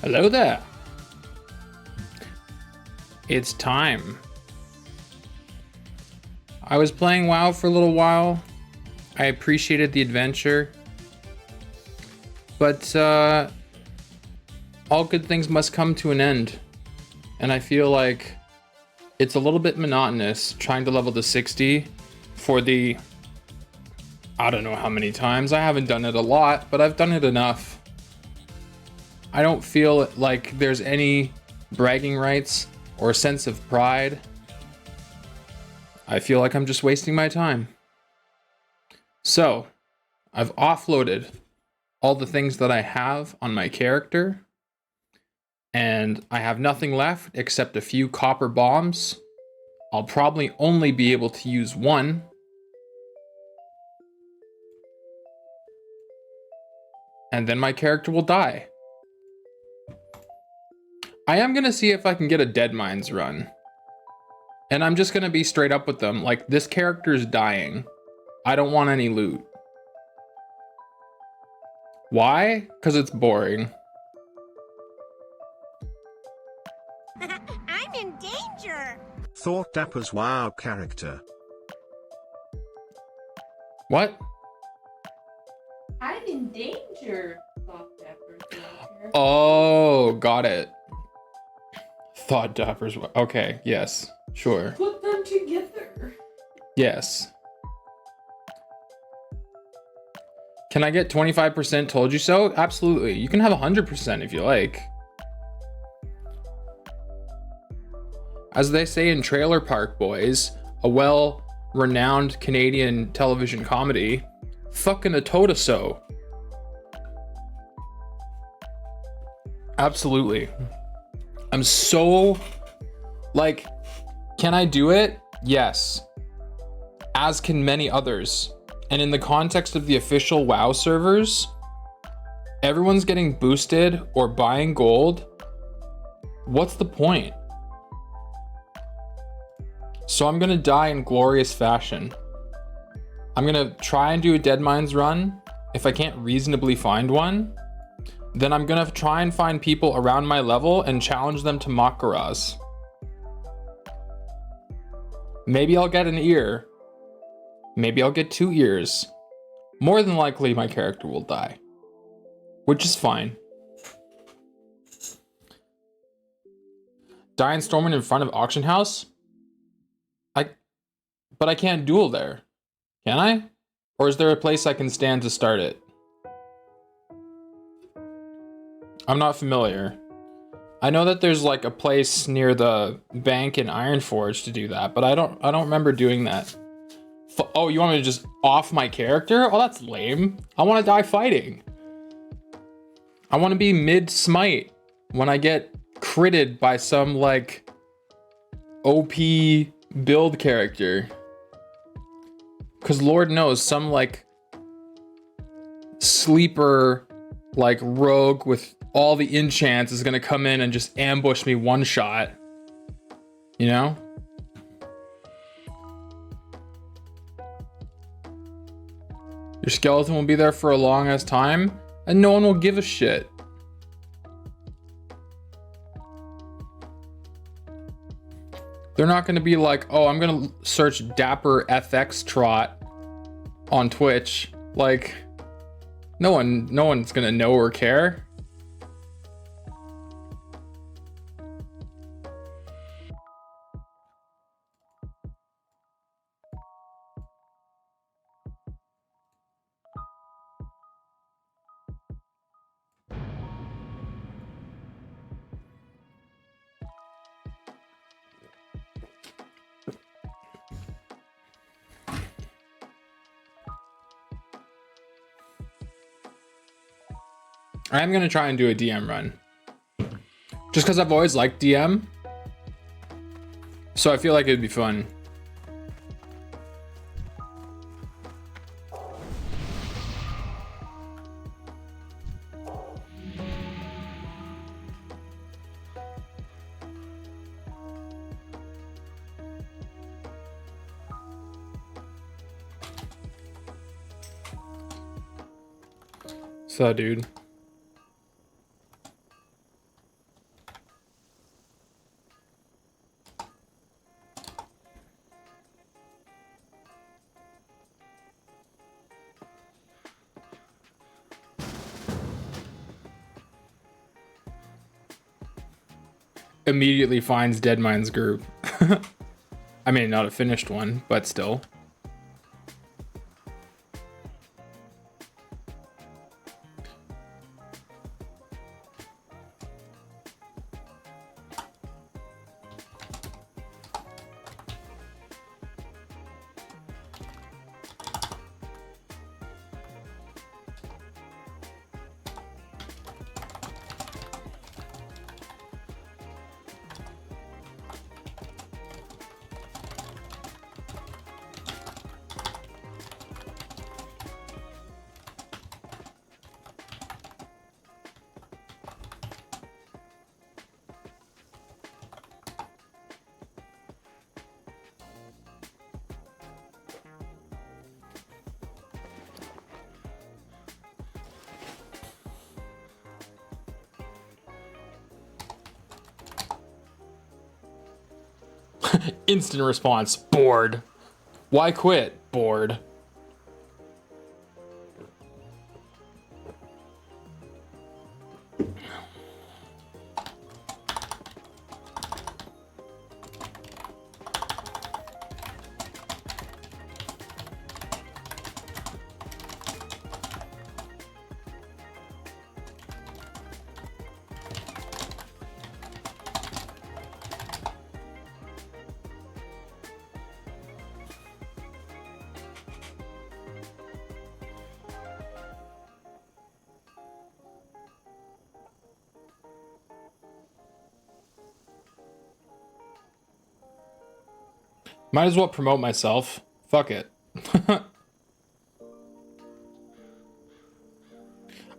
Hello there. It's time. I was playing WoW for a little while. I appreciated the adventure. But all good things must come to an end. And I feel like it's a little bit monotonous trying to level to 60 for the, I don't know how many times. I haven't done it a lot, but I've done it enough. I don't feel like there's any bragging rights or sense of pride. I feel like I'm just wasting my time. So, I've offloaded all the things that I have on my character, and I have nothing left except a few copper bombs. I'll probably only be able to use one. And then my character will die. I am gonna see if I can get a Deadmines run. And I'm just gonna be straight up with them. Like, this character's dying. I don't want any loot. Why? Because it's boring. I'm in danger. Thought Dapper's WoW character. What? I'm in danger. Thought Dapper's danger. Oh, got it. Thought Dappers. Okay, yes, sure. Put them together. Yes. Can I get 25% told you so? Absolutely. You can have 100% if you like. As they say in Trailer Park Boys, a well-renowned Canadian television comedy, fucking a tota so. Absolutely. I'm so, like, can I do it? Yes. As can many others. And in the context of the official WoW servers, everyone's getting boosted or buying gold. What's the point? So I'm gonna die in glorious fashion. I'm gonna try and do a Deadmines run. If I can't reasonably find one, then I'm gonna try and find people around my level and challenge them to Makaras. Maybe I'll get an ear. Maybe I'll get 2 ears. More than likely, my character will die, which is fine. Die in Stormwind in front of Auction House? But I can't duel there. Can I? Or is there a place I can stand to start it? I'm not familiar. I know that there's like a place near the bank in Ironforge to do that, but I don't remember doing that. Oh, you want me to just off my character? Oh, that's lame. I want to die fighting. I want to be mid-smite when I get critted by some like OP build character. Because Lord knows some like sleeper like rogue with all the enchants is going to come in and just ambush me one shot. You know? Your skeleton will be there for a long ass time, and no one will give a shit. They're not gonna be like, oh, I'm gonna search Dapper FX Trot on Twitch. Like, no one's gonna know or care. I'm gonna try and do a DM run. Just because I've always liked DM. So I feel like it'd be fun. So, dude. immediately finds Deadmines group. I mean, not a finished one, but still. Instant response, bored. Why quit? Bored. Might as well promote myself. Fuck it.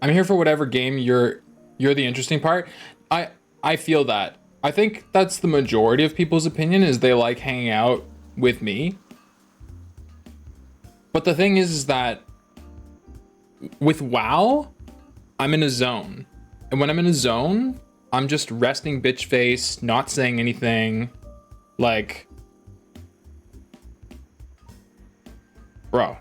I'm here for whatever game you're the interesting part. I feel that. I think that's the majority of people's opinion, is they like hanging out with me. But the thing is that with WoW, I'm in a zone. And when I'm in a zone, I'm just resting bitch face, not saying anything. Like, bro.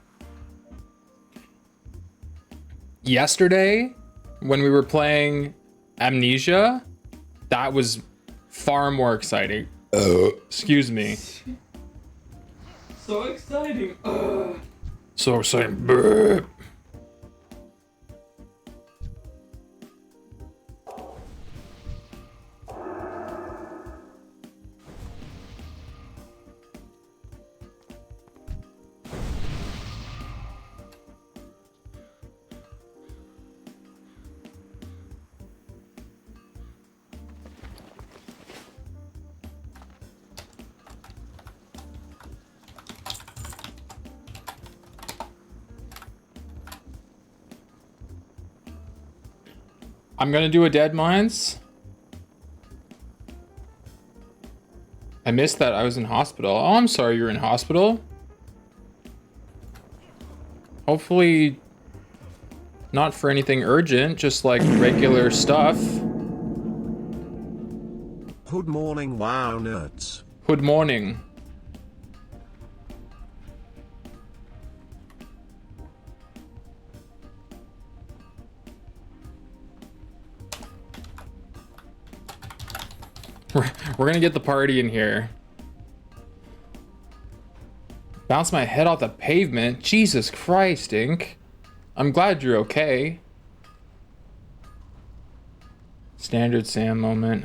Yesterday, when we were playing Amnesia, that was far more exciting. Excuse me. So exciting. So exciting. I'm gonna do a Deadmines. I missed that I was in hospital. Oh, I'm sorry you're in hospital. Hopefully not for anything urgent, just like regular stuff. Good morning, WoW nerds. Good morning. We're gonna get the party in here. Bounce my head off the pavement. Jesus Christ, Ink. I'm glad you're okay. Standard Sam moment.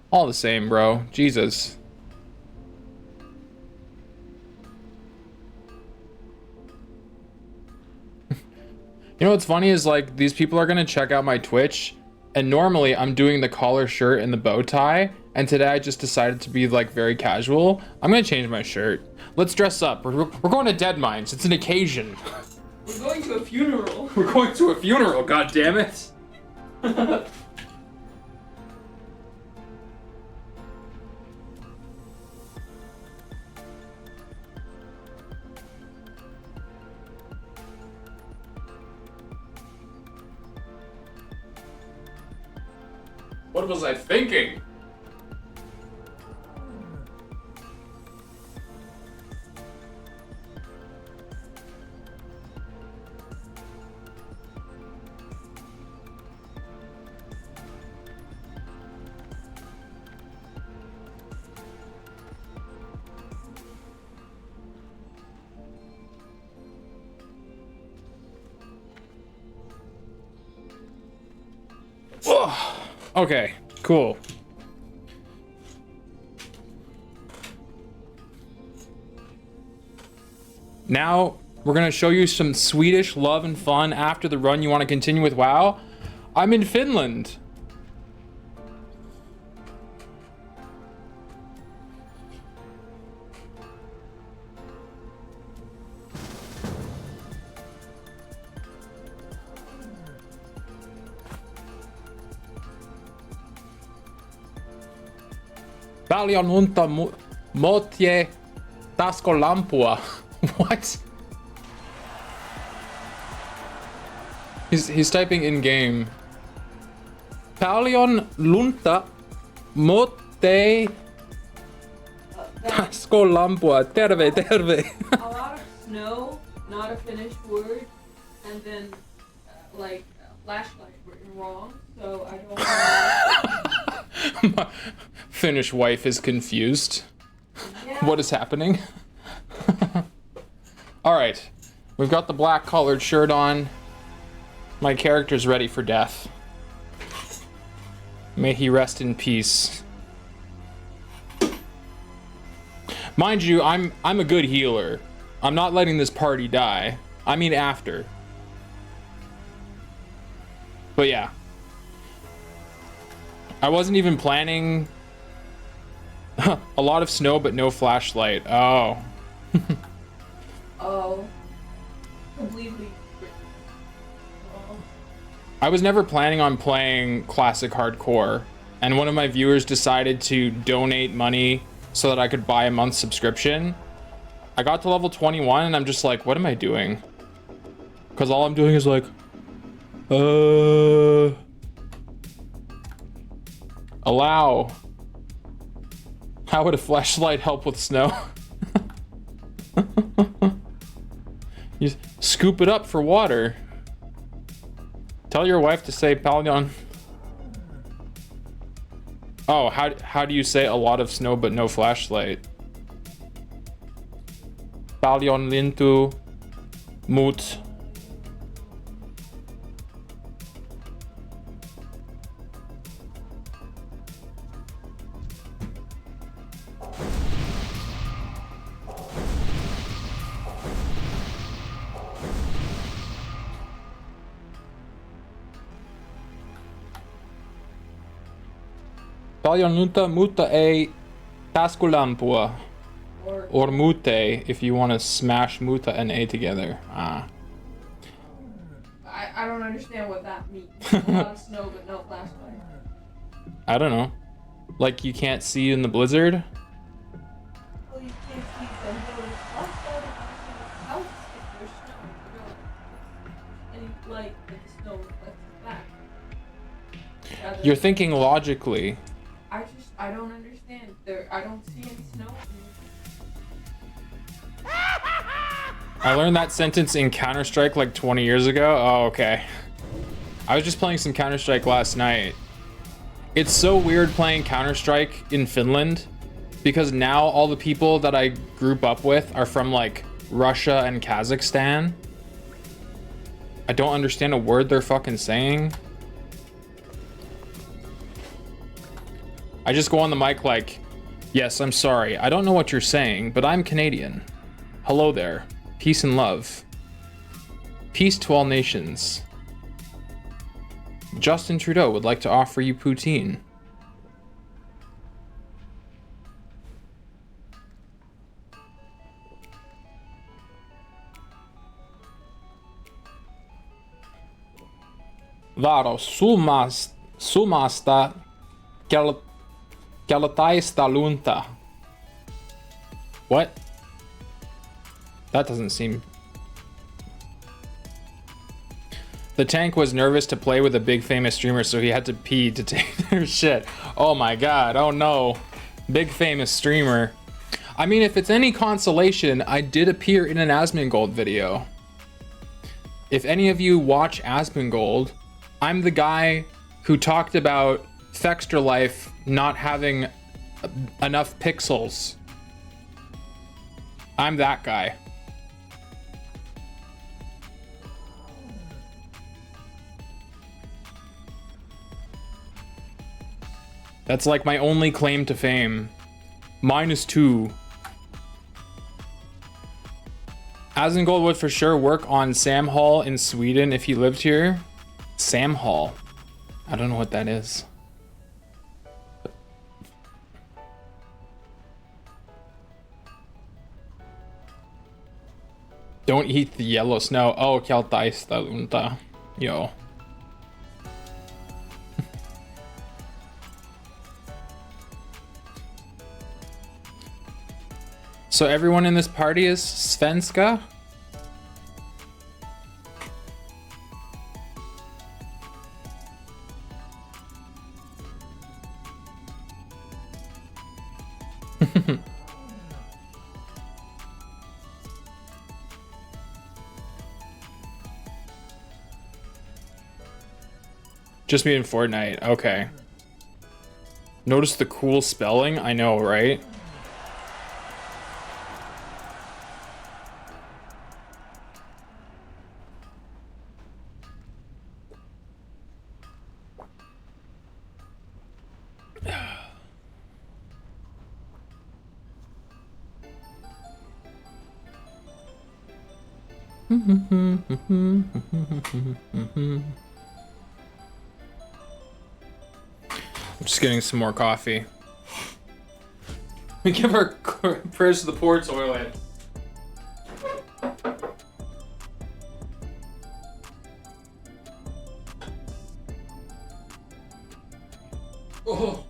All the same, bro. Jesus. You know what's funny is, like, these people are gonna check out my Twitch, and normally I'm doing the collar shirt and the bow tie, and today I just decided to be like very casual. I'm gonna change my shirt. Let's dress up. We're going to Deadmines. It's an occasion. We're going to a funeral. We're going to a funeral, god damn it. What was I thinking? Okay, cool. Now, we're gonna show you some Swedish love and fun after the run you want to continue with WoW. I'm in Finland. Paljon unta motje taskolampua. What? He's typing in game. Paljon lunta motte taskolampua. Terve, terve. A lot of snow, not a finished word, and then flashlight written wrong. So I don't know. My Finnish wife is confused. Yeah. What is happening? Alright, we've got the black collared shirt on. My character's ready for death. May he rest in peace. Mind you, I'm a good healer. I'm not letting this party die. I mean after. But yeah. I wasn't even planning a lot of snow but no flashlight. Oh. Oh. Completely. Oh. I was never planning on playing classic hardcore, and one of my viewers decided to donate money so that I could buy a month's subscription. I got to level 21 and I'm just like, what am I doing? Because all I'm doing is like, allow. How would a flashlight help with snow? You scoop it up for water. Tell your wife to say Palyon. Oh, how do you say a lot of snow but no flashlight? Palyon lintu mut. Paljon lunta, mutta ei taskulampua. Or mute, if you want to smash muta and a together. Ah. I don't understand what that means. A lot of snow but no flashlight. I don't know. Like you can't see in the blizzard? Well, you can't see the little flashlight in the house if there's snow. You don't. Any light that the snow reflects back. You're thinking logically. I don't understand. I don't see any snow. I learned that sentence in Counter-Strike like 20 years ago. Oh, okay. I was just playing some Counter-Strike last night. It's so weird playing Counter-Strike in Finland because now all the people that I group up with are from like Russia and Kazakhstan. I don't understand a word they're fucking saying. I just go on the mic like, yes, I'm sorry. I don't know what you're saying, but I'm Canadian. Hello there. Peace and love. Peace to all nations. Justin Trudeau would like to offer you poutine. Varo sumasta keltaista lunta. What? That doesn't seem... The tank was nervous to play with a big famous streamer, so he had to pee to take their shit. Oh my god, oh no. Big famous streamer. I mean, if it's any consolation, I did appear in an Asmongold video. If any of you watch Asmongold, I'm the guy who talked about Fextra Life not having enough pixels. I'm that guy. That's like my only claim to fame. -2. Asmongold would for sure work on Sam Hall in Sweden if he lived here. Sam Hall. I don't know what that is. Don't eat the yellow snow. Oh, keltaista lunta. Yo. So everyone in this party is svenska? Just me in Fortnite. Okay. Notice the cool spelling? I know, right? I'm just getting some more coffee. We give our prayers to the poor toilet. Oh.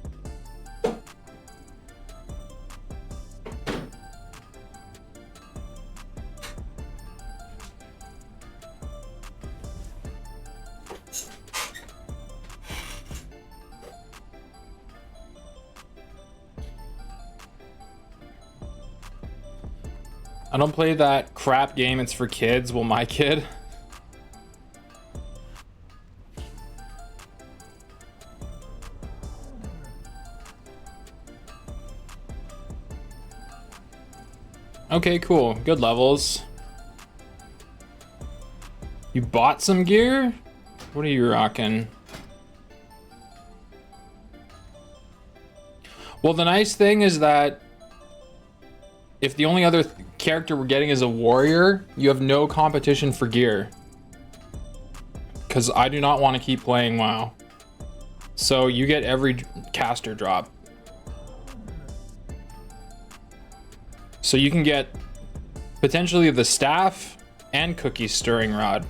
I don't play that crap game, it's for kids. Well, my kid. Okay, cool. Good levels. You bought some gear? What are you rocking? Well, the nice thing is that if the only other character we're getting is a warrior, you have no competition for gear. Because I do not want to keep playing WoW. So you get every caster drop. So you can get potentially the staff and cookie stirring rod.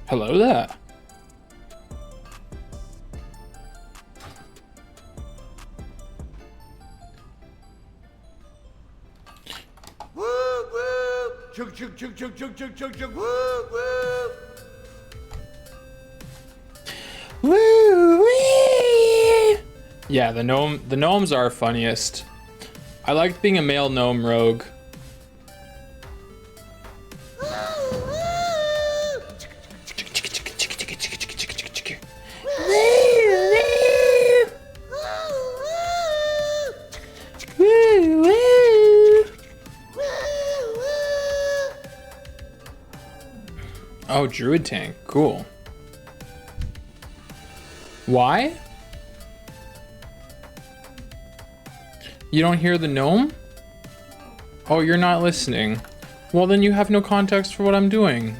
Hello there. Chug chug chug chug chug chug chug chug woo woo. Woo wee! Yeah, the gnomes are funniest. I liked being a male gnome rogue. Oh, druid tank, cool. Why? You don't hear the gnome? Oh, you're not listening. Well, then you have no context for what I'm doing.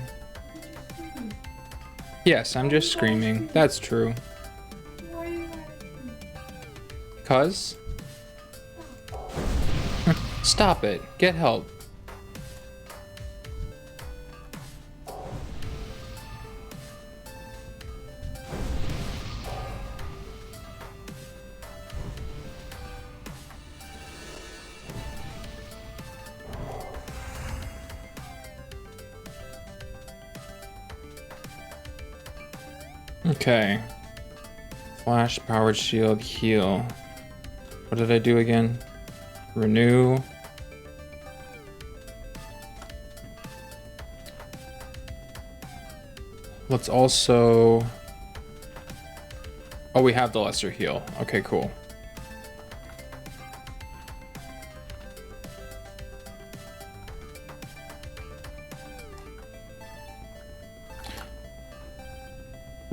Yes, I'm just screaming. That's true. Cuz? Stop it. Get help. Okay. Flash, powered shield, heal. What did I do again? Renew. Let's also... Oh, we have the lesser heal. Okay, cool.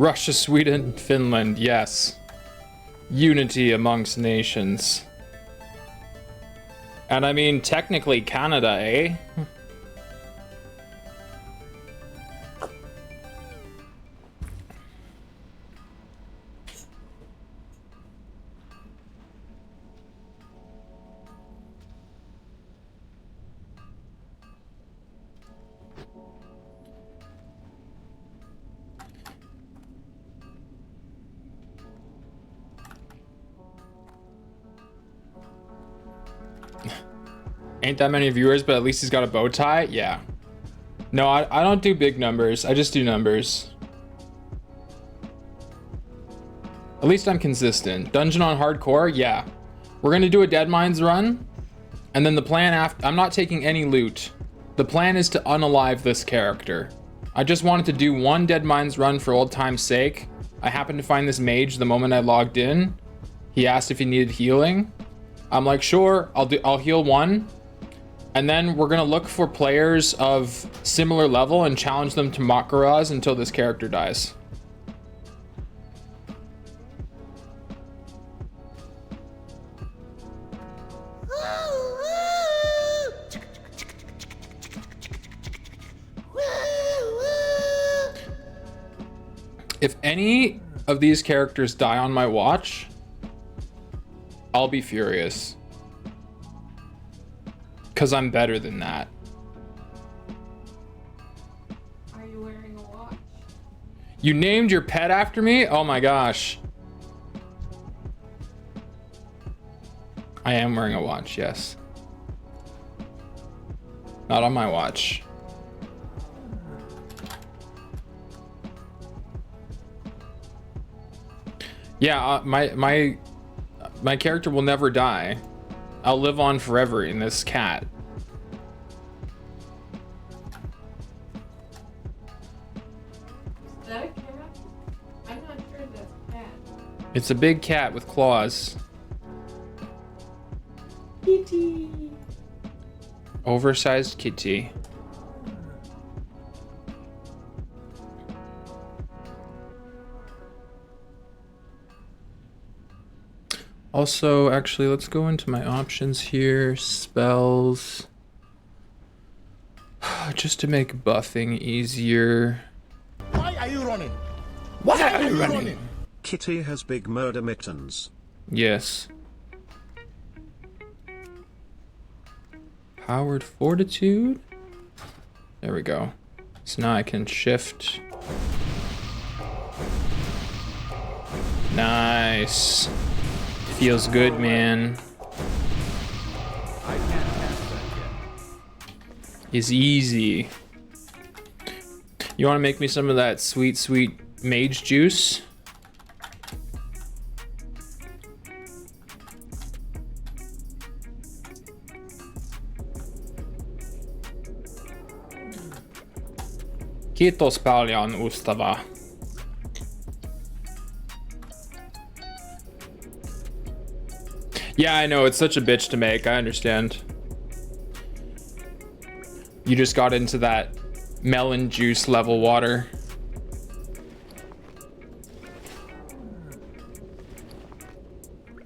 Russia, Sweden, Finland, yes. Unity amongst nations. And I mean, technically Canada, eh? Ain't that many viewers, but at least he's got a bow tie? Yeah. No, I don't do big numbers. I just do numbers. At least I'm consistent. Dungeon on hardcore? Yeah. We're gonna do a Deadmines run. And then the plan after... I'm not taking any loot. The plan is to unalive this character. I just wanted to do one Deadmines run for old time's sake. I happened to find this mage the moment I logged in. He asked if he needed healing. I'm like, sure, I'll heal one. And then we're gonna look for players of similar level and challenge them to Makaraz until this character dies. If any of these characters die on my watch, I'll be furious. Because I'm better than that. Are you wearing a watch? You named your pet after me? Oh my gosh. I am wearing a watch, yes. Not on my watch. Yeah, my character will never die. I'll live on forever in this cat. Is that a cat? I'm not sure that's a cat. It's a big cat with claws. Kitty. Oversized kitty. Also, actually, let's go into my options here. Spells. Just to make buffing easier. Why are you running? Why are you running? Kitty has big murder mittens. Yes. Powered fortitude. There we go. So now I can shift. Nice. Feels good, man. It's easy. You want to make me some of that sweet, sweet mage juice? Kiitos paljon, Ustava. Yeah, I know, it's such a bitch to make, I understand. You just got into that melon juice level water.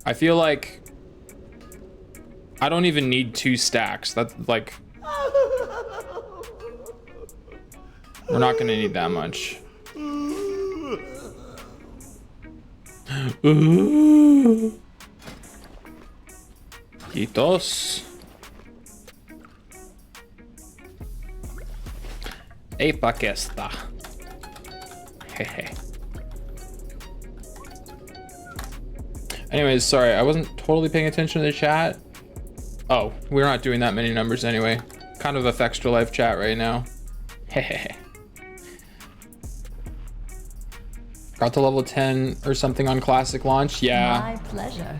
I feel like I don't even need 2 stacks. That's like, we're not gonna need that much. Ooh. Kiitos. Eipä kestä. Hehe. Anyways, sorry, I wasn't totally paying attention to the chat. Oh, we're not doing that many numbers anyway. Kind of a extra life chat right now. Hehe. Got to level 10 or something on classic launch. Yeah. My pleasure.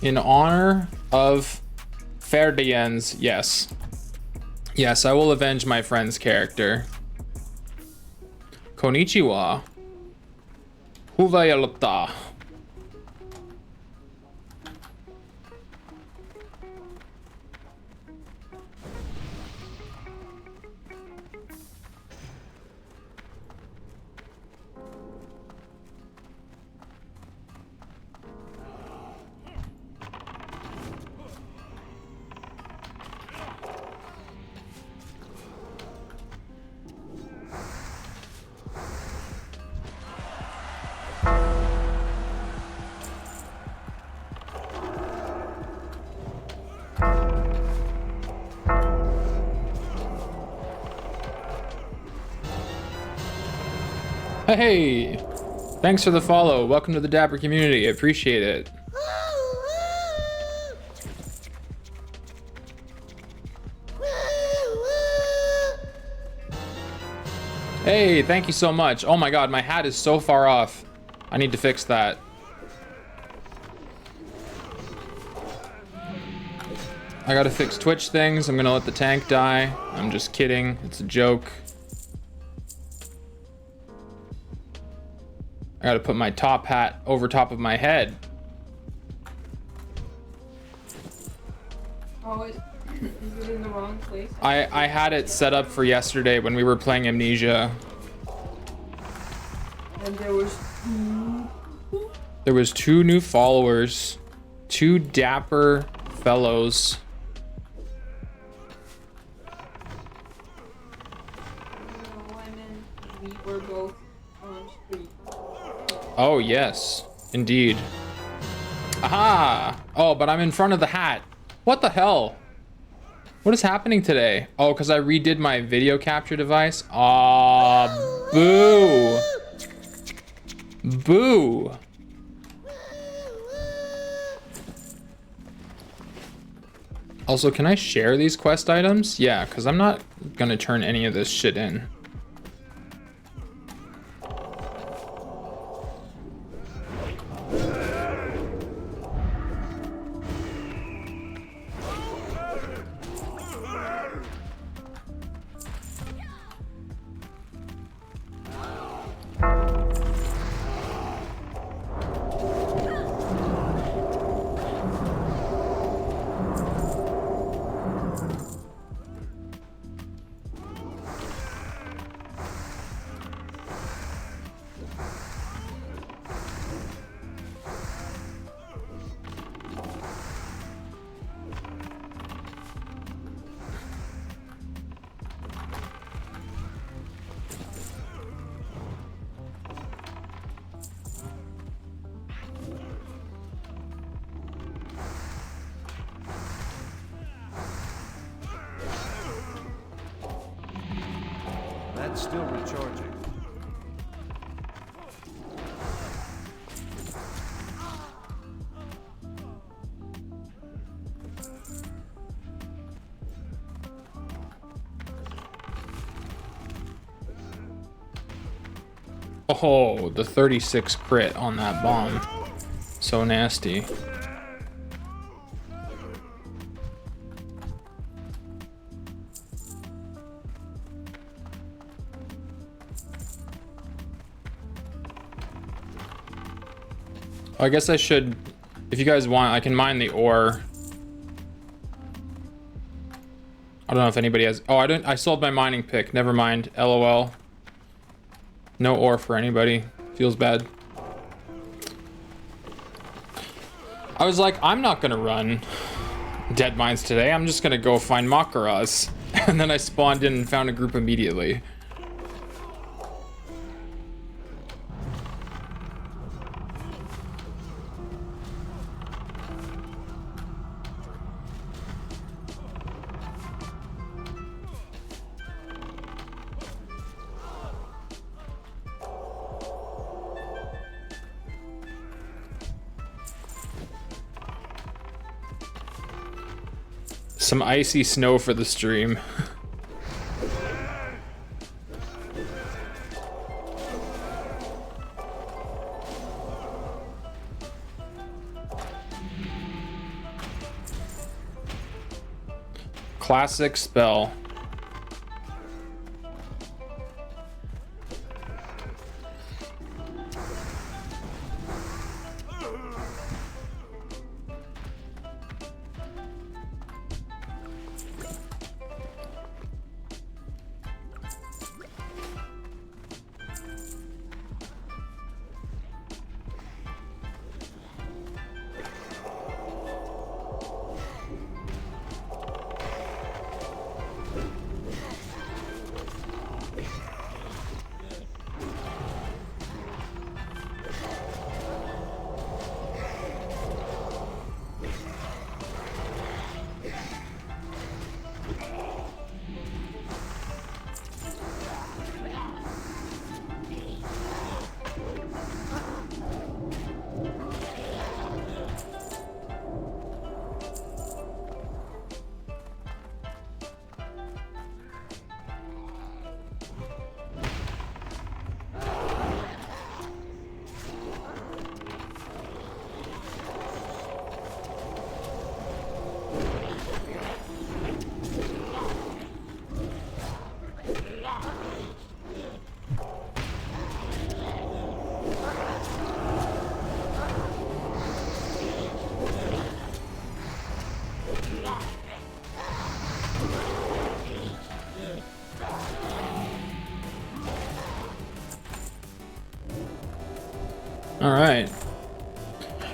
In honor of Ferdinand's, yes. Yes, I will avenge my friend's character. Konnichiwa. Hyvää iltaa. Hey, thanks for the follow. Welcome to the Dapper community. I appreciate it. Hey, thank you so much. Oh my god, my hat is so far off. I need to fix that. I gotta fix Twitch things. I'm gonna let the tank die. I'm just kidding. It's a joke. I gotta put my top hat over top of my head. Oh, is it in the wrong place? I had it set up for yesterday when we were playing Amnesia. And there was There was 2 new followers, 2 dapper fellows. we were both on street. Oh yes, indeed. Aha! Oh, but I'm in front of the hat. What the hell? What is happening today? Oh, because I redid my video capture device? Aw, boo! Boo! Also, can I share these quest items? Yeah, because I'm not gonna turn any of this shit in. That's still recharging. Oh, the 36 crit on that bomb. So nasty. I guess I should, if you guys want, I can mine the ore. I don't know if anybody has, oh, I sold my mining pick, never mind, LOL. No ore for anybody, feels bad. I was like, I'm not gonna run Deadmines today, I'm just gonna go find Makaras. And then I spawned in and found a group immediately. Some icy snow for the stream. Classic spell. All right.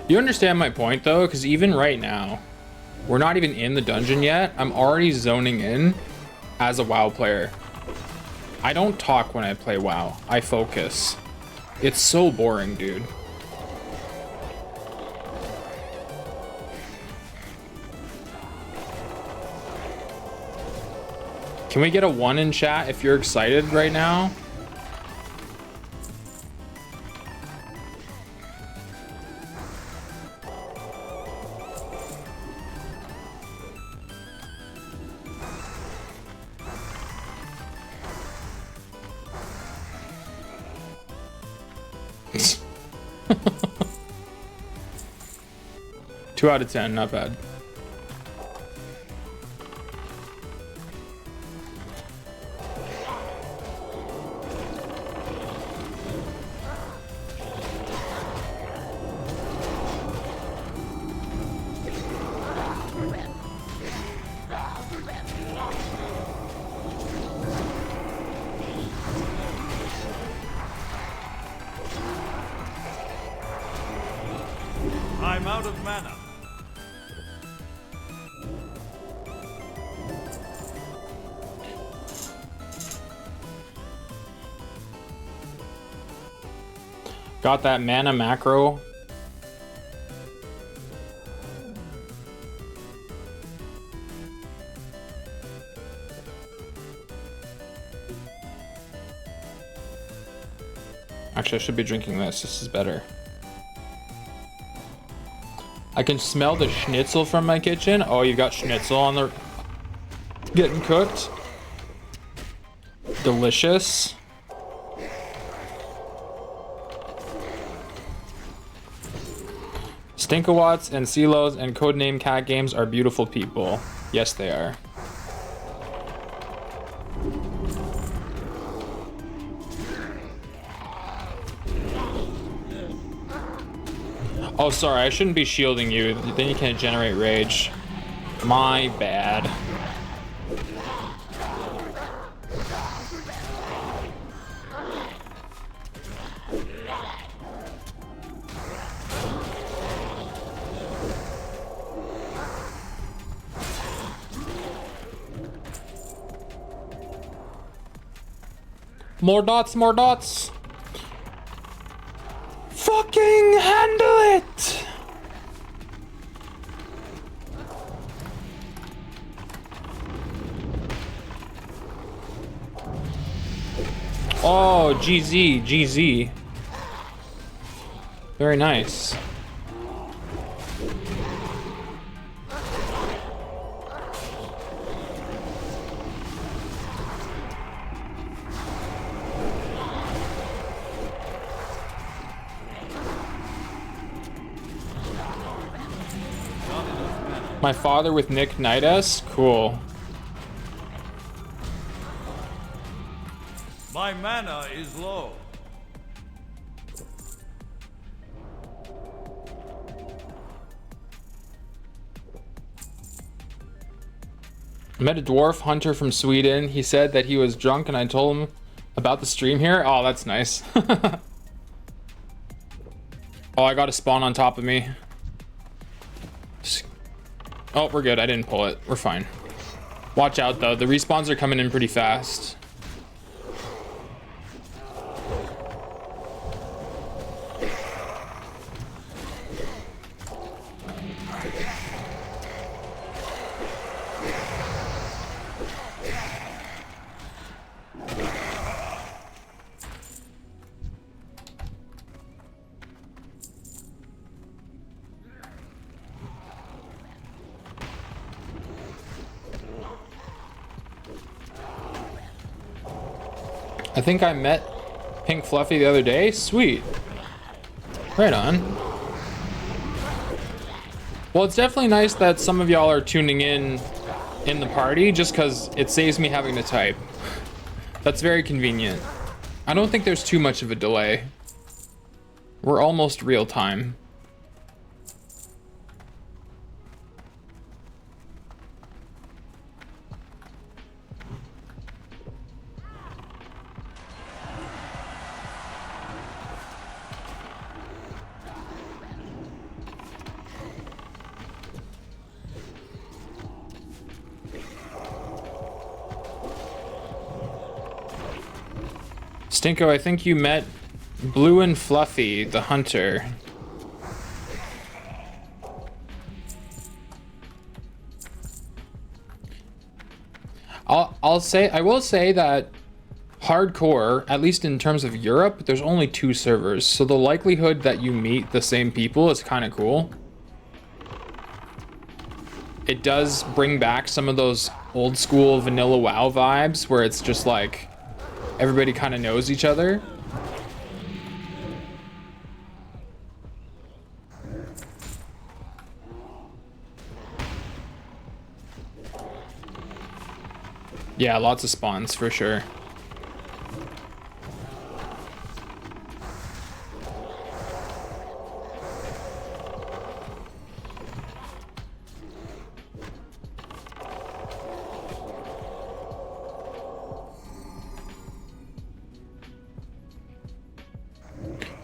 You understand my point though, because even right now, we're not even in the dungeon yet. I'm already zoning in as a WoW player. I don't talk when I play WoW. I focus. It's so boring, dude. Can we get a 1 in chat if you're excited right now? Two out of 10, not bad. I'm out of mana. Got that mana macro. Actually, I should be drinking this. This is better. I can smell the schnitzel from my kitchen. Oh, you got schnitzel on the... getting cooked. Delicious. Stinkawatts and Silos and Codename Cat Games are beautiful people. Yes, they are. Oh, sorry, I shouldn't be shielding you. Then you can't generate rage. My bad. More dots, more dots. Fucking handle it. Oh, GZ, GZ. Very nice. My father with Nick Nidas? Cool. My mana is low. I met a dwarf hunter from Sweden. He said that he was drunk and I told him about the stream here. Oh, that's nice. Oh, I got a spawn on top of me. Oh, we're good. I didn't pull it. We're fine. Watch out, though. The respawns are coming in pretty fast. I think I met Pink Fluffy the other day. Sweet. Right on. Well, it's definitely nice that some of y'all are tuning in the party just because it saves me having to type. That's very convenient. I don't think there's too much of a delay. We're almost real time. Stinko, I think you met Blue and Fluffy, the hunter. I will say that hardcore, at least in terms of Europe, there's only 2 servers, so the likelihood that you meet the same people is kind of cool. It does bring back some of those old school vanilla WoW vibes where it's just like everybody kind of knows each other. Yeah, lots of spawns for sure.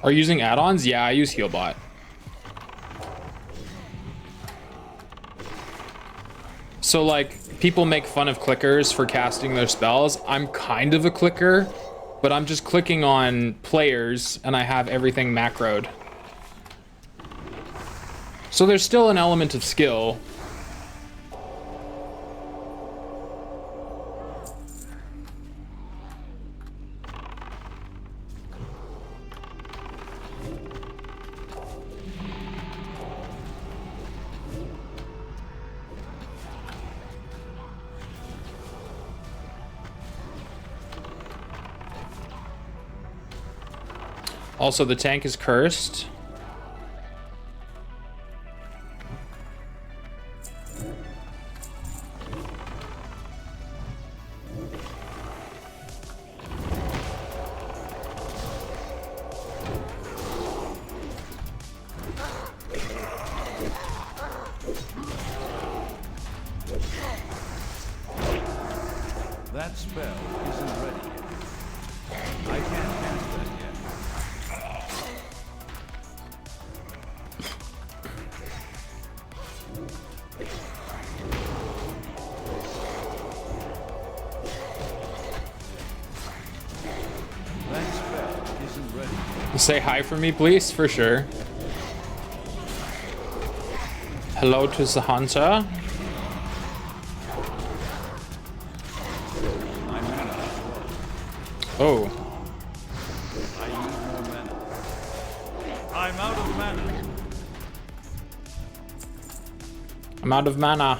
Are you using add-ons? Yeah, I use Healbot. So like, people make fun of clickers for casting their spells. I'm kind of a clicker, but I'm just clicking on players and I have everything macroed. So there's still an element of skill. Also, the tank is cursed. That spell isn't ready yet. I can't cast that yet. That spell isn't ready yet. Say hi for me, please, for sure. Hello to the hunter. Oh. I use more mana. I'm out of mana. I'm out of mana.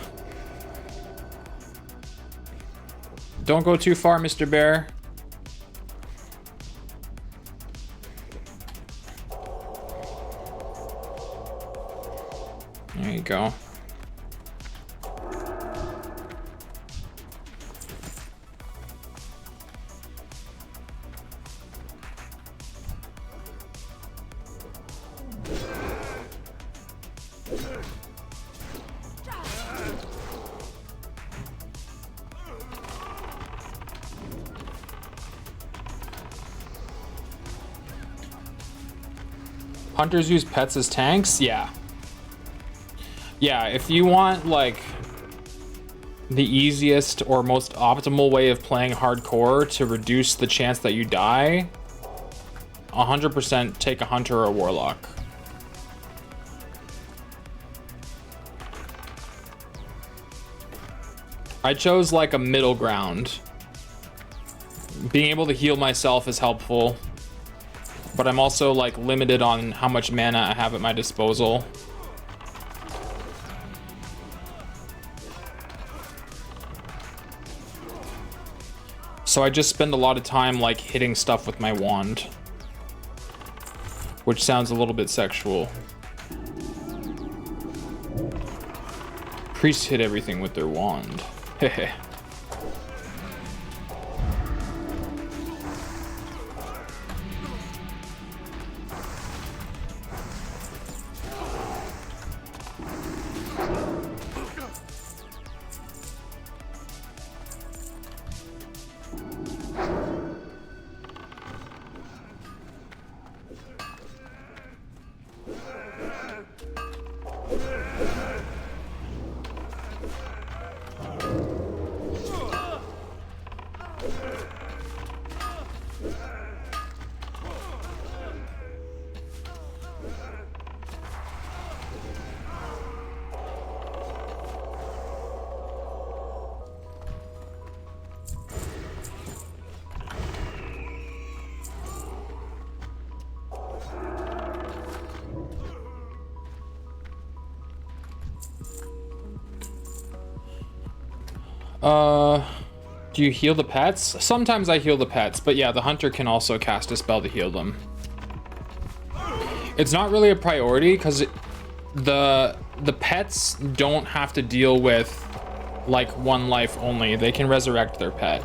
Don't go too far, Mr. Bear. There you go. Hunters use pets as tanks? Yeah. Yeah, if you want, like, the easiest or most optimal way of playing hardcore to reduce the chance that you die, 100% take a hunter or a warlock. I chose, like, a middle ground. Being able to heal myself is helpful, but I'm also, like, limited on how much mana I have at my disposal. So I just spend a lot of time, like, hitting stuff with my wand, which sounds a little bit sexual. Priests hit everything with their wand. Hehe. Do you heal the pets? Sometimes I heal the pets, but yeah, the hunter can also cast a spell to heal them. It's not really a priority because the pets don't have to deal with like one life only. They can resurrect their pet.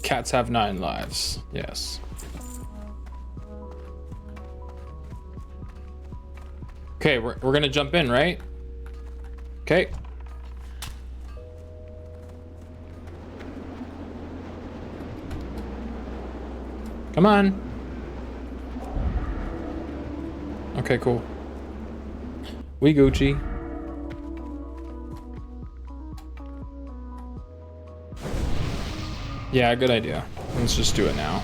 Cats have 9 lives. Yes. Okay, we're gonna jump in, right? Okay. Come on. Okay, cool. We Gucci. Yeah, good idea. Let's just do it now.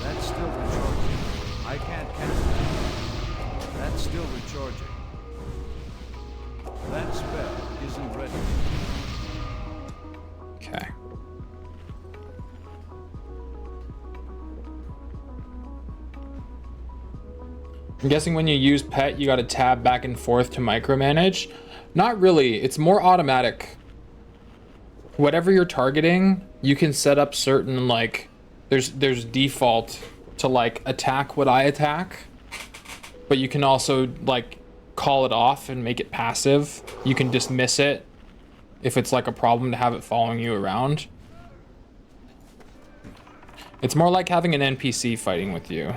That's still recharging. I can't cast that. That's still recharging. That spell isn't ready. Okay. I'm guessing when you use pet, you gotta tab back and forth to micromanage. Not really, it's more automatic. Whatever you're targeting, you can set up certain like, there's default to like attack what I attack, but you can also like call it off and make it passive. You can dismiss it if it's like a problem to have it following you around. It's more like having an NPC fighting with you.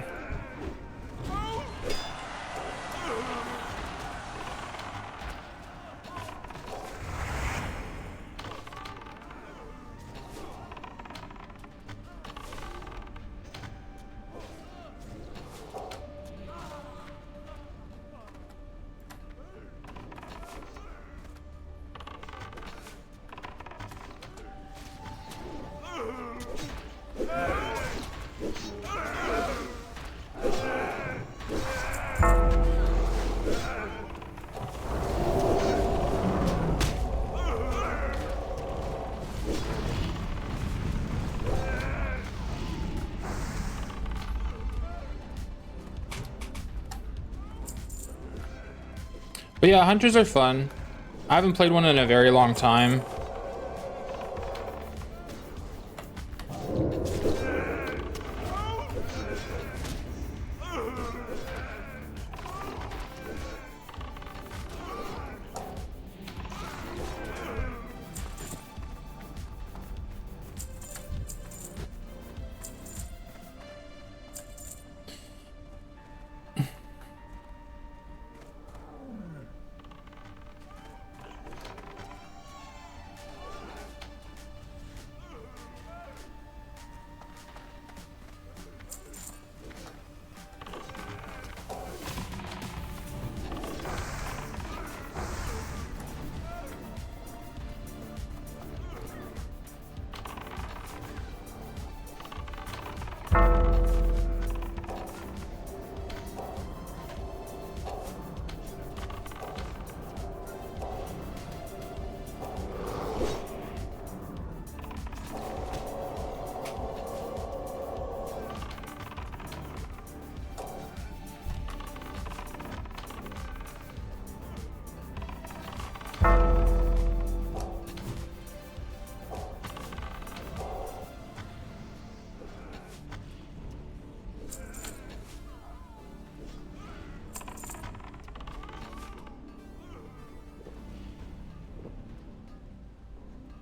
But yeah, hunters are fun. I haven't played one in a very long time.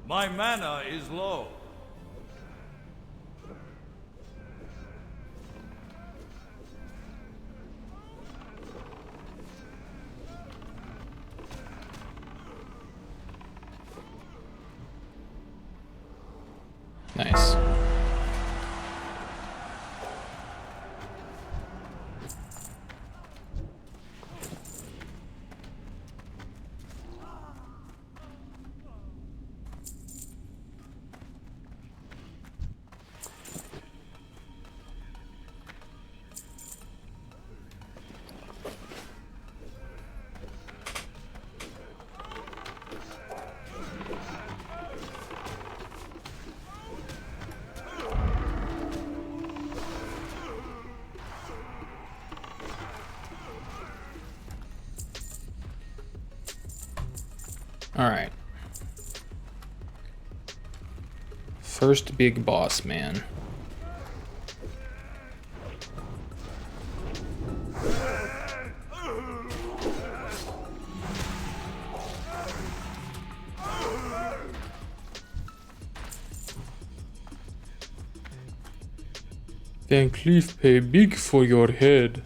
My mana is low. Nice. All right. First big boss man. Van Cleef pay big for your head.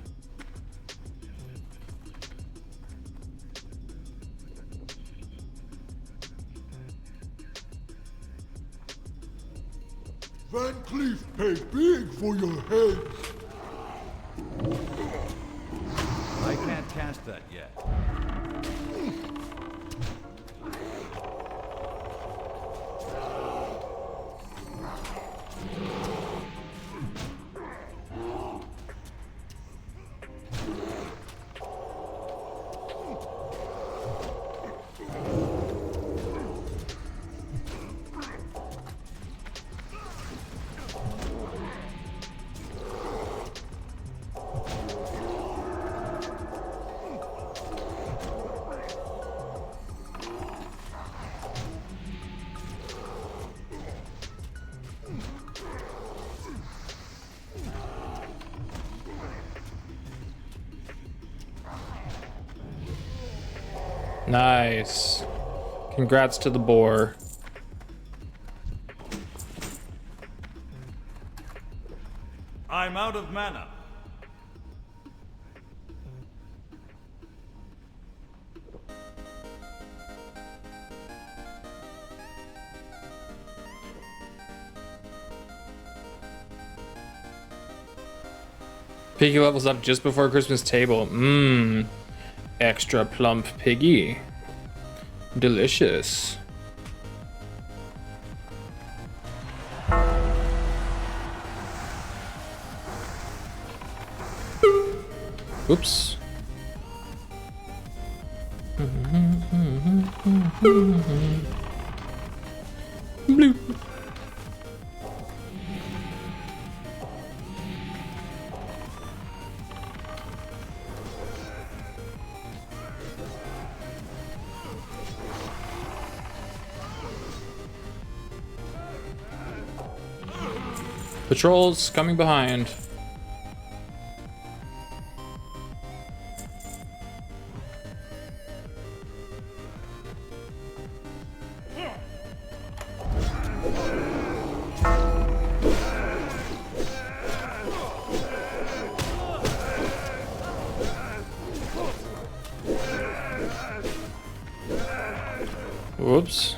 Van Cleef pay big for your head. I can't cast that yet. Nice. Congrats to the boar. I'm out of mana. Piggy levels up just before Christmas table. Mmm. Extra plump piggy. Delicious. Oops. Bloop. Patrols coming behind. Whoops.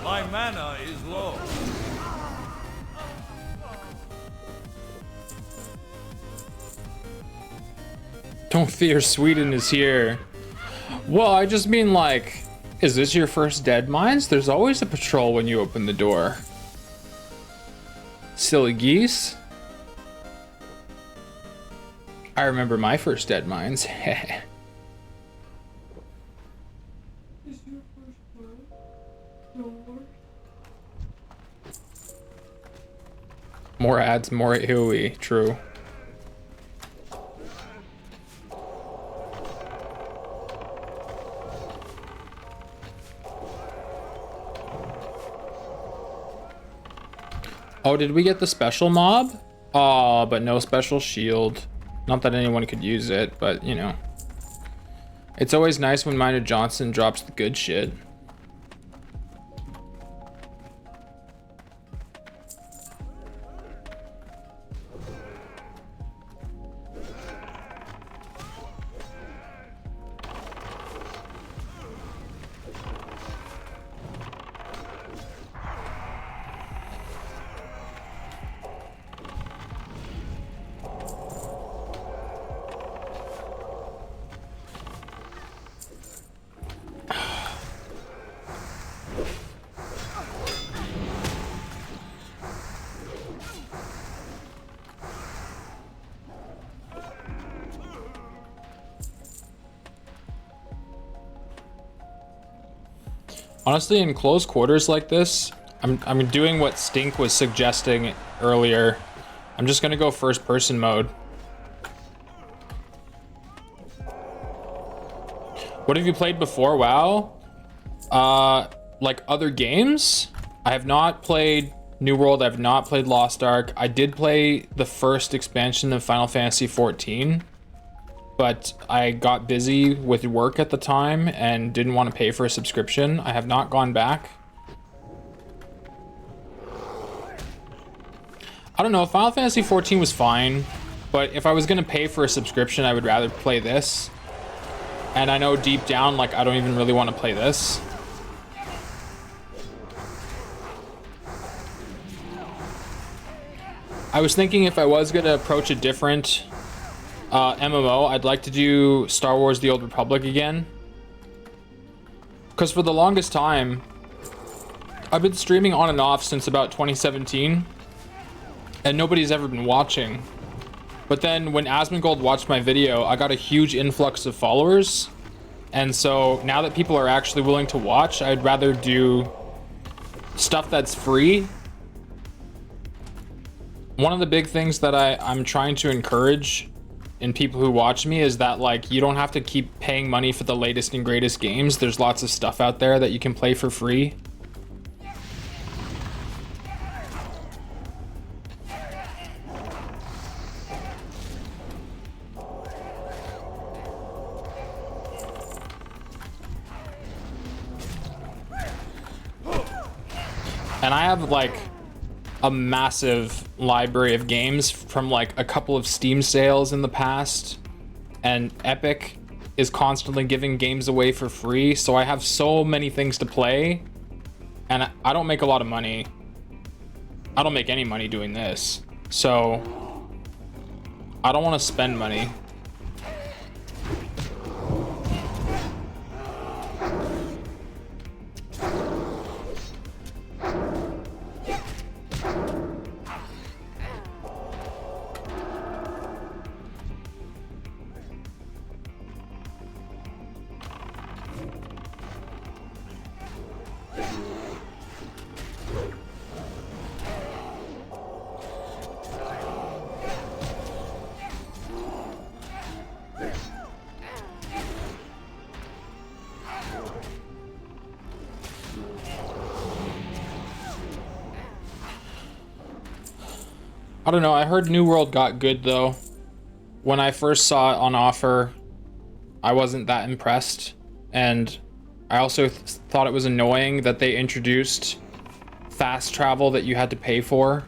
My mana is low. Don't fear, Sweden is here. Well, I just mean, like, is this your first Deadmines? There's always a patrol when you open the door. Silly geese. I remember my first Deadmines. Is your first word? Door. More ads, more AoE. True. Oh, did we get the special mob? Oh, but no special shield. Not that anyone could use it, but you know. It's always nice when Minor Johnson drops the good shit. Honestly, in close quarters like this, I'm doing what Stink was suggesting earlier. I'm just gonna go first person mode. What have you played before WoW? Like other games? I have not played New World, I've not played Lost Ark. I did play the first expansion of Final Fantasy XIV, but I got busy with work at the time and didn't want to pay for a subscription. I have not gone back. I don't know, Final Fantasy XIV was fine, but if I was gonna pay for a subscription, I would rather play this. And I know deep down, like, I don't even really want to play this. I was thinking if I was gonna approach a different MMO, I'd like to do Star Wars The Old Republic again. Because for the longest time, I've been streaming on and off since about 2017, and nobody's ever been watching. But then when Asmongold watched my video, I got a huge influx of followers. And so now that people are actually willing to watch, I'd rather do stuff that's free. One of the big things that I'm trying to encourage in people who watch me is that, like, you don't have to keep paying money for the latest and greatest games. There's lots of stuff out there that you can play for free. And I have like a massive library of games from like a couple of Steam sales in the past, and Epic is constantly giving games away for free, so I have so many things to play, and I don't make a lot of money. I don't make any money doing this, so I don't want to spend money. I don't know, I heard New World got good though. When I first saw it on offer, I wasn't that impressed. And I also thought it was annoying that they introduced fast travel that you had to pay for.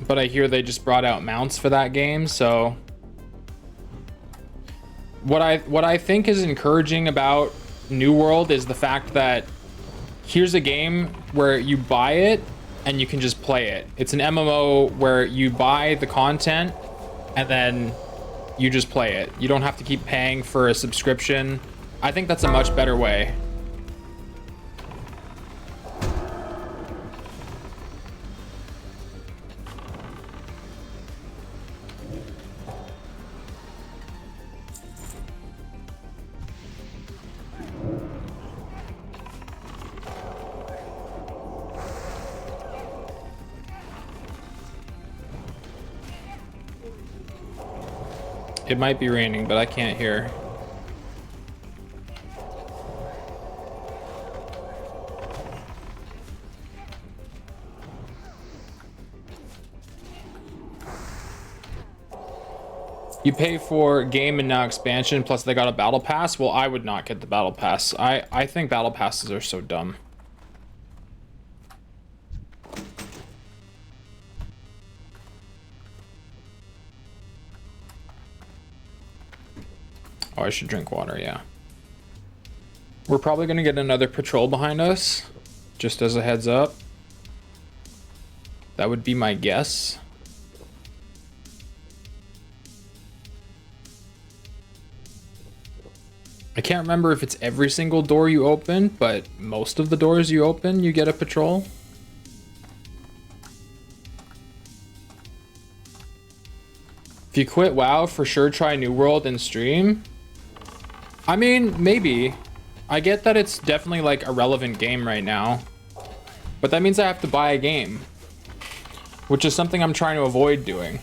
But I hear they just brought out mounts for that game, so what I think is encouraging about New World is the fact that here's a game where you buy it and you can just play it. It's an MMO where you buy the content and then you just play it. You don't have to keep paying for a subscription. I think that's a much better way. It might be raining, but I can't hear. You pay for game and now expansion, plus they got a battle pass. Well, I would not get the battle pass. I think battle passes are so dumb. Oh, I should drink water, yeah. We're probably gonna get another patrol behind us, just as a heads up. That would be my guess. I can't remember if it's every single door you open, but most of the doors you open, you get a patrol. If you quit WoW, for sure try New World and stream. I mean, maybe. I get that it's definitely like a relevant game right now, but that means I have to buy a game, which is something I'm trying to avoid doing.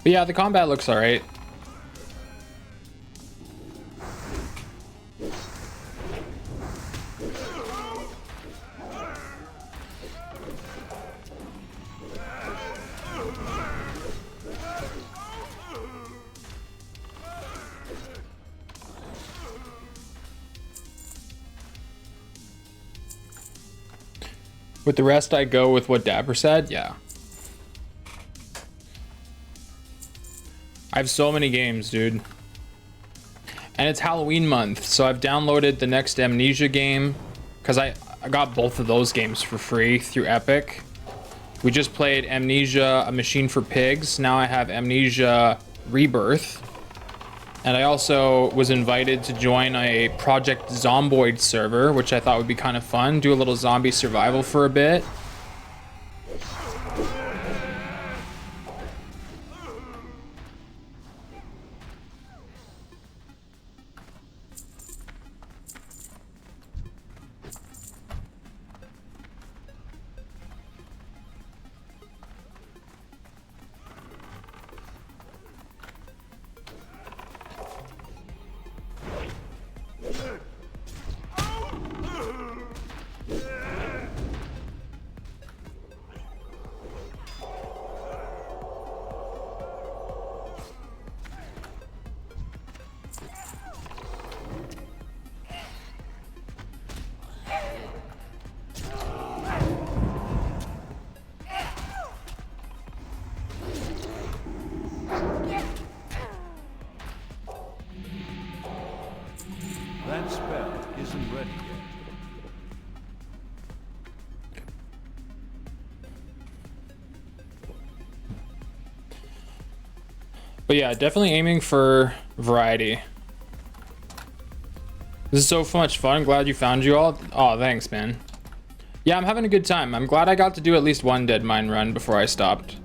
But yeah, the combat looks alright. With the rest, I go with what Dapper said. Yeah. I have so many games, dude. And it's Halloween month, so I've downloaded the next Amnesia game because I got both of those games for free through Epic. We just played Amnesia, A Machine for Pigs. Now I have Amnesia Rebirth. And I also was invited to join a Project Zomboid server, which I thought would be kind of fun. Do a little zombie survival for a bit. That spell isn't ready yet. But yeah, definitely aiming for variety. This is so much fun. Glad you found you all. Oh, thanks, man. Yeah, I'm having a good time. I'm glad I got to do at least one Deadmine run before I stopped.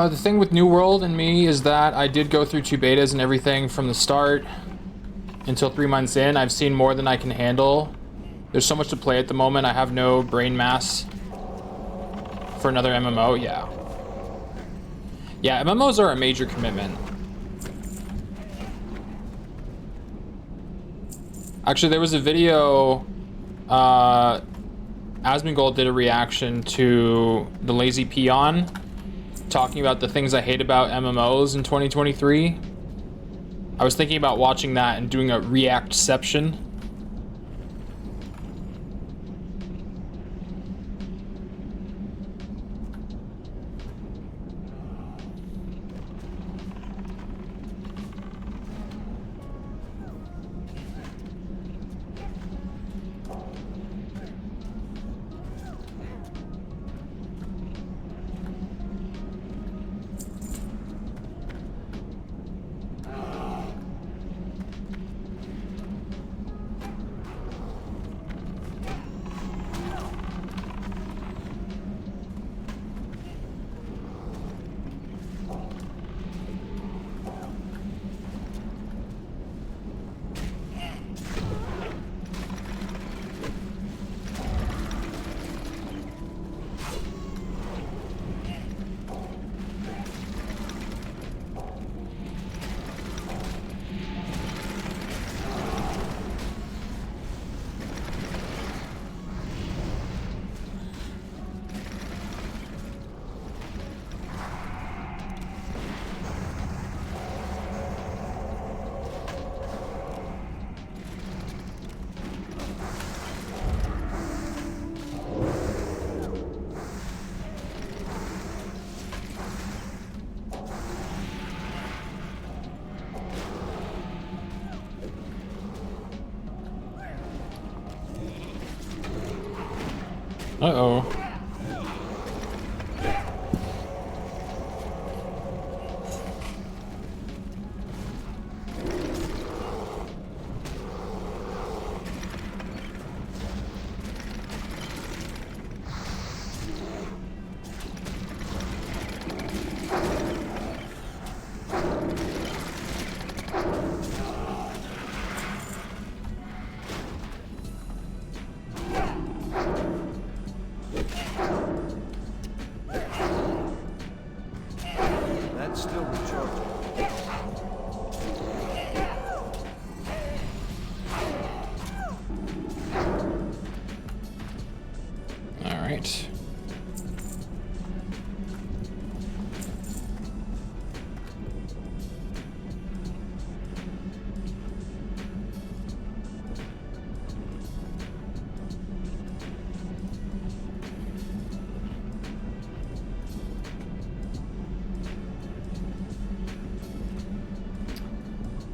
The thing with New World and me is that I did go through 2 betas and everything from the start until 3 months in. I've seen more than I can handle. There's so much to play at the moment. I have no brain mass for another MMO. Yeah. Yeah, MMOs are a major commitment. Actually, there was a video, Asmongold did a reaction to the Lazy Peon, talking about the things I hate about MMOs in 2023. I was thinking about watching that and doing a reactception. Uh-oh. That's still recharging. All right.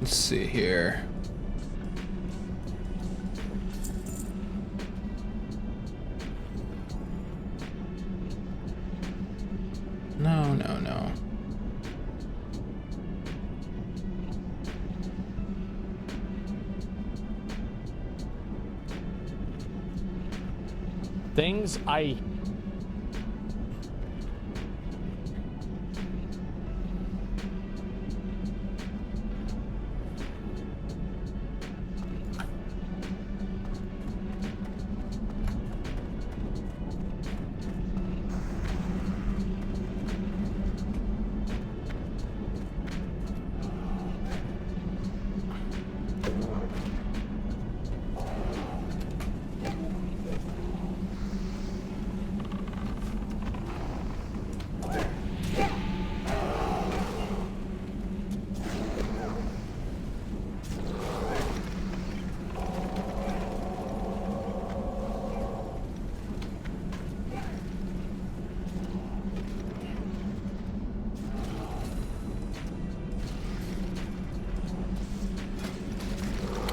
Let's see here. No, no, no. Things I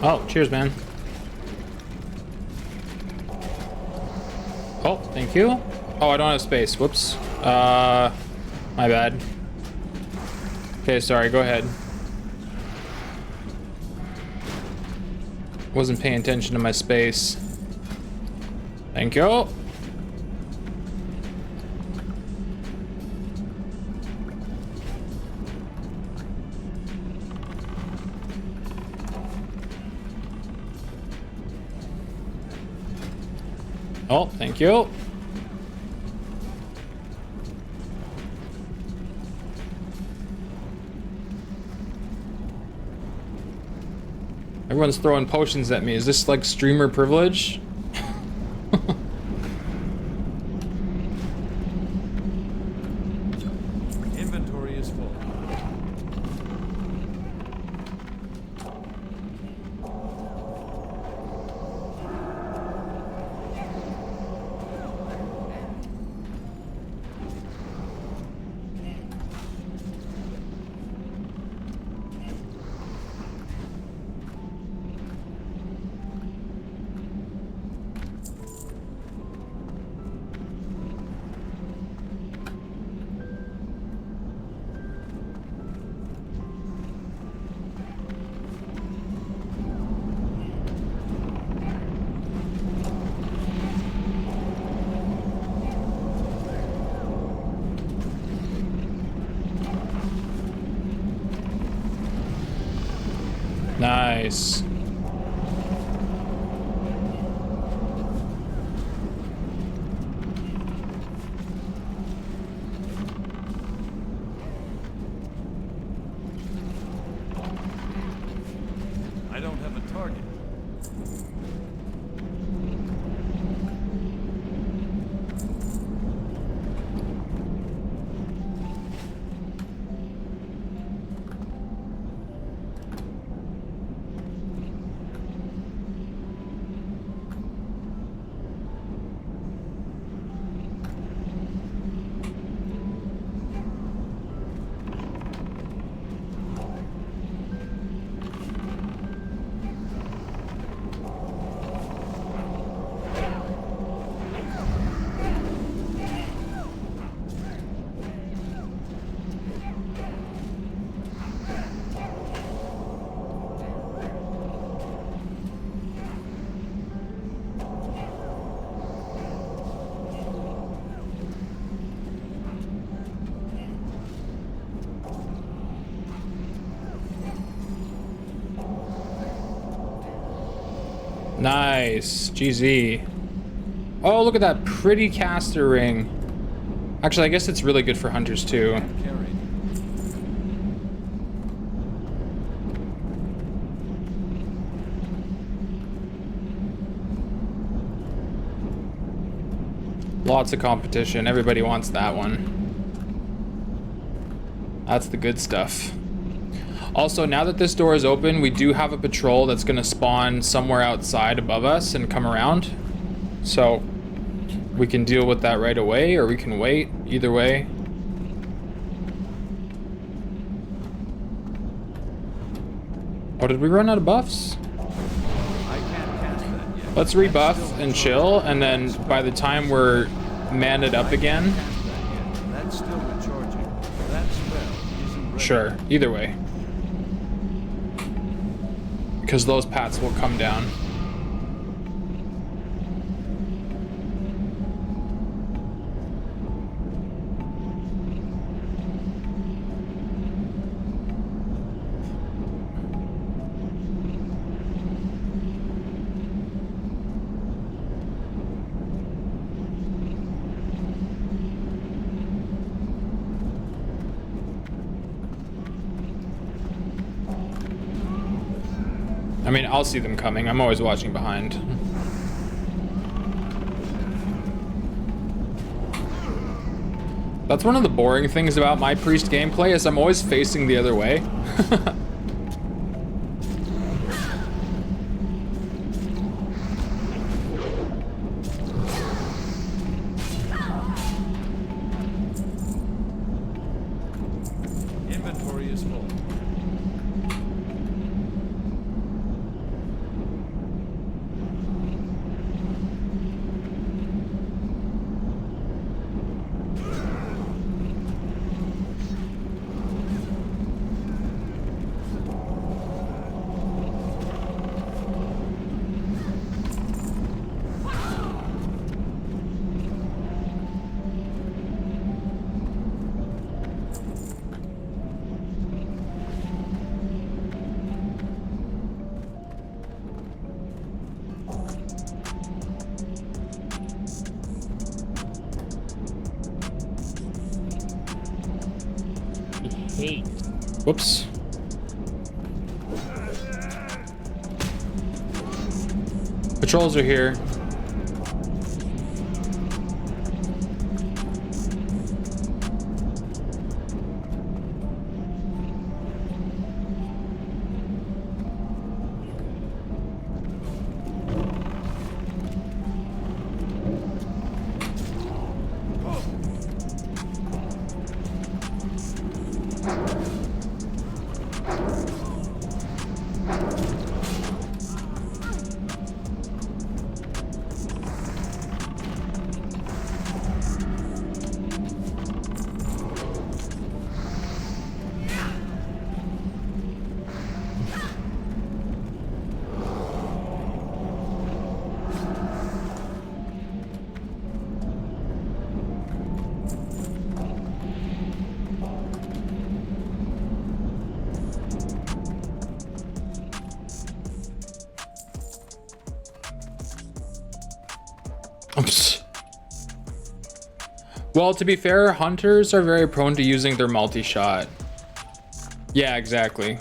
Oh, cheers, man. Oh, thank you. Oh, I don't have space. Whoops. My bad. Okay, sorry. Go ahead. Wasn't paying attention to my space. Thank you. Oh, thank you. Everyone's throwing potions at me. Is this like streamer privilege? Inventory is full. Nice. I don't have a target. Nice. GZ. Oh, look at that pretty caster ring. Actually, I guess it's really good for hunters too. Carried. Lots of competition. Everybody wants that one. That's the good stuff. Also, now that this door is open, we do have a patrol that's going to spawn somewhere outside above us and come around. So we can deal with that right away, or we can wait. Either way. Oh, did we run out of buffs? I can't cast that yet. Let's rebuff and chill, and then by the time we're manned up again. Cast that yet. That's still recharging. That spell isn't ready. Sure, either way. Because those pats will come down. I mean, I'll see them coming. I'm always watching behind. That's one of the boring things about my priest gameplay is I'm always facing the other way. Inventory is full. Whoops. Patrols are here. Oops. Well, to be fair, hunters are very prone to using their multi-shot. Yeah, exactly.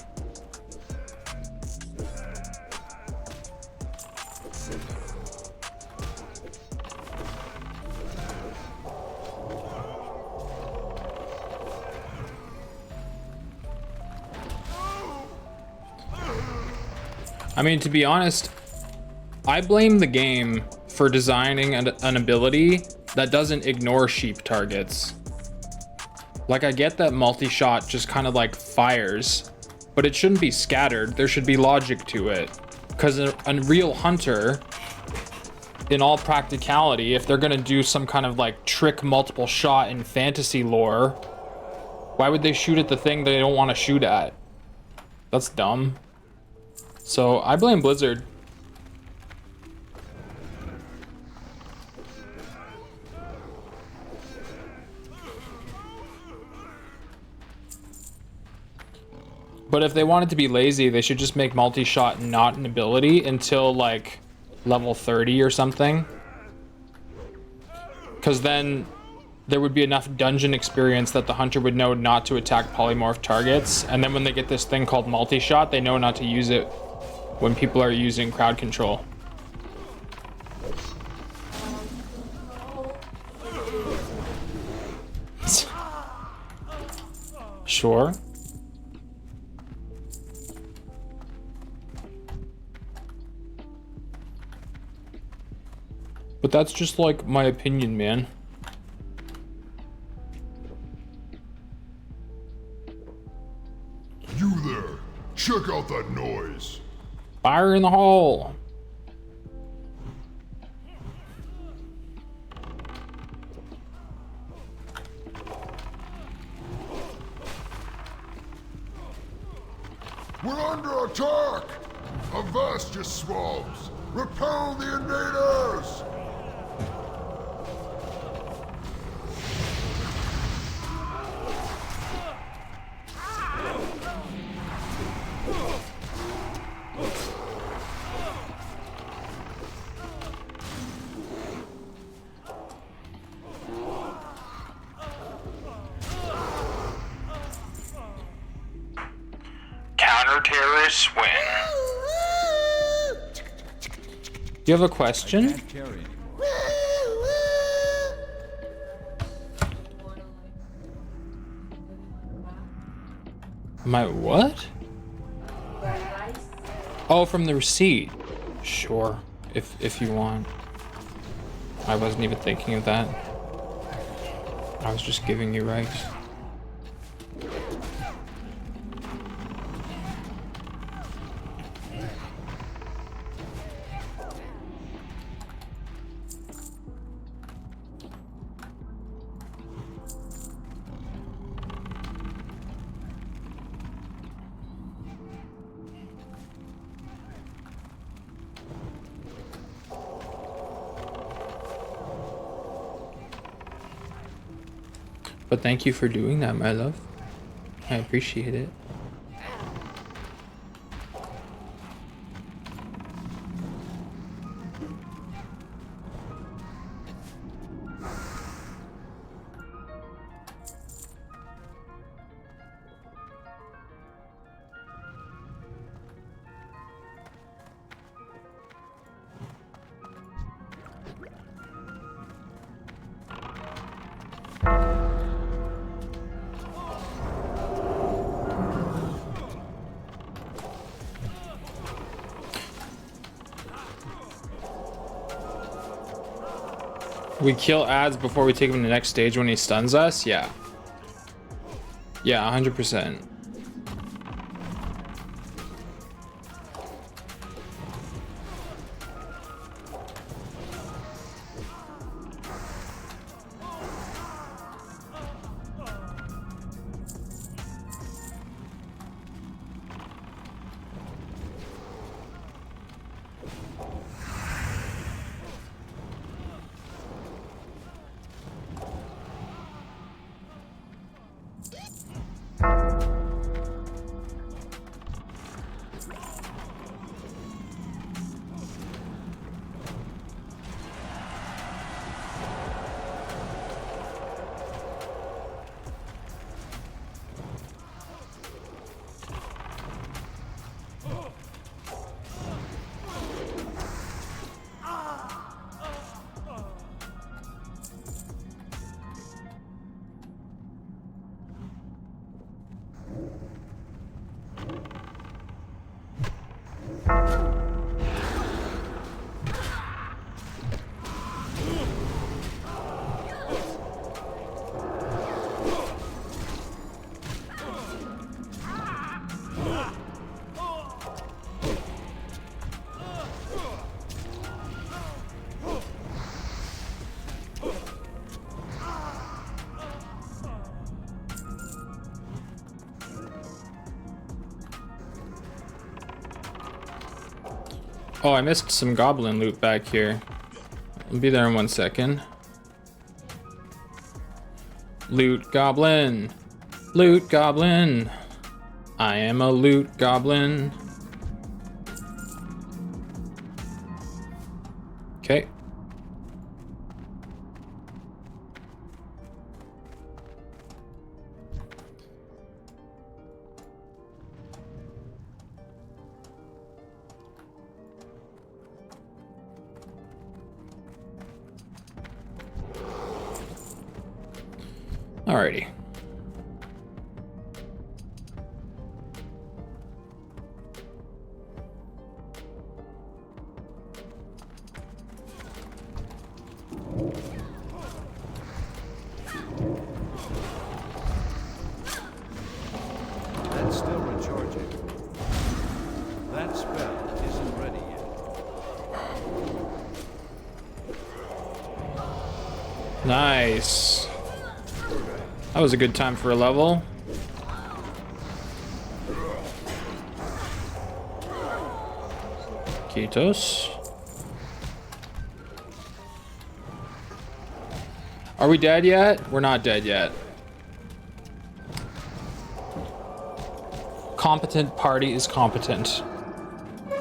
I mean, to be honest, I blame the game for designing an ability that doesn't ignore sheep targets. Like, I get that multi-shot just kind of like fires, but it shouldn't be scattered. There should be logic to it. Because a real hunter, in all practicality, if they're gonna do some kind of like trick multiple shot in fantasy lore, why would they shoot at the thing they don't want to shoot at? That's dumb. So I blame Blizzard. But if they wanted to be lazy, they should just make multi-shot not an ability until like level 30 or something. Because then there would be enough dungeon experience that the hunter would know not to attack polymorph targets. And then when they get this thing called multi-shot, they know not to use it when people are using crowd control. Sure. But that's just like my opinion, man. You there. Check out that noise. Fire in the hole. We're under attack! Avast, you swabs! Repel the invaders! Counter-terrorists win. Do you have a question? Can't carry anymore. My what? Oh, from the receipt. Sure, if you want. I wasn't even thinking of that. I was just giving you rice. But thank you for doing that, my love. I appreciate it. We kill ads before we take him to the next stage when he stuns us? Yeah. Yeah, 100%. Oh, I missed some goblin loot back here. I'll be there in 1 second. Loot goblin. Loot goblin. I am a loot goblin. Okay. Alrighty. That's still recharging. That spell isn't ready yet. Nice. That was a good time for a level. Kitos. Are we dead yet? We're not dead yet. Competent party is competent.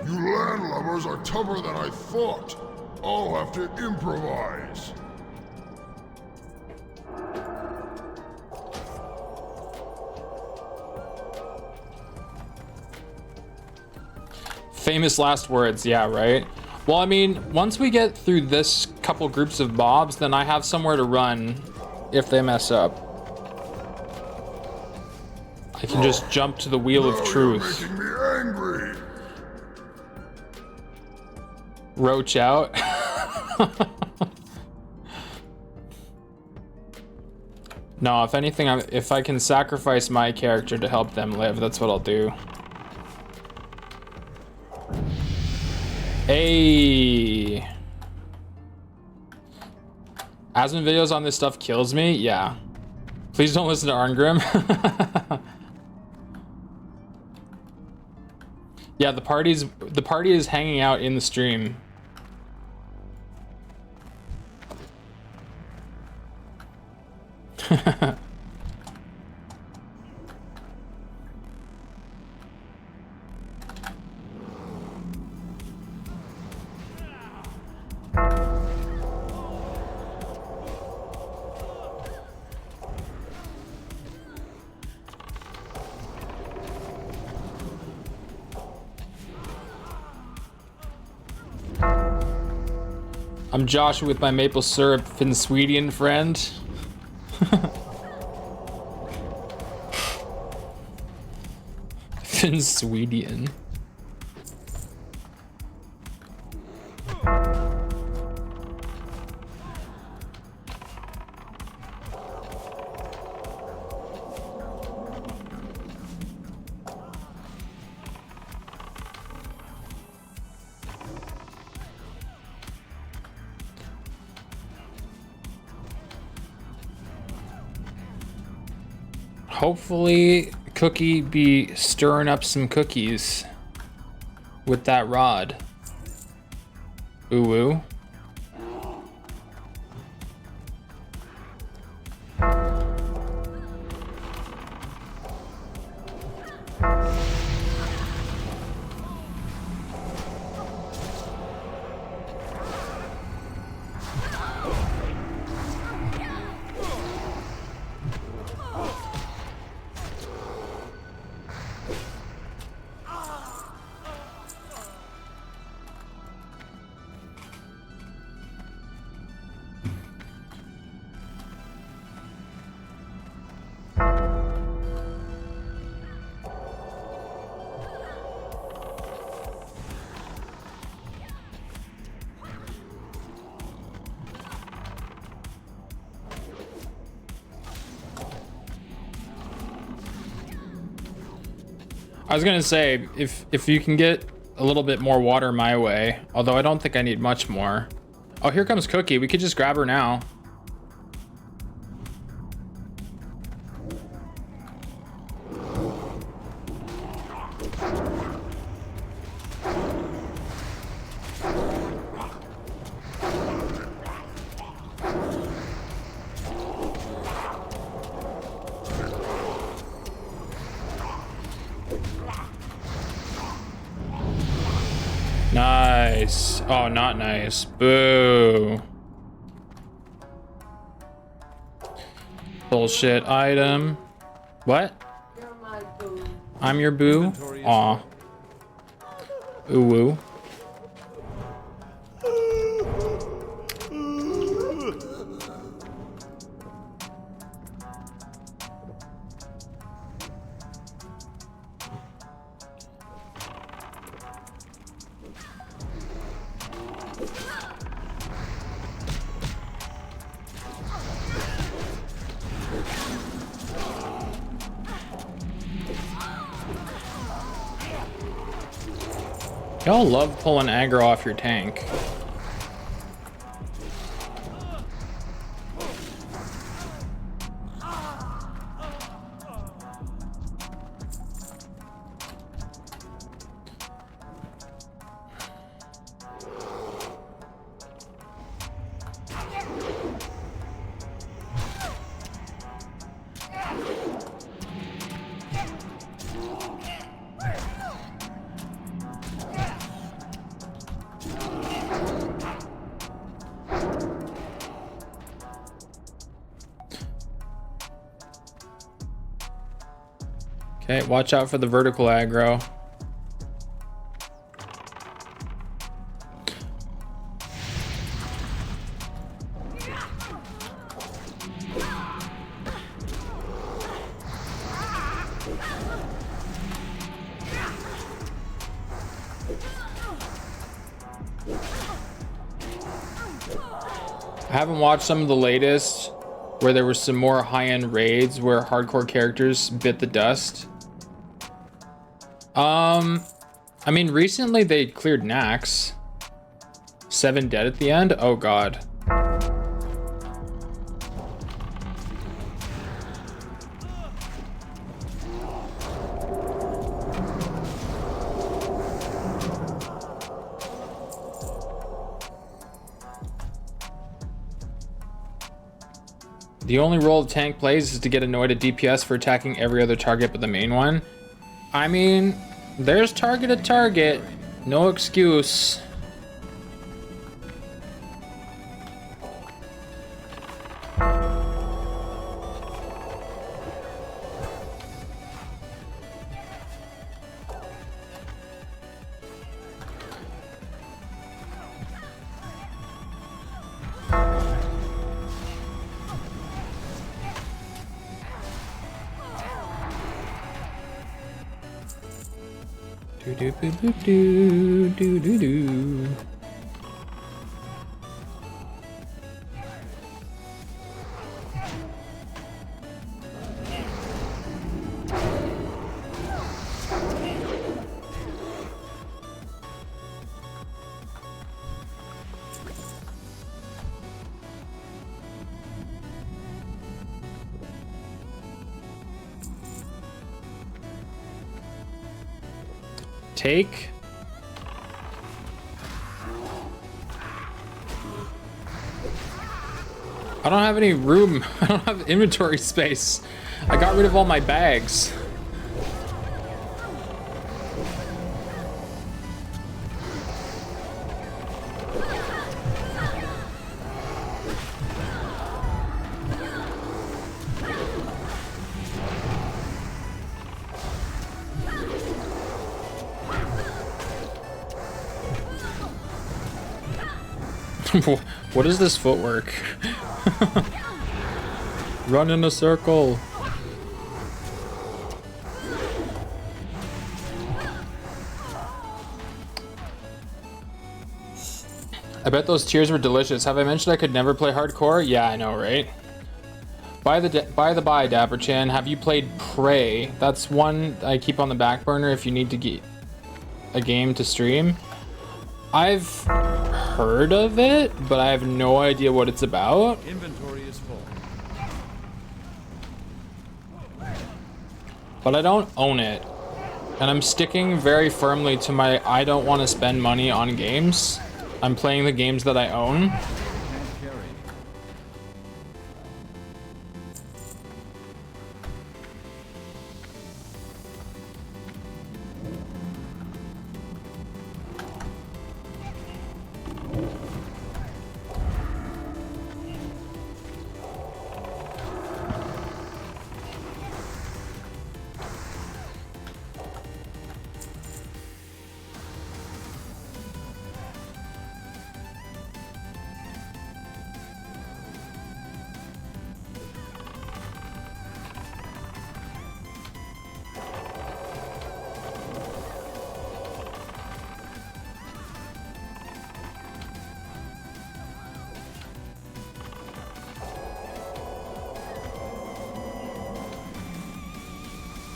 You landlubbers are tougher than I thought. I'll have to improvise. Famous last words, yeah, right? Well, I mean, once we get through this couple groups of mobs, then I have somewhere to run if they mess up. I can just jump to the wheel of truth. You're making me angry. Roach out. No, if anything, if I can sacrifice my character to help them live, that's what I'll do. Hey. Asmon videos on this stuff kills me? Yeah. Please don't listen to Arngrim. Yeah, the party is hanging out in the stream. I'm Joshua with my maple syrup Finsweedian friend. Finsweedian. Hopefully, Cookie be stirring up some cookies with that rod. Ooh woo. I was gonna say, if you can get a little bit more water my way, although I don't think I need much more. Oh, here comes Cookie. We could just grab her now. Nice. Nice. Oh, not nice. Boo. Bullshit item. What? You're my boo. I'm your boo? Inventory is Aw. Ooh woo. Y'all love pulling aggro off your tank. Okay, watch out for the vertical aggro. I haven't watched some of the latest where there were some more high-end raids where hardcore characters bit the dust. I mean, recently they cleared Nax. 7 dead at the end? Oh god. The only role the tank plays is to get annoyed at DPS for attacking every other target but the main one. I mean, there's target. No excuse. Do do do do do do do. Take. I don't have any room. I don't have inventory space. I got rid of all my bags. What is this footwork? Run in a circle. I bet those tears were delicious. Have I mentioned I could never play hardcore? Yeah, I know, right? By the by, Dapper Chan, have you played Prey? That's one I keep on the back burner if you need to get a game to stream. I've heard of it, but I have no idea what it's about. Inventory is full. But I don't own it. And I'm sticking very firmly to my I don't want to spend money on games. I'm playing the games that I own. Can't carry.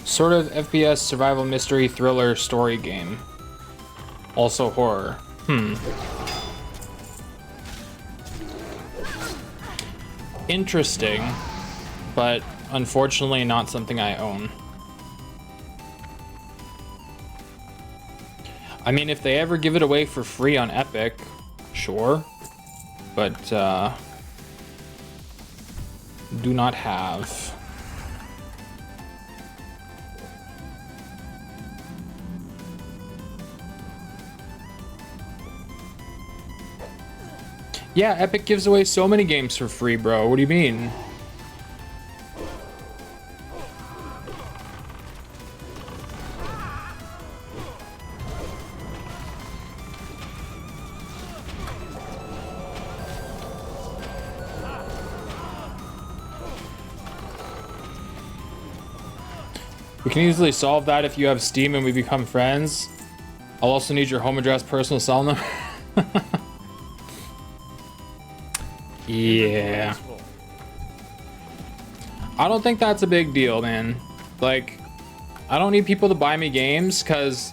Sort of FPS survival mystery thriller story game. Also horror. Interesting, but unfortunately not something I own. I mean, if they ever give it away for free on Epic, sure, but do not have. Yeah, Epic gives away so many games for free, bro. What do you mean? We can easily solve that if you have Steam and we become friends. I'll also need your home address, personal cell number. Yeah. I don't think that's a big deal, man. Like, I don't need people to buy me games because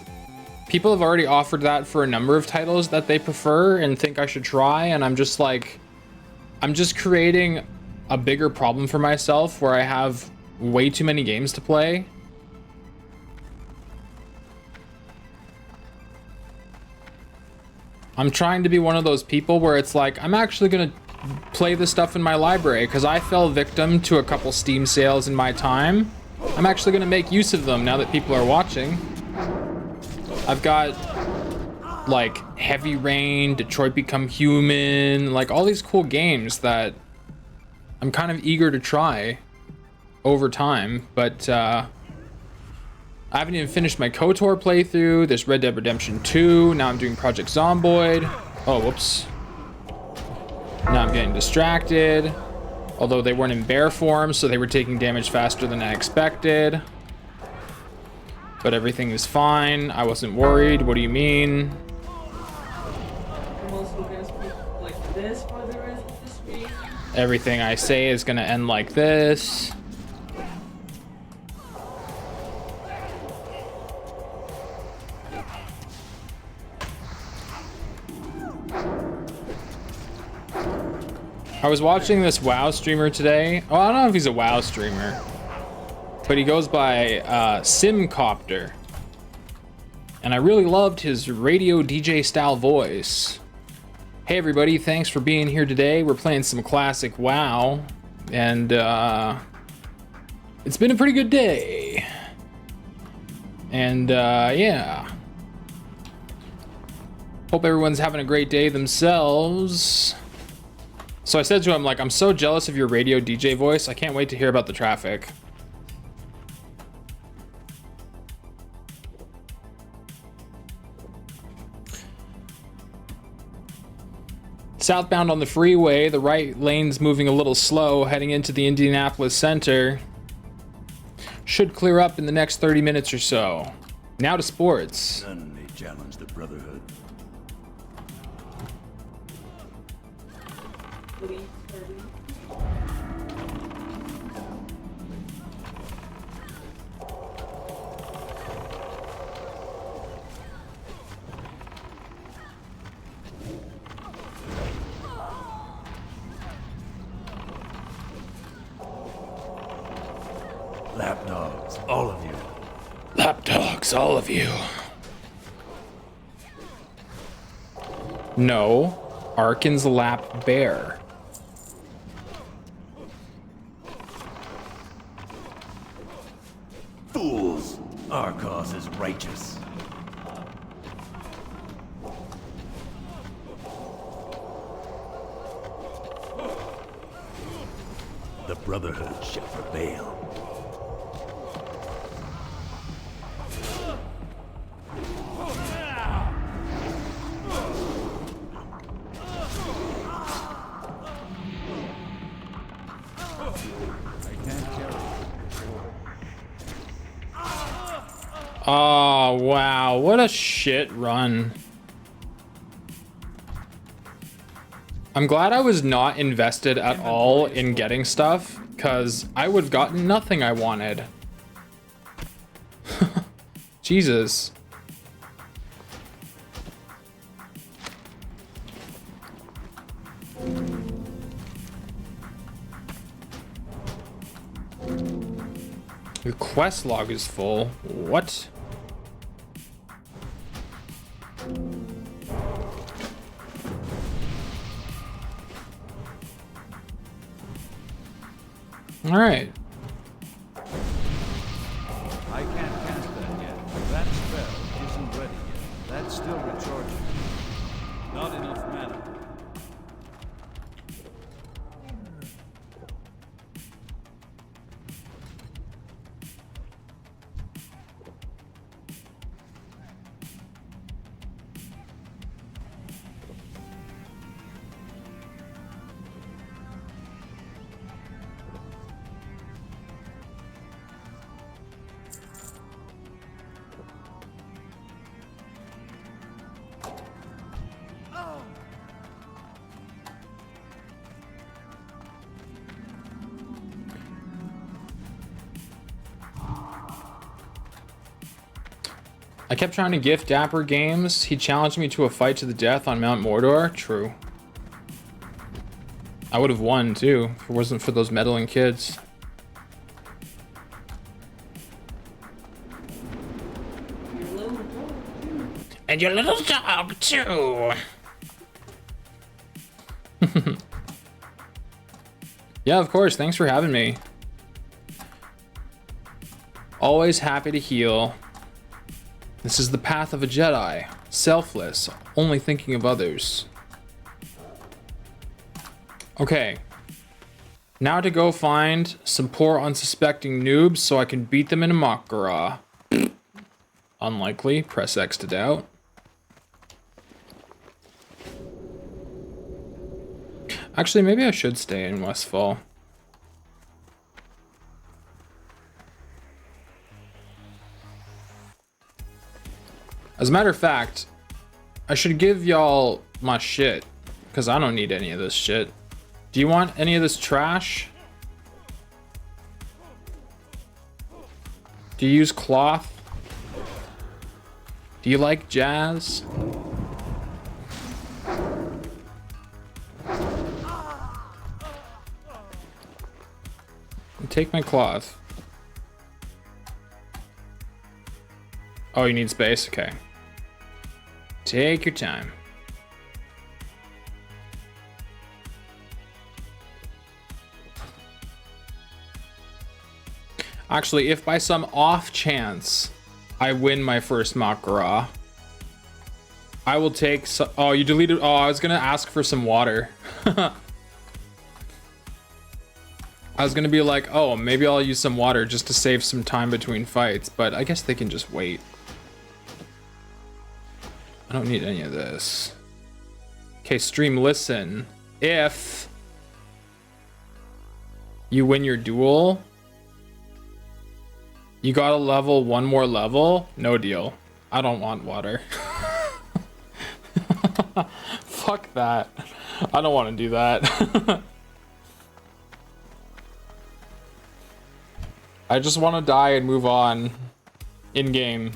people have already offered that for a number of titles that they prefer and think I should try, and I'm just like, I'm just creating a bigger problem for myself where I have way too many games to play. I'm trying to be one of those people where it's like, I'm actually gonna play the stuff in my library because I fell victim to a couple Steam sales in my time. I'm actually gonna make use of them now that people are watching. I've got like Heavy Rain, Detroit Become Human, like all these cool games that I'm kind of eager to try over time, but I haven't even finished my KOTOR playthrough. There's Red Dead Redemption 2. Now I'm doing Project Zomboid. Oh, whoops. Now I'm getting distracted. Although they weren't in bear form, so they were taking damage faster than I expected. But everything is fine. I wasn't worried. What do you mean? I'm also gonna speak like this for the rest of the stream. Everything I say is gonna end like this. I was watching this WoW streamer today. Oh, I don't know if he's a WoW streamer, but he goes by Simcopter. And I really loved his radio DJ style voice. Hey everybody, thanks for being here today. We're playing some classic WoW, and it's been a pretty good day. And yeah. Hope everyone's having a great day themselves. So I said to him, like, I'm so jealous of your radio DJ voice. I can't wait to hear about the traffic. Southbound on the freeway, the right lane's moving a little slow, heading into the Indianapolis Center. Should clear up in the next 30 minutes or so. Now to sports. None may challenge the Brotherhood. Please, Lapdogs, all of you. Lapdogs, all of you. No, Arkin's lap bear. Fools! Our cause is righteous. The Brotherhood shall prevail. Oh, wow. What a shit run. I'm glad I was not invested at all in getting stuff, because I would have gotten nothing I wanted. Jesus. Your quest log is full. What? All right. I can't cast that yet. That spell isn't ready yet. That's still recharging. Not enough mana. I kept trying to gift Dapper Games. He challenged me to a fight to the death on Mount Mordor. True. I would have won too if it wasn't for those meddling kids. Your little dog. And your little dog too. Yeah, of course. Thanks for having me. Always happy to heal. This is the path of a Jedi. Selfless, only thinking of others. Okay. Now to go find some poor unsuspecting noobs so I can beat them in a Makara. Unlikely. Press X to doubt. Actually, maybe I should stay in Westfall. As a matter of fact, I should give y'all my shit, because I don't need any of this shit. Do you want any of this trash? Do you use cloth? Do you like jazz? Take my cloth. Oh, you need space? Okay. Take your time. Actually, if by some off chance I win my first Makara, I will take so— oh, you deleted— oh, I was gonna ask for some water. I was gonna be like, oh, maybe I'll use some water just to save some time between fights, but I guess they can just wait. I don't need any of this. Okay, stream listen. If you win your duel, you gotta level one more level. No deal. I don't want water. Fuck that. I don't want to do that. I just want to die and move on in game.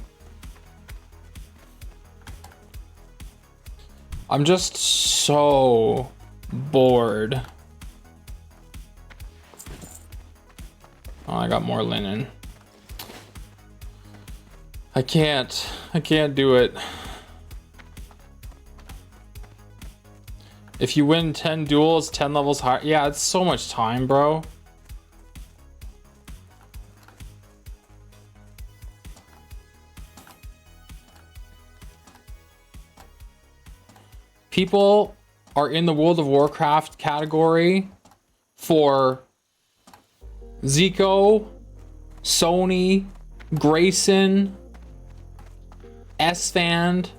I'm just so bored. Oh, I got more linen. I can't do it. If you win 10 duels, 10 levels higher. Yeah, it's so much time, bro. People are in the World of Warcraft category for Zico, Sony, Grayson, Esfand,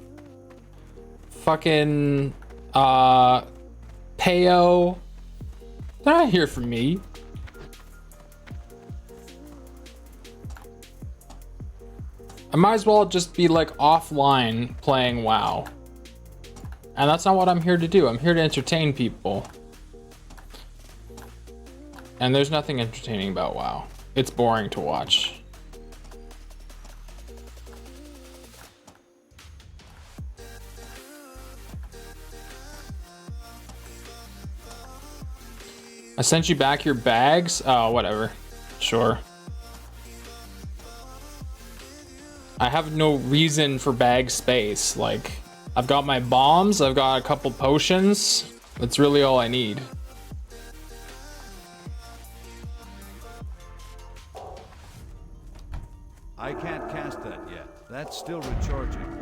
fucking Peo. They're not here for me. I might as well just be like offline playing WoW. And that's not what I'm here to do. I'm here to entertain people. And there's nothing entertaining about WoW. It's boring to watch. I sent you back your bags. Oh, whatever. Sure. I have no reason for bag space. Like, I've got my bombs, I've got a couple potions. That's really all I need. I can't cast that yet. That's still recharging.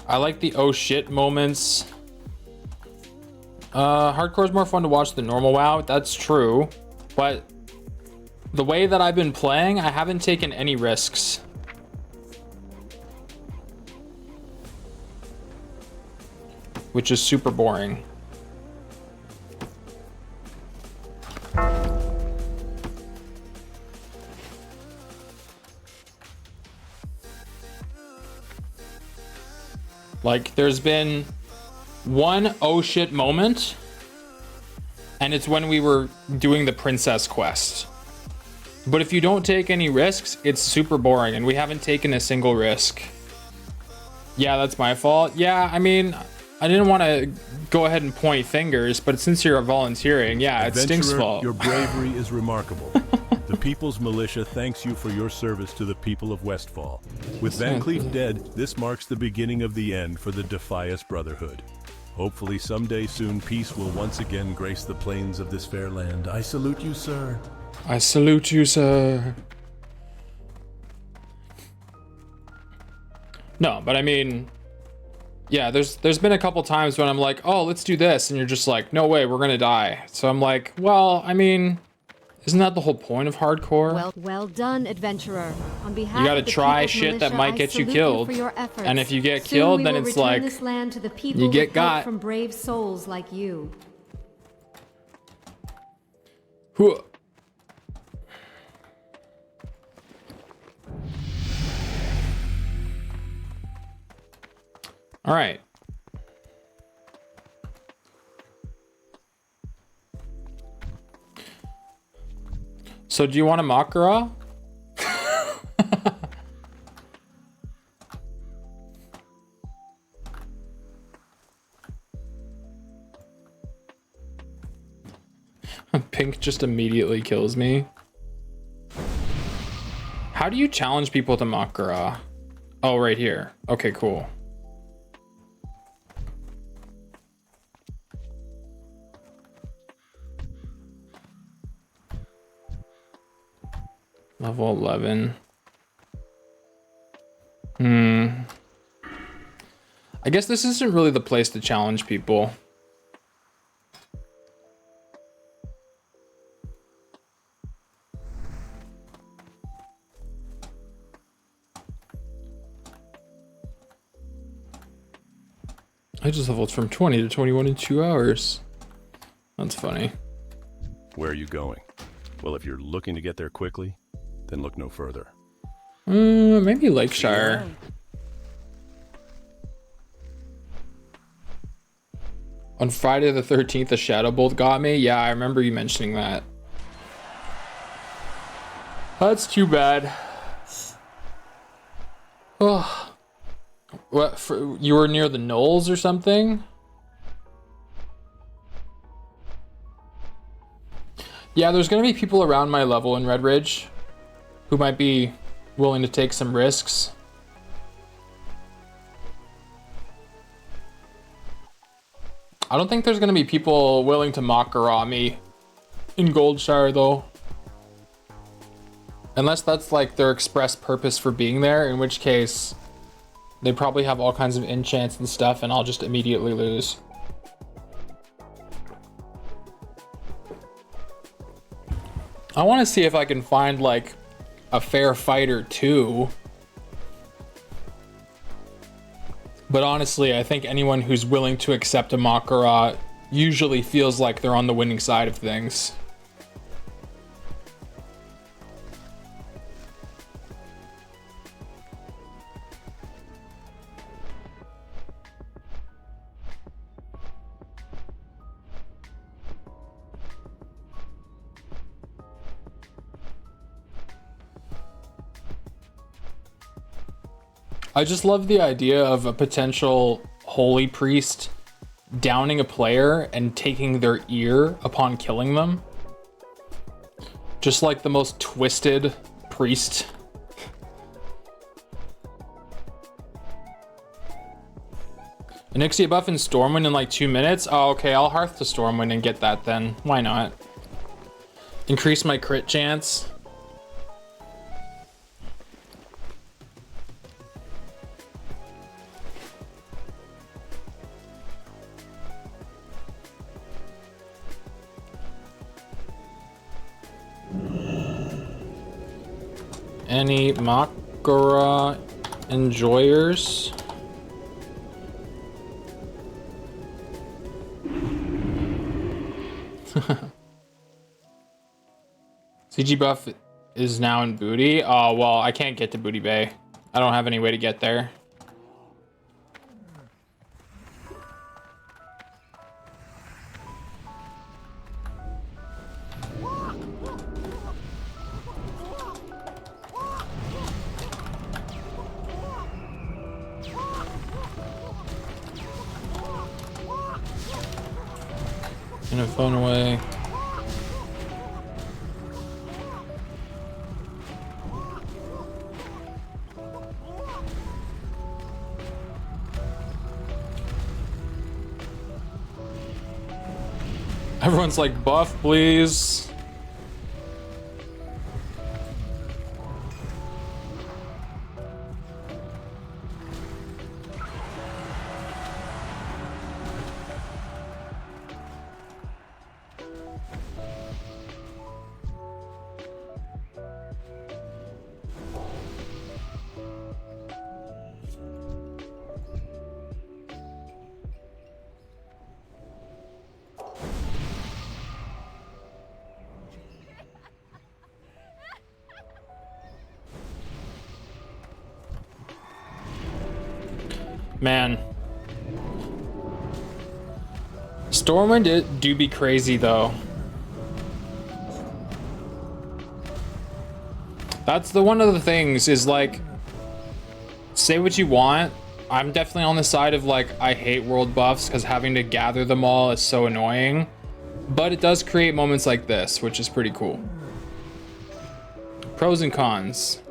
I like the oh shit moments. Hardcore's more fun to watch than normal WoW. That's true. But the way that I've been playing, I haven't taken any risks. Which is super boring. Like, there's been one oh shit moment, and it's when we were doing the princess quest. But if you don't take any risks, it's super boring, and we haven't taken a single risk. Yeah, that's my fault. Yeah, I mean, I didn't want to go ahead and point fingers, but since you're volunteering, yeah, it's Stink's fault. Your bravery is remarkable. The People's Militia thanks you for your service to the people of Westfall. With Van Cleef dead, this marks the beginning of the end for the Defias Brotherhood. Hopefully someday soon peace will once again grace the plains of this fair land. I salute you, sir. I salute you, sir. No, but I mean, yeah, there's been a couple times when I'm like, oh, let's do this, and you're just like, no way, we're gonna die. So I'm like, well, I mean, isn't that the whole point of hardcore? Well done, adventurer. On behalf you gotta of the try People's shit Militia, that might get you killed. for your efforts. And if you get Soon killed, we then will it's return like, this land to the people you get with help got. from brave souls like you. Whew. All right. So do you want a Makara? Pink just immediately kills me. How do you challenge people to Makara? Oh, right here. Okay, cool. Level 11. I guess this isn't really the place to challenge people. I just leveled from 20 to 21 in 2 hours. That's funny. Where are you going? Well, if you're looking to get there quickly, then look no further. Maybe Lakeshire. On Friday the 13th, a Shadow Bolt got me. Yeah, I remember you mentioning that. That's too bad. Oh. What, you were near the Knolls or something? Yeah, there's gonna be people around my level in Red Ridge who might be willing to take some risks. I don't think there's gonna be people willing to Makara me in Goldshire though. Unless that's like their express purpose for being there, in which case they probably have all kinds of enchants and stuff and I'll just immediately lose. I want to see if I can find like a fair fighter too. But honestly, I think anyone who's willing to accept a Makara usually feels like they're on the winning side of things. I just love the idea of a potential holy priest downing a player and taking their ear upon killing them. Just like the most twisted priest. Anixia buff in Stormwind in like 2 minutes? Oh, okay, I'll Hearth to Stormwind and get that then. Why not? Increase my crit chance. Any Makara enjoyers? CG buff is now in Booty. Oh, well, I can't get to Booty Bay. I don't have any way to get there. Gonna phone away. Everyone's like, buff, please. Man. Stormwind do be crazy though. That's one of the things is like, say what you want. I'm definitely on the side of like, I hate world buffs because having to gather them all is so annoying. But it does create moments like this, which is pretty cool. Pros and cons.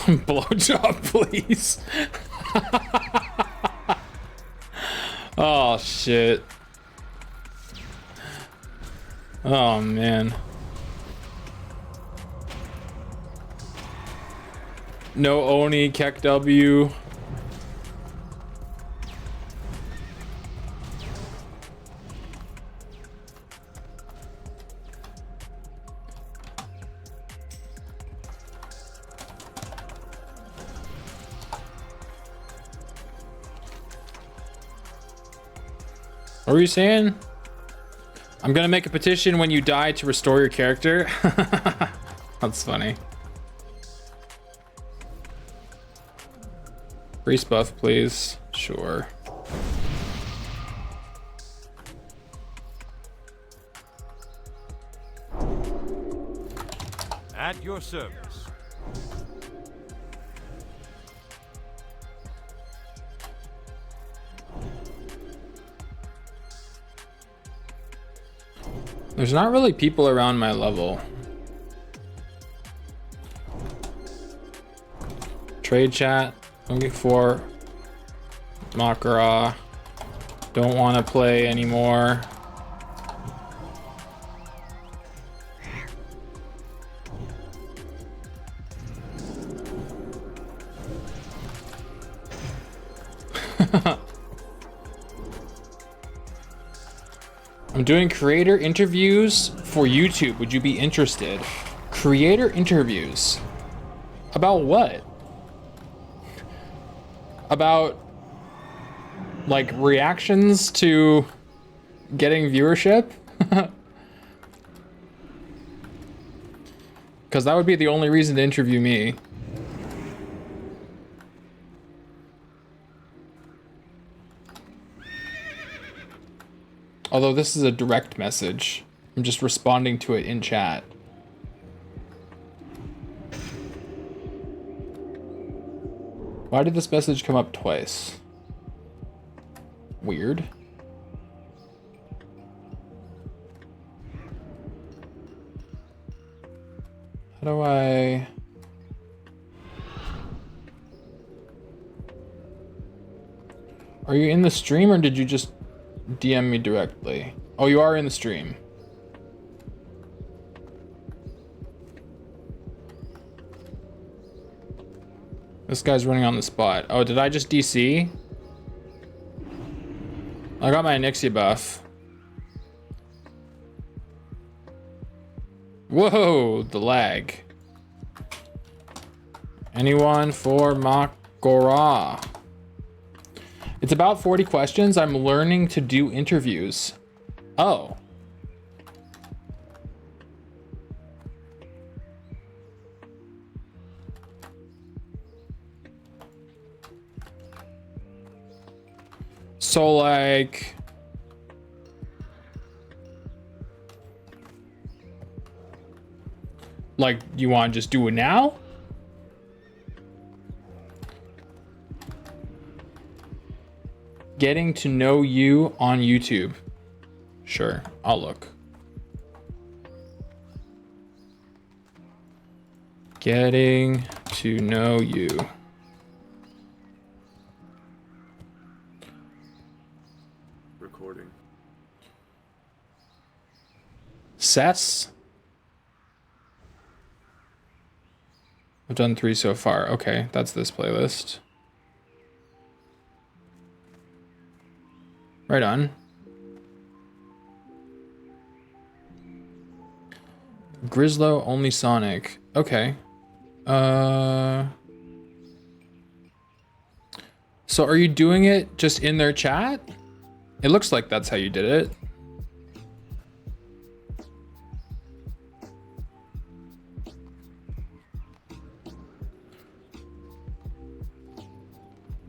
Blowjob, please. Oh, shit. Oh, man. No Oni, Kek W. What were you saying? I'm gonna make a petition when you die to restore your character. That's funny. Priest buff, please. Sure. At your service. There's not really people around my level. Trade chat. Looking for Makara. Don't want to play anymore. I'm doing creator interviews for YouTube. Would you be interested? Creator interviews. About what? About like reactions to getting viewership? Because that would be the only reason to interview me. Although this is a direct message. I'm just responding to it in chat. Why did this message come up twice? Weird. How do I... Are you in the stream or did you just DM me directly? Oh, you are in the stream. This guy's running on the spot. Oh, did I just DC? I got my Anixia buff. Whoa, the lag. Anyone for Makora? It's about 40 questions. I'm learning to do interviews. Oh. So like... Like, you want to just do it now? Getting to know you on YouTube. Sure, I'll look. Getting to know you. Recording. Cess? I've done 3 so far. Okay, that's this playlist. Right on. Grislow, only Sonic. Okay. So are you doing it just in their chat? It looks like that's how you did it.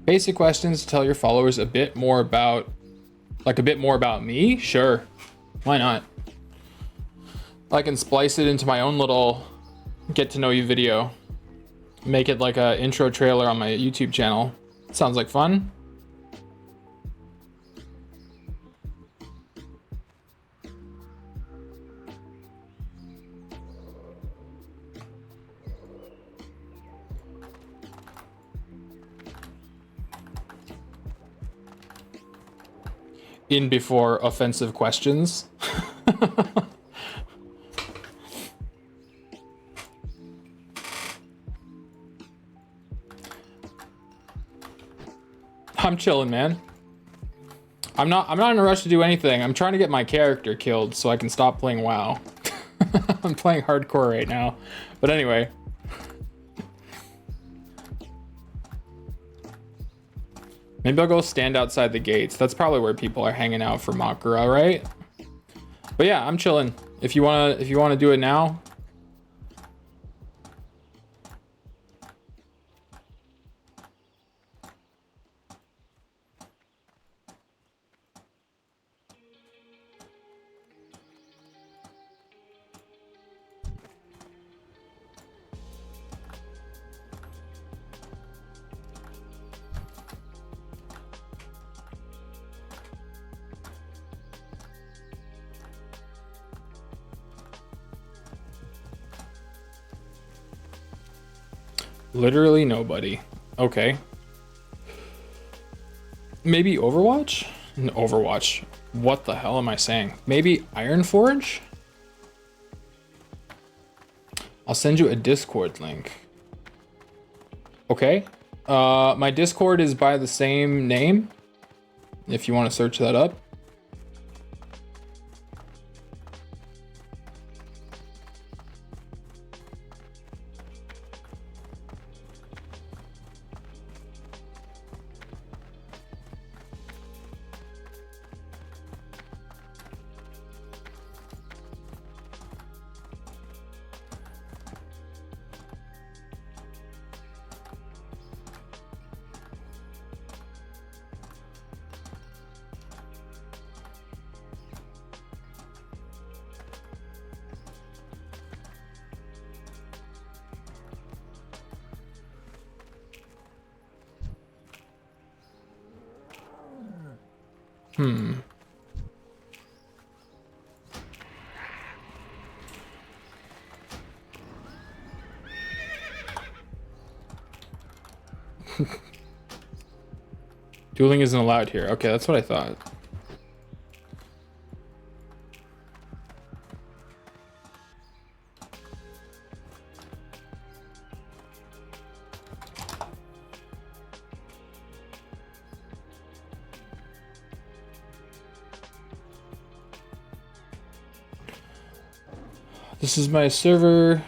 Basic questions to tell your followers a bit more about, like a bit more about me? Sure. Why not? I can splice it into my own little get to know you video. Make it like a intro trailer on my YouTube channel. Sounds like fun. In before offensive questions. I'm chilling, man. I'm not in a rush to do anything. I'm trying to get my character killed so I can stop playing WoW. I'm playing hardcore right now. But anyway. Maybe I'll go stand outside the gates. That's probably where people are hanging out for Makura, right? But yeah, I'm chilling. If you wanna do it now. Literally nobody. Okay. Maybe Overwatch? No, Overwatch. What the hell am I saying? Maybe Ironforge? I'll send you a Discord link. Okay. My Discord is by the same name, if you want to search that up. Dueling isn't allowed here. Okay, that's what I thought. This is my server.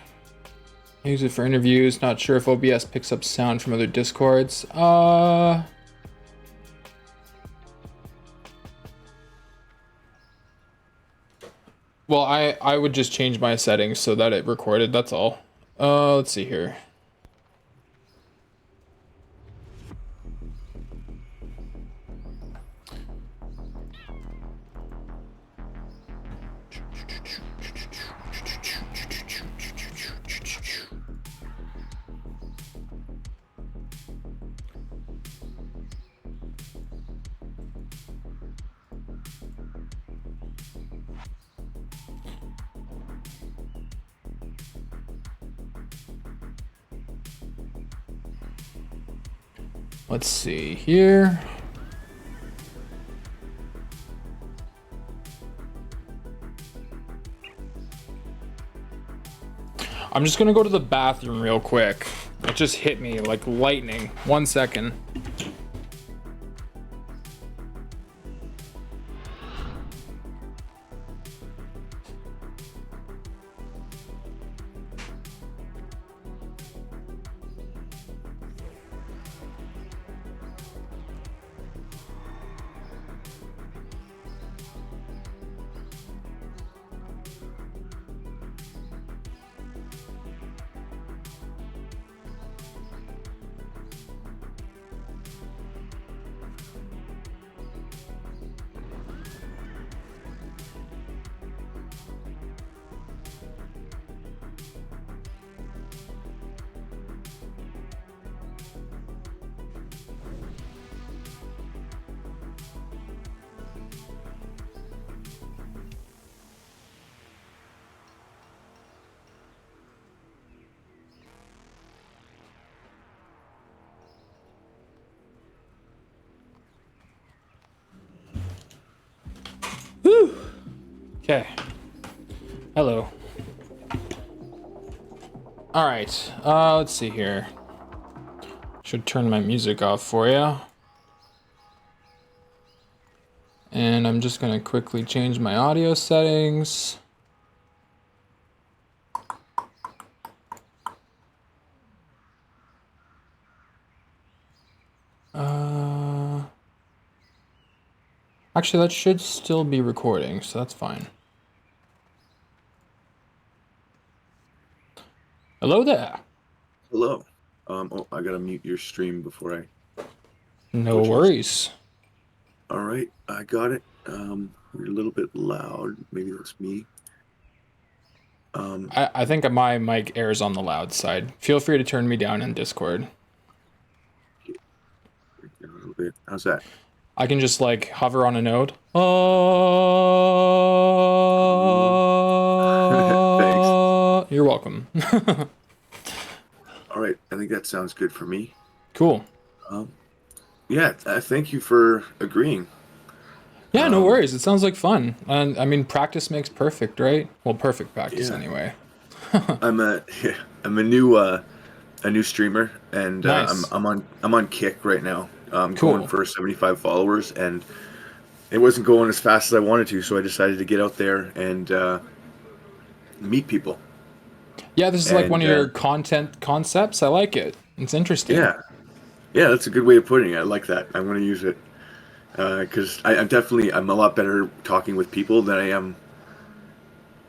I use it for interviews. Not sure if OBS picks up sound from other Discords. Well, I would just change my settings so that it recorded, that's all. Let's see here. Let's see here. I'm just gonna go to the bathroom real quick. It just hit me like lightning. 1 second. Whew. Okay. Hello. All right. Let's see here. Should turn my music off for you. And I'm just gonna quickly change my audio settings. Actually, that should still be recording, so that's fine. Hello there. Hello. Oh, I gotta mute your stream before I. No worries. All right, I got it. You're a little bit loud. Maybe that's me. I think my mic airs on the loud side. Feel free to turn me down in Discord. A little bit. How's that? I can just like hover on a node. Thanks. You're welcome. All right, I think that sounds good for me. Cool. Yeah, thank you for agreeing. Yeah, no worries. It sounds like fun. And I mean, practice makes perfect, right? Well, perfect practice Yeah. anyway. I'm a new a new streamer, and Nice. I'm on Kick right now. I'm going Cool. for 75 followers, and it wasn't going as fast as I wanted to, so I decided to get out there and meet people. Yeah, this is like one And of your content concepts. I like it. It's interesting. yeah, yeah, that's a good way of putting it. I like that. I'm going to use it because I'm a lot better talking with people than I am.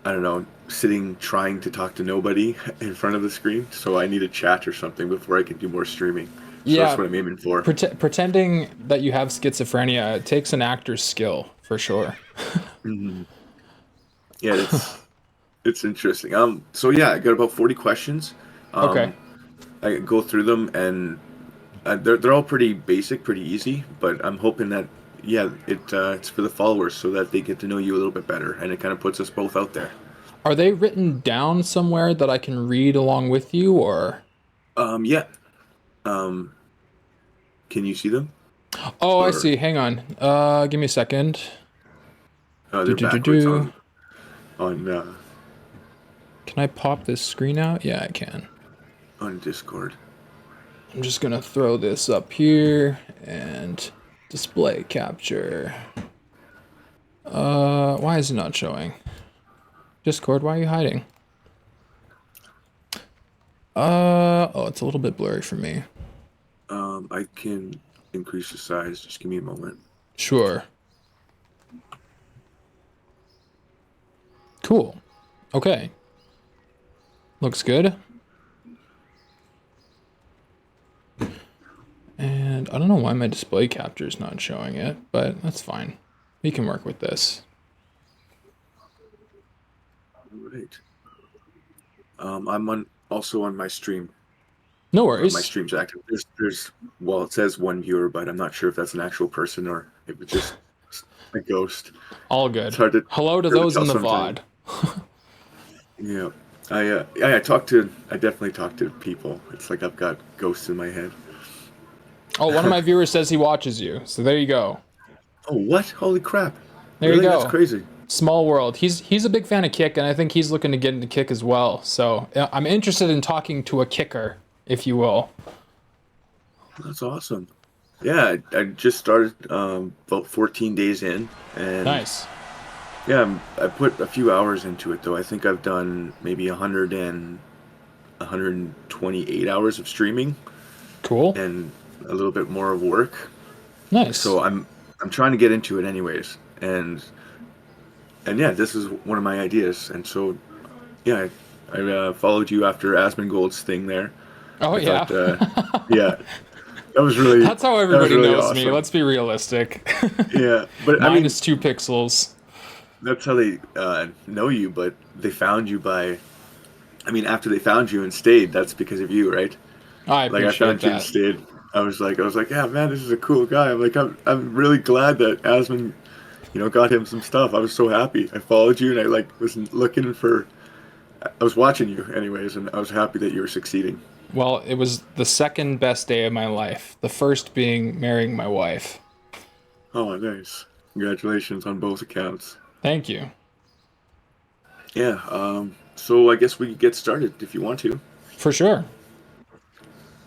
I don't know, sitting trying to talk to nobody in front of the screen. So I need a chat or something before I can do more streaming. So that's Yeah, what I'm aiming for. pretending that you have schizophrenia, it takes an actor's skill for sure. Yeah, it's interesting. So yeah, I got about 40 questions. Okay. Um, I go through them, and they're all pretty basic, pretty easy. But I'm hoping that it's for the followers so that they get to know you a little bit better, and it kind of puts us both out there. Are they written down somewhere that I can read along with you, or? Yeah. Um, can you see them? Oh, I Or see. Hang on. Give me a second. Do they're do do backwards do. on Can I pop this screen out? Yeah, I can. on Discord. I'm just gonna throw this up here and display capture. Why is it not showing? Discord, why are you hiding? Oh, it's a little bit blurry for me. I can increase the size. Just give me a moment. Sure. Cool. Okay. Looks good. And I don't know why my display capture is not showing it, but that's fine. We can work with this. All right. Also on my stream. No My worries. stream's active. Well, it says one viewer, but I'm not sure if that's an actual person or if it's just a ghost. All good. It's hard to Hello to hard to those tell in the sometimes. VOD. Yeah. I definitely talk to people. It's like I've got ghosts in my head. Oh, one of my viewers says he watches you, so there you go. Oh, what? Holy crap. There Really? you go. That's crazy. Small world. He's a big fan of Kick, and I think he's looking to get into Kick as well. So I'm interested in talking to a kicker, if you will. That's awesome. Yeah, I just started about 14 days in, and Nice. yeah, I put a few hours into it though. I think I've done maybe 128 hours of streaming Cool. and a little bit more of work. Nice. So I'm trying to get into it anyways, and yeah, this is one of my ideas. And so yeah, I followed you after Asmongold's thing there. Oh, I yeah. thought, yeah, that was really That's how that was everybody really knows me. awesome. Let's be realistic. Yeah, but I mean, Minus 2 pixels. that's how they know you. But they found you after they found you and stayed, that's because of you, right? I Like I appreciate found you and that. stayed. I was like, yeah, man, this is a cool guy. I'm really glad that Asmon, got him some stuff. I was so happy. I followed you and I was looking for. I was watching you anyways, and I was happy that you were succeeding. Well, it was the second best day of my life. The first being marrying my wife. Oh, nice! Congratulations on both accounts. Thank you. Yeah. So I guess we could get started if you want to. For sure.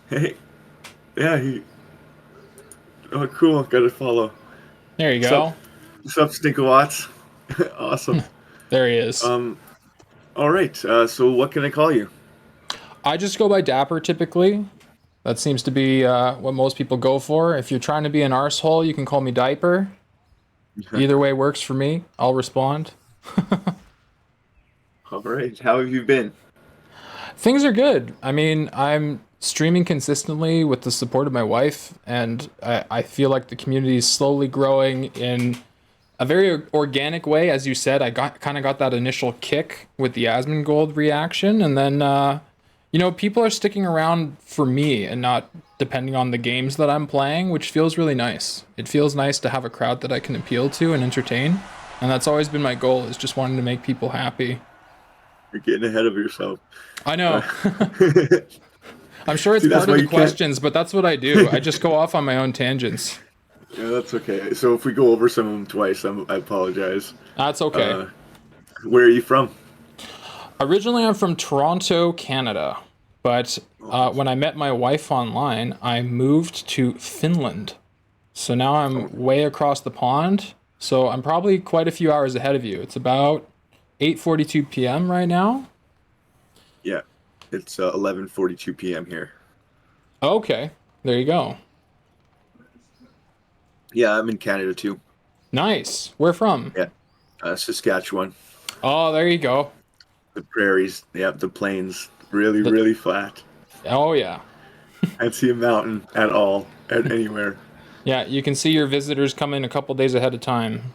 Hey. Yeah. Oh, cool. Got to follow. There you go. What's up, Stinkawatts? Awesome. There he is. All right. So what can I call you? I just go by Dapper typically. That seems to be what most people go for. If you're trying to be an arsehole, you can call me Diaper. Either way works for me. I'll respond. All right. How have you been? Things are good. I mean, I'm streaming consistently with the support of my wife, and I feel like the community is slowly growing in a very organic way. As you said, I kind of got that initial kick with the Asmongold reaction, and then people are sticking around for me and not depending on the games that I'm playing, which feels really nice. It feels nice to have a crowd that I can appeal to and entertain, and that's always been my goal, is just wanting to make people happy. You're getting ahead of yourself. I know. I'm sure it's See, that's part why of the you can't- questions, but that's what I do. I just go off on my own tangents. Yeah, that's okay. So if we go over some of them twice, I apologize. That's okay. Where are you from? Originally, I'm from Toronto, Canada. But when I met my wife online, I moved to Finland. So now I'm way across the pond. So I'm probably quite a few hours ahead of you. It's about 8:42 p.m. right now. Yeah, it's 11:42 p.m. here. Okay, there you go. Yeah, I'm in Canada too. Nice. Where from? Yeah, Saskatchewan. Oh, there you go. The prairies, yeah, the plains, really, The- really flat. Oh, yeah. Can't see a mountain at all, at anywhere. Yeah, you can see your visitors come in a couple days ahead of time.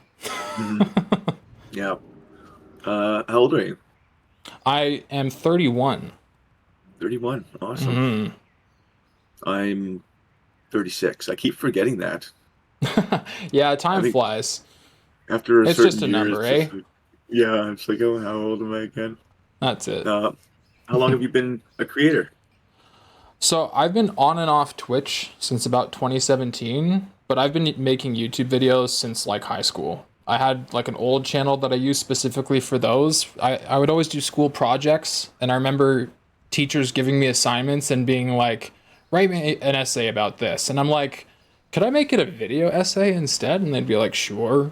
Yeah. How old are you? I am 31. 31. Awesome. I'm 36. I keep forgetting that. Yeah, I time think flies. after a It's certain just a year, number, it's eh? just like, yeah, it's like, oh, how old am I again? That's it. How long have you been a creator? So I've been on and off Twitch since about 2017, but I've been making YouTube videos since like high school. I had like an old channel that I used specifically for those. I would always do school projects, and I remember teachers giving me assignments and being like, write me an essay about this. And I'm like, could I make it a video essay instead? And they'd be like, sure.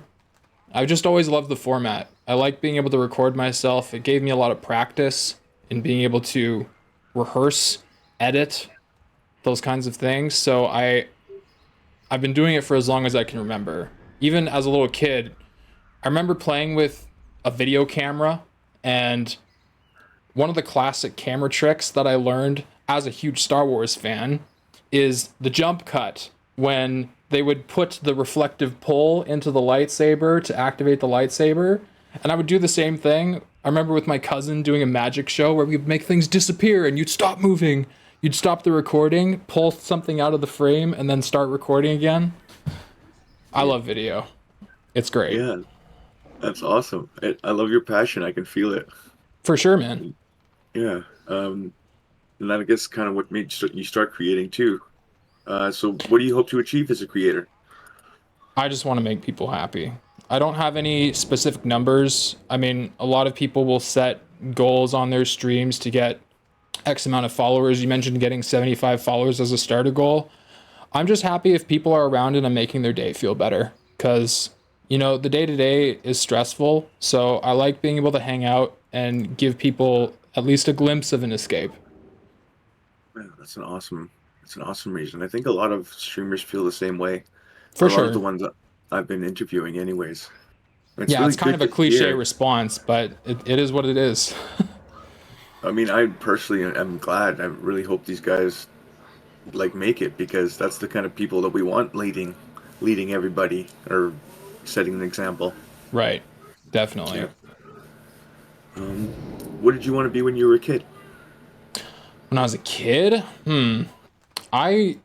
I just always loved the format. I like being able to record myself. It gave me a lot of practice in being able to rehearse, edit, those kinds of things. So I've been doing it for as long as I can remember. Even as a little kid, I remember playing with a video camera, and one of the classic camera tricks that I learned as a huge Star Wars fan is the jump cut, when they would put the reflective pull into the lightsaber to activate the lightsaber. And I would do the same thing. I remember with my cousin doing a magic show where we'd make things disappear and you'd stop moving. You'd stop the recording, pull something out of the frame, and then start recording again. I love video. It's great. Yeah, that's awesome. I love your passion. I can feel it. For sure, man. Yeah. And that I guess kind of what made you start creating too. So what do you hope to achieve as a creator? I just want to make people happy. I don't have any specific numbers. I mean, a lot of people will set goals on their streams to get X amount of followers. You mentioned getting 75 followers as a starter goal. I'm just happy if people are around and I'm making their day feel better, because, you know, the day-to-day is stressful. So I like being able to hang out and give people at least a glimpse of an escape. Yeah, that's an awesome reason. I think a lot of streamers feel the same way. For A lot of sure. the ones that I've been interviewing anyways. Yeah, really it's kind of good a to cliche hear. response, but it is what it is. I mean, I personally am glad. I really hope these guys like make it, because that's the kind of people that we want leading everybody, or setting an example. Right. Definitely. Yeah. What did you want to be when you were a kid? When I was a kid, I,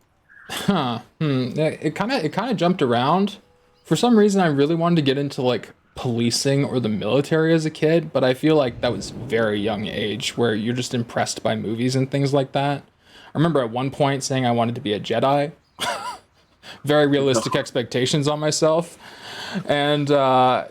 it kind of jumped around. For some reason, I really wanted to get into like policing or the military as a kid, but I feel like that was very young age, where you're just impressed by movies and things like that. I remember at one point saying I wanted to be a Jedi. Very realistic expectations on myself. And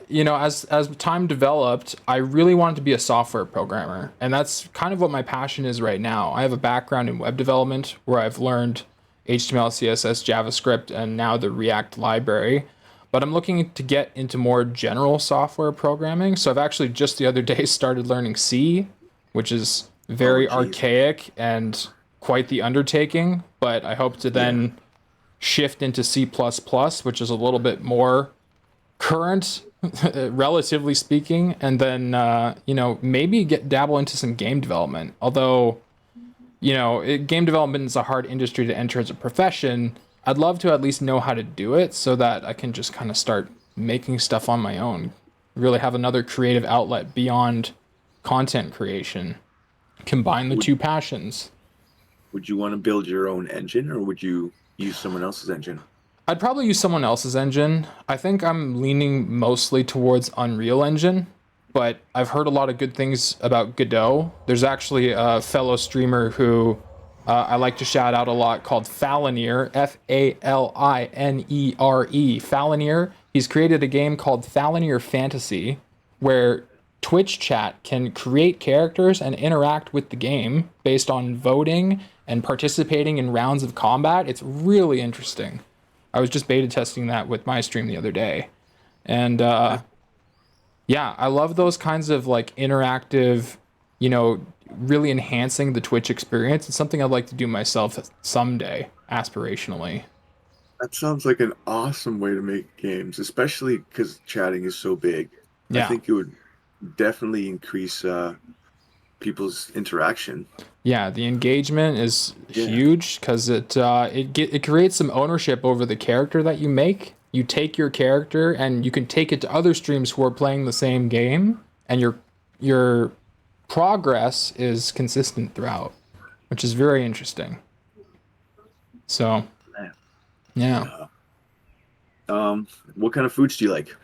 you know, as time developed, I really wanted to be a software programmer, and that's kind of what my passion is right now. I have a background in web development where I've learned HTML, CSS, JavaScript, and now the React library. But I'm looking to get into more general software programming. So I've actually just the other day started learning C, which is very archaic and quite the undertaking. But I hope to then shift into C++, which is a little bit more current, relatively speaking, and then you know, maybe dabble into some game development. Although, you know, game development is a hard industry to enter as a profession. I'd love to at least know how to do it so that I can just kind of start making stuff on my own, really have another creative outlet beyond content creation, combine the two passions. Would you want to build your own engine, or would you use someone else's engine? I'd probably use someone else's engine. I think I'm leaning mostly towards Unreal Engine, but I've heard a lot of good things about Godot. There's actually a fellow streamer who I like to shout out a lot, called Falinere, Falinere. Falinere. He's created a game called Falinere Fantasy, where Twitch chat can create characters and interact with the game based on voting and participating in rounds of combat. It's really interesting. I was just beta testing that with my stream the other day. And yeah, I love those kinds of like interactive, you know, really enhancing the Twitch experience. It's something I'd like to do myself someday, aspirationally. That sounds like an awesome way to make games, especially because chatting is so big. I Yeah. think it would definitely increase people's interaction. Yeah, the engagement is Yeah. huge because it creates some ownership over the character that you make. You take your character and you can take it to other streams who are playing the same game, and your progress is consistent throughout, which is very interesting. So, yeah. What kind of foods do you like?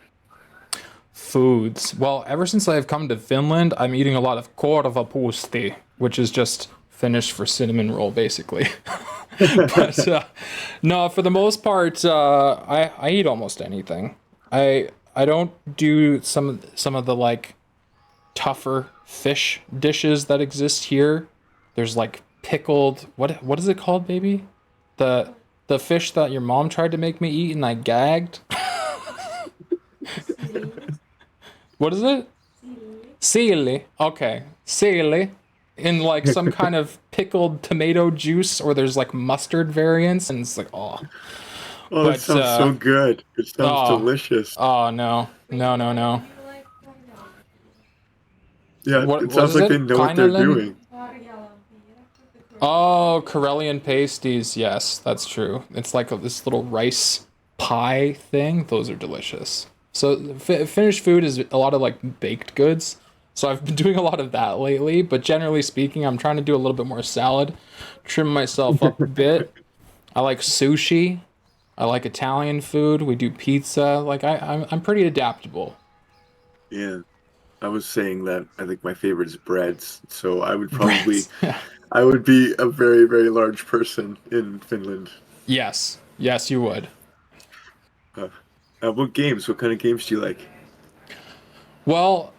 Foods. Well, ever since I've come to Finland, I'm eating a lot of korvapuusti, which is just Finnish for cinnamon roll, basically. But no, for the most part, I eat almost anything. I don't do some of the like tougher fish dishes that exist here. There's like pickled what is it called, baby? The fish that your mom tried to make me eat and I gagged. What is it? Sealy. Okay. Sealy. In like some kind of pickled tomato juice, or there's like mustard variants, and it's like, oh. Oh, But, it sounds so good. It sounds oh. delicious. Oh, no. No, no, no. Yeah, What it sounds is like it? they know what they're Kainalen? doing. Oh, Karelian pasties. Yes, that's true. It's like this little rice pie thing. Those are delicious. So Finnish food is a lot of like baked goods. So I've been doing a lot of that lately. But generally speaking, I'm trying to do a little bit more salad, trim myself up a bit. I like sushi. I like Italian food. We do pizza. Like I'm pretty adaptable. Yeah. I was saying that I think my favorite is breads. So I would probably, Breads. Yeah. I would be a very, very large person in Finland. Yes. Yes, you would. What games? What kind of games do you like? Well,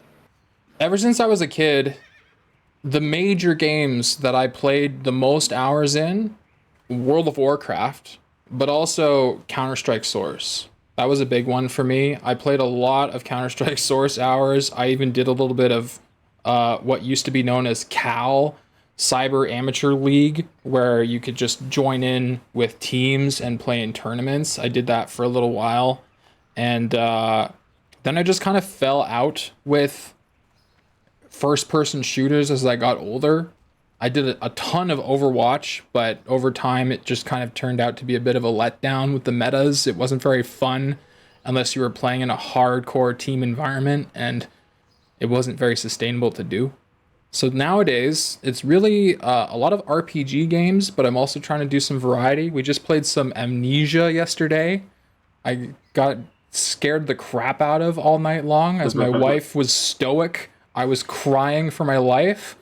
ever since I was a kid, the major games that I played the most hours in, World of Warcraft, but also Counter-Strike Source. That was a big one for me. I played a lot of Counter-Strike Source hours. I even did a little bit of what used to be known as CAL, Cyber Amateur League, where you could just join in with teams and play in tournaments. I did that for a little while. And then I just kind of fell out with first-person shooters as I got older. I did a ton of Overwatch, but over time it just kind of turned out to be a bit of a letdown with the metas. It wasn't very fun unless you were playing in a hardcore team environment, and it wasn't very sustainable to do. So nowadays, it's really a lot of RPG games, but I'm also trying to do some variety. We just played some Amnesia yesterday. I got scared the crap out of all night long as my wife was stoic. I was crying for my life.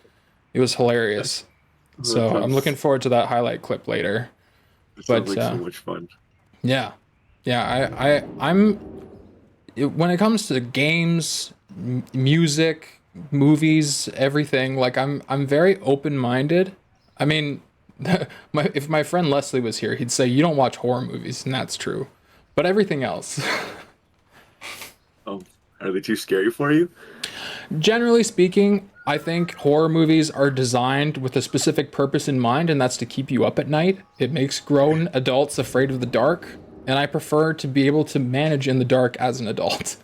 It was hilarious. So I'm looking forward to that highlight clip later. It sounds like so much fun. Yeah. Yeah, when it comes to games, music, movies, everything, like I'm very open-minded. I mean, if my friend Leslie was here, he'd say you don't watch horror movies, and that's true. But everything else. Oh, are they too scary for you? Generally speaking, I think horror movies are designed with a specific purpose in mind, and that's to keep you up at night. It makes grown adults afraid of the dark, and I prefer to be able to manage in the dark as an adult.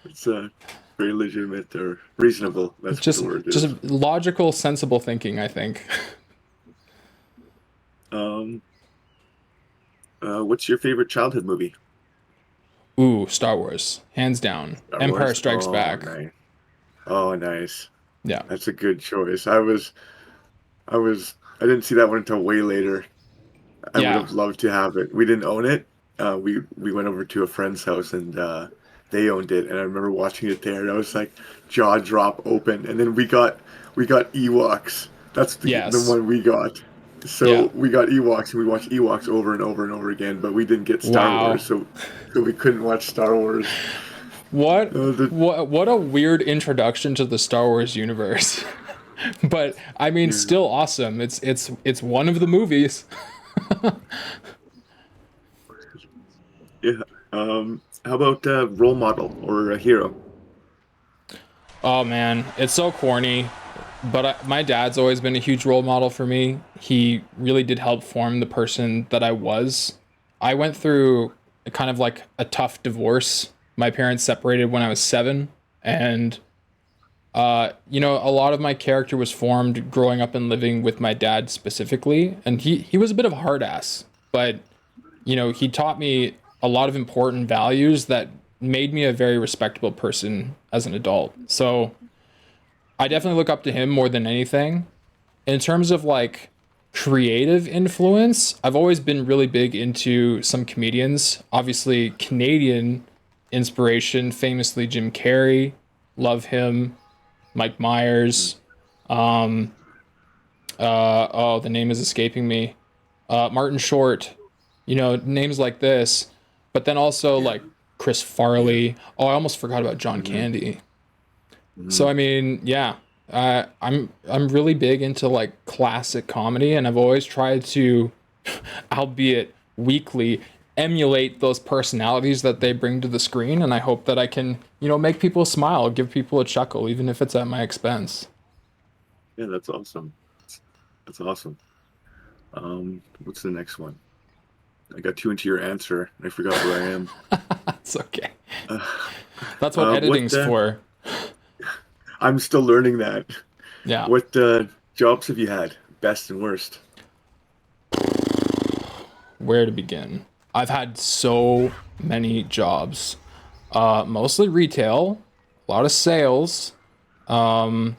It's very legitimate or reasonable. That's just what the word is. just logical, sensible thinking, I think. What's your favorite childhood movie? Ooh, Star Wars, hands down. Star Empire Wars? Strikes Oh, Back. Nice. Oh, nice. Yeah. That's a good choice. I didn't see that one until way later. I would have loved to have it. We didn't own it. We went over to a friend's house and they owned it, and I remember watching it there, and I was like jaw drop open. And then we got Ewoks. That's the one we got. So we got Ewoks, and we watched Ewoks over and over and over again, but we didn't get Star Wars, so we couldn't watch Star Wars. What a weird introduction to the Star Wars universe. But I mean, still awesome. It's one of the movies. Yeah. How about role model or a hero? Oh man, it's so corny. But my dad's always been a huge role model for me. He really did help form the person that I was. I went through kind of like a tough divorce. My parents separated when I was 7, and a lot of my character was formed growing up and living with my dad specifically. And he was a bit of a hard ass, but he taught me a lot of important values that made me a very respectable person as an adult. So I definitely look up to him more than anything. In terms of like creative influence, I've always been really big into some comedians. Obviously, Canadian inspiration, famously Jim Carrey, love him. Mike Myers. The name is escaping me. Martin Short. Names like this. But then also like Chris Farley. Oh, I almost forgot about John Candy. So I mean, yeah, I'm really big into like classic comedy, and I've always tried to, albeit weakly, emulate those personalities that they bring to the screen, and I hope that I can, make people smile, give people a chuckle, even if it's at my expense. Yeah, that's awesome. That's awesome. What's the next one? I got too into your answer. I forgot where I am. It's okay. That's what editing's for. I'm still learning that. Yeah. What jobs have you had? Best and worst? Where to begin? I've had so many jobs. Mostly retail, a lot of sales. The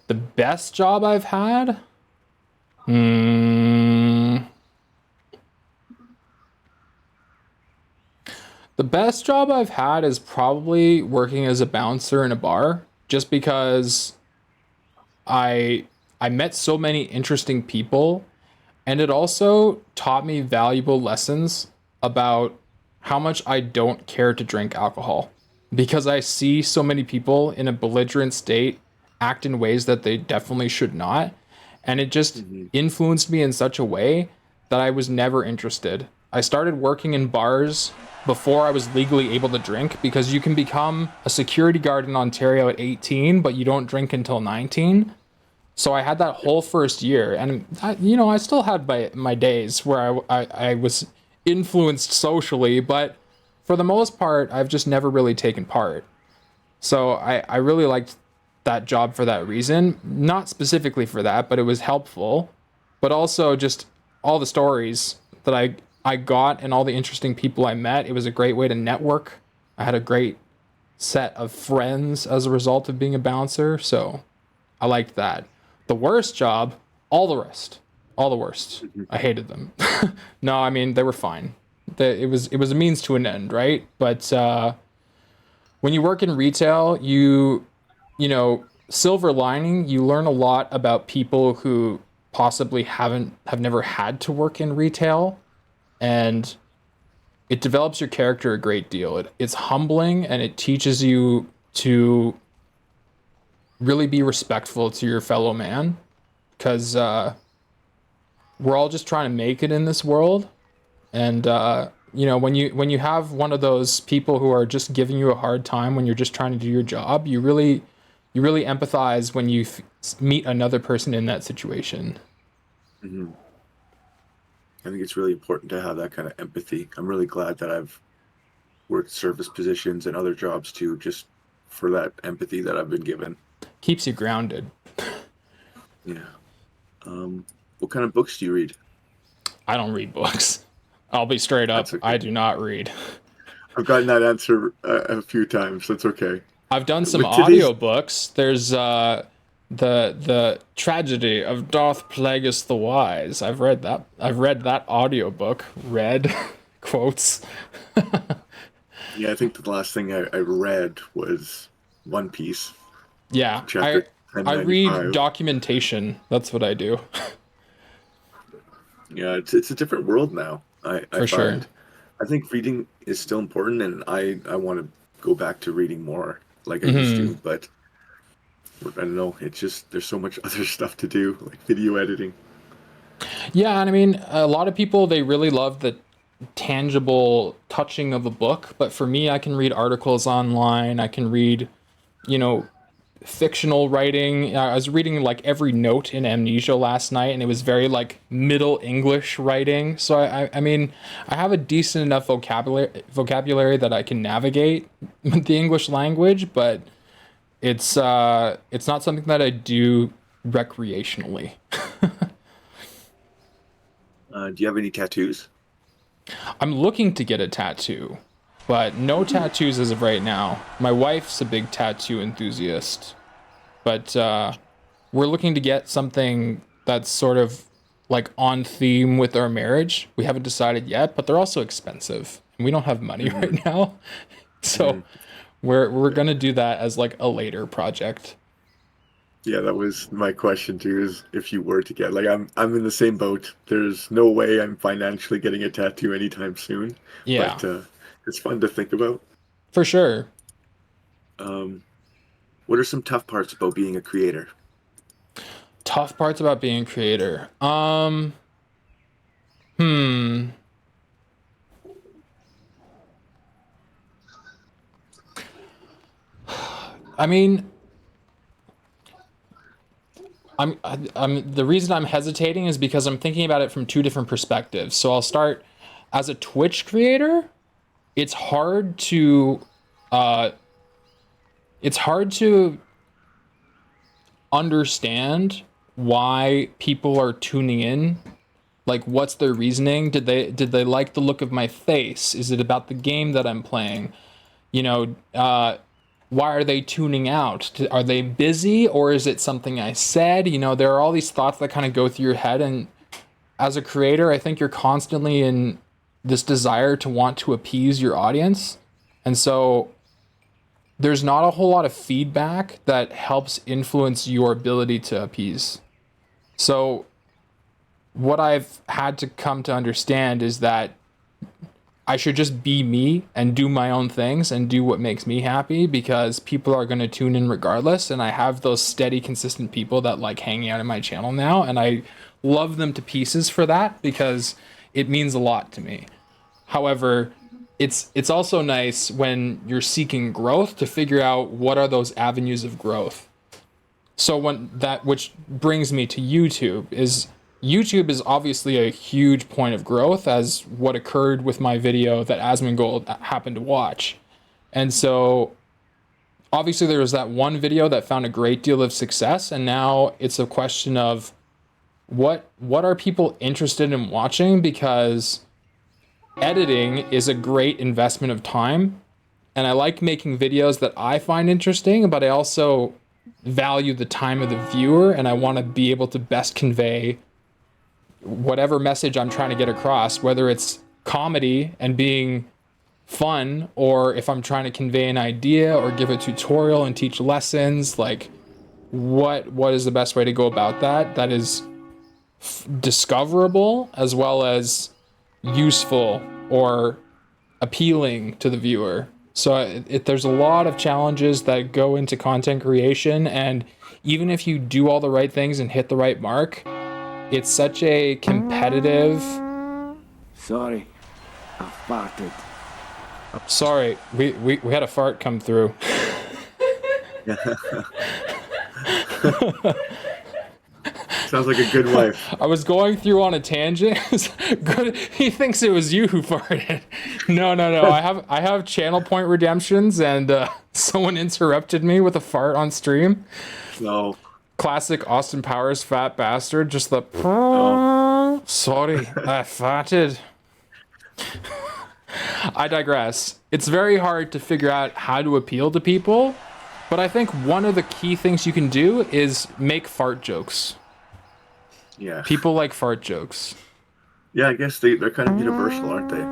best job I've had? The best job I've had is probably working as a bouncer in a bar, just because I met so many interesting people, and it also taught me valuable lessons about how much I don't care to drink alcohol, because I see so many people in a belligerent state act in ways that they definitely should not, and it just influenced me in such a way that I was never interested. I started working in bars before I was legally able to drink, because you can become a security guard in Ontario at 18, but you don't drink until 19. So I had that whole first year, and I still had my days where I was influenced socially, but for the most part, I've just never really taken part. So I really liked that job for that reason. Not specifically for that, but it was helpful. But also just all the stories that I got and all the interesting people I met. It was a great way to network. I had a great set of friends as a result of being a bouncer. So I liked that. The worst job, all the worst. I hated them. No, I mean, they were fine. It was a means to an end, right? But when you work in retail, silver lining, you learn a lot about people who possibly have never had to work in retail, and it develops your character a great deal. It's humbling, and it teaches you to really be respectful to your fellow man, because we're all just trying to make it in this world. And when you have one of those people who are just giving you a hard time when you're just trying to do your job, you really empathize when you meet another person in that situation. Mm-hmm. I think it's really important to have that kind of empathy. I'm really glad that I've worked service positions and other jobs too, just for that empathy that I've been given. Keeps you grounded. Yeah. What kind of books do you read? I don't read books. I'll be straight up. Okay. I do not read. I've gotten that answer a few times. That's okay. I've done some audiobooks. There's the Tragedy of Darth Plagueis the Wise. I've read that audiobook. Read quotes. Yeah, I think the last thing I read was One Piece. Yeah, I read documentation. That's what I do. Yeah, it's a different world now. I For sure. I think reading is still important, and I want to go back to reading more like I used to, but I don't know. It's just there's so much other stuff to do, like video editing. Yeah, and I mean, a lot of people, they really love the tangible touching of a book, but for me, I can read articles online. I can read, you know, fictional writing. I was reading like every note in Amnesia last night, and it was very like Middle English writing. So I mean, I have a decent enough vocabulary that I can navigate the English language, but it's not something that I do recreationally. Do you have any tattoos? I'm looking to get a tattoo, but no tattoos as of right now. My wife's a big tattoo enthusiast, but we're looking to get something that's sort of like on theme with our marriage. We haven't decided yet, but they're also expensive, and we don't have money right now. So we're gonna do that as like a later project. Yeah, that was my question too, is if you were to get, like, I'm in the same boat. There's no way I'm financially getting a tattoo anytime soon. Yeah, But it's fun to think about. for sure. What are some tough parts about being a creator? Tough parts about being a creator. I mean, I'm the reason I'm hesitating is because I'm thinking about it from two different perspectives. So I'll start as a Twitch creator. It's hard to understand why people are tuning in. Like, what's their reasoning? Did they like the look of my face? Is it about the game that I'm playing? You know, why are they tuning out? Are they busy, or is it something I said? You know, there are all these thoughts that kind of go through your head, and as a creator, I think you're constantly in this desire to want to appease your audience. And so there's not a whole lot of feedback that helps influence your ability to appease. So what I've had to come to understand is that I should just be me and do my own things and do what makes me happy, because people are going to tune in regardless. And I have those steady, consistent people that like hanging out in my channel now, and I love them to pieces for that because it means a lot to me. However, it's also nice when you're seeking growth to figure out what are those avenues of growth. So which brings me to YouTube is obviously a huge point of growth, as what occurred with my video that Asmongold happened to watch. And so obviously there was that one video that found a great deal of success, and now it's a question of what are people interested in watching, because editing is a great investment of time, and I like making videos that I find interesting, but I also value the time of the viewer, and I want to be able to best convey whatever message I'm trying to get across, whether it's comedy and being fun, or if I'm trying to convey an idea or give a tutorial and teach lessons. Like, what is the best way to go about that is discoverable as well as useful or appealing to the viewer. So there's a lot of challenges that go into content creation, and even if you do all the right things and hit the right mark, it's such a competitive... Sorry, I farted. Sorry, we had a fart come through. Sounds like a good wife. I was going through on a tangent. Good. He thinks it was you who farted. No. I have channel point redemptions, and someone interrupted me with a fart on stream. No. Classic Austin Powers fat bastard. Just the... Oh. Sorry, I farted. I digress. It's very hard to figure out how to appeal to people, but I think one of the key things you can do is make fart jokes. Yeah. People like fart jokes. Yeah, I guess they're kind of universal, aren't they?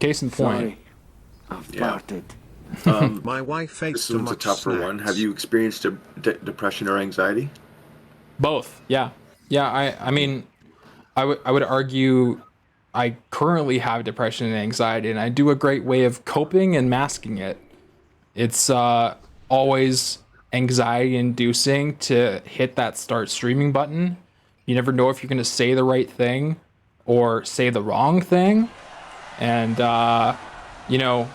Case in point. Sorry, I farted. My wife ate This too one's a much tougher snacks. one. Have you experienced depression or anxiety? Both. Yeah. I mean, I would argue I currently have depression and anxiety, and I do a great way of coping and masking it. It's always anxiety inducing to hit that start streaming button. You never know if you're going to say the right thing or say the wrong thing. And, you know,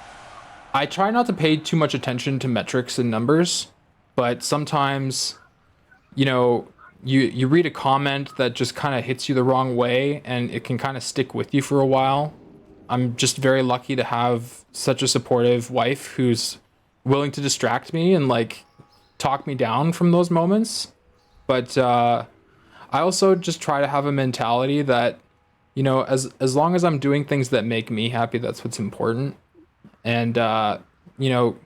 I try not to pay too much attention to metrics and numbers, but sometimes, you know, you read a comment that just kind of hits you the wrong way and it can kind of stick with you for a while. I'm just very lucky to have such a supportive wife who's willing to distract me and like talk me down from those moments. But I also just try to have a mentality that, you know, as long as I'm doing things that make me happy, that's what's important. And you know,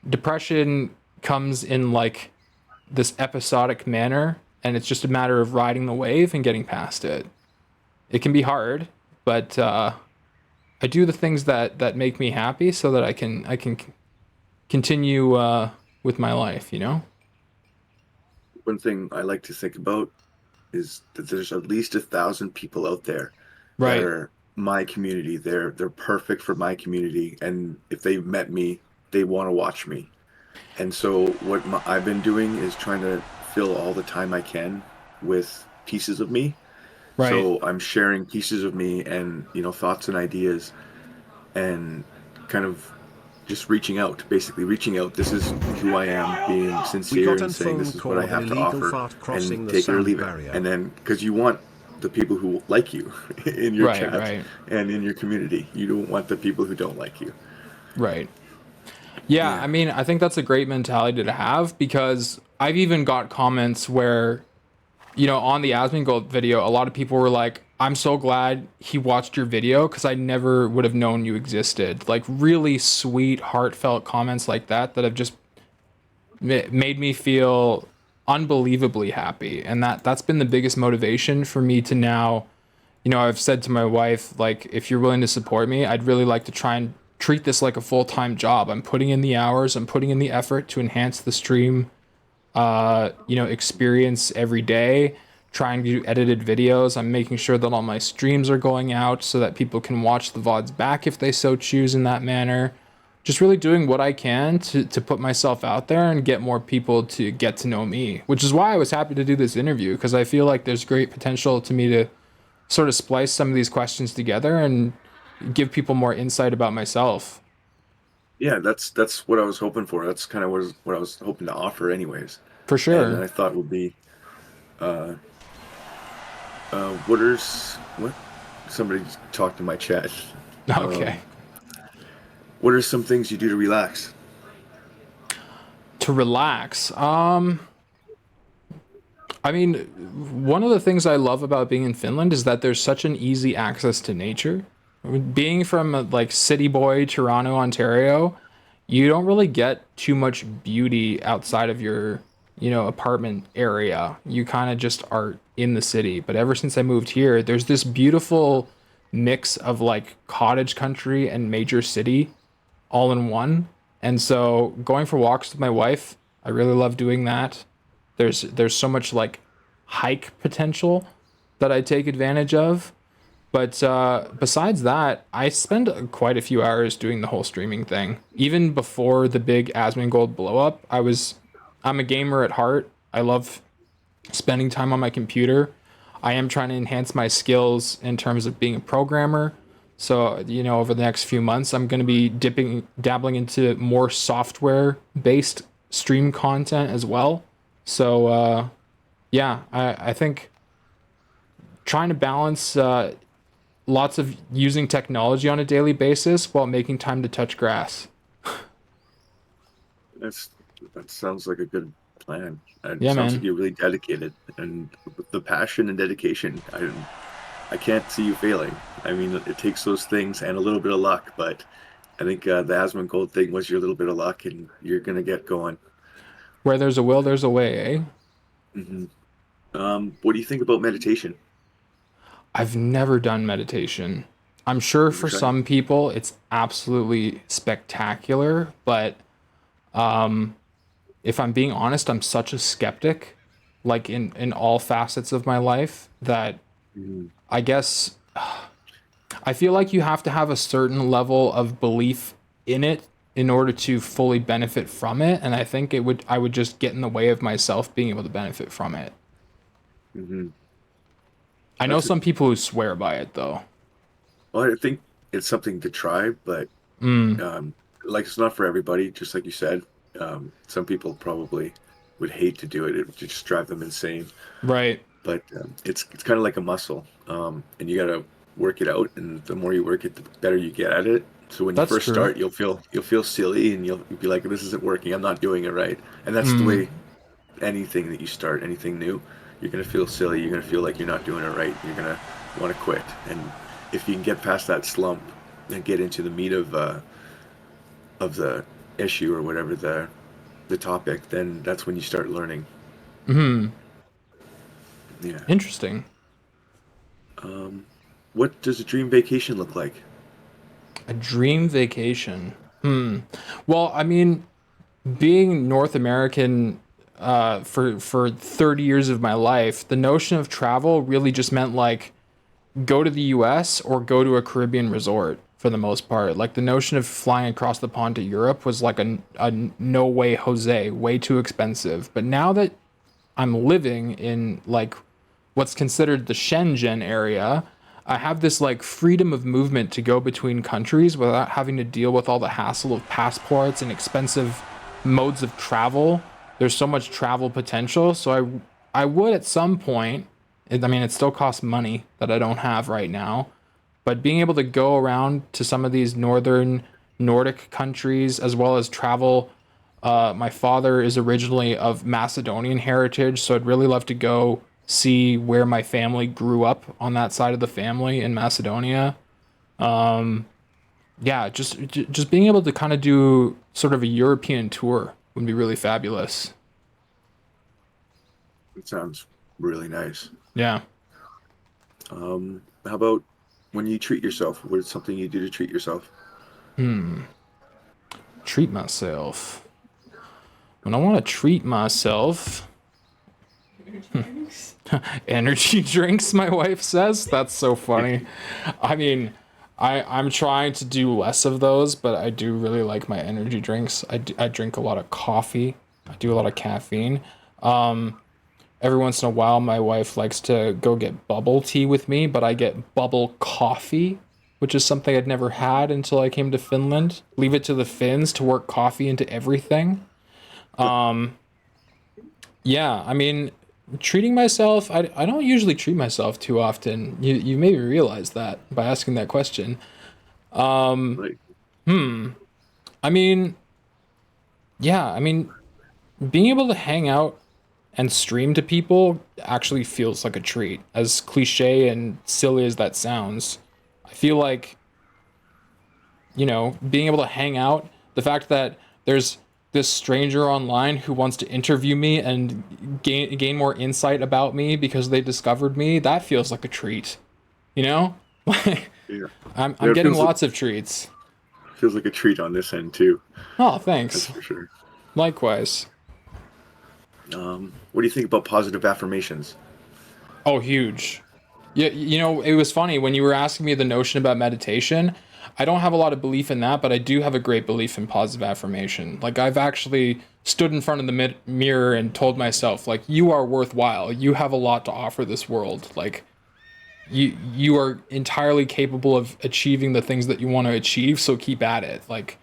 depression comes in like this episodic manner, and it's just a matter of riding the wave and getting past it. It can be hard, but I do the things that make me happy so that I can continue with my life, you know? One thing I like to think about is that there's at least 1,000 people out there Right. that are my community. They're perfect for my community, and if they met me, they want to watch me. And so what I've been doing is trying to fill all the time I can with pieces of me. Right. So I'm sharing pieces of me and, you know, thoughts and ideas, and kind of just reaching out, basically reaching out. This is who I am, being sincere and saying this is what I have to offer, and take it or leave it. And then, because you want the people who like you in your Right, chat right. and in your community. You don't want the people who don't like you. Right. Yeah, Yeah. I mean, I think that's a great mentality to have, because I've even got comments where, you know, on the Asmongold video, a lot of people were like, I'm so glad he watched your video because I never would have known you existed. Like really sweet, heartfelt comments like that have just made me feel unbelievably happy. And that's been the biggest motivation for me to now, you know, I've said to my wife, like, if you're willing to support me, I'd really like to try and treat this like a full-time job. I'm putting in the hours, I'm putting in the effort to enhance the stream you know, experience every day, trying to do edited videos. I'm making sure that all my streams are going out so that people can watch the VODs back if they so choose in that manner. Just really doing what I can to put myself out there and get more people to get to know me, which is why I was happy to do this interview, because I feel like there's great potential to me to sort of splice some of these questions together and give people more insight about myself. Yeah, that's what I was hoping for. That's kind of what I was hoping to offer, anyways. For And sure. I thought would be, what somebody talked in my chat. Okay. What are some things you do to relax? To relax. I mean, one of the things I love about being in Finland is that there's such an easy access to nature. I mean, being from like city boy, Toronto, Ontario, you don't really get too much beauty outside of your, you know, apartment area. You kind of just are in the city. But ever since I moved here, there's this beautiful mix of like cottage country and major city all in one. And so going for walks with my wife, I really love doing that. There's so much like hike potential that I take advantage of. But besides that, I spend quite a few hours doing the whole streaming thing. Even before the big Asmongold blow up, I'm a gamer at heart. I love spending time on my computer. I am trying to enhance my skills in terms of being a programmer. So, you know, over the next few months, I'm going to be dabbling into more software-based stream content as well. So, yeah, I think trying to balance lots of using technology on a daily basis while making time to touch grass. That sounds like a good plan. It Yeah, sounds man. like you're really dedicated, and with the passion and dedication, I can't see you failing. I mean, it takes those things and a little bit of luck, but I think the Asmongold thing was your little bit of luck, and you're gonna get going. Where there's a will, there's a way, eh? What do you think about meditation? I've never done meditation. I'm sure for tried? some people it's absolutely spectacular, but if I'm being honest, I'm such a skeptic, like in all facets of my life, that I guess I feel like you have to have a certain level of belief in it in order to fully benefit from it, and I think I would just get in the way of myself being able to benefit from it. Mm-hmm. I know some people who swear by it though. Well, I think it's something to try, but like it's not for everybody. Just like you said, some people probably would hate to do it. It would just drive them insane. Right. But it's kind of like a muscle, and you gotta work it out. And the more you work it, the better you get at it. So when you That's first true. start, you'll feel silly, and you'll be like, "This isn't working. I'm not doing it right." And that's the way anything that you start, anything new, you're gonna feel silly. You're gonna feel like you're not doing it right. You're gonna want to quit. And if you can get past that slump and get into the meat of the issue or whatever the topic, then that's when you start learning. Yeah. Interesting. What does a dream vacation look like? A dream vacation. Well, I mean, being North American for 30 years of my life, the notion of travel really just meant like go to the US or go to a Caribbean resort for the most part. Like the notion of flying across the pond to Europe was like a no way Jose, way too expensive. But now that I'm living in like what's considered the Shenzhen area, I have this like freedom of movement to go between countries without having to deal with all the hassle of passports and expensive modes of travel. There's so much travel potential. So I would at some point, I mean, it still costs money that I don't have right now, but being able to go around to some of these northern Nordic countries as well as travel. My father is originally of Macedonian heritage, so I'd really love to go see where my family grew up on that side of the family in Macedonia. Yeah, just being able to kind of do sort of a European tour would be really fabulous. It sounds really nice. Yeah. How about when you treat yourself? What is something you do to treat yourself? Treat myself. When I want to treat myself, energy drinks, my wife says. That's so funny. I mean, I'm trying to do less of those, but I do really like my energy drinks. I drink a lot of coffee. I do a lot of caffeine. Every once in a while, my wife likes to go get bubble tea with me, but I get bubble coffee, which is something I'd never had until I came to Finland. Leave it to the Finns to work coffee into everything. Yeah, I mean, treating myself, I don't usually treat myself too often. You made me realize that by asking that question. Like, I mean, yeah, I mean, being able to hang out and stream to people actually feels like a treat. As cliche and silly as that sounds, I feel like, you know, being able to hang out, the fact that there's this stranger online who wants to interview me and gain more insight about me because they discovered me, that feels like a treat. You know? yeah. I'm Yeah, it getting feels lots of treats. feels like a treat on this end too. Oh, That's thanks. for sure. Likewise. What do you think about positive affirmations? Oh, huge. Yeah, you know, it was funny when you were asking me the notion about meditation. I don't have a lot of belief in that, but I do have a great belief in positive affirmation. Like I've actually stood in front of the mirror and told myself, like, you are worthwhile. You have a lot to offer this world. Like you are entirely capable of achieving the things that you want to achieve, so keep at it. Like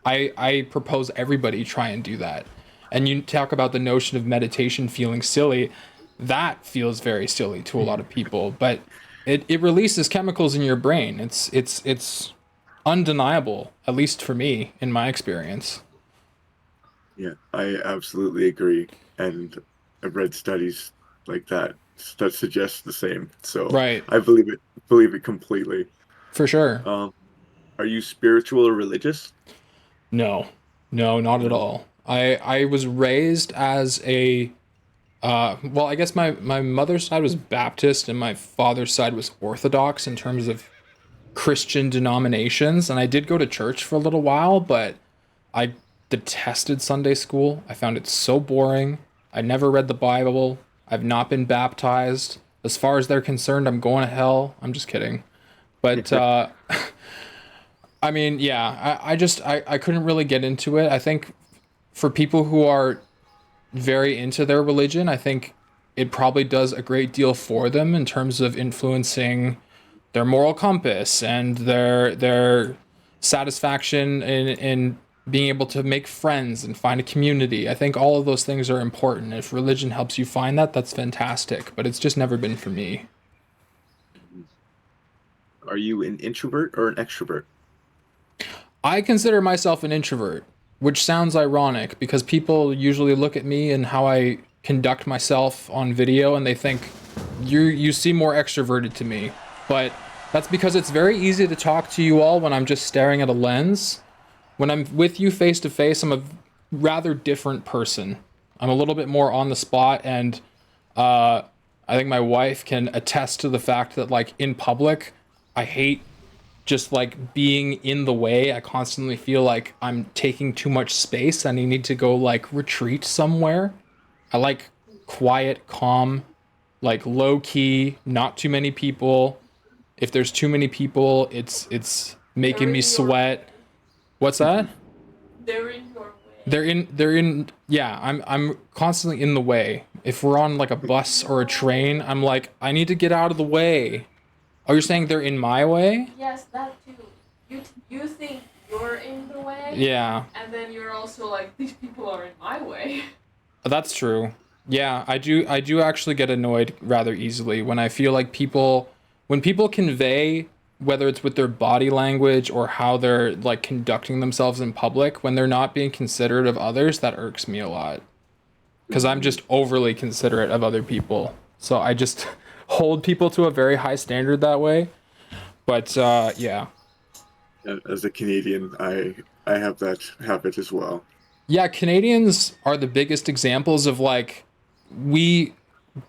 I propose everybody try and do that. And you talk about the notion of meditation feeling silly. That feels very silly to a lot of people, but it releases chemicals in your brain. It's undeniable, at least for me, in my experience. Yeah, I absolutely agree. And I've read studies like that suggest the same. So Right. I believe it completely. For sure. Are you spiritual or religious? No, not at all. I was raised as a, well, I guess my mother's side was Baptist and my father's side was Orthodox in terms of Christian denominations. And I did go to church for a little while, but I detested Sunday school. I found it so boring. I never read the Bible. I've not been baptized. As far as they're concerned, I'm going to hell. I'm just kidding. But I mean, yeah, I couldn't really get into it. I think for people who are very into their religion, I think it probably does a great deal for them in terms of influencing their moral compass and their satisfaction in being able to make friends and find a community. I think all of those things are important. If religion helps you find that, that's fantastic. But it's just never been for me. Are you an introvert or an extrovert? I consider myself an introvert, which sounds ironic because people usually look at me and how I conduct myself on video and they think you seem more extroverted to me. But that's because it's very easy to talk to you all when I'm just staring at a lens. When I'm with you face to face, I'm a rather different person. I'm a little bit more on the spot, and I think my wife can attest to the fact that, like, in public, I hate just like being in the way. I constantly feel like I'm taking too much space and I need to go like retreat somewhere. I like quiet, calm, like low key, not too many people. If there's too many people, it's making me sweat. What's that? They're in your way. They're in yeah, I'm constantly in the way. If we're on like a bus or a train, I'm like, I need to get out of the way. Oh, you're saying they're in my way? Yes, that too. You think you're in the way. Yeah. And then you're also like, these people are in my way. That's true. Yeah, I do actually get annoyed rather easily when I feel like when people convey, whether it's with their body language or how they're like conducting themselves in public, when they're not being considerate of others, that irks me a lot. Because I'm just overly considerate of other people. So I just hold people to a very high standard that way. But yeah. As a Canadian, I have that habit as well. Yeah, Canadians are the biggest examples of like, we're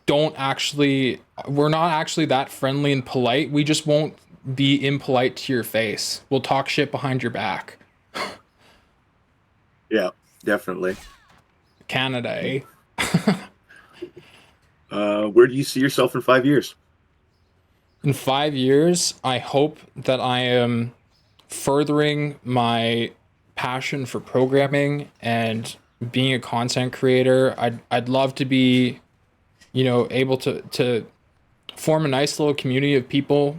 not actually that friendly and polite. We just won't be impolite to your face. We'll talk shit behind your back. Yeah, definitely. Canada, eh? Where do you see yourself in 5 years? In 5 years, I hope that I am furthering my passion for programming and being a content creator. I'd love to be, able to form a nice little community of people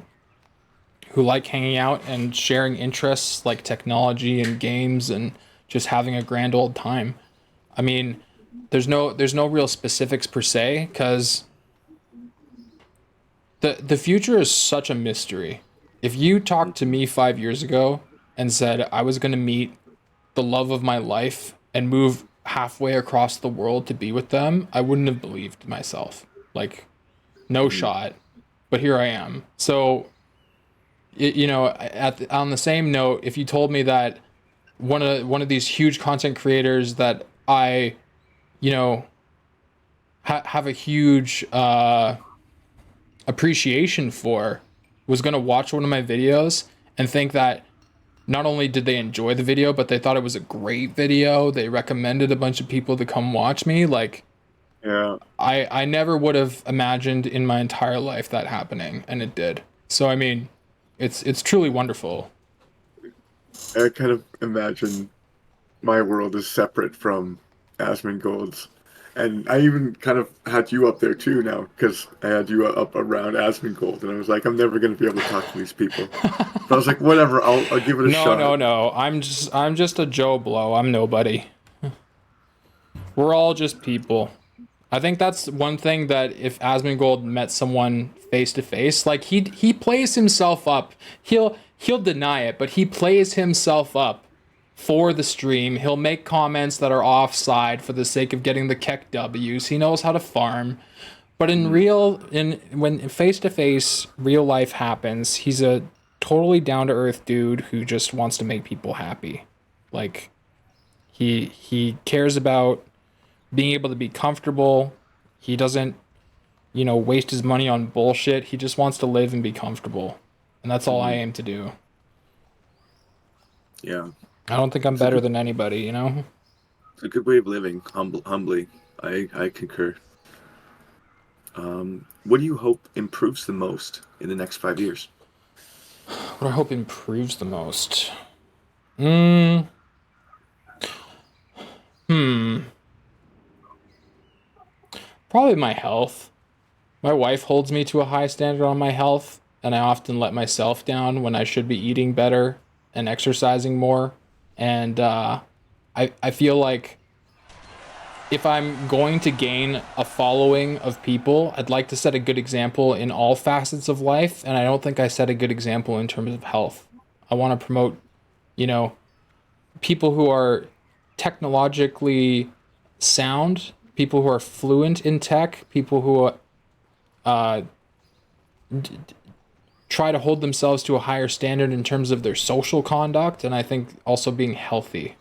who like hanging out and sharing interests like technology and games and just having a grand old time. I mean, there's no real specifics per se, because the future is such a mystery. If you talked to me 5 years ago and said I was going to meet the love of my life and move halfway across the world to be with them, I wouldn't have believed myself. Like, no shot. But here I am. So, on the same note, if you told me that one of these huge content creators that I, have a huge appreciation for was going to watch one of my videos and think that not only did they enjoy the video, but they thought it was a great video, they recommended a bunch of people to come watch me, like, yeah, I never would have imagined in my entire life that happening, and it did. So I mean, it's truly wonderful. I kind of imagine my world is separate from Asmongold's. And I even kind of had you up there too now, because I had you up around Asmongold, and I was like, I'm never going to be able to talk to these people. But I was like, whatever, I'll give it a shot. No. I'm just a Joe Blow. I'm nobody. We're all just people. I think that's one thing that if Asmongold met someone face to face, like he plays himself up. He'll deny it, but he plays himself up for the stream. He'll make comments that are offside for the sake of getting the Keck W's. He knows how to farm. But when face to face real life happens, he's a totally down to earth dude who just wants to make people happy. Like, he cares about being able to be comfortable. He doesn't, waste his money on bullshit. He just wants to live and be comfortable. And that's all I aim to do. Yeah. I don't think I'm better than anybody, It's a good way of living, humbly. I concur. What do you hope improves the most in the next 5 years? What I hope improves the most? Mm, hmm. Probably my health. My wife holds me to a high standard on my health, and I often let myself down when I should be eating better and exercising more. And I feel like if I'm going to gain a following of people, I'd like to set a good example in all facets of life, and I don't think I set a good example in terms of health. I want to promote, you know, people who are technologically sound, people who are fluent in tech, people who uh, try to hold themselves to a higher standard in terms of their social conduct, and I think also being healthy.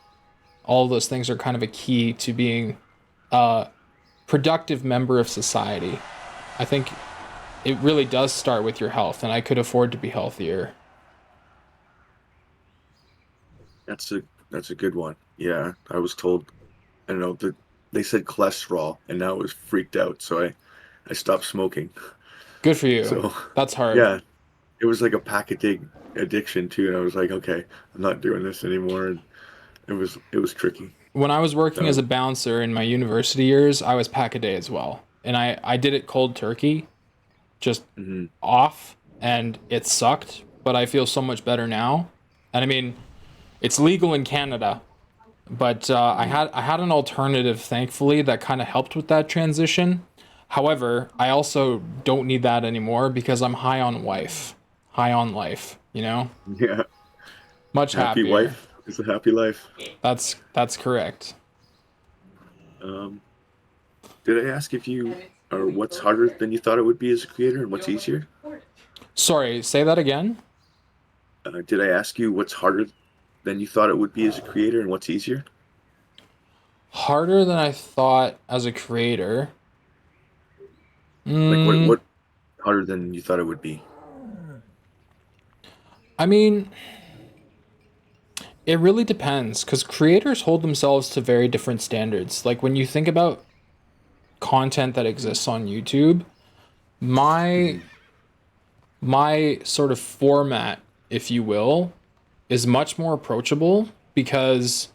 All of those things are kind of a key to being a productive member of society. I think it really does start with your health, and I could afford to be healthier. That's a good one. Yeah, I was told, I don't know, that they said cholesterol, and now I was freaked out, so I stopped smoking. Good for you. So That's hard. yeah, it was like a pack a day addiction too, and I was like, okay, I'm not doing this anymore, and it was tricky. When I was working as So a bouncer in my university years, I was pack a day as well. And I did it cold turkey, just mhm. off, and it sucked, but I feel so much better now. And I mean, it's legal in Canada, but I had an alternative, thankfully, that kind of helped with that transition. However, I also don't need that anymore because I'm high on life, you know? Yeah, Much happy happier. wife is a happy life. That's correct. Um, did I ask if you or what's harder than you thought it would be as a creator, and what's easier? Sorry, say that again. Did I ask you what's harder than you thought it would be as a creator, and what's easier? Harder than I thought as a creator. Like what Mm, what harder than you thought it would be? I mean, it really depends because creators hold themselves to very different standards. Like when you think about content that exists on YouTube, my Mhm. my sort of format, if you will, is much more approachable because,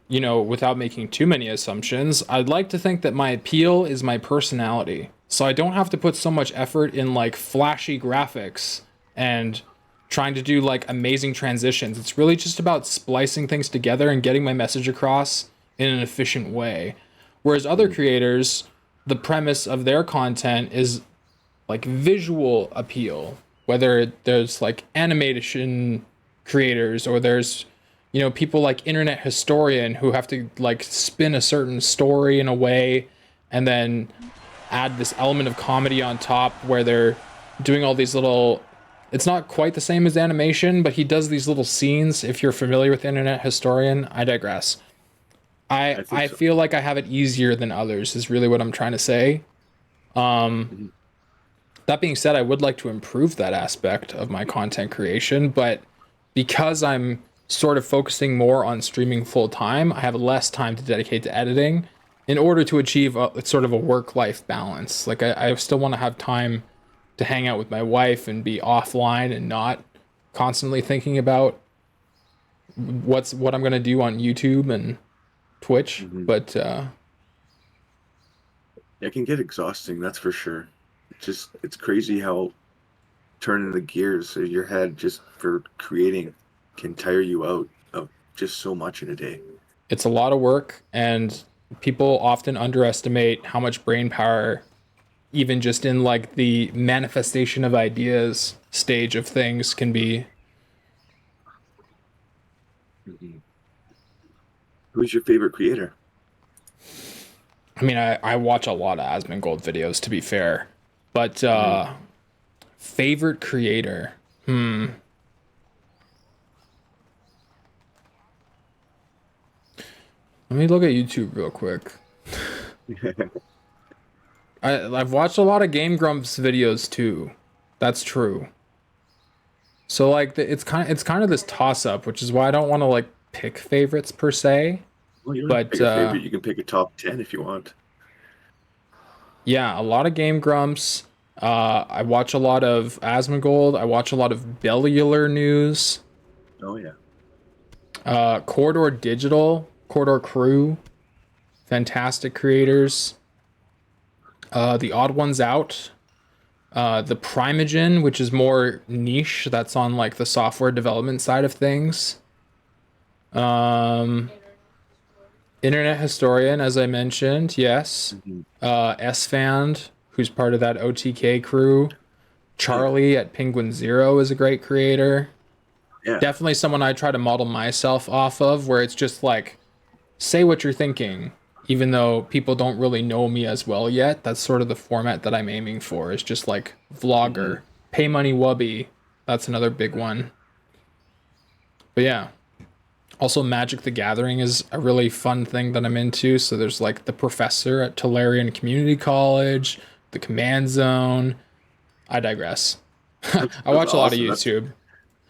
you know, without making too many assumptions, I'd like to think that my appeal is my personality. So I don't have to put so much effort in like flashy graphics and trying to do like amazing transitions. It's really just about splicing things together and getting my message across in an efficient way. Whereas other Mhm. creators, the premise of their content is like visual appeal, whether there's like animation creators or there's, you know, people like internet historian who have to like spin a certain story in a way and then add this element of comedy on top where they're doing all these little, it's not quite the same as animation, but he does these little scenes. If you're familiar with internet historian, I digress. i I think i so. feel like I have it easier than others is really what I'm trying to say. Mhm. That being said, I would like to improve that aspect of my content creation, but because I'm sort of focusing more on streaming full time, I have less time to dedicate to editing in order to achieve sort of a work life balance. Like, I still want to have time to hang out with my wife and be offline and not constantly thinking about what I'm going to do on YouTube and Twitch. Mhm. But It can get exhausting, that's for sure. It's crazy how turning the gears of your head just for creating can tire you out of just so much in a day. it's a lot of work, and people often underestimate how much brain power even just in like the manifestation of ideas stage of things can be. Mhm. Who's your favorite creator? I mean, I watch a lot of Asmongold videos to be fair, but Mhm. favorite creator. Let me look at YouTube real quick. I've watched a lot of Game Grumps videos too. That's true. So like it's kind of this toss up, which is why I don't want to like pick favorites per se. Well, you don't have to But pick a favorite. You can pick a top 10 if you want. yeah, a lot of Game Grumps. I watch a lot of Asmongold. I watch a lot of Bellular News. Oh, yeah. Corridor Digital, Corridor Crew, fantastic creators. The Odd Ones Out, the Primogen, which is more niche, that's on like the software development side of things. Um, Internet Historian, as I mentioned, yes. S-Fand, who's part of that OTK crew. Charlie at Penguin Zero is a great creator. Yeah. Definitely someone I try to model myself off of, where it's just like, say what you're thinking, even though people don't really know me as well yet. That's sort of the format that I'm aiming for. Is just like vlogger, pay money wubby. That's another big one. But yeah, also Magic the Gathering is a really fun thing that I'm into. So there's like the professor at Tolarian Community College, the Command Zone. I digress. I watch a lot of awesome. YouTube.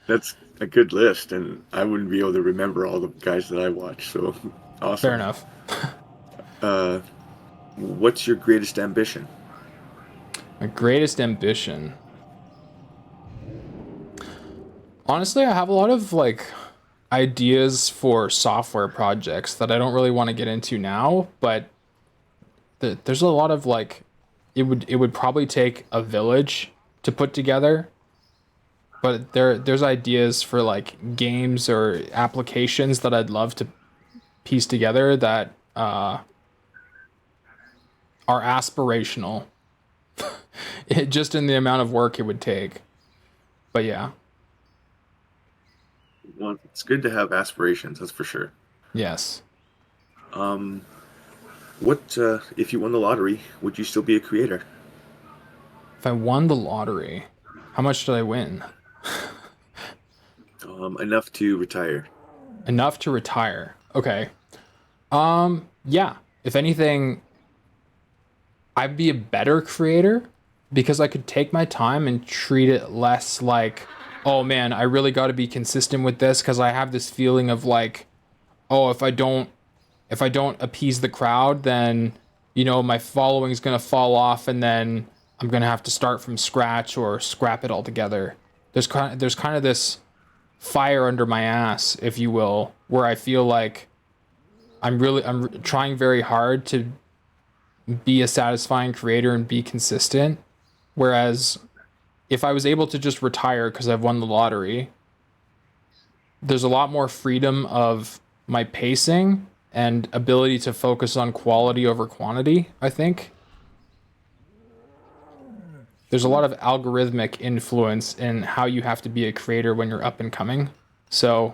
That's a good list, and I wouldn't be able to remember all the guys that I watch. So awesome. Fair enough. What's your greatest ambition? My greatest ambition. Honestly, I have a lot of like ideas for software projects that I don't really want to get into now, but there's a lot of like it would probably take a village to put together. But there's ideas for like games or applications that I'd love to piece together that are aspirational. Just in the amount of work it would take. But yeah. Well, it's good to have aspirations, that's for sure. Yes. What if you won the lottery? Would you still be a creator? If I won the lottery, how much did I win? Enough to retire. Enough to retire. Okay. Yeah. If anything, I'd be a better creator because I could take my time and treat it less like, oh man, I really got to be consistent with this because I have this feeling of like, oh, if I don't appease the crowd, then my following's gonna fall off, and then I'm gonna have to start from scratch or scrap it altogether. There's kind of this fire under my ass, if you will, where I feel like I'm trying very hard to be a satisfying creator and be consistent. Whereas if I was able to just retire because I've won the lottery, there's a lot more freedom of my pacing and ability to focus on quality over quantity, I think. There's a lot of algorithmic influence in how you have to be a creator when you're up and coming. So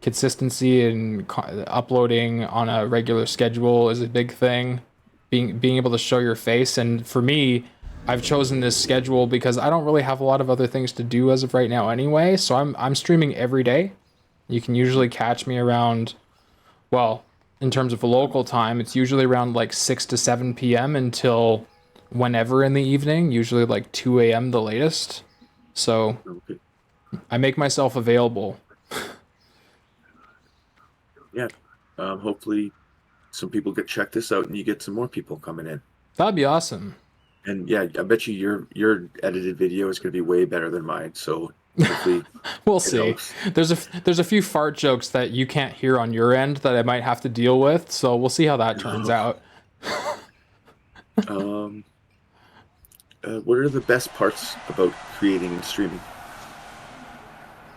consistency and uploading on a regular schedule is a big thing. Being able to show your face. And for me, I've chosen this schedule because I don't really have a lot of other things to do as of right now anyway. So I'm streaming every day. You can usually catch me around, well, in terms of local time, it's usually around like 6 to 7 p.m. until whenever in the evening, usually like 2 a.m. the latest. So I make myself available. Yeah. Hopefully some people check this out and you get some more people coming in. That'd be awesome. And yeah, I bet you your edited video is going to be way better than mine. So hopefully we'll see. Helps. There's a few fart jokes that you can't hear on your end that I might have to deal with. So we'll see how that turns out. What are the best parts about creating and streaming?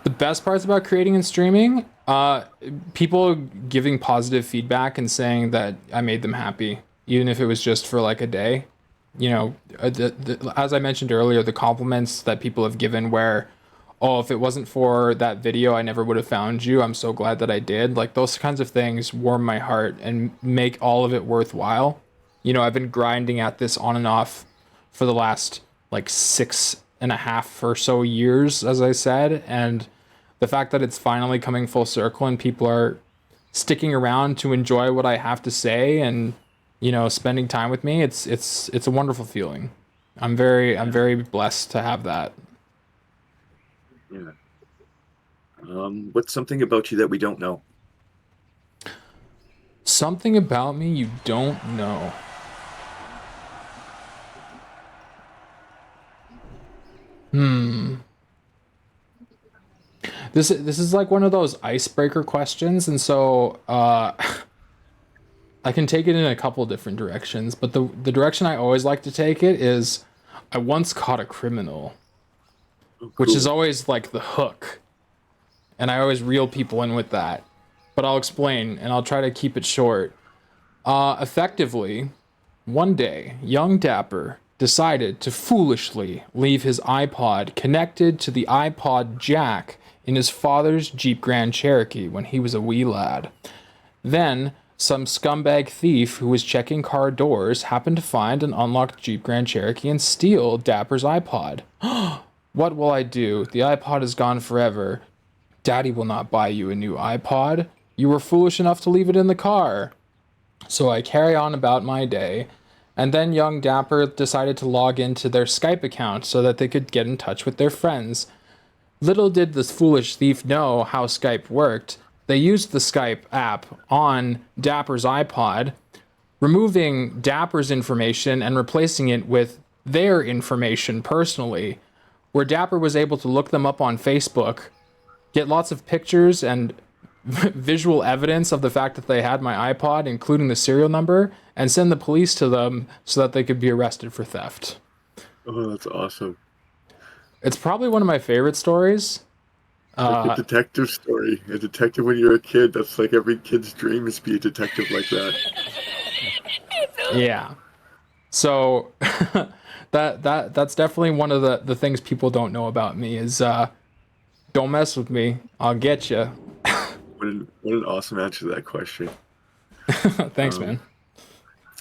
The best parts about creating and streaming, people giving positive feedback and saying that I made them happy, even if it was just for like a day. As I mentioned earlier, the compliments that people have given where, oh, if it wasn't for that video, I never would have found you. I'm so glad that I did. Like those kinds of things warm my heart and make all of it worthwhile. I've been grinding at this on and off for the last like 6.5 or so years, as I said. And the fact that it's finally coming full circle and people are sticking around to enjoy what I have to say and, spending time with me, it's a wonderful feeling. I'm very blessed to have that. Yeah. What's something about you that we don't know? Something about me you don't know. This is like one of those icebreaker questions, and so I can take it in a couple different directions, but the direction I always like to take it is I once caught a criminal, which is always like the hook. And I always reel people in with that. But I'll explain, and I'll try to keep it short. Effectively, one day, young Dapper decided to foolishly leave his iPod connected to the iPod jack in his father's Jeep Grand Cherokee when he was a wee lad. Then, some scumbag thief who was checking car doors happened to find an unlocked Jeep Grand Cherokee and steal Dapper's iPod. What will I do? The iPod is gone forever. Daddy will not buy you a new iPod. You were foolish enough to leave it in the car. So I carry on about my day, and then young Dapper decided to log into their Skype account so that they could get in touch with their friends. Little did this foolish thief know how Skype worked. They used the Skype app on Dapper's iPod, removing Dapper's information and replacing it with their information personally, where Dapper was able to look them up on Facebook, get lots of pictures and visual evidence of the fact that they had my iPod, including the serial number, and send the police to them so that they could be arrested for theft. Oh, that's awesome. It's probably one of my favorite stories. Like a detective story. A detective when you're a kid. That's like every kid's dream is to be a detective like that. Yeah. So that's definitely one of the things people don't know about me is don't mess with me. I'll get you. What an awesome answer to that question. Thanks, man.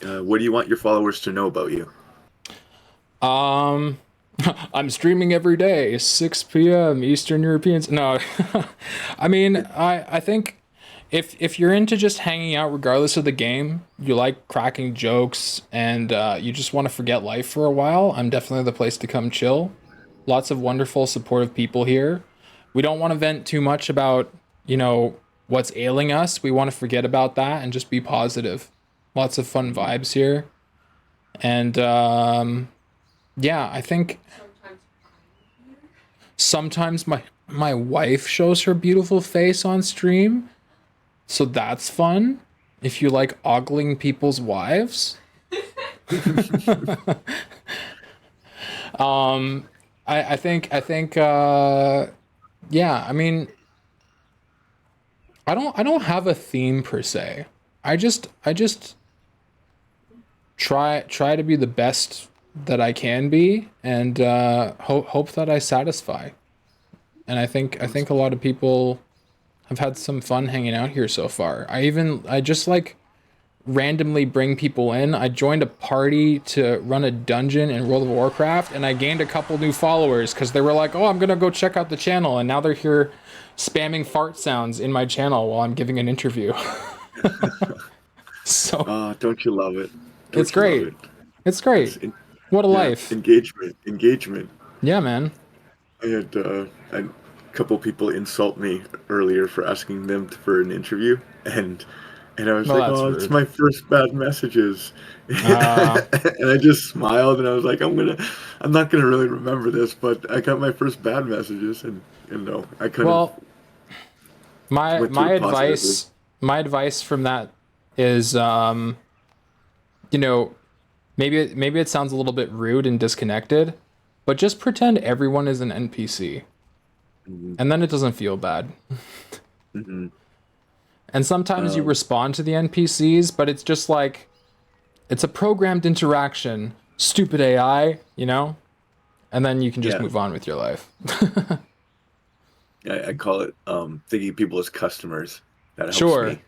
What do you want your followers to know about you? I'm streaming every day, 6 p.m. Eastern European. No, I mean, I think if you're into just hanging out regardless of the game, you like cracking jokes, and you just want to forget life for a while, I'm definitely the place to come chill. Lots of wonderful, supportive people here. We don't want to vent too much about, what's ailing us. We want to forget about that and just be positive. Lots of fun vibes here. And yeah, I think sometimes my wife shows her beautiful face on stream. So that's fun. If you like ogling people's wives. I think yeah, I mean, I don't have a theme per se. I just try to be the best that I can be, and hope that I satisfy. And I think a lot of people have had some fun hanging out here so far. I just like randomly bring people in. I joined a party to run a dungeon in World of Warcraft, and I gained a couple new followers because they were like, oh, I'm gonna go check out the channel, and now they're here spamming fart sounds in my channel while I'm giving an interview. So don't you love it? It's great. It's great. What a life. Engagement. Yeah, man. I had a couple people insult me earlier for asking them for an interview, and I was like, oh, rude. It's my first bad messages. And I just smiled, and I was like, I'm not gonna really remember this, but I got my first bad messages, and I kind of. My advice from that is, maybe it sounds a little bit rude and disconnected, but just pretend everyone is an NPC, and then it doesn't feel bad. Mm-hmm. And sometimes you respond to the NPCs, but it's just like, it's a programmed interaction, stupid AI, and then you can just move on with your life. I call it thinking of people as customers. That helps me.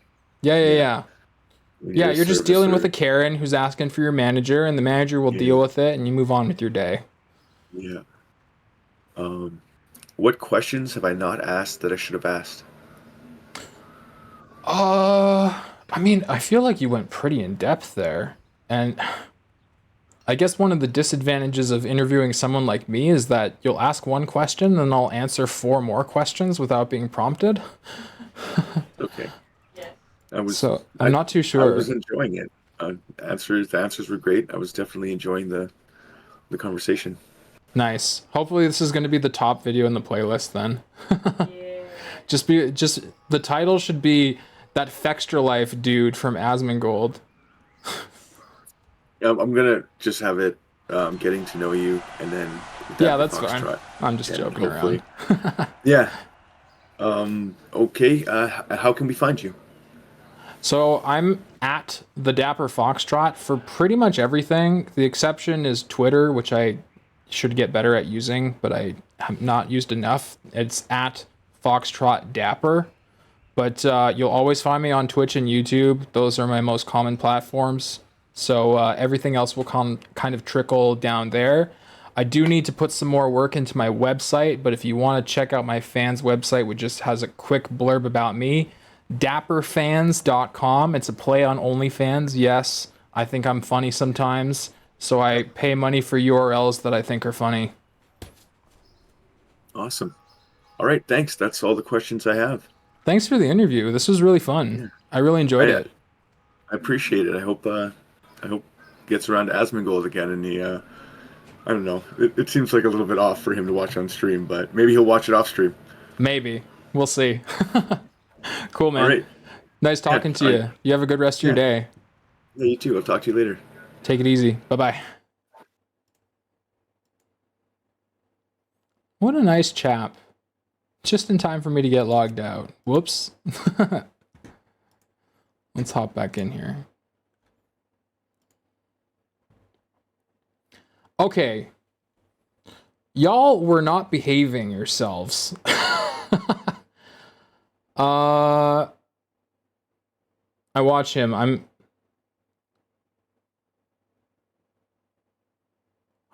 Yeah, you're just dealing with a Karen who's asking for your manager, and the manager will deal with it, and you move on with your day. Yeah. What questions have I not asked that I should have asked? I mean, I feel like you went pretty in depth there, and I guess one of the disadvantages of interviewing someone like me is that you'll ask one question and I'll answer 4 more questions without being prompted. Okay. I'm not too sure. I was enjoying it. The answers were great. I was definitely enjoying the conversation. Nice. Hopefully this is going to be the top video in the playlist then. Just the title should be that Fextra Life dude from Asmongold. I'm gonna just have it getting to know you, and then Yeah, Dapper that's fine. Foxtrot. I'm just And joking hopefully, around. yeah. Okay. How can we find you? So I'm at the Dapper Foxtrot for pretty much everything. The exception is Twitter, which I should get better at using, but I have not used enough. It's at Foxtrot Dapper. But you'll always find me on Twitch and YouTube. Those are my most common platforms. So everything else will kind of trickle down there. I do need to put some more work into my website, but if you want to check out my fans website, which just has a quick blurb about me, dapperfans.com. It's a play on OnlyFans. Yes, I think I'm funny sometimes, so I pay money for URLs that I think are funny. Awesome. All right. Thanks. That's all the questions I have. Thanks for the interview. This was really fun. Yeah. I really enjoyed it. I appreciate it. I hope gets around to Asmongold again, and I don't know. It seems like a little bit off for him to watch on stream, but maybe he'll watch it off stream. Maybe. We'll see. Cool, man. All right. Nice talking to you. You have a good rest of your day. Yeah, you too. I'll talk to you later. Take it easy. Bye-bye. What a nice chap. Just in time for me to get logged out. Whoops. Let's hop back in here. Okay. Y'all were not behaving yourselves. I watch him. I'm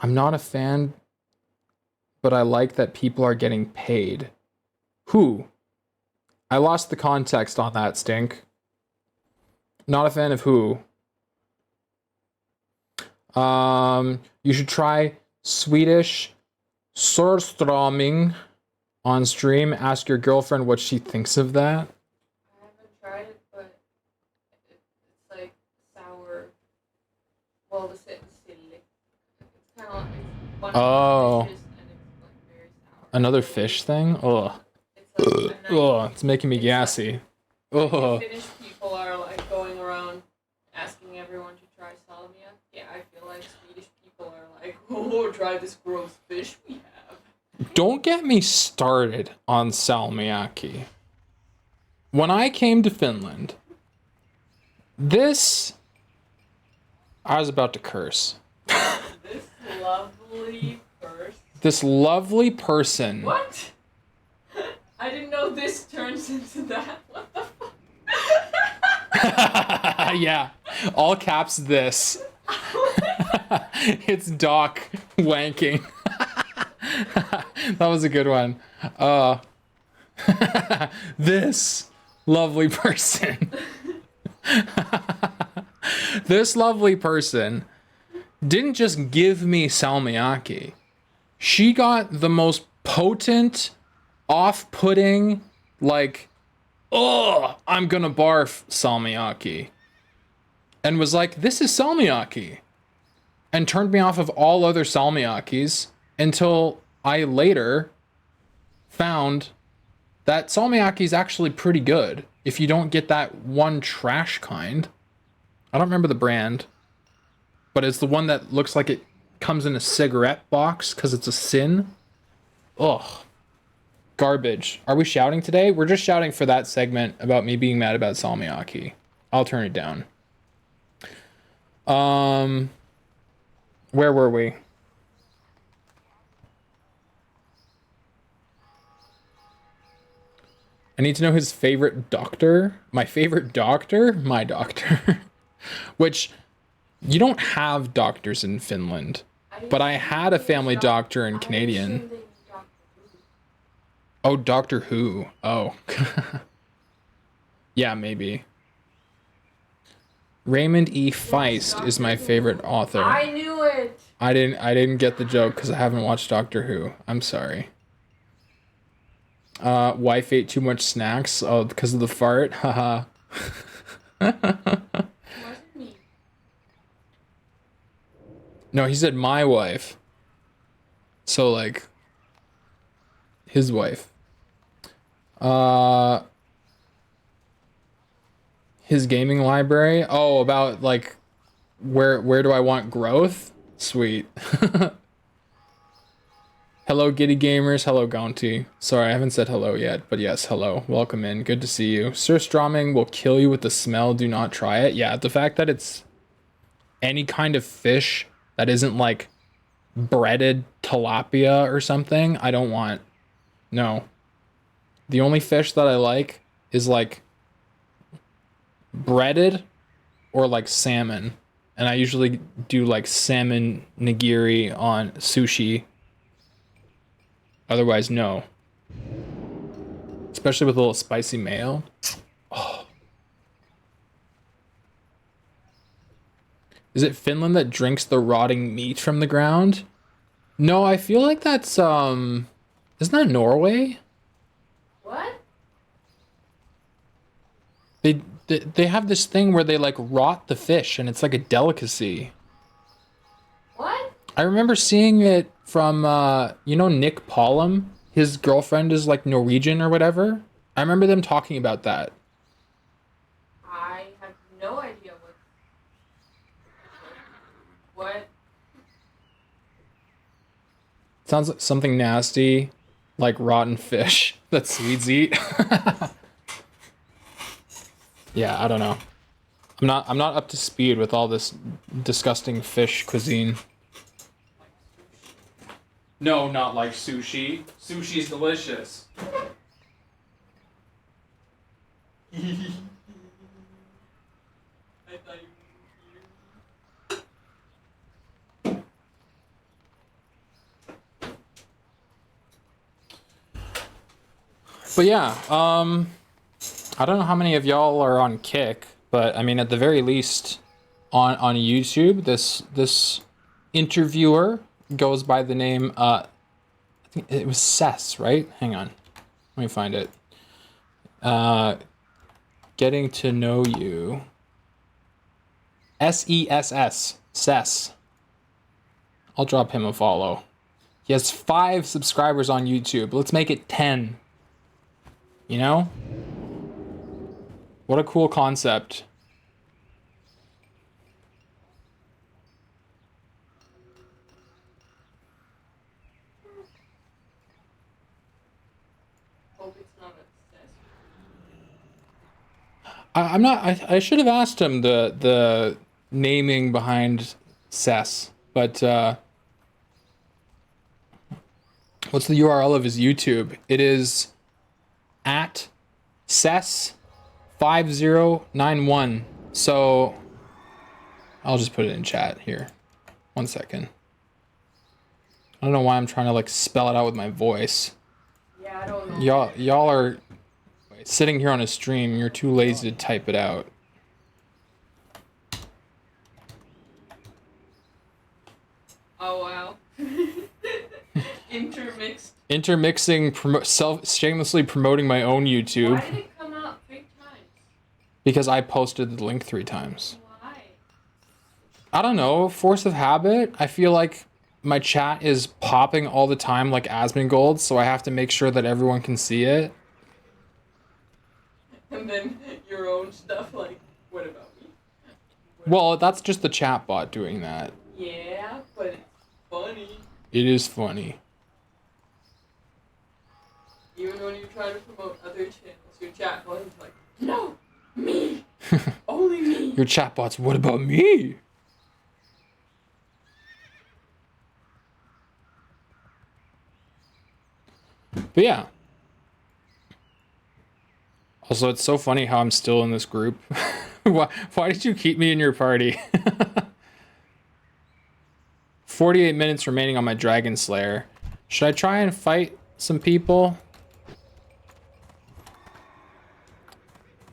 not a fan, but I like that people are getting paid. Who? I lost the context on that, Stink. Not a fan of who? You should try Swedish surströmming on stream. Ask your girlfriend what she thinks of that. I haven't tried it, but it's like sour. Well, the silly. It's kind of like it's one Oh. of the dishes, and it's like very sour. Another fish thing? Ugh. It's like a nice, Ugh, it's making me gassy. Ugh. Finnish people are like going around asking everyone to try salmia. Yeah, I feel like Swedish people are like, oh, try this gross fish we have. Don't get me started on salmiakki. When I came to Finland, I was about to curse. This lovely person. This lovely person. What? I didn't know this turns into that. What the fuck? Yeah, all caps this. It's Doc wanking. That was a good one. This lovely person. This lovely person didn't just give me salmiakki. She got the most potent, off-putting, like, oh, I'm gonna barf salmiakki. And was like, this is salmiakki. And turned me off of all other salmiakkis until I later found that salmiakki is actually pretty good if you don't get that one trash kind. I don't remember the brand, but it's the one that looks like it comes in a cigarette box because it's a sin. Ugh. Garbage. Are we shouting today? We're just shouting for that segment about me being mad about salmiakki. I'll turn it down. Where were we? I need to know his favorite doctor. My favorite doctor? My doctor. Which, you don't have doctors in Finland. But I had a family doctor in Canadian. Oh, Doctor Who. Oh. Yeah, maybe. Raymond E. Feist is my favorite author. I knew it. I didn't get the joke because I haven't watched Doctor Who. I'm sorry. Wife ate too much snacks. Oh, because of the fart. Haha. Wasn't me. No, he said my wife. So like his wife. Uh, his gaming library. Oh, about like where do I want growth? Sweet. Hello, Giddy Gamers. Hello, Gaunty. Sorry, I haven't said hello yet, but yes, hello. Welcome in. Good to see you. Sir Stroming will kill you with the smell. Do not try it. Yeah, the fact that it's any kind of fish that isn't like breaded tilapia or something, I don't want. No. The only fish that I like is like breaded or like salmon. And I usually do like salmon nigiri on sushi. Otherwise, no. Especially with a little spicy mayo. Oh. Is it Finland that drinks the rotting meat from the ground? No, I feel like that's isn't that Norway? What? They have this thing where they like rot the fish and it's like a delicacy. What? I remember seeing it from you know Nick Pollum? His girlfriend is like Norwegian or whatever. I remember them talking about that. I have no idea what. Sounds like something nasty, like rotten fish that Swedes eat. Yeah, I don't know. I'm not up to speed with all this disgusting fish cuisine. No, not like sushi. Sushi's delicious. But yeah, I don't know how many of y'all are on Kick, but I mean, at the very least, on YouTube, this interviewer goes by the name I think it was Sess, right? Hang on, let me find it. Getting to know you. SESS, Sess. I'll drop him a follow. He has 5 subscribers on YouTube. Let's make it 10. You know? What a cool concept. Hope it's not obsessed. I'm not. I should have asked him the naming behind Sess, but what's the URL of his YouTube? It is at Sess5091. So I'll just put it in chat here. 1 second. I don't know why I'm trying to like spell it out with my voice. Yeah, I don't know. Y'all are sitting here on a stream. You're too lazy to type it out. Oh wow. Intermixing, shamelessly promoting my own YouTube. Why did it come out 3 times? Because I posted the link 3 times. Why? I don't know, force of habit. I feel like my chat is popping all the time like Asmongold, so I have to make sure that everyone can see it. And then your own stuff like, what about me? Well, that's just the chat bot doing that. Yeah, but it's funny. It is funny. Even when you try to promote other channels, your chat bot is like, no, me, only me. Your chat bot's, what about me? But yeah. Also, it's so funny how I'm still in this group. Why did you keep me in your party? 48 minutes remaining on my Dragon Slayer. Should I try and fight some people?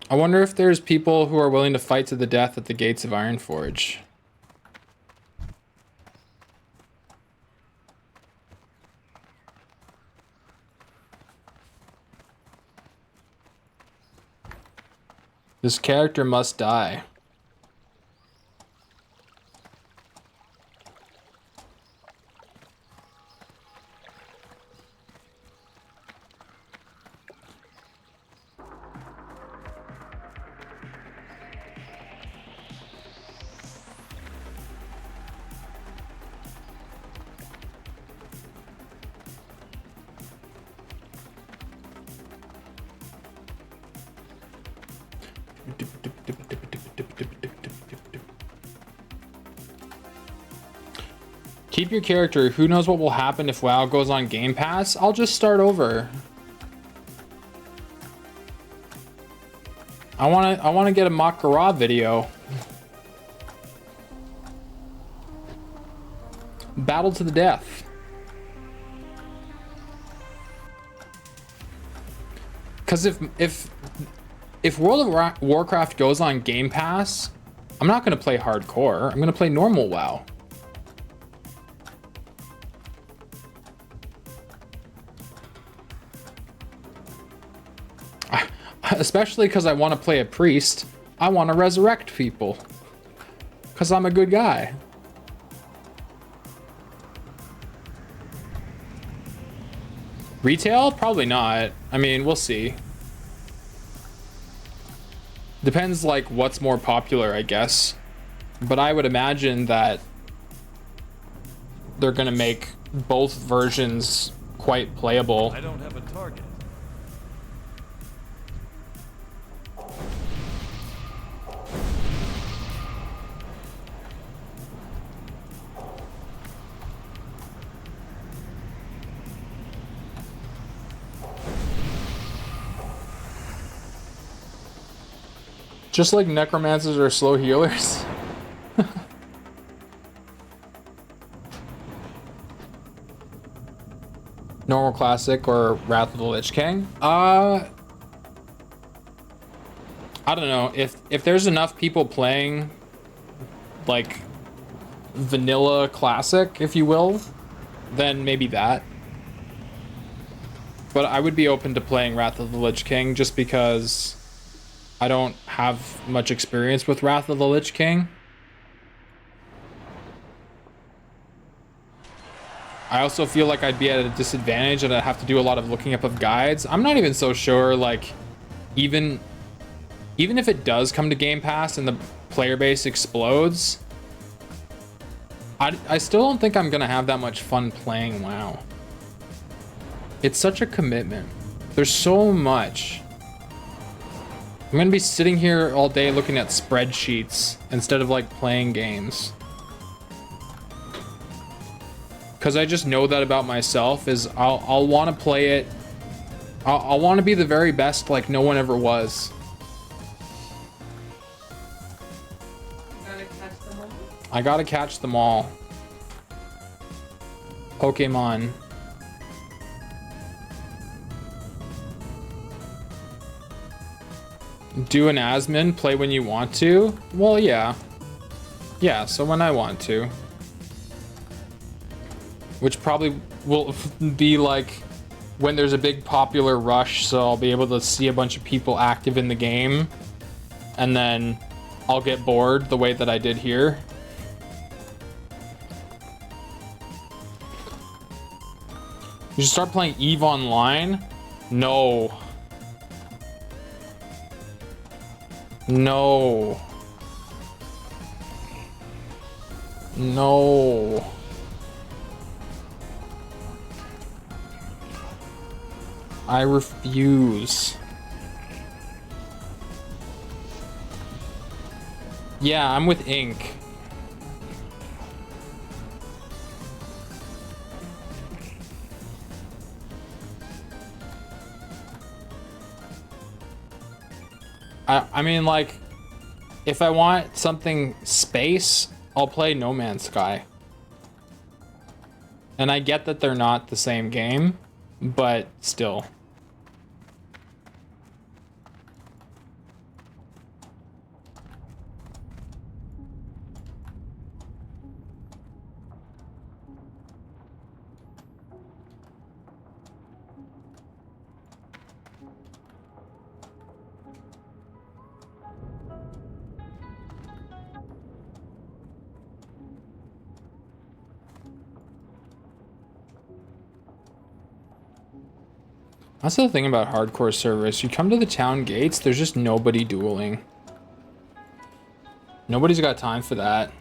I wonder if there's people who are willing to fight to the death at the gates of Ironforge. This character must die. Keep your character. Who knows what will happen if WoW goes on Game Pass? I'll just start over. I wanna get a Makara video. Battle to the death. Cause if World of Warcraft goes on Game Pass, I'm not gonna play hardcore. I'm gonna play normal WoW. Especially because I want to play a priest. I want to resurrect people. Because I'm a good guy. Retail? Probably not. I mean, we'll see. Depends, like, what's more popular, I guess. But I would imagine that they're gonna make both versions quite playable. I don't have a target. Just like necromancers are slow healers. Normal classic or Wrath of the Lich King? I don't know. If there's enough people playing like vanilla classic, if you will, then maybe that. But I would be open to playing Wrath of the Lich King just because I don't have much experience with Wrath of the Lich King. I also feel like I'd be at a disadvantage and I'd have to do a lot of looking up of guides. I'm not even so sure, like, even if it does come to Game Pass and the player base explodes, I still don't think I'm gonna have that much fun playing WoW. It's such a commitment. There's so much. I'm gonna be sitting here all day looking at spreadsheets instead of like playing games. Cause I just know that about myself is I'll want to play it. I'll want to be the very best like no one ever was. Gotta catch them all. I gotta catch them all. Pokemon. Do an Asmin, play when you want to? Well, yeah. Yeah, so when I want to. Which probably will be like when there's a big popular rush, so I'll be able to see a bunch of people active in the game. And then I'll get bored the way that I did here. You should start playing EVE Online? No. No. No. I refuse. Yeah, I'm with Ink. I mean, like, if I want something space, I'll play No Man's Sky. And I get that they're not the same game, but still. That's the thing about hardcore servers. You come to the town gates, there's just nobody dueling. Nobody's got time for that.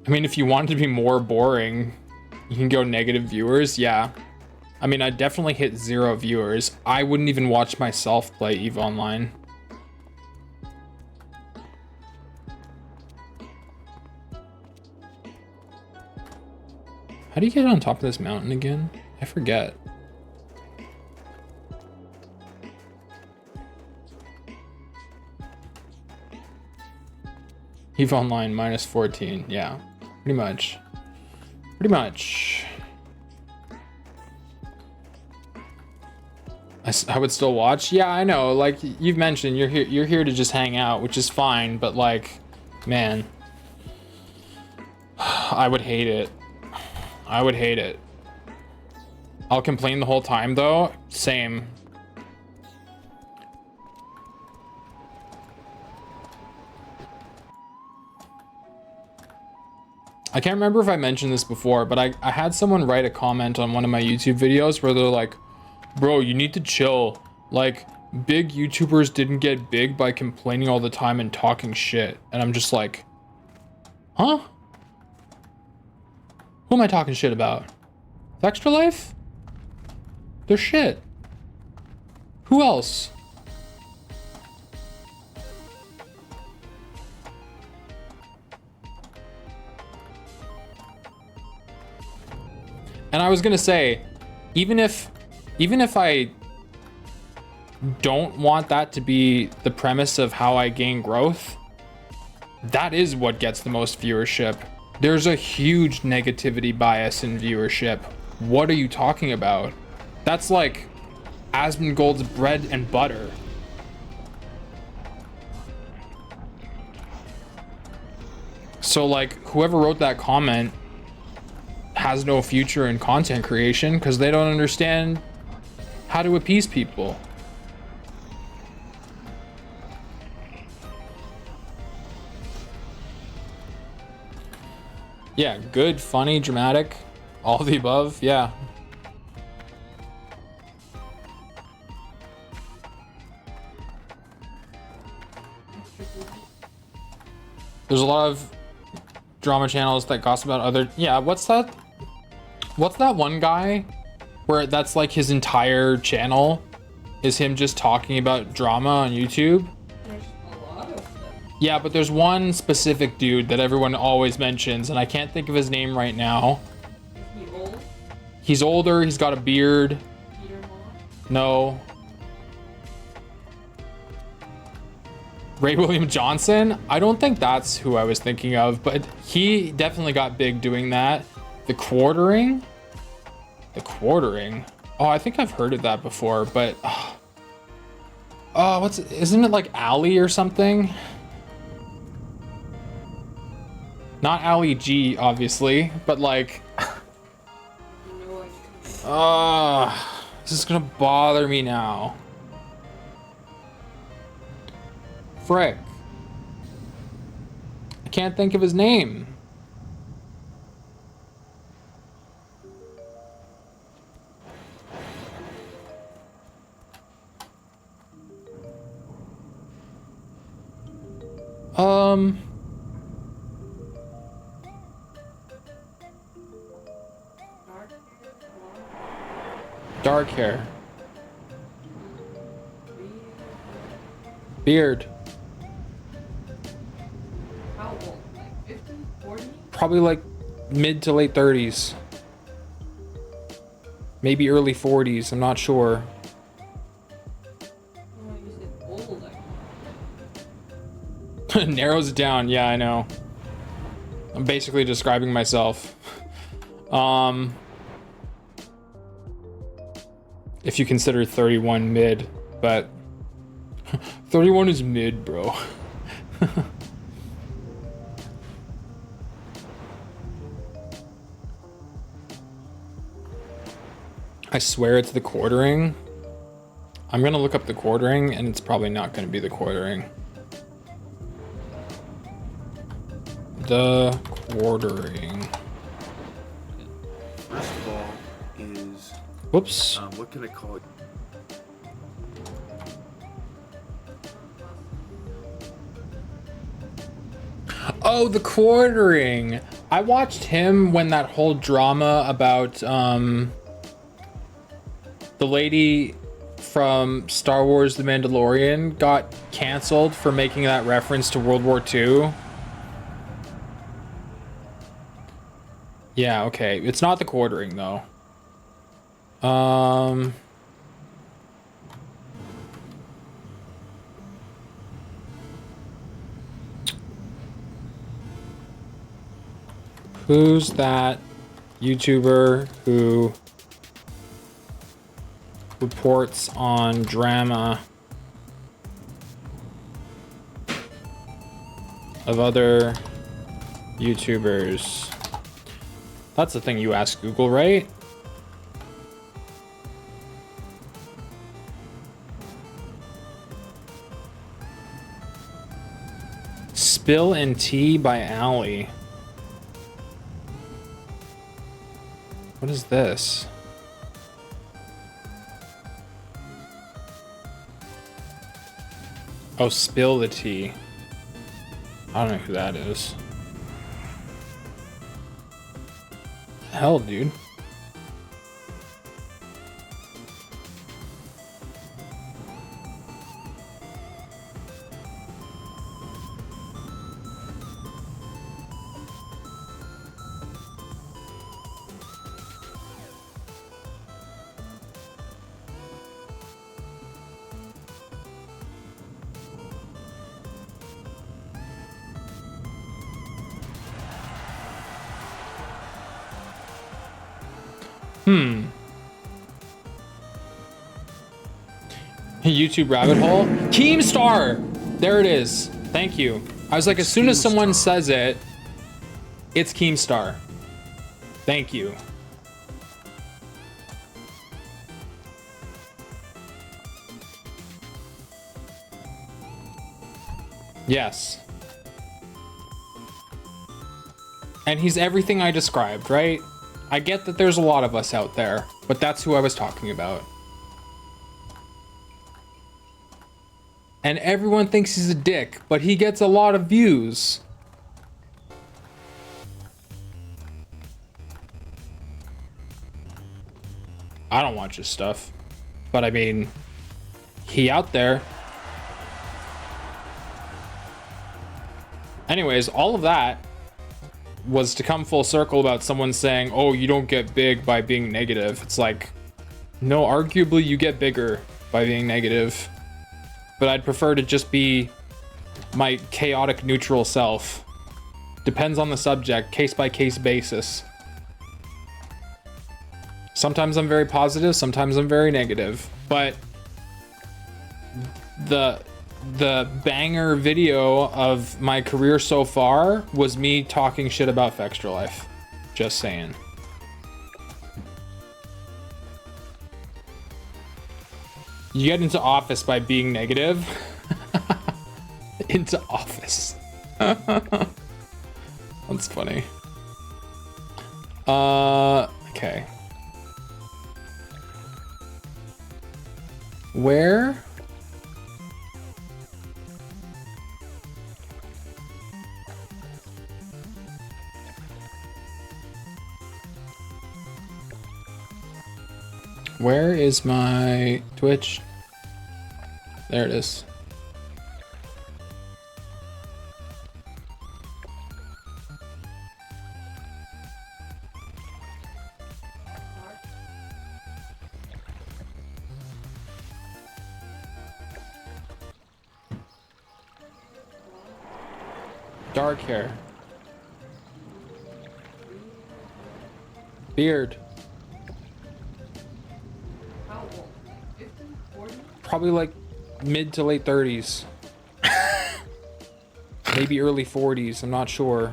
I mean, if you want it to be more boring, you can go negative viewers, yeah. I mean, I definitely hit 0 viewers. I wouldn't even watch myself play EVE Online. How do you get on top of this mountain again? I forget. EVE Online minus 14. Yeah, pretty much. Pretty much. I would still watch. Yeah, I know. Like you've mentioned, you're here to just hang out, which is fine. But like, man, I would hate it. I would hate it. I'll complain the whole time though. Same. I can't remember if I mentioned this before, but I had someone write a comment on one of my YouTube videos where they're like, bro, you need to chill. Like, big YouTubers didn't get big by complaining all the time and talking shit. And I'm just like, huh? Who am I talking shit about? Extra Life? They're shit. Who else? And I was gonna say, even if I don't want that to be the premise of how I gain growth, that is what gets the most viewership. There's a huge negativity bias in viewership. What are you talking about? That's like Asmongold's bread and butter. So like, whoever wrote that comment has no future in content creation because they don't understand how to appease people. Yeah, good, funny, dramatic, all of the above, yeah. There's a lot of drama channels that gossip about other, yeah, what's that one guy where that's like his entire channel is him just talking about drama on YouTube? There's a lot of them. Yeah, but there's one specific dude that everyone always mentions, and I can't think of his name right now. Is he old? He's older, he's got a beard. Peter Moss? No. Ray William Johnson? I don't think that's who I was thinking of, but he definitely got big doing that. The Quartering? The Quartering? Oh, I think I've heard of that before, but... Oh, isn't it like Ali or something? Not Ali G, obviously, but like... This is gonna bother me now. Frick. I can't think of his name. Dark hair. Beard. How old? Like 50, 40? Probably like mid to late 30s. Maybe early 40s, I'm not sure. Oh, you said old. Narrows it down, yeah, I know. I'm basically describing myself. If you consider 31 mid, but 31 is mid, bro. I swear it's the Quartering. I'm gonna look up the Quartering, and it's probably not gonna be the Quartering. The Quartering. First of all, is Whoops. what can I call it? Oh, the Quartering. I watched him when that whole drama about the lady from Star Wars The Mandalorian got canceled for making that reference to World War II. Yeah, okay. It's not the quartering though. Who's that YouTuber who reports on drama of other YouTubers? That's the thing you ask Google, right? Spill and Tea by Allie. What is this? Oh, Spill the Tea. I don't know who that is. Hell, dude. YouTube rabbit hole. Keemstar! There it is. Thank you. I was like, as soon as someone says it, it's Keemstar. Thank you. Yes. And he's everything I described, right? I get that there's a lot of us out there, but that's who I was talking about. And everyone thinks he's a dick, but he gets a lot of views. I don't watch his stuff, but I mean, he out there. Anyways, all of that was to come full circle about someone saying, oh, you don't get big by being negative. It's like, no, arguably you get bigger by being negative. But I'd prefer to just be my chaotic neutral self. Depends on the subject, case by case basis. Sometimes I'm very positive, sometimes I'm very negative. But the banger video of my career so far was me talking shit about Fextra Life. Just saying. You get into office by being negative. Into office. That's funny. Okay. Where? Where is my Twitch? There it is. Dark hair. Beard. Probably like mid to late 30s. Maybe early 40s, I'm not sure.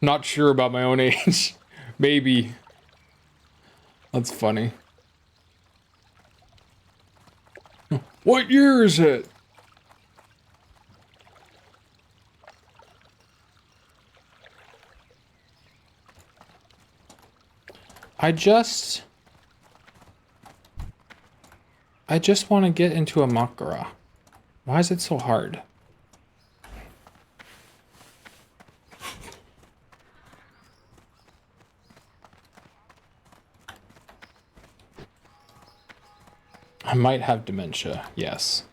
Not sure about my own age. Maybe. That's funny. What year is it? I just want to get into a Makara. Why is it so hard? I might have dementia, yes.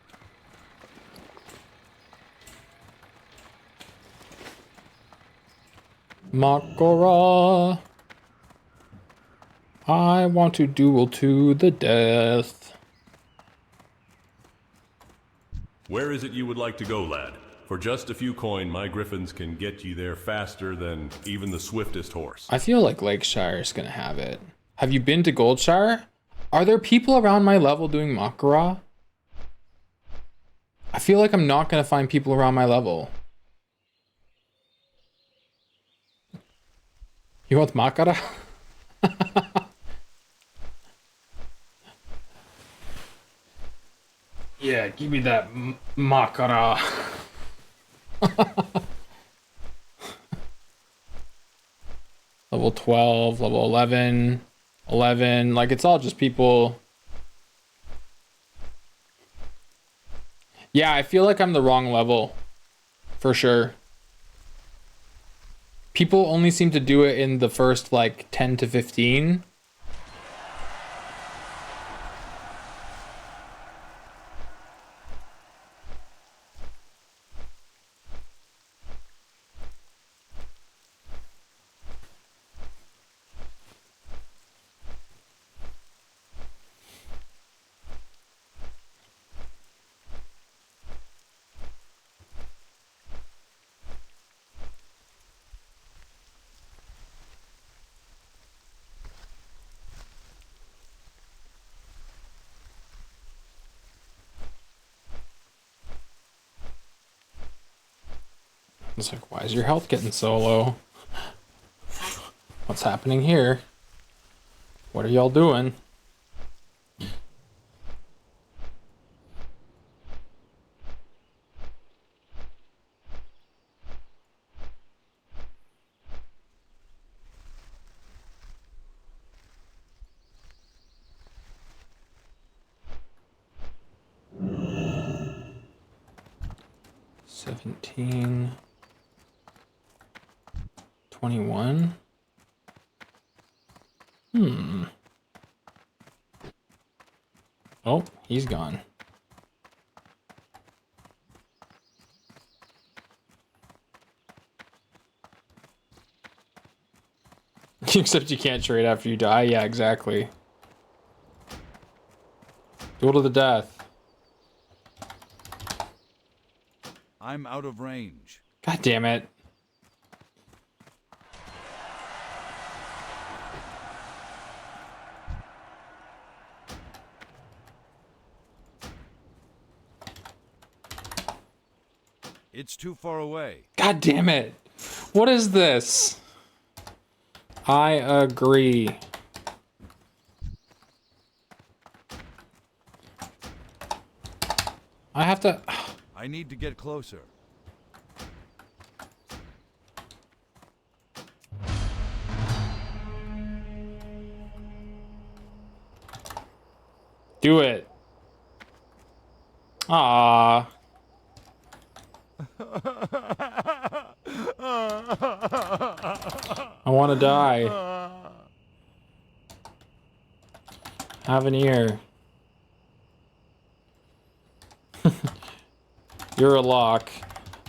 Makara. I want to duel to the death. Where is it you would like to go, lad? For just a few coin, my griffins can get you there faster than even the swiftest horse. I feel like Lakeshire is gonna have it. Have you been to Goldshire? Are there people around my level doing Makara? I feel like I'm not gonna find people around my level. You want Makara? Yeah, give me that Makara. Level 12, level 11, 11. Like, it's all just people. Yeah, I feel like I'm the wrong level. For sure. People only seem to do it in the first, like, 10 to 15. It's like, why is your health getting so low? What's happening here? What are y'all doing? $17, $21. Oh, he's gone. Except you can't trade after you die. Yeah, exactly. Duel to the death. I'm out of range. God damn it. It's too far away. God damn it. What is this? I agree. I have to... I need to get closer. Do it. Ah. I want to die. Have an ear. You're a lock.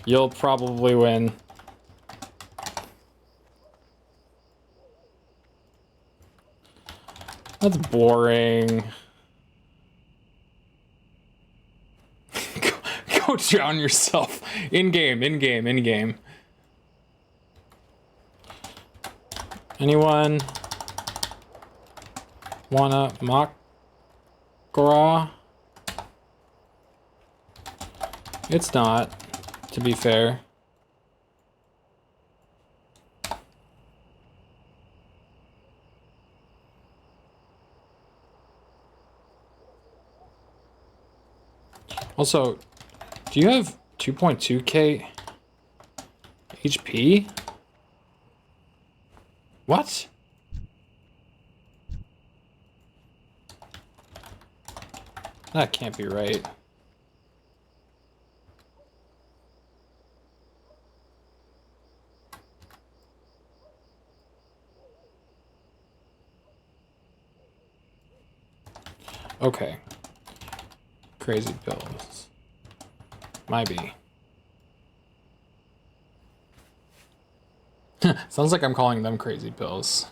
You'll probably win. That's boring. Go drown yourself. In game, in game, in game. Anyone wanna Makara? It's not, to be fair. Also, do you have 2.2k HP? What? That can't be right. Okay. Crazy pills. Might be. Sounds like I'm calling them crazy pills.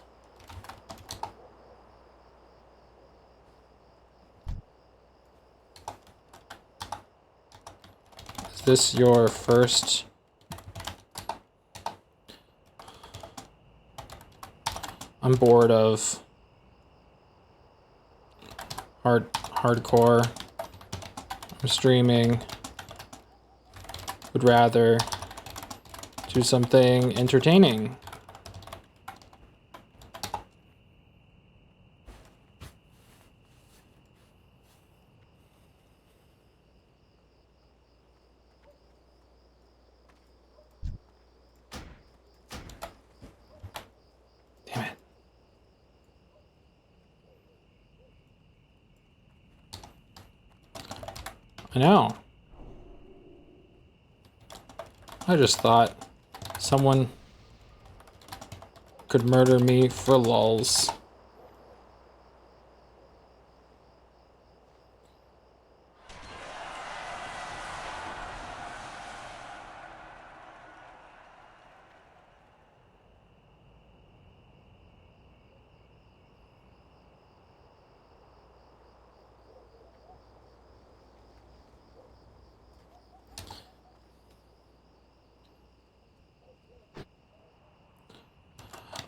Is this your first? I'm bored of hardcore. I'm streaming. Would rather do something entertaining. Damn it. I know. I just thought someone could murder me for lulz.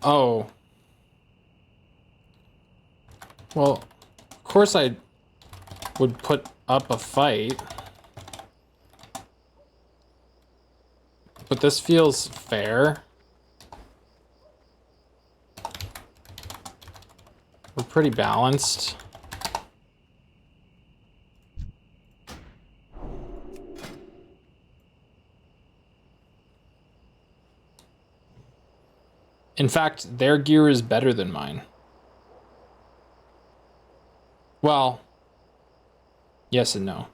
Oh. Well, of course I would put up a fight. But this feels fair. We're pretty balanced. In fact, their gear is better than mine. Well, yes and no.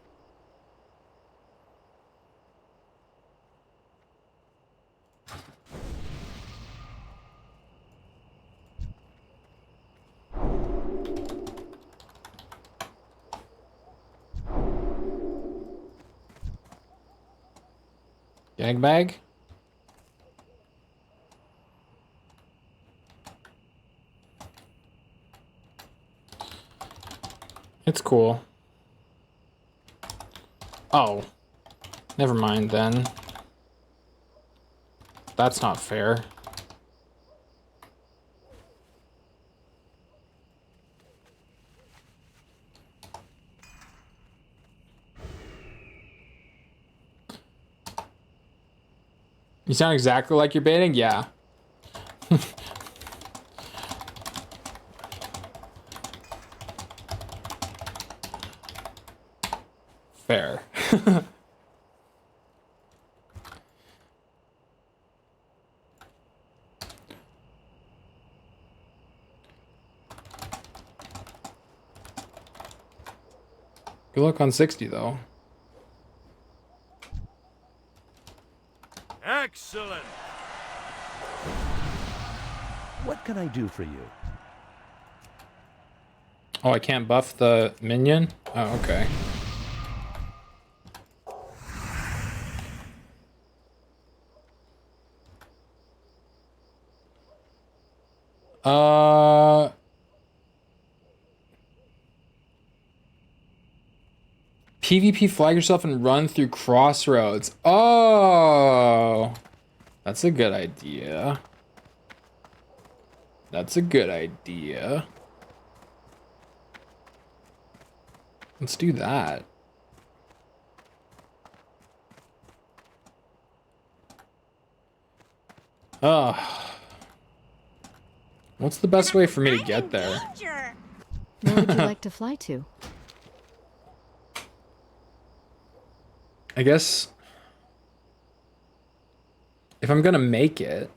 Gag bag? It's cool. Oh. Never mind then. That's not fair. You sound exactly like you're baiting? Yeah. Fair. Good luck on 60 though. Excellent. What can I do for you? Oh, I can't buff the minion? Oh, okay. PvP flag yourself and run through crossroads. Oh, that's a good idea. That's a good idea. Let's do that. What's the best way for me to get there? Where would you like to fly to? I guess if I'm gonna make it.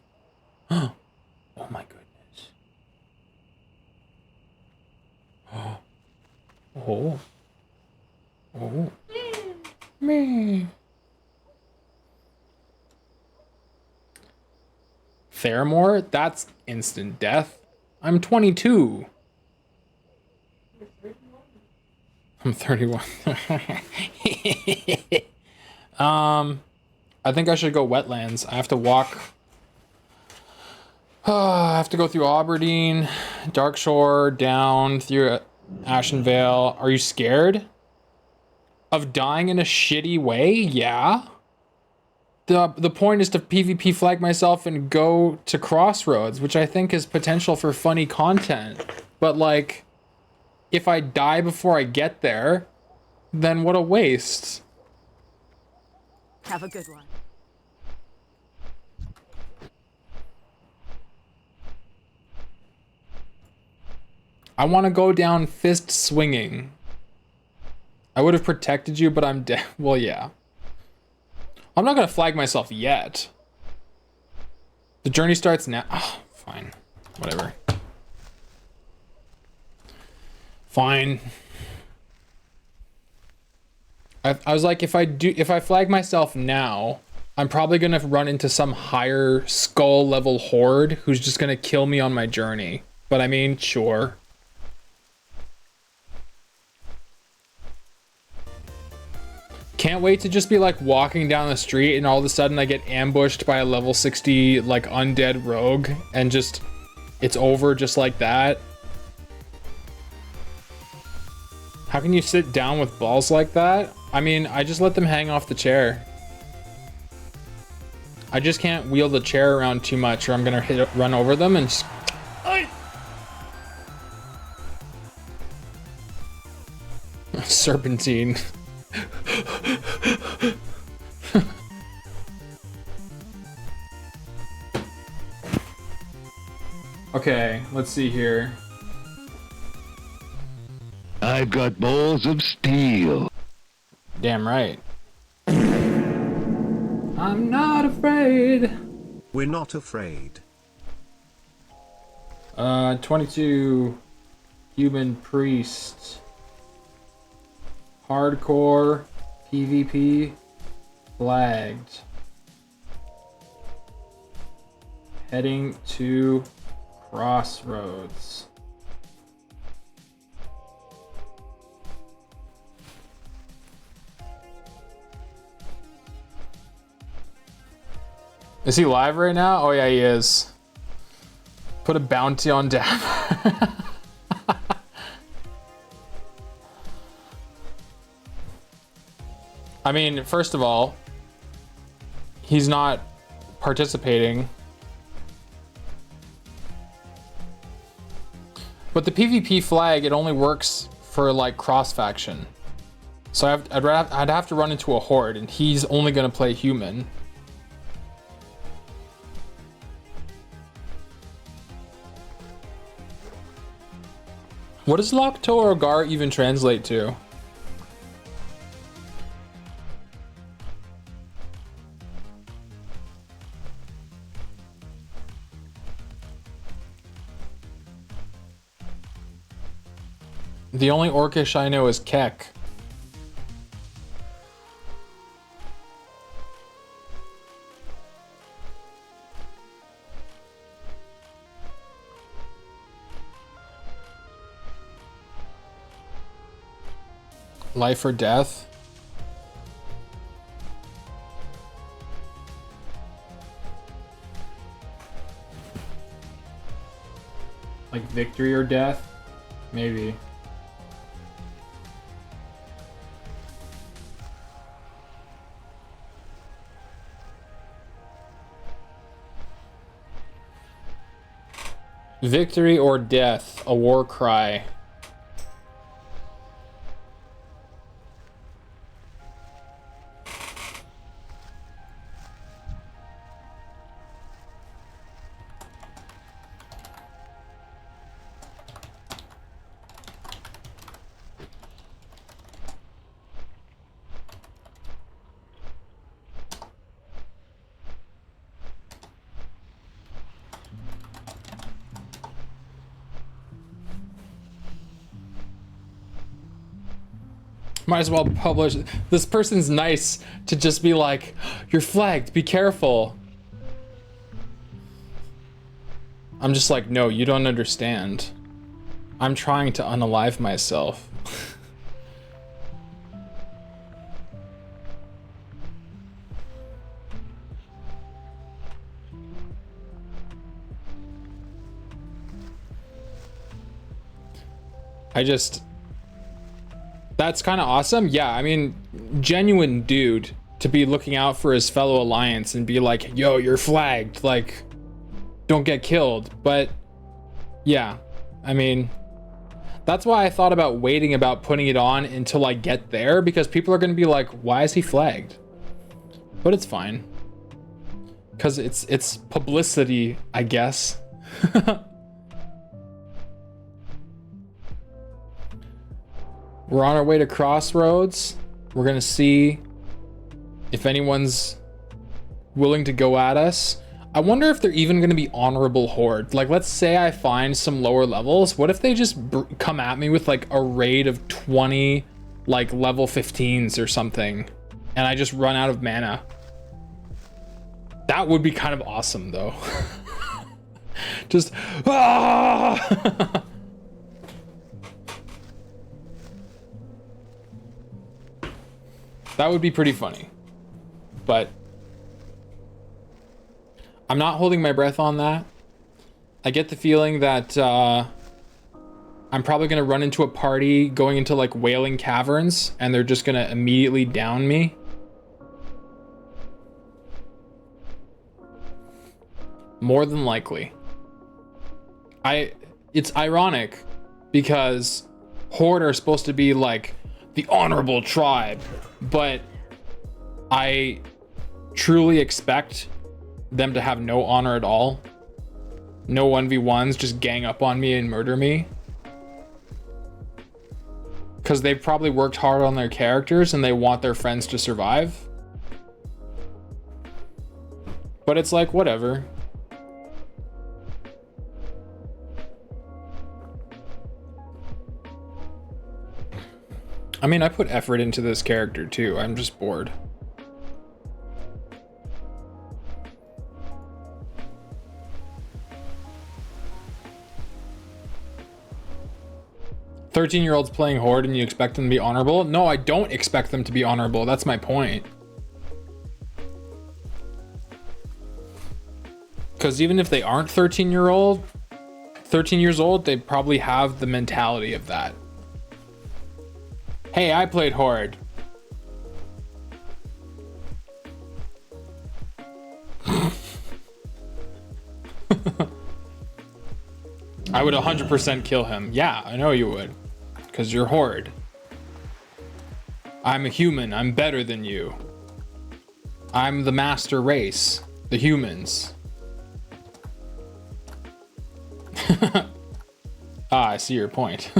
Oh my goodness. Oh. Oh. Me. Theramore? That's instant death. I'm 22. I'm 31. I think I should go wetlands. I have to walk I have to go through Aberdeen, Darkshore, down through Ashenvale. Are you scared of dying in a shitty way? Yeah. The point is to PvP flag myself and go to Crossroads, which I think is potential for funny content. But like, if I die before I get there, then what a waste. Have a good one. I want to go down fist swinging. I would have protected you, but I'm dead. Well, yeah. I'm not going to flag myself yet. The journey starts now. Oh, fine. Whatever. Fine. I was like, if I flag myself now, I'm probably going to run into some higher skull level horde who's just going to kill me on my journey. But I mean, sure. Can't wait to just be like walking down the street and all of a sudden I get ambushed by a level 60 like undead rogue and just it's over just like that. How can you sit down with balls like that? I mean, I just let them hang off the chair. I just can't wheel the chair around too much or I'm gonna run over them and just... Serpentine. Okay, let's see here. I've got balls of steel. Damn right. I'm not afraid. We're not afraid. 22 human priest. Hardcore PvP flagged. Heading to Crossroads. Is he live right now? Oh yeah, he is. Put a bounty on Dapper. I mean, first of all, he's not participating. But the PvP flag, it only works for like cross faction. So I'd have to run into a horde, and he's only gonna play human. What does Lokto or Gar even translate to? The only Orcish I know is Kek. Life or death? Like victory or death? Maybe. Victory or death, a war cry. Might as well publish. This person's nice to just be like, you're flagged, be careful. I'm just like, no, you don't understand. I'm trying to unalive myself. That's kind of awesome. Yeah, I mean, genuine dude to be looking out for his fellow alliance and be like, yo, you're flagged, like, don't get killed. But yeah, I mean, that's why I thought about waiting about putting it on until I get there, because people are going to be like, why is he flagged? But it's fine, because it's publicity, I guess. We're on our way to Crossroads. We're gonna see if anyone's willing to go at us. I wonder if they're even gonna be honorable horde. Like, let's say I find some lower levels. What if they just come at me with like a raid of 20 like level 15s or something, and I just run out of mana? That would be kind of awesome though. Just ah! That would be pretty funny, but I'm not holding my breath on that. I get the feeling that I'm probably gonna run into a party going into like Wailing Caverns, and they're just gonna immediately down me. More than likely. It's ironic because Horde are supposed to be like the honorable tribe, but I truly expect them to have no honor at all. No 1v1s, just gang up on me and murder me. Because they've probably worked hard on their characters and they want their friends to survive. But it's like, whatever. I mean, I put effort into this character too. I'm just bored. "13-year-olds playing Horde and you expect them to be honorable?" No, I don't expect them to be honorable. That's my point. Because even if they aren't 13 years old, they probably have the mentality of that. Hey, I played Horde. I would 100% kill him. Yeah, I know you would. Because you're Horde. I'm a human. I'm better than you. I'm the master race. The humans. Ah, I see your point.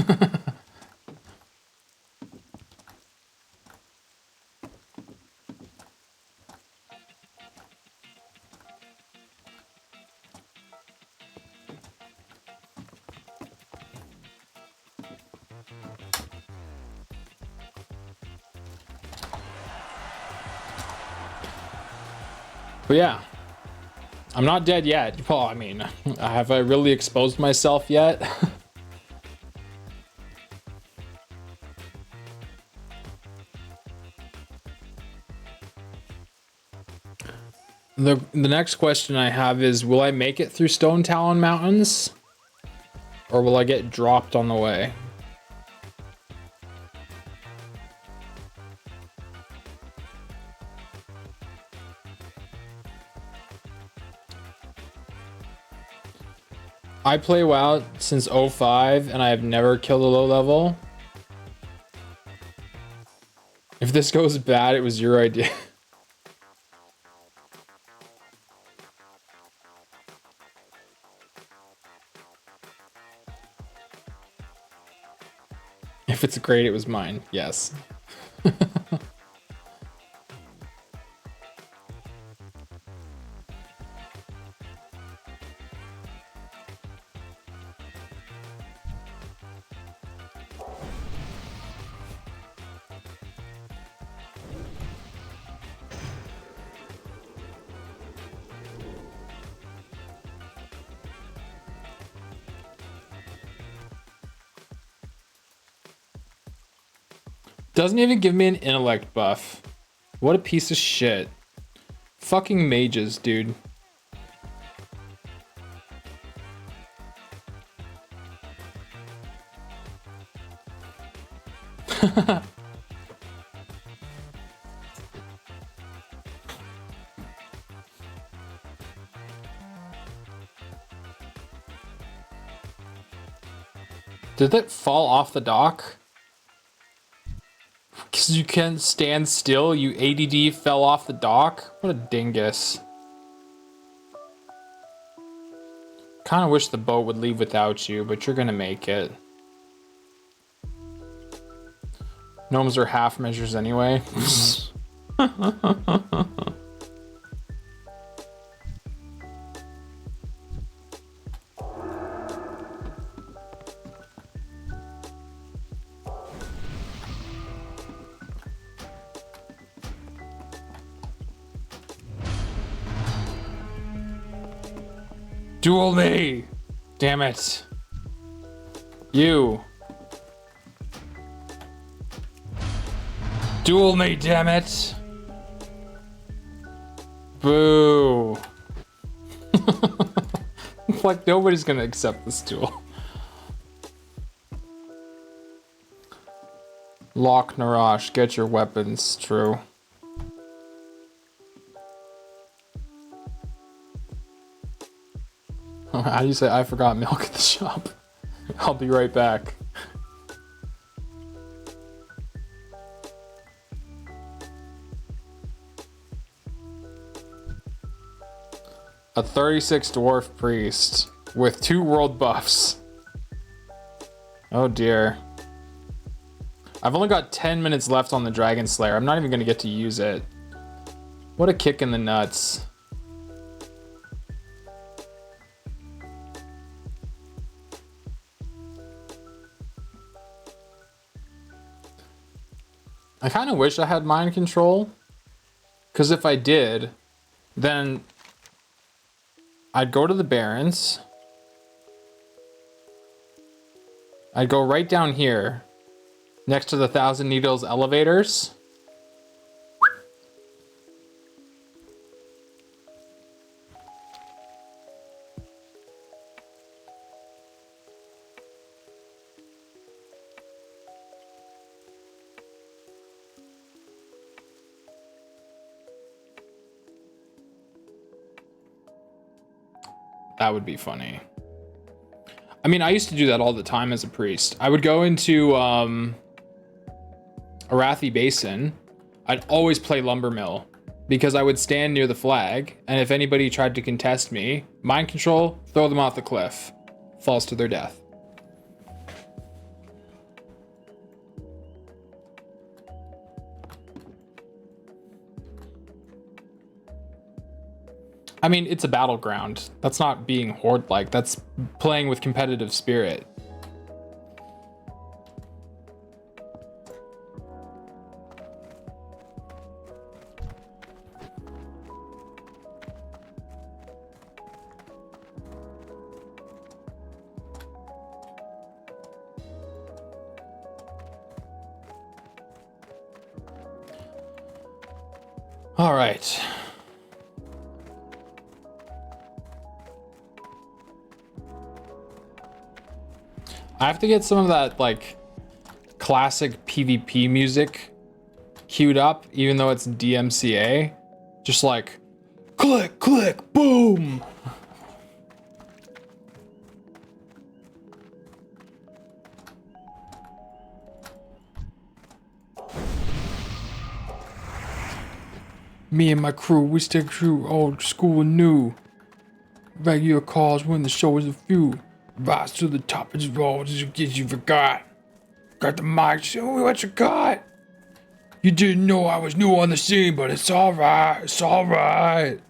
But yeah, I'm not dead yet. Well, I mean, have I really exposed myself yet? The next question I have is, will I make it through Stone Talon Mountains? Or will I get dropped on the way? I play WoW since 05 and I have never killed a low level. If this goes bad, it was your idea. If it's great, it was mine. Yes. Doesn't even give me an intellect buff. What a piece of shit. Fucking mages, dude. Did it fall off the dock? Because you can't stand still, you ADD fell off the dock? What a dingus. Kind of wish the boat would leave without you, but you're gonna make it. Gnomes are half measures anyway. Duel me! Damn it. You. Duel me, damn it! Boo. Like nobody's gonna accept this duel. Lock Narash, get your weapons, true. How do you say I forgot milk at the shop? I'll be right back. A 36 dwarf priest with 2 world buffs. Oh dear. I've only got 10 minutes left on the Dragon Slayer. I'm not even gonna get to use it. What a kick in the nuts. I kind of wish I had mind control, because if I did, then I'd go to the Barrens. I'd go right down here, next to the Thousand Needles elevators. That would be funny. I mean, I used to do that all the time as a priest. I would go into Arathi Basin. I'd always play Lumber Mill because I would stand near the flag, and if anybody tried to contest me, mind control, throw them off the cliff. Falls to their death. I mean, it's a battleground. That's not being horde-like. That's playing with competitive spirit. All right. I have to get some of that, like, classic PvP music queued up, even though it's DMCA. Just like, click, click, boom! Me and my crew, we stick true, old school and new. Regular calls when the show is a few. Rise to the top of the road as you forgot. Got the mic, show me what you got. You didn't know I was new on the scene, but it's alright, it's alright.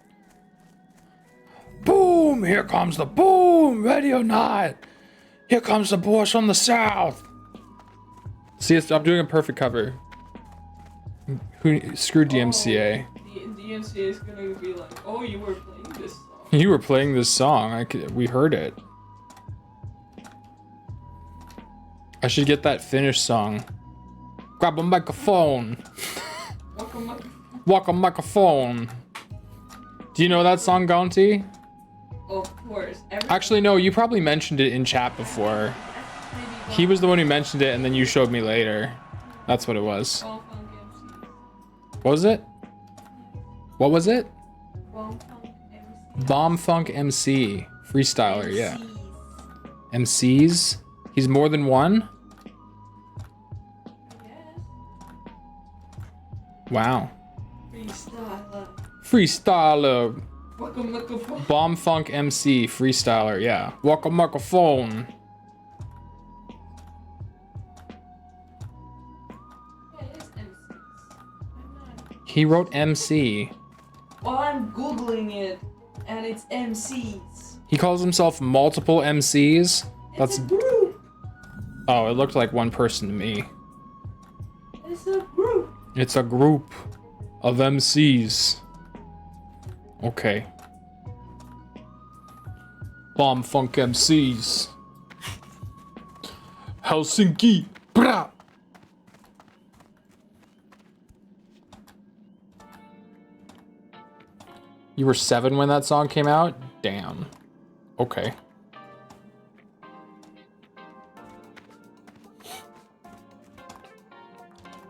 Boom, here comes the boom, ready or not. Here comes the boys from the south. See, I'm doing a perfect cover. Screw DMCA. DMCA is gonna be like, oh, you were playing this song. You were playing this song, we heard it. I should get that Finnish song. Grab a microphone. Walk a microphone. Do you know that song, Gaunty? Of course. Actually, no, you probably mentioned it in chat before. He was the one who mentioned it, and then you showed me later. That's what it was. Bomb Funk MC. What was it? What was it? Bomb Funk MC. Bomb Funk MC. Freestyler, yeah. MCs. MCs? He's more than one? Yes. Wow. Freestyler. Freestyler. Waka microphone. Bomb Funk MC. Freestyler, yeah. Waka microphone. Yeah, it is MCs. I'm not. He wrote MC. Well, I'm googling it, and it's MCs. He calls himself multiple MCs. It's a group. Oh, it looked like one person to me. It's a group. It's a group of MCs. Okay. Bomb Funk MCs. Helsinki. Brah. You were 7 when that song came out? Damn. Okay.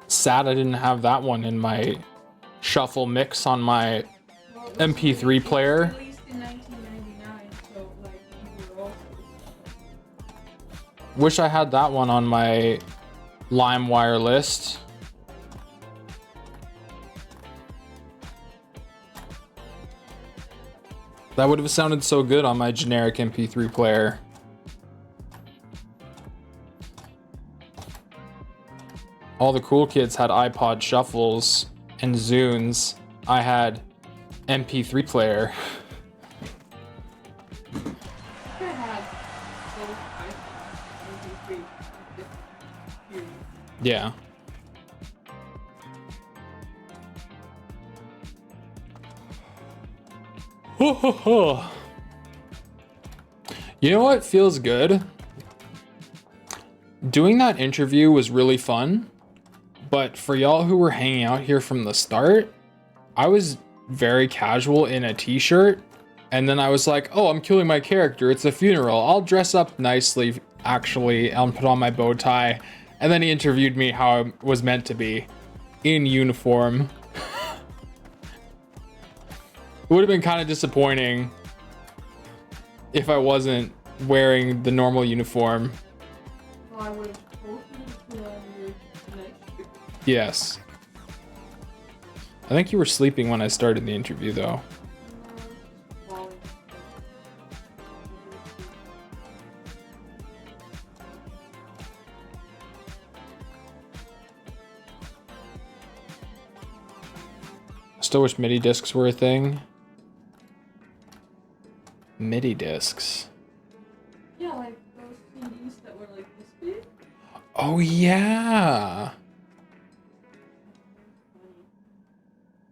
Sad I didn't have that one in my shuffle mix on my MP3 player. Released in 1999, so like you were also. Wish I had that one on my LimeWire list. That would have sounded so good on my generic MP3 player. All the cool kids had iPod shuffles and Zunes. I had MP3 player. I had both iPhones and MP3. Yeah. You know what feels good? Doing that interview was really fun, but for y'all who were hanging out here from the start, I was very casual in a t-shirt, and then I was like, oh, I'm killing my character, it's a funeral, I'll dress up nicely actually, and put on my bow tie, and then he interviewed me how I was meant to be, in uniform. It would have been kind of disappointing if I wasn't wearing the normal uniform. Well, I would have told you to put on your night shirt. Yes. I think you were sleeping when I started the interview, though. Falling. I still wish MIDI discs were a thing. MIDI discs. Yeah, like those CDs that were like this big. Oh, yeah.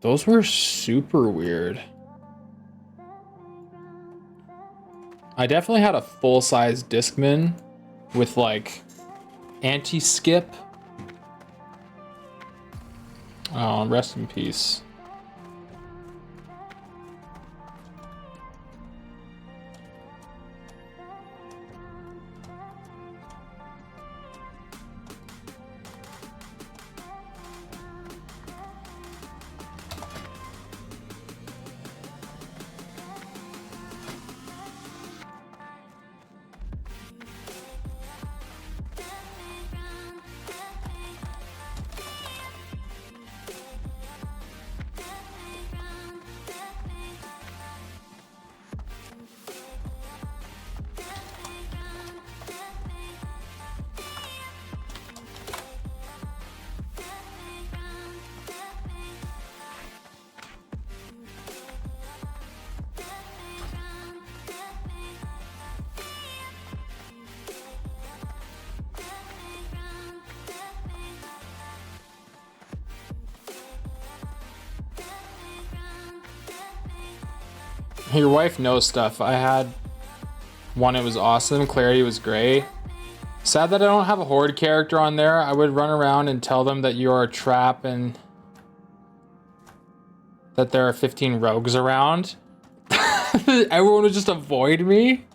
Those were super weird. I definitely had a full-size Discman with like anti-skip. Oh, rest in peace. Your wife knows stuff. I had one, it was awesome. Clarity was great. Sad that I don't have a horde character on there. I would run around and tell them that you are a trap and that there are 15 rogues around. Everyone would just avoid me.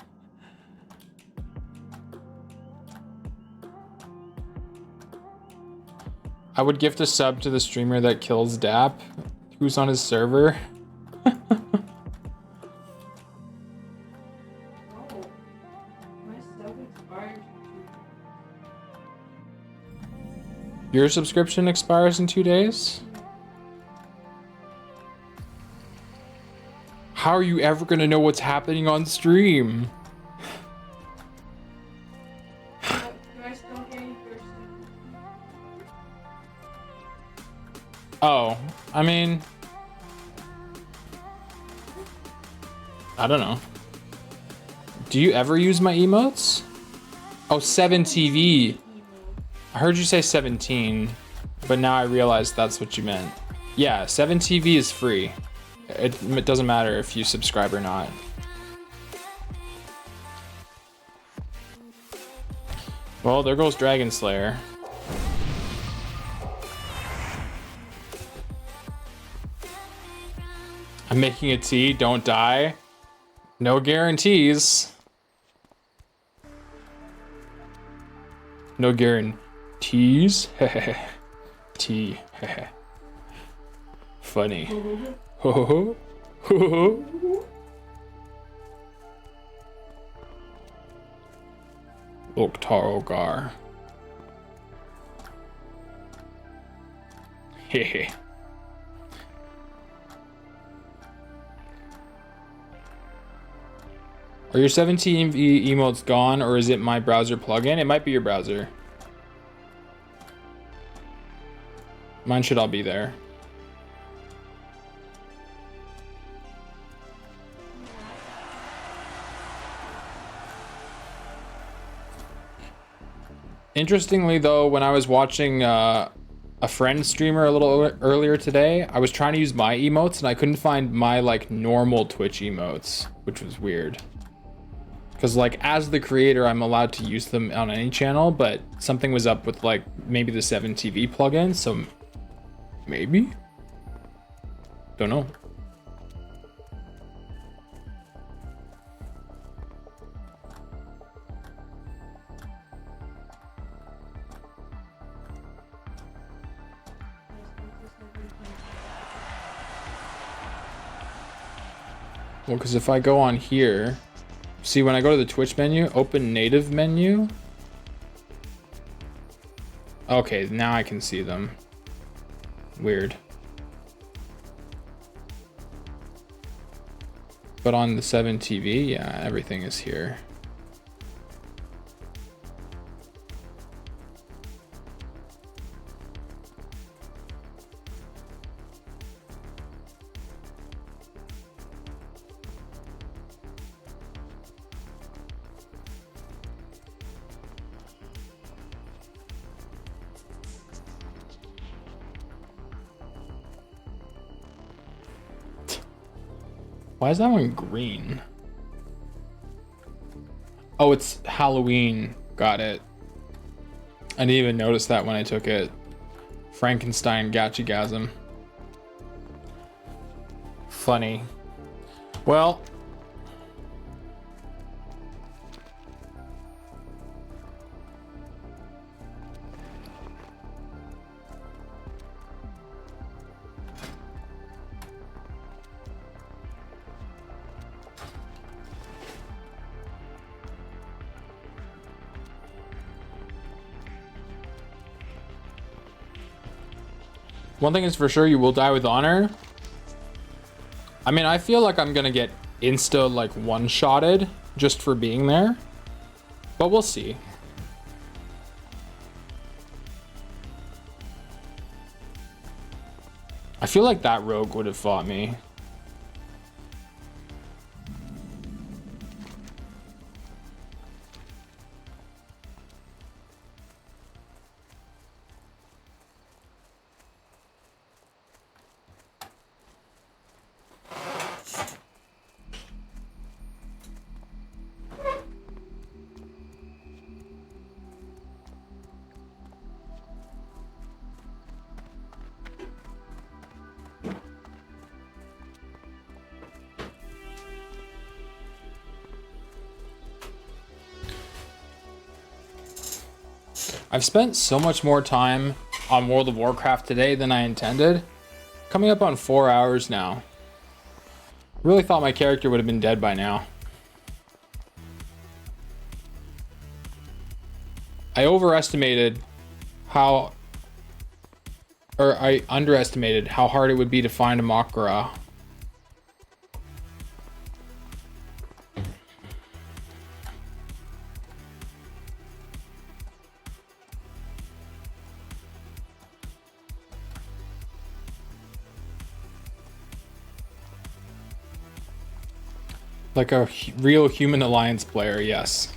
I would gift a sub to the streamer that kills Dap, who's on his server. Oh, my sub expired. Your subscription expires in 2 days? How are you ever gonna know what's happening on stream? Do I still get any person? Oh, I mean, I don't know. Do you ever use my emotes? Oh, 7TV. I heard you say 17, but now I realize that's what you meant. Yeah, 7TV is free. It doesn't matter if you subscribe or not. Well, there goes Dragon Slayer. I'm making a tea, don't die. No guarantees. No guarantees. Tea. Funny. Ho ho ho. Ho ho. Oktarogar. Hehe. Are your 17 emotes gone, or is it my browser plugin? It might be your browser. Mine should all be there. Interestingly though, when I was watching a friend streamer a little earlier today, I was trying to use my emotes and I couldn't find my like normal Twitch emotes, which was weird. Because like as the creator, I'm allowed to use them on any channel, but something was up with like maybe the 7TV plugin, so maybe? Don't know. Well, because if I go on here, see when I go to the Twitch menu, open native menu. Okay, now I can see them. Weird. But on the 7TV, yeah, everything is here. Why is that one green? Oh, it's Halloween. Got it. I didn't even notice that when I took it. Frankenstein Gachigasm. Funny. Well. One thing is for sure, you will die with honor. I mean, I feel like I'm gonna get insta like one-shotted just for being there, but we'll see. I feel like that rogue would have fought me. I've spent so much more time on World of Warcraft today than I intended. Coming up on 4 hours now. Really thought my character would have been dead by now. I overestimated how, or I underestimated how hard it would be to find a Makara. Like a real human alliance player, yes.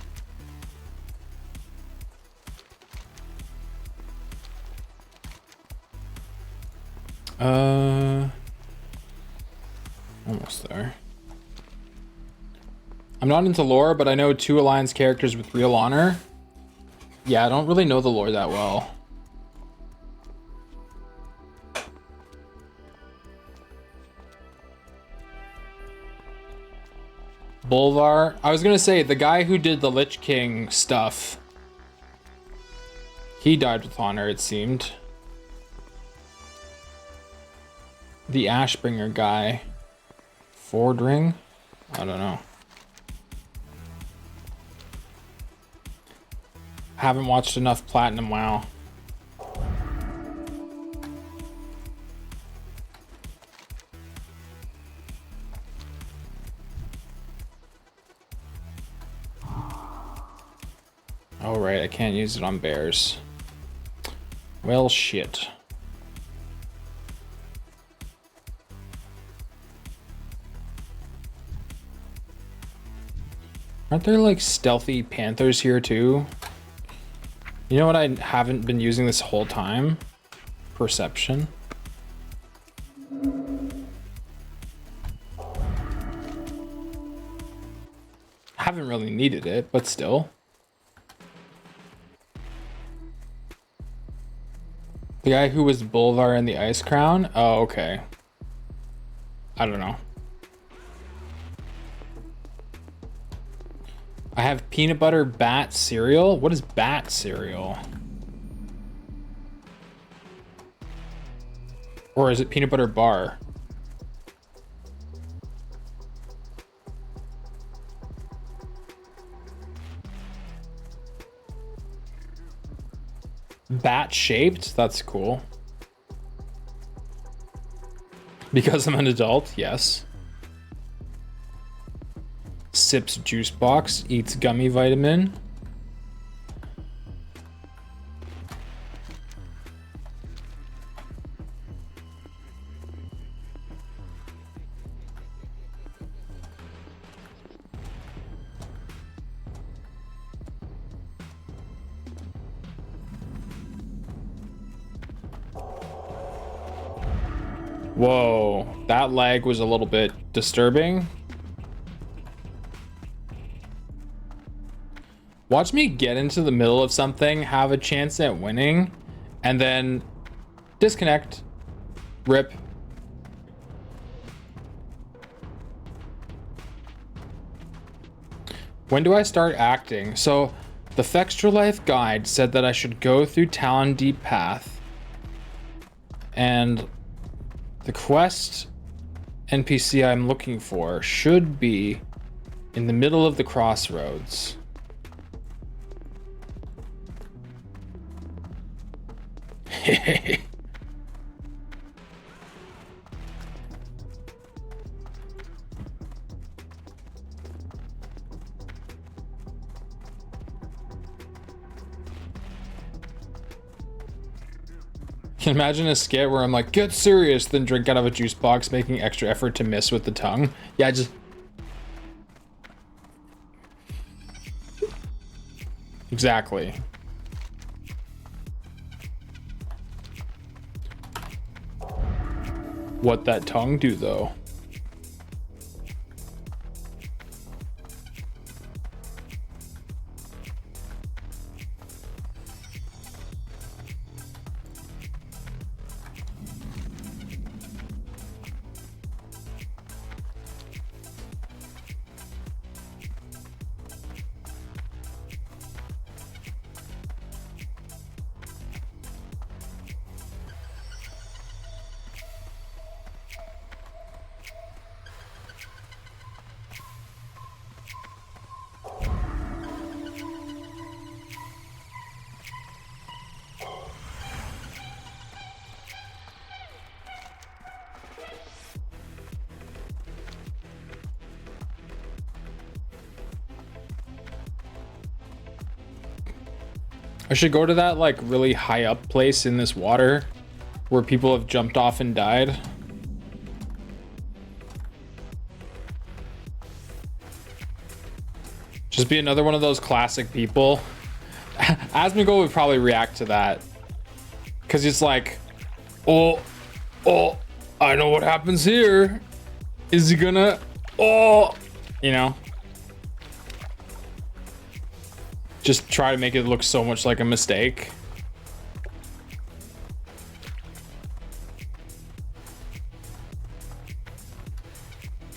Almost there. I'm not into lore, but I know 2 alliance characters with real honor. Yeah, I don't really know the lore that well. Bolvar. I was gonna say, the guy who did the Lich King stuff, he died with honor, it seemed. The Ashbringer guy. Fordring? I don't know. Haven't watched enough Platinum WoW. Oh right, I can't use it on bears. Well, shit. Aren't there like stealthy panthers here too? You know what I haven't been using this whole time? Perception. Haven't really needed it, but still. The guy who was Bolvar in the Ice Crown? Oh, okay. I don't know. I have peanut butter bat cereal. What is bat cereal? Or is it peanut butter bar? Bat shaped? That's cool. Because I'm an adult, yes. Sips juice box, eats gummy vitamin. Whoa, that lag was a little bit disturbing. Watch me get into the middle of something, have a chance at winning, and then disconnect, rip. When do I start acting? So the Fextra Life guide said that I should go through Talon Deep Path, and the quest NPC I'm looking for should be in the middle of the crossroads. Can imagine a skit where I'm like, get serious, then drink out of a juice box, making extra effort to miss with the tongue. Yeah, just... Exactly. What that tongue do, though? I should go to that like really high up place in this water where people have jumped off and died. Just be another one of those classic people. Asmongold would probably react to that. Cause it's like, oh, I know what happens here. Is he gonna, you know? Just try to make it look so much like a mistake.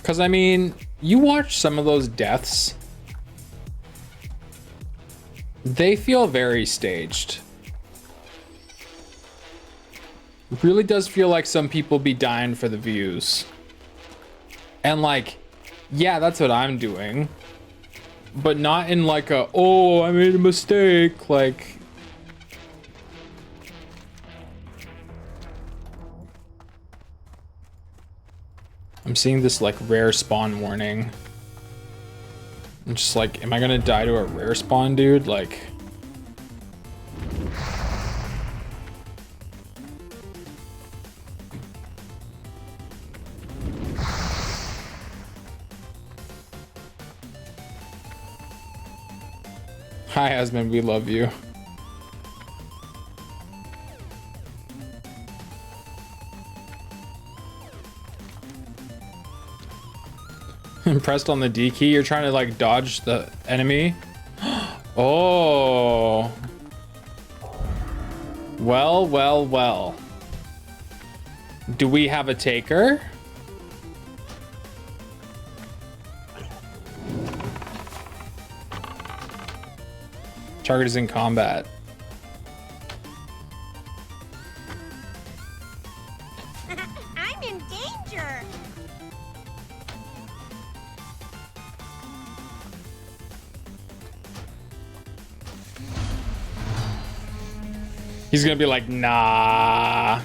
Cause I mean, you watch some of those deaths, they feel very staged. It really does feel like some people be dying for the views. And like, yeah, that's what I'm doing. But not in like a, oh, I made a mistake, like. I'm seeing this like rare spawn warning. I'm just like, am I gonna die to a rare spawn, dude? Like. Hi, Asmund, we love you. Pressed on the D key, you're trying to like dodge the enemy. Oh. Well. Do we have a taker? Target is in combat. I'm in danger. He's gonna be like, nah.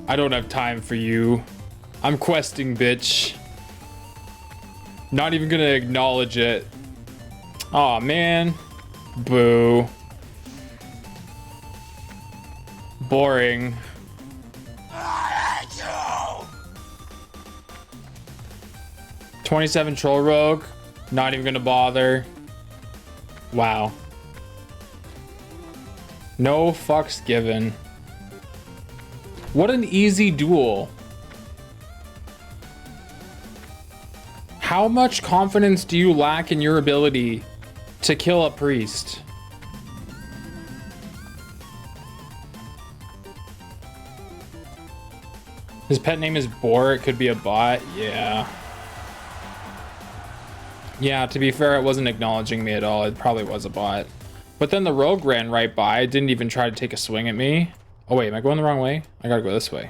I don't have time for you. I'm questing, bitch. Not even gonna acknowledge it. Aw, man. Boo. Boring. 27 troll rogue. Not even gonna bother. Wow. No fucks given. What an easy duel. How much confidence do you lack in your ability to kill a priest? His pet name is Boar. It could be a bot. Yeah. Yeah, to be fair, it wasn't acknowledging me at all. It probably was a bot. But then the rogue ran right by. It didn't even try to take a swing at me. Oh, wait. Am I going the wrong way? I gotta go this way.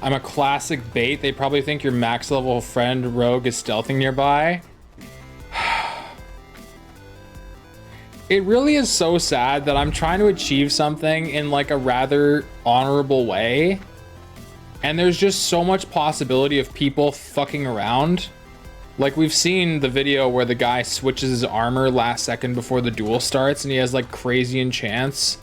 I'm a classic bait. They probably think your max level friend rogue is stealthing nearby. It really is so sad that I'm trying to achieve something in like a rather honorable way. And there's just so much possibility of people fucking around. Like we've seen the video where the guy switches his armor last second before the duel starts and he has like crazy enchants.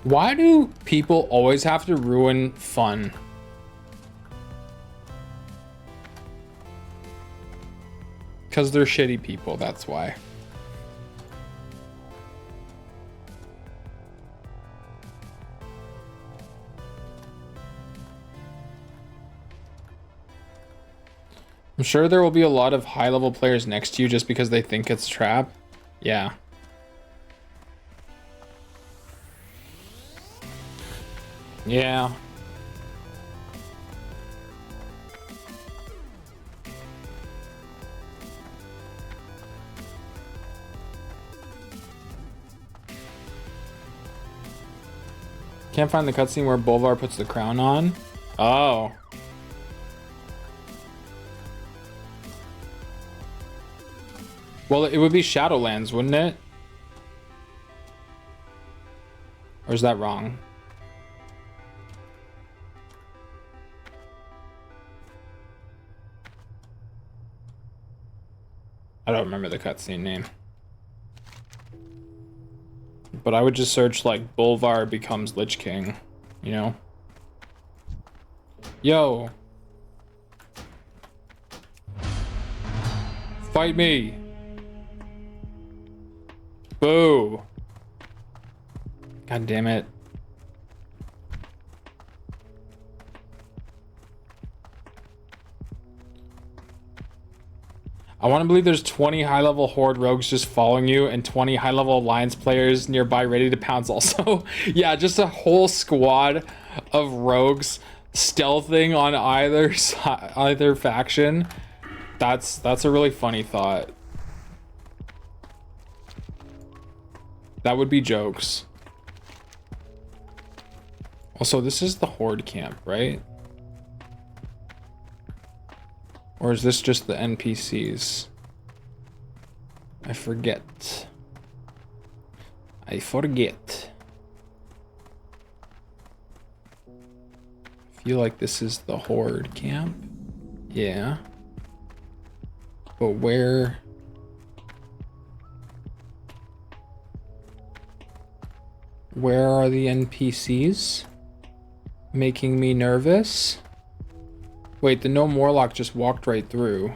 Why do people always have to ruin fun? Because they're shitty people, that's why. I'm sure there will be a lot of high-level players next to you just because they think it's a trap. Yeah. Yeah. Can't find the cutscene where Bolvar puts the crown on. Oh. Well, it would be Shadowlands, wouldn't it? Or is that wrong? I don't remember the cutscene name. But I would just search like Bolvar becomes Lich King, you know? Yo. Fight me. Boo. God damn it. I want to believe there's 20 high-level Horde rogues just following you and 20 high-level Alliance players nearby ready to pounce also. Yeah, just a whole squad of rogues stealthing on either faction. That's a really funny thought. That would be jokes. Also, this is the Horde camp, right? Or is this just the NPCs? I forget. I forget. I feel like this is the Horde camp. Yeah. But where? Where are the NPCs? Making me nervous. Wait, the Gnome Warlock just walked right through.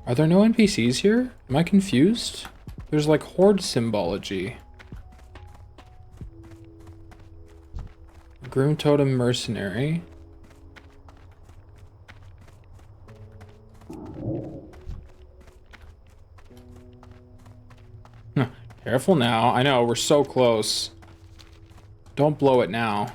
Are there no NPCs here? Am I confused? There's like Horde symbology. Groom Totem Mercenary. Huh, careful now. I know, we're so close. Don't blow it now.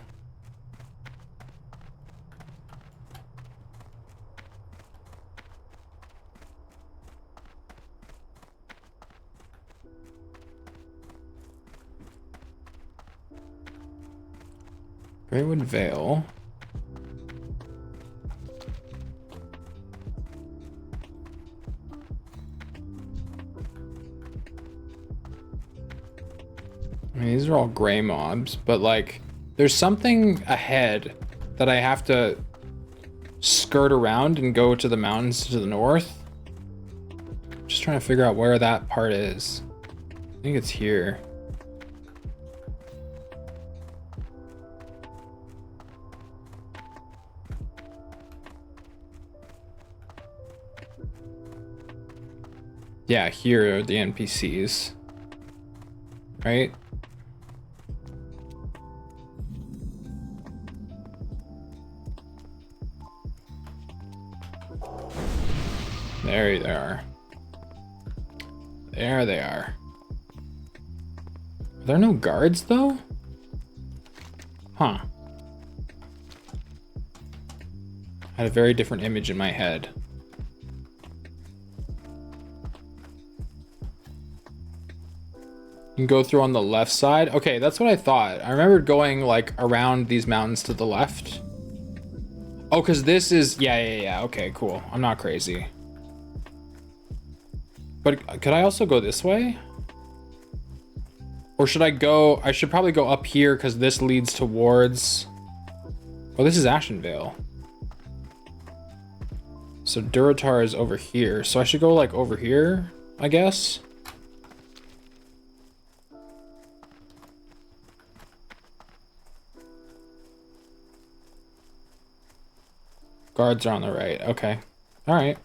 Greywood Vale. I mean, these are all gray mobs, but like there's something ahead that I have to skirt around and go to the mountains to the north. Just trying to figure out where that part is. I think it's here. Yeah, here are the NPCs. Right? There they are. There they are. Are there no guards though? Huh. I had a very different image in my head. You can go through on the left side. Okay, that's what I thought. I remembered going like around these mountains to the left. Oh, because this is, yeah. Okay, cool. I'm not crazy. But could I also go this way? Or should I go, I should probably go up here because this leads towards, oh, this is Ashenvale. So Durotar is over here. So I should go like over here, I guess. Guards are on the right. Okay. All right.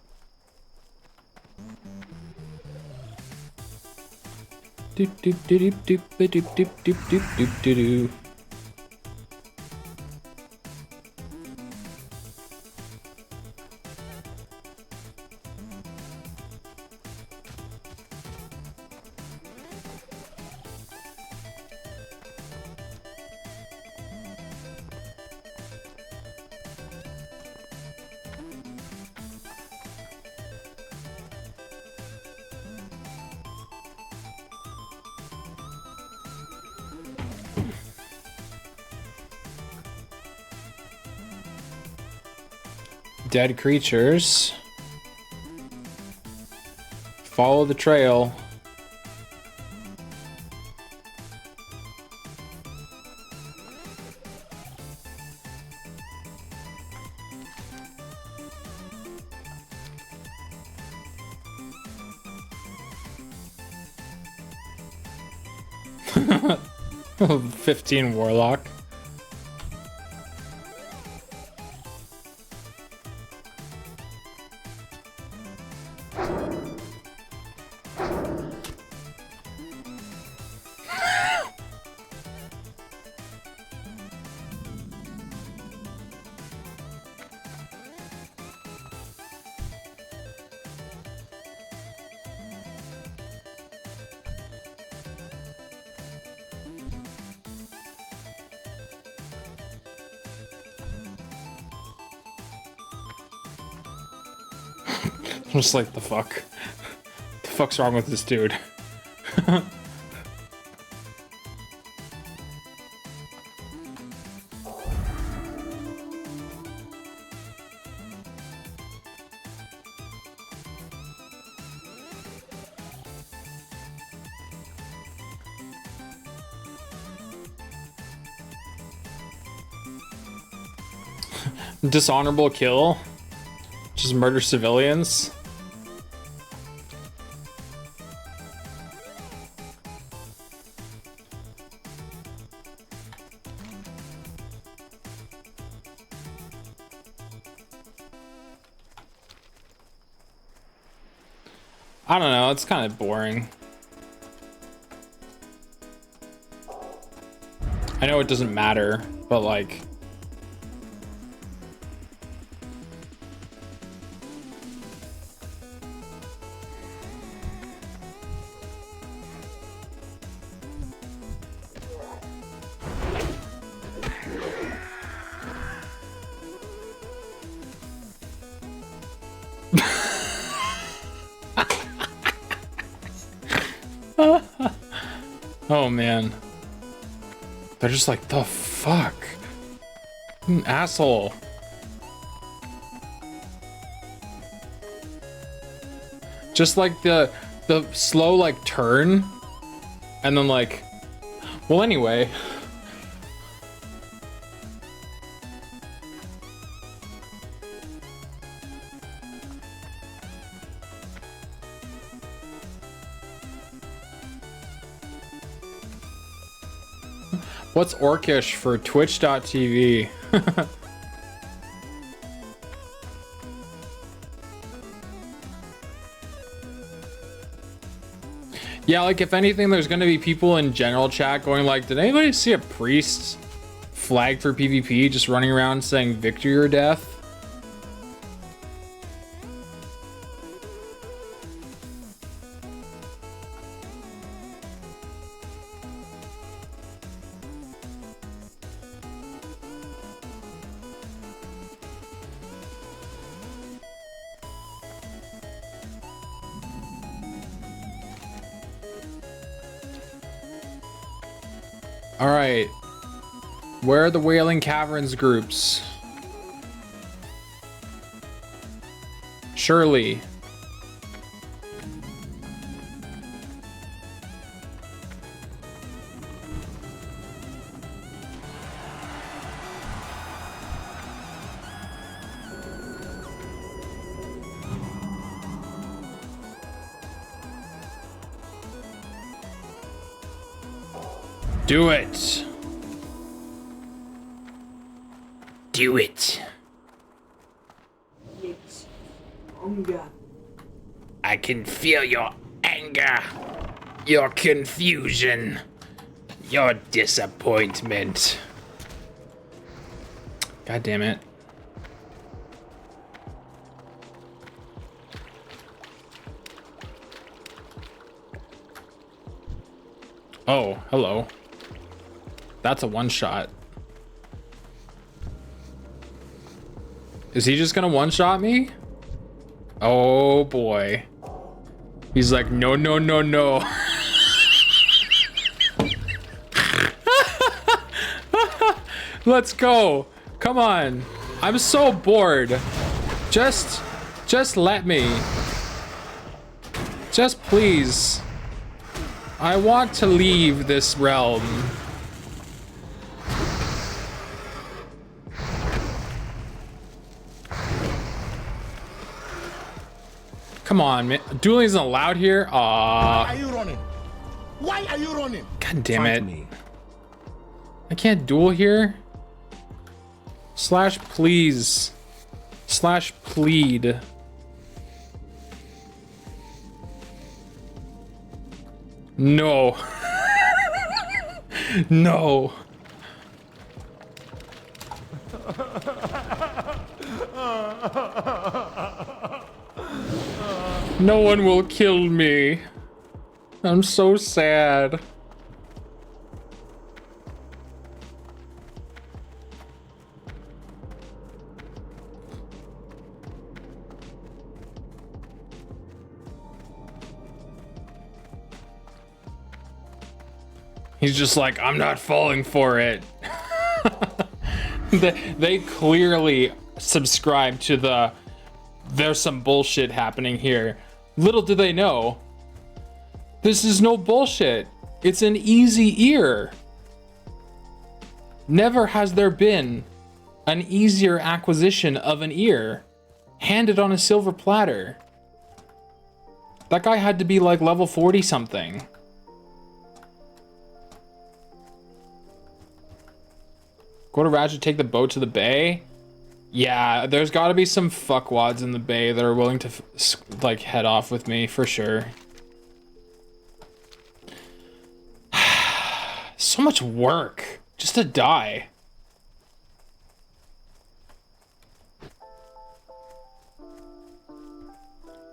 Doop doop doop doop doop doop doop doop doop doop doop. dead creatures. Follow the trail. Oh, 15 warlock. I'm just like, the fuck? The fuck's wrong with this dude? Dishonorable kill? Just murder civilians? I don't know, it's kind of boring. I know it doesn't matter, but like... Oh man. They're just like, the fuck? An asshole. Just like the slow like turn and then like, well anyway. What's Orcish for Twitch.tv? Yeah, like if anything, there's gonna be people in general chat going like, did anybody see a priest flagged for PvP just running around saying victory or death? All right, where are the Wailing Caverns groups? Surely. Do it. Do it. I can feel your anger, your confusion, your disappointment. God damn it. Oh, hello. That's a one-shot. Is he just gonna one-shot me? Oh boy. He's like, no, no, no, no. Let's go. Come on. I'm so bored. Just let me. Just please. I want to leave this realm. Come on, man. Dueling isn't allowed here? Why are you running? Why are you running? God damn it. I can't duel here? Slash please. Slash plead. No. No. No one will kill me. I'm so sad. He's just like, I'm not falling for it. They clearly subscribe to the there's some bullshit happening here. Little do they know, this is no bullshit. It's an easy ear. Never has there been an easier acquisition of an ear handed on a silver platter. That guy had to be like level 40 something. Go to Raj to take the boat to the bay. Yeah, there's got to be some fuckwads in the bay that are willing to like head off with me for sure. So much work just to die.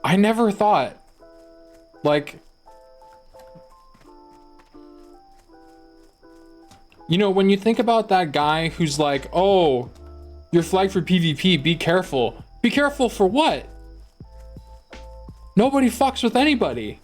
I never thought, like, you know, when you think about that guy who's like, oh, you're flagged for PvP, be careful. Be careful for what? Nobody fucks with anybody.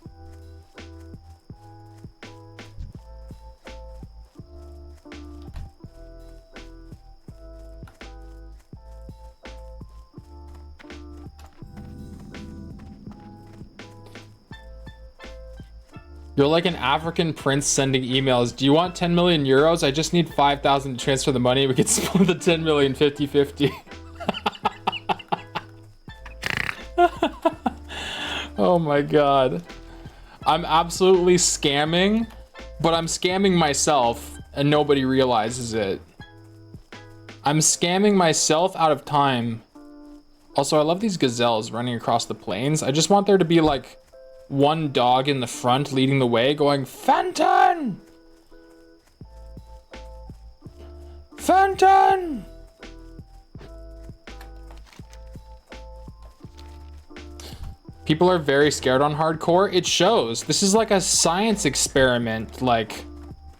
You're like an African prince sending emails. Do you want 10 million euros? I just need 5,000 to transfer the money. We could split the 10 million 50-50. Oh my God. I'm absolutely scamming, but I'm scamming myself and nobody realizes it. I'm scamming myself out of time. Also, I love these gazelles running across the plains. I just want there to be like one dog in the front leading the way going, Fenton! Fenton! People are very scared on hardcore. It shows. This is like a science experiment. Like,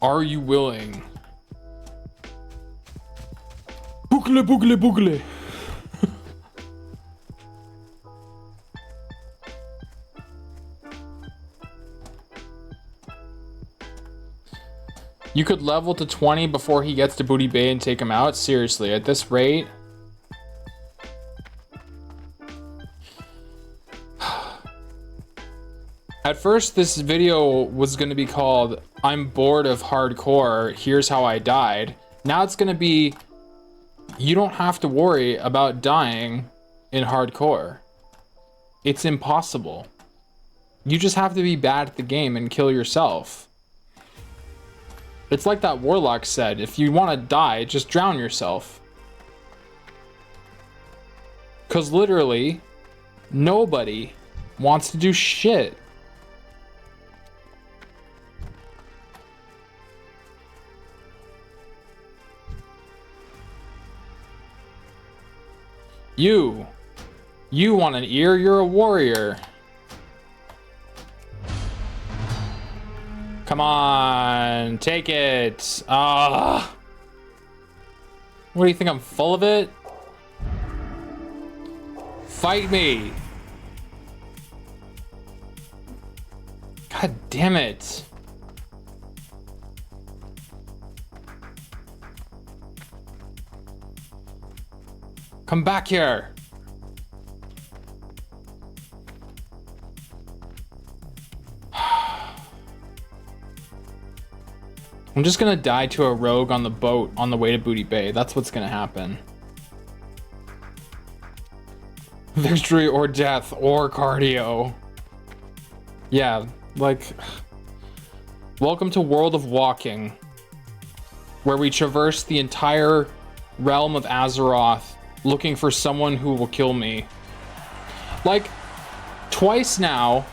are you willing? Boucle, boucle, boucle. You could level to 20 before he gets to Booty Bay and take him out? Seriously, at this rate? At first, this video was going to be called, I'm bored of hardcore, here's how I died. Now it's going to be, you don't have to worry about dying in hardcore. It's impossible. You just have to be bad at the game and kill yourself. It's like that warlock said, if you want to die, just drown yourself. Because literally, nobody wants to do shit. You want an ear, you're a warrior. Come on, take it. Ah. What do you think, I'm full of it? Fight me. God damn it. Come back here. I'm just gonna die to a rogue on the boat on the way to Booty Bay. That's what's gonna happen. Victory or death or cardio. Yeah, like... Welcome to World of Walking, where we traverse the entire realm of Azeroth looking for someone who will kill me. Like, twice now,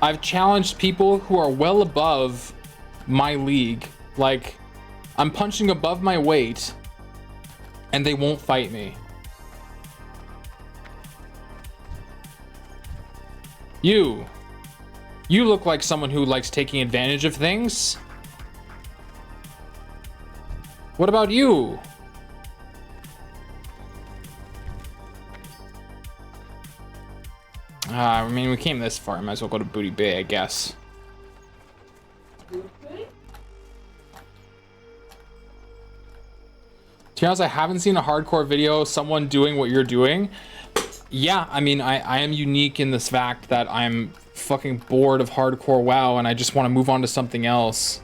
I've challenged people who are well above my league. Like, I'm punching above my weight, and they won't fight me. You look like someone who likes taking advantage of things. What about you? I mean, we came this far. Might as well go to Booty Bay, I guess. To be honest, I haven't seen a hardcore video of someone doing what you're doing. Yeah, I mean, I am unique in this fact that I'm fucking bored of hardcore WoW and I just want to move on to something else.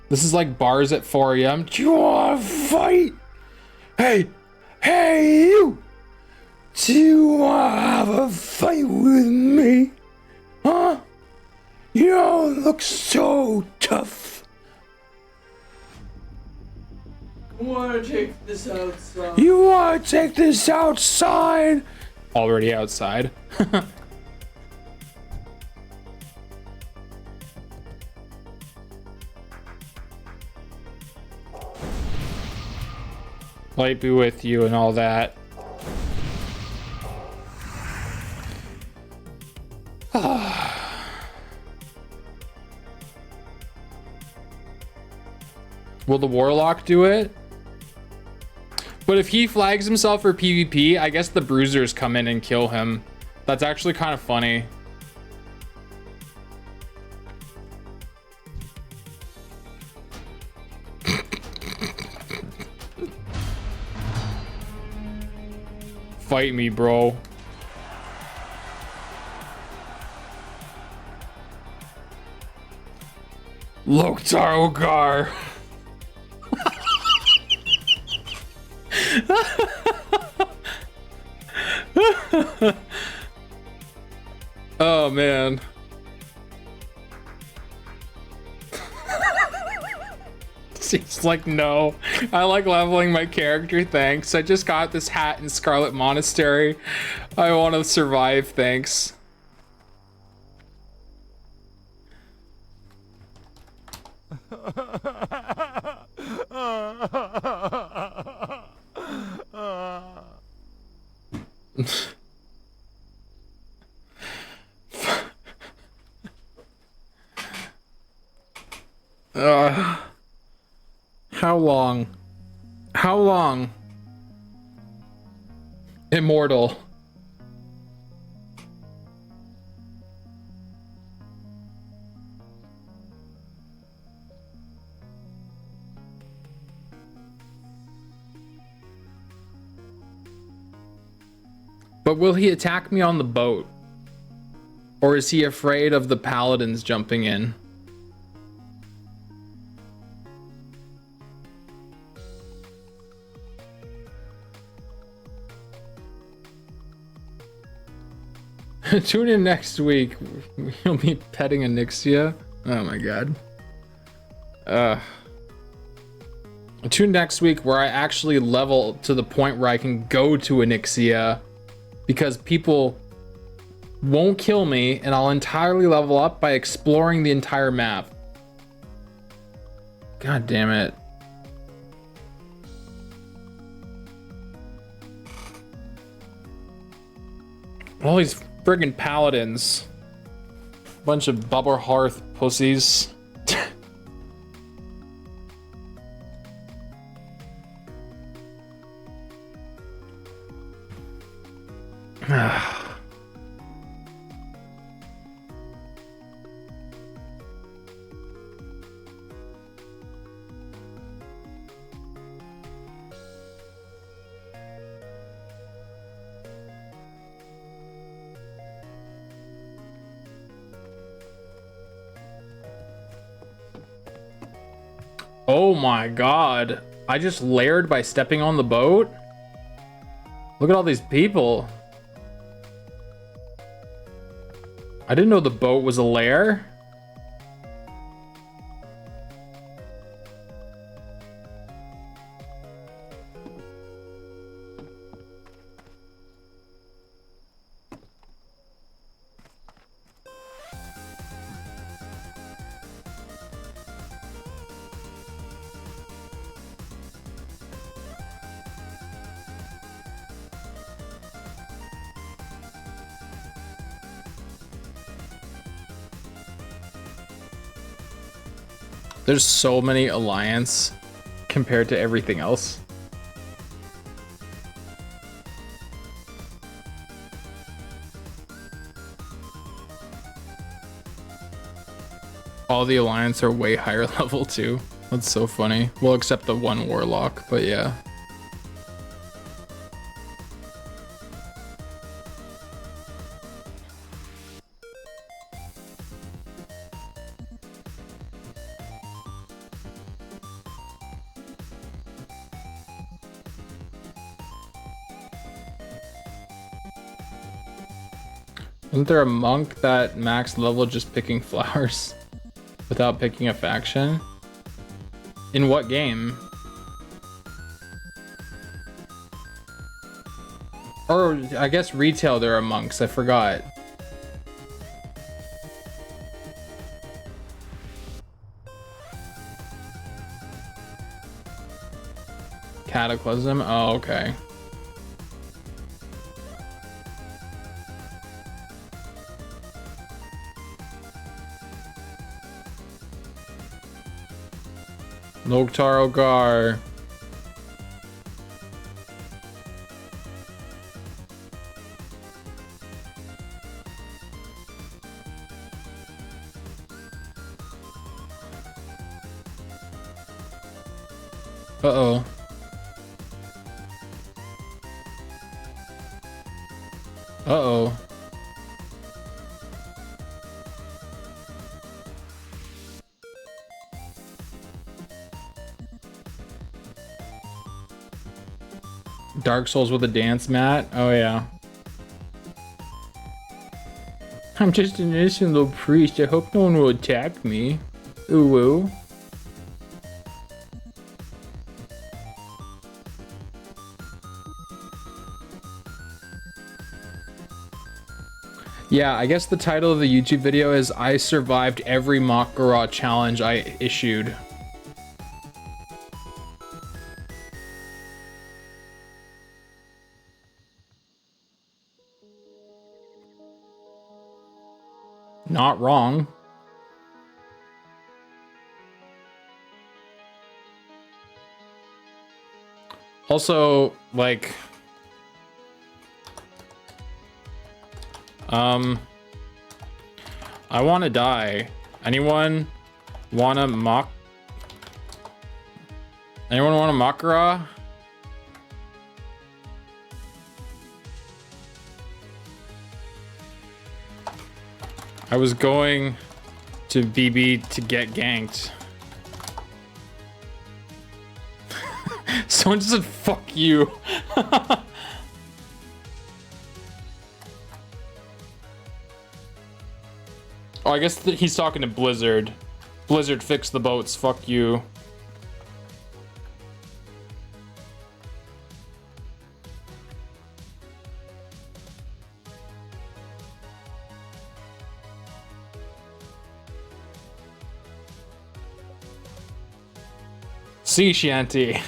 This is like bars at 4 a.m. Do you want to fight? Hey, you! Do you want to have a fight with me? Huh? You don't look so tough. Want to take this outside? You want to take this outside? Already outside. Light be with you and all that. Will the Warlock do it? But if he flags himself for PvP, I guess the Bruisers come in and kill him. That's actually kind of funny. Fight me, bro. Loktar Ogar. Oh man. She's like, no, I like leveling my character, thanks. I just got this hat in Scarlet Monastery. I want to survive, thanks. How long? How long? Immortal. But will he attack me on the boat? Or is he afraid of the paladins jumping in? Tune in next week. You'll be petting Onyxia. Oh my god. Tune next week where I actually level to the point where I can go to Onyxia, because people won't kill me and I'll entirely level up by exploring the entire map. God damn it. All these friggin' paladins. Bunch of bubble hearth pussies. Oh my god. I just layered by stepping on the boat? Look at all these people. I didn't know the boat was a lair. There's so many alliance compared to everything else. All the alliance are way higher level too. That's so funny. Well, except the one warlock, but yeah. Isn't there a monk that max level just picking flowers without picking a faction? In what game? Or I guess retail there are monks, I forgot. Cataclysm? Oh, okay. Loktar Ogar. Uh-oh. Uh-oh. Dark Souls with a dance mat? Oh yeah. I'm just an innocent little priest. I hope no one will attack me. Ooh woo. Yeah, I guess the title of the YouTube video is I survived every Makara challenge I issued. Not wrong. Also, like, I want to die. Anyone want to mock? Anyone want a Makara? I was going to BB to get ganked. Someone just said, fuck you. Oh, I guess he's talking to Blizzard. Blizzard, fix the boats. Fuck you. Sea shanty.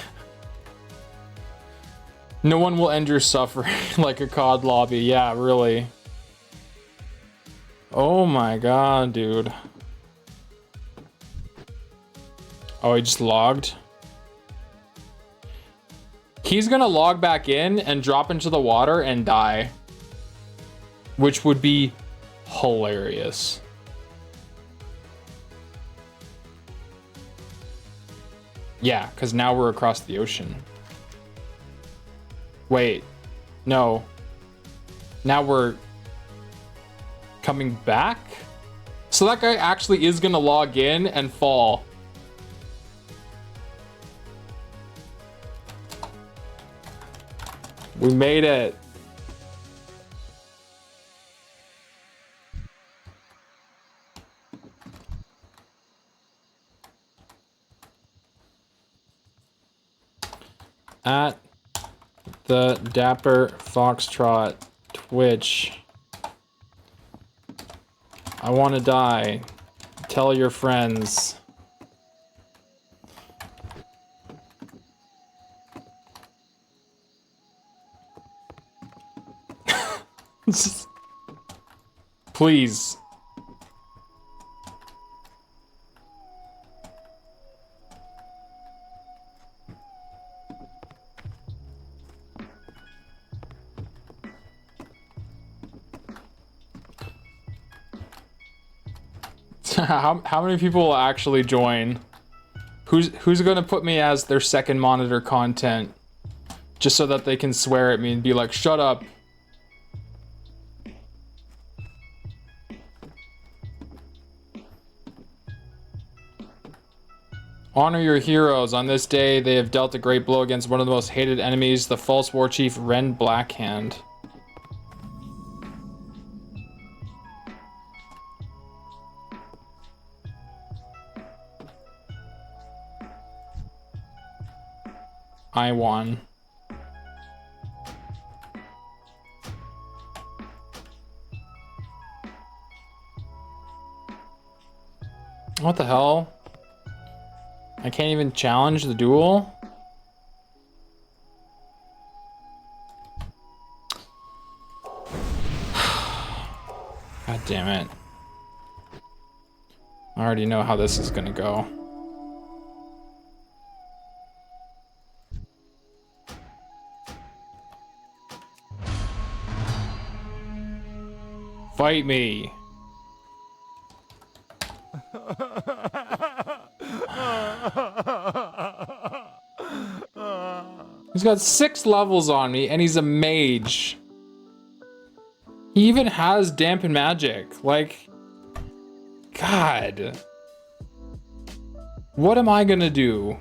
No one will end your suffering like a COD lobby. Yeah, really. Oh my god, dude. Oh, he just logged. He's gonna log back in and drop into the water and die. Which would be hilarious. Yeah, because now we're across the ocean. Wait. No. Now we're coming back? So that guy actually is gonna log in and fall. We made it. At the Dapper Foxtrot Twitch. I want to die. Tell your friends. Please. How many people will actually join? Who's gonna put me as their second monitor content? Just so that they can swear at me and be like, shut up. Honor your heroes. On this day, they have dealt a great blow against one of the most hated enemies, the false war chief, Ren Blackhand. I won. What the hell? I can't even challenge the duel? God damn it. I already know how this is gonna go. Fight me. He's got 6 levels on me and he's a mage. He even has dampen magic. Like, God. What am I gonna do?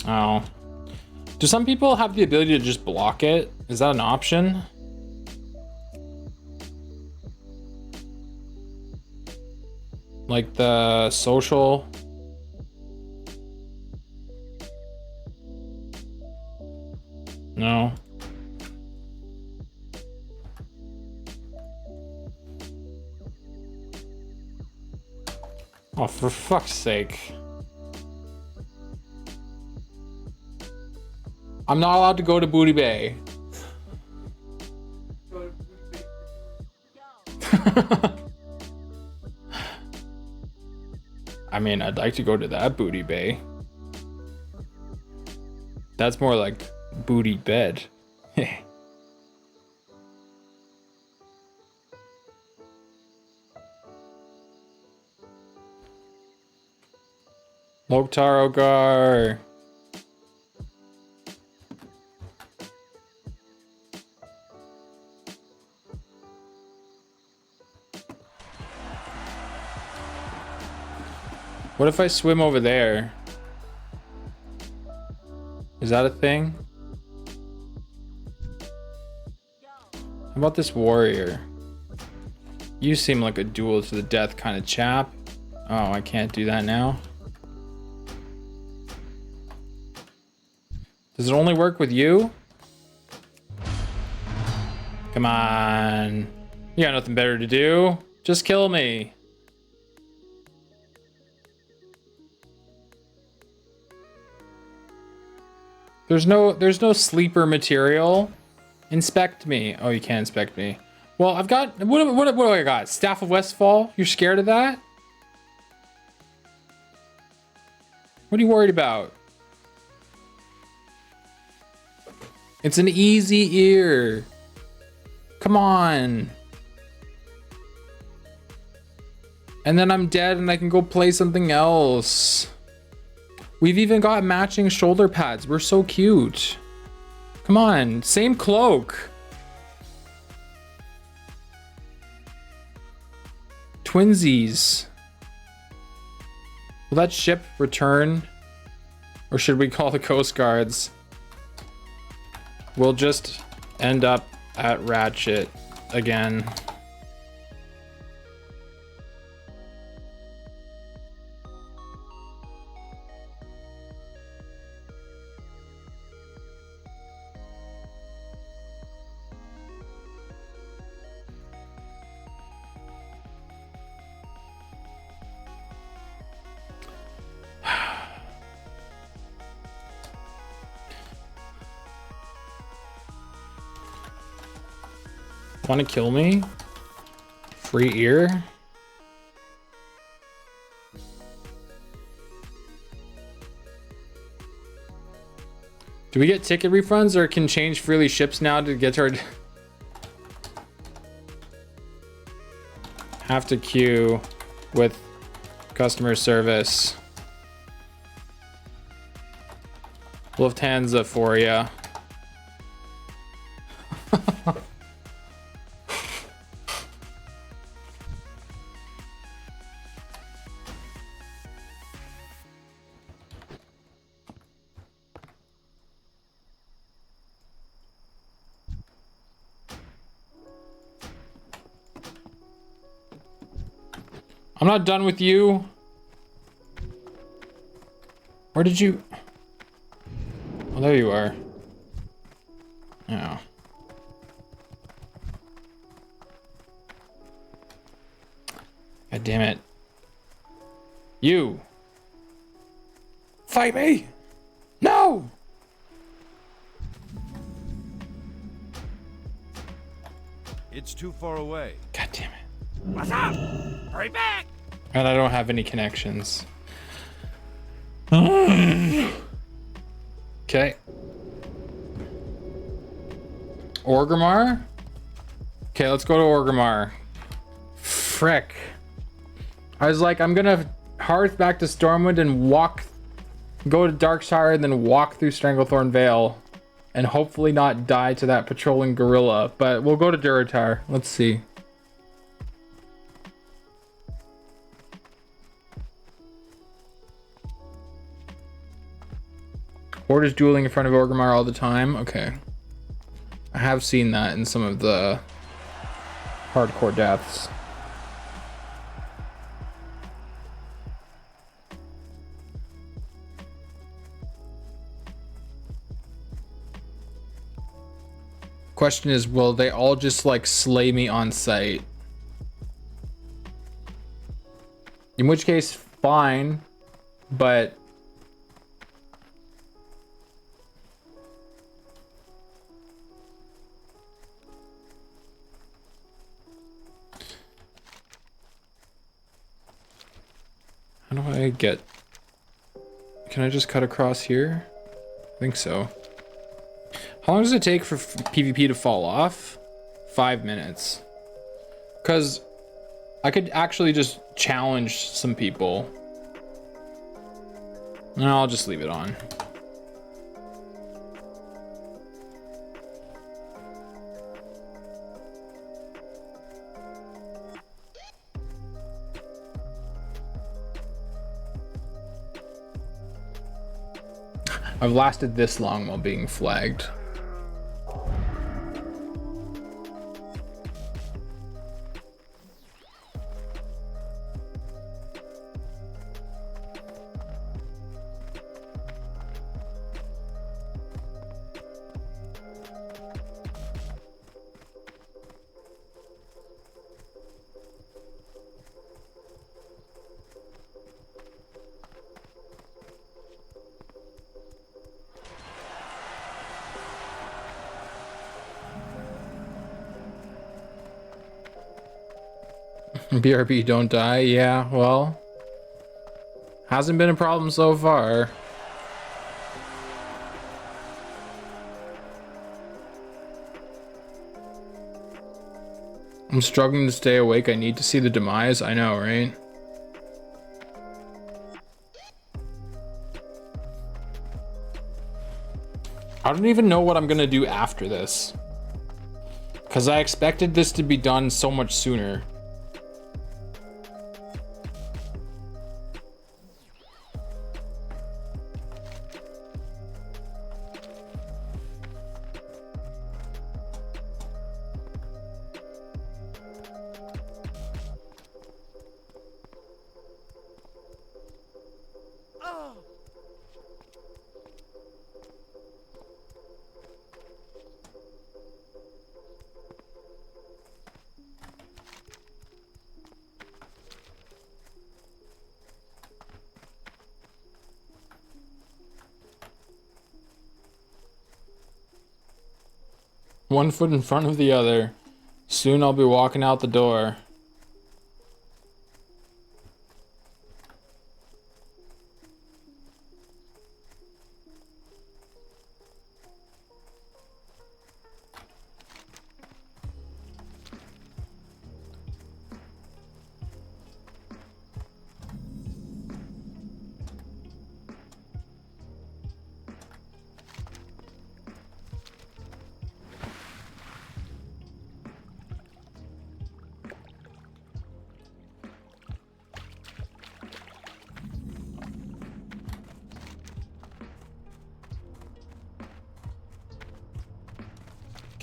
Oh. Do some people have the ability to just block it? Is that an option? Like the social? No. Oh, for fuck's sake. I'm not allowed to go to Booty Bay. I mean, I'd like to go to that Booty Bay. That's more like booty bed. Loktar Ogar. What if I swim over there? Is that a thing? How about this warrior? You seem like a duel to the death kind of chap. Oh, I can't do that now. Does it only work with you? Come on. You got nothing better to do. Just kill me. There's no sleeper material. Inspect me. Oh, you can't inspect me. Well, I've got what do I got? Staff of Westfall? You're scared of that? What are you worried about? It's an easy ear. Come on. And then I'm dead and I can go play something else. We've even got matching shoulder pads. We're so cute. Come on, same cloak. twinsies. Will that ship return? Or should we call the Coast Guards? We'll just end up at Ratchet again. Want to kill me? Free ear? Do we get ticket refunds or can change freely ships now to get our... Have to queue with customer service. Lufthansa for ya. I'm not done with you. Where did you... Oh, there you are. Oh. God damn it. You. Fight me. No. It's too far away. God damn it. What's up? Hurry back! And I don't have any connections. Okay. Orgrimmar? Okay, let's go to Orgrimmar. Frick. I was like, I'm gonna hearth back to Stormwind and go to Darkshire and then walk through Stranglethorn Vale and hopefully not die to that patrolling gorilla. But we'll go to Durotar. Let's see. Horde is dueling in front of Orgrimmar all the time. Okay. I have seen that in some of the hardcore deaths. Question is, will they all just like slay me on sight? In which case, fine, but how do I get... Can I just cut across here? I think so. How long does it take for PvP to fall off? 5 minutes. Because I could actually just challenge some people. No, I'll just leave it on. I've lasted this long while being flagged. BRB, don't die. Yeah, well, hasn't been a problem so far. I'm struggling to stay awake. I need to see the demise. I know, right? I don't even know what I'm gonna do after this, because I expected this to be done so much sooner. One foot in front of the other. Soon I'll be walking out the door.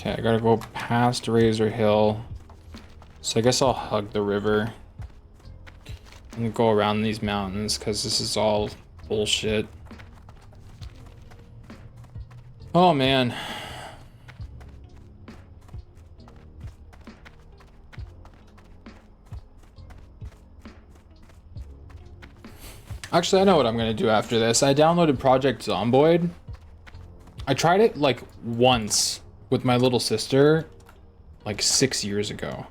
Okay, I gotta go past Razor Hill. So I guess I'll hug the river. And go around these mountains, because this is all bullshit. Oh, man. Actually, I know what I'm gonna do after this. I downloaded Project Zomboid. I tried it, like, once with my little sister, like 6 years ago.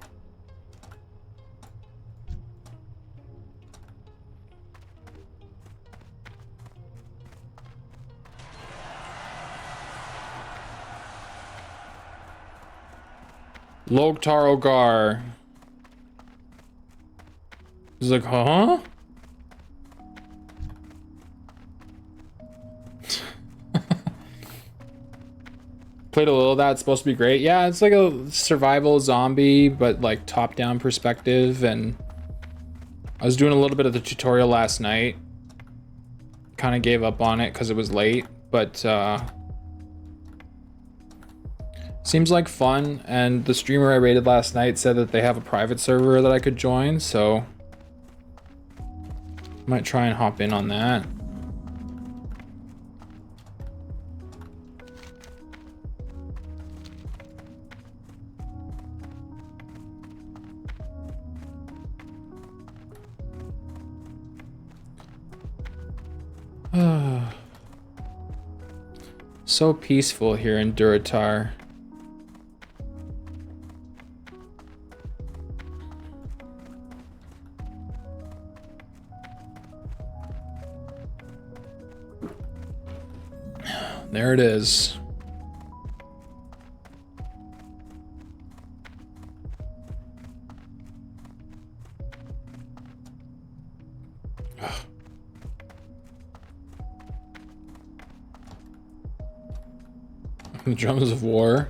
Loktar Ogar. He's like, huh? Played a little of that. It's supposed to be great. Yeah, it's like a survival zombie, but like top-down perspective. And I was doing a little bit of the tutorial last night. Kind of gave up on it because it was late, but seems like fun. And the streamer I rated last night said that they have a private server that I could join, so might try and hop in on that. So peaceful here in Duratar. There it is. The drums of war.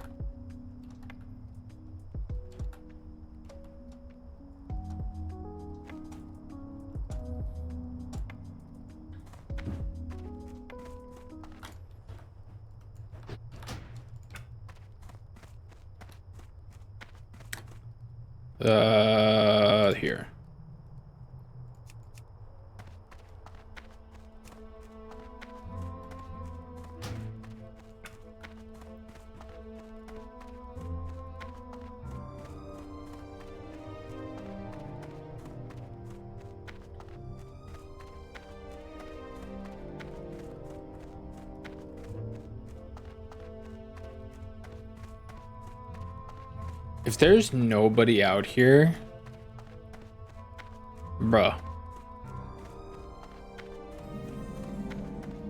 Here. If there's nobody out here, bruh.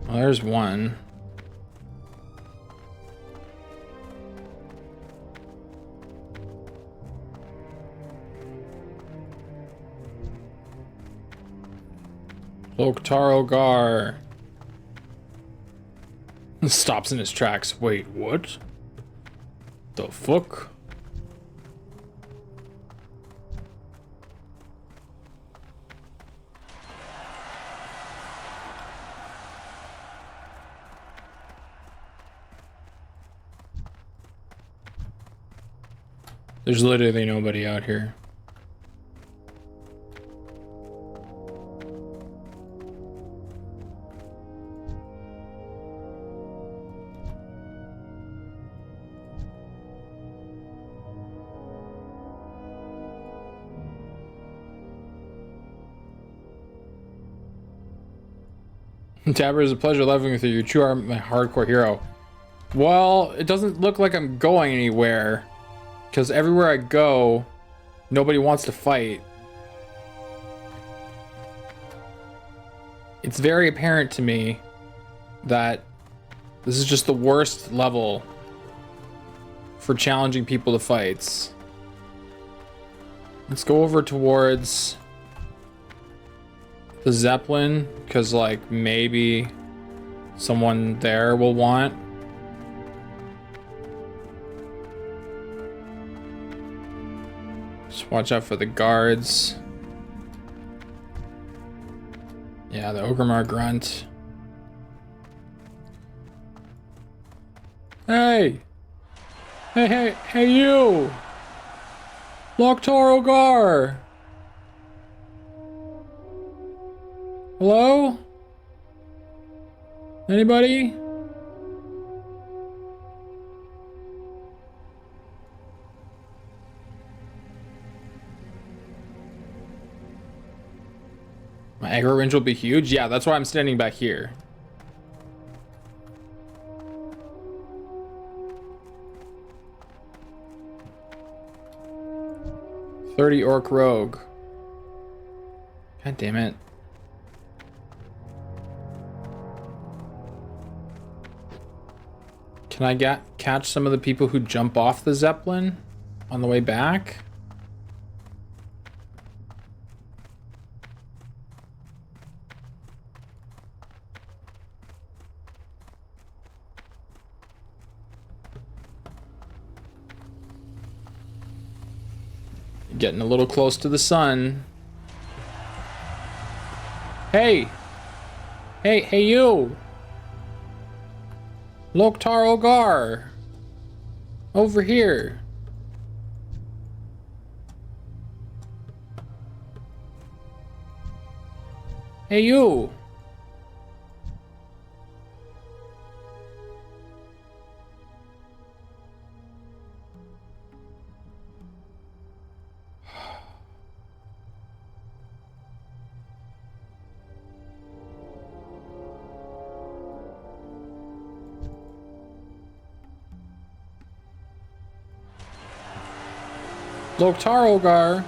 Well, there's one. Loktar Ogar. Stops in his tracks. Wait, what? The fuck? There's literally nobody out here. Tabber, is a pleasure living with you. You are my hardcore hero. Well, it doesn't look like I'm going anywhere. Because everywhere I go, nobody wants to fight. It's very apparent to me that this is just the worst level for challenging people to fights. Let's go over towards the Zeppelin, because like maybe someone there will want. Just watch out for the guards. Yeah, the Ogremar grunt. Hey! Hey, you! Loktar Ogar! Hello? Anybody? My aggro range will be huge? Yeah, that's why I'm standing back here. $30 orc rogue. God damn it. Can I catch some of the people who jump off the Zeppelin on the way back? Getting a little close to the sun. Hey! Hey, you! Loktar Ogar! Over here! Hey, you! Loktar Ogar.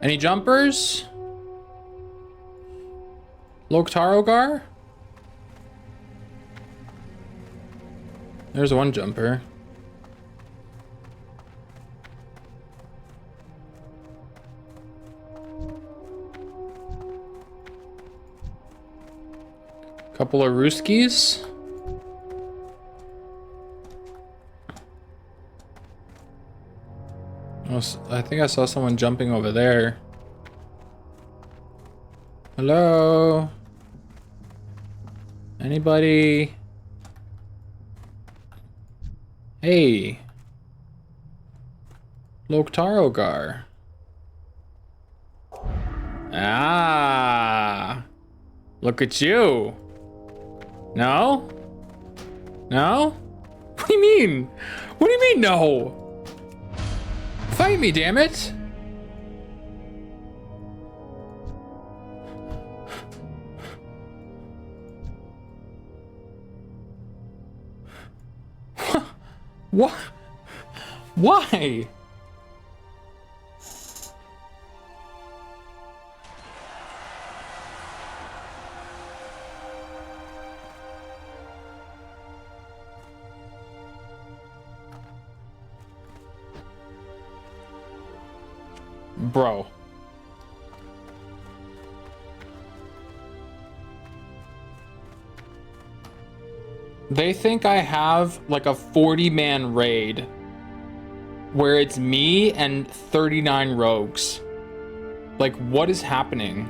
Any jumpers? Loktar Ogar? There's one jumper. Couple of Ruskies. Oh, I think I saw someone jumping over there. Hello? Anybody? Hey. Loktar Ogar. Ah. Look at you. No? No? What do you mean? What do you mean no? Fight me, damn it. What? Why? Bro. They think I have like a 40-man raid where it's me and 39 rogues. Like, what is happening?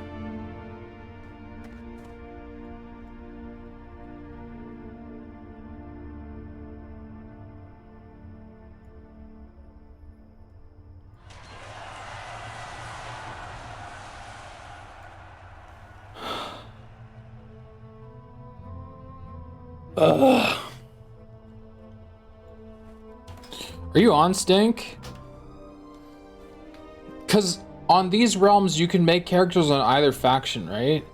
Ugh. Are you on, Stink? Because on these realms, you can make characters on either faction, right?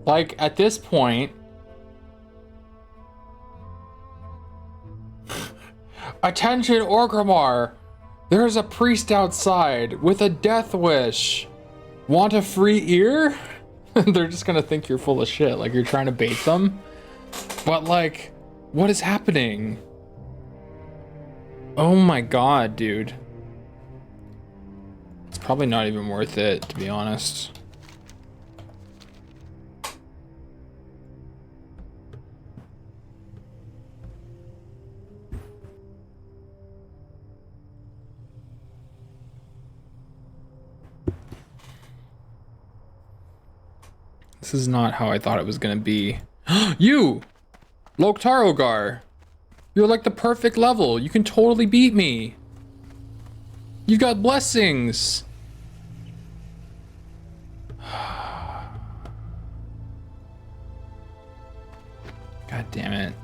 Like, at this point... Attention, Orgrimmar! There's a priest outside with a death wish. Want a free ear? They're just gonna think you're full of shit, like you're trying to bait them. But like, what is happening? Oh my god, dude. It's probably not even worth it, to be honest. This is not how I thought it was gonna be. You! Loktarogar! You're like the perfect level. You can totally beat me. You got blessings. God damn it.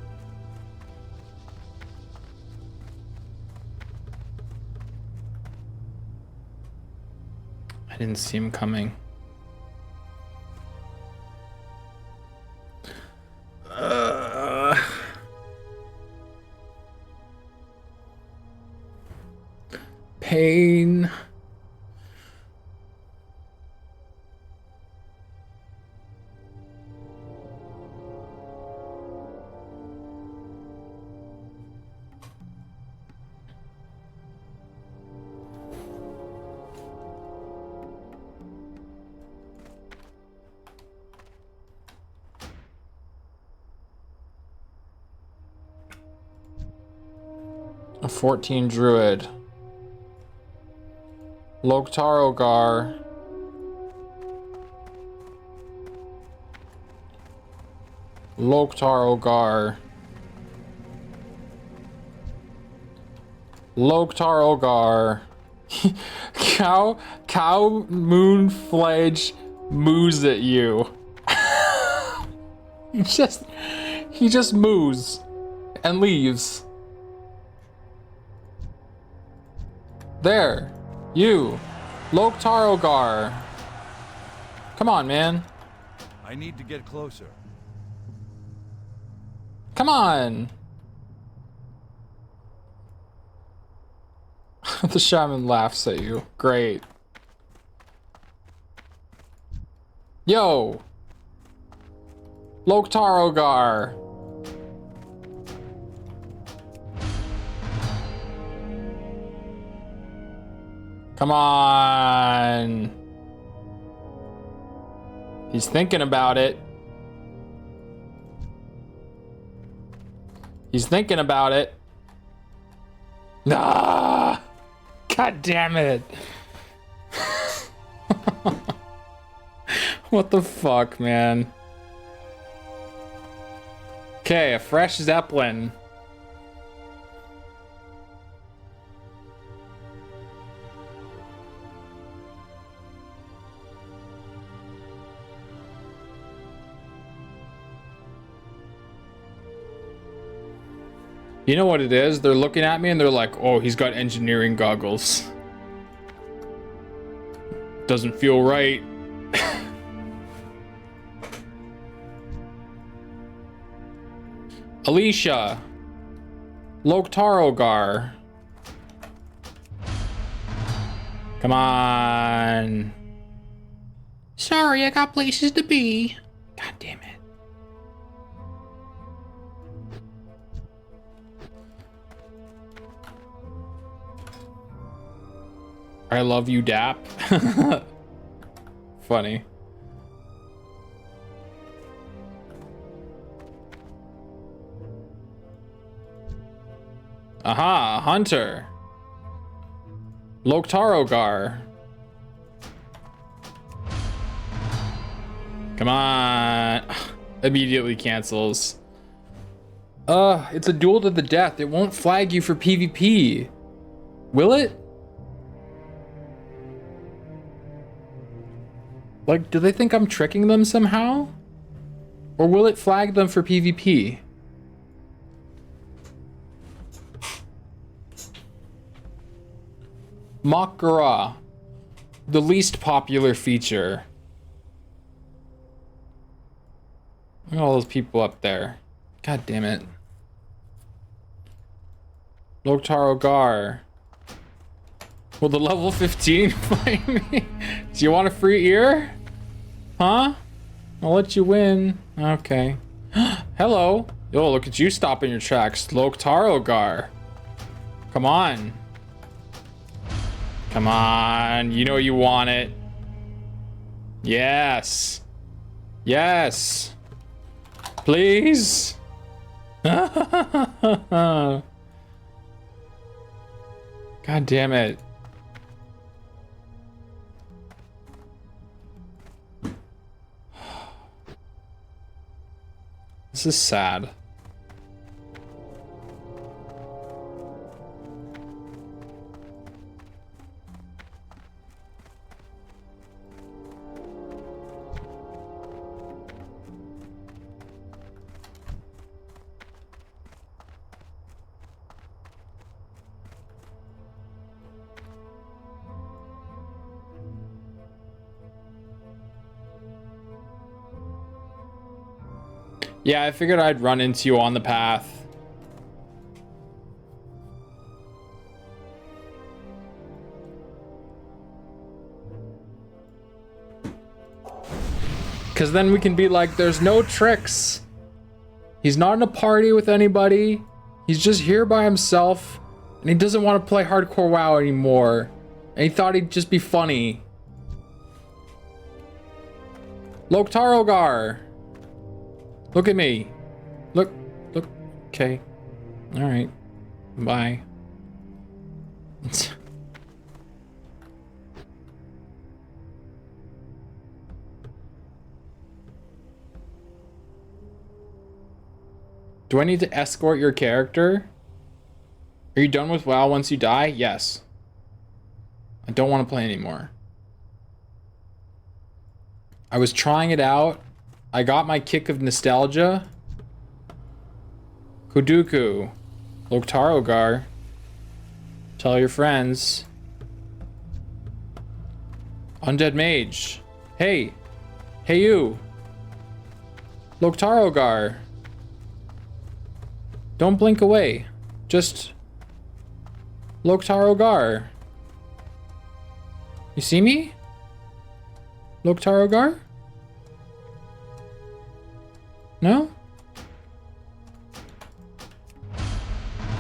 I didn't see him coming. Pain. A 14 druid. Loktarogar. Loktarogar. Loktarogar. Cow Moonflage moos at you. he just moos and leaves. There. You. Loktarogar. Come on, man. I need to get closer. Come on. The shaman laughs at you. Great. Yo. Loktarogar. Come on. He's thinking about it. He's thinking about it. Ah! God damn it. What the fuck, man? Okay, a fresh Zeppelin. You know what it is? They're looking at me and they're like, oh, he's got engineering goggles. Doesn't feel right. Alicia. Loktarogar. Come on. Sorry, I got places to be. God damn it. I love you, Dap. Funny. Aha, Hunter. Loktarogar. Come on. Immediately cancels. It's a duel to the death. It won't flag you for PvP. Will it? Like, do they think I'm tricking them somehow? Or will it flag them for PvP? Makara. The least popular feature. Look at all those people up there. God damn it. Loktar Ogar. Will the level 15 find me? Do you want a free ear? Huh? I'll let you win. Okay. Hello. Yo, look at you stopping your tracks. Loktar Ogar. Come on. Come on. You know you want it. Yes. Yes. Please. God damn it. This is sad. Yeah, I figured I'd run into you on the path. Because then we can be like, there's no tricks. He's not in a party with anybody. He's just here by himself. And he doesn't want to play hardcore WoW anymore. And he thought he'd just be funny. Loktar Ogar. Look at me. Look. Okay. All right. Bye. Do I need to escort your character? Are you done with WoW once you die? Yes. I don't want to play anymore. I was trying it out. I got my kick of nostalgia. Kuduku. Loktar Ogar. Tell your friends. Undead Mage. Hey. Hey you. Loktar Ogar. Don't blink away. Just Loktar Ogar. You see me? Loktar Ogar? No?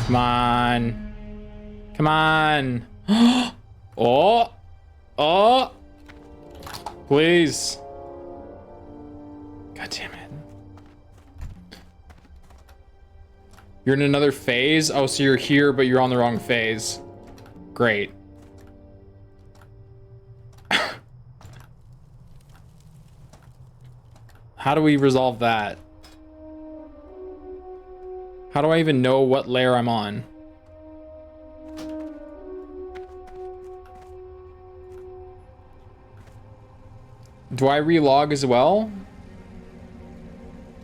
Come on. Come on. Oh. Oh. Please. God damn it. You're in another phase? Oh, so you're here, but you're on the wrong phase. Great. How do we resolve that? How do I even know what layer I'm on? Do I relog as well?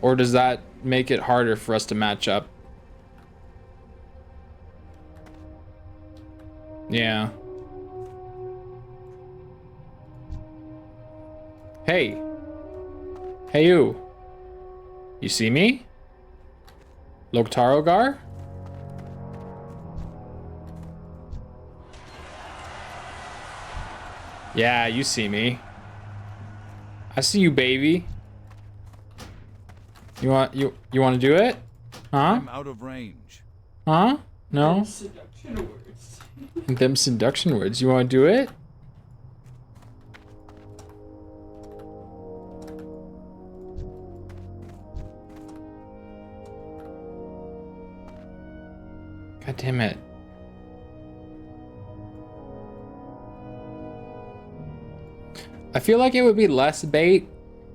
Or does that make it harder for us to match up? Yeah. Hey. Hey you. You see me? Loktar Ogar? Yeah, you see me. I see you, baby. You want to do it? Huh? I'm out of range. Huh? No? Seduction words. Them seduction words. You want to do it? God damn it. I feel like it would be less bait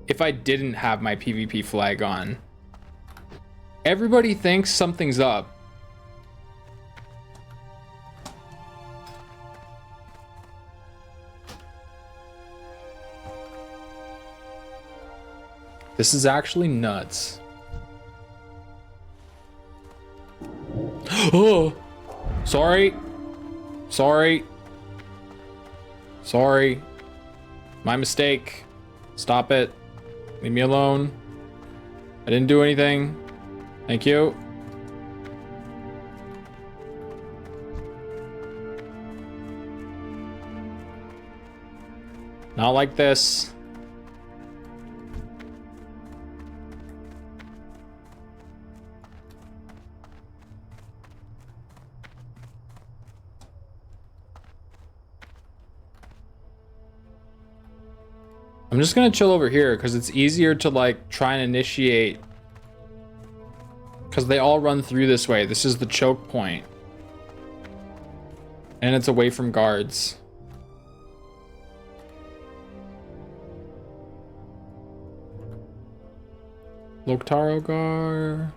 if I didn't have my PvP flag on. Everybody thinks something's up. This is actually nuts. Oh, sorry. Sorry. Sorry. My mistake. Stop it. Leave me alone. I didn't do anything. Thank you. Not like this. I'm just gonna chill over here because it's easier to like try and initiate, because they all run through this way. This is the choke point. And it's away from guards. Loktarogar.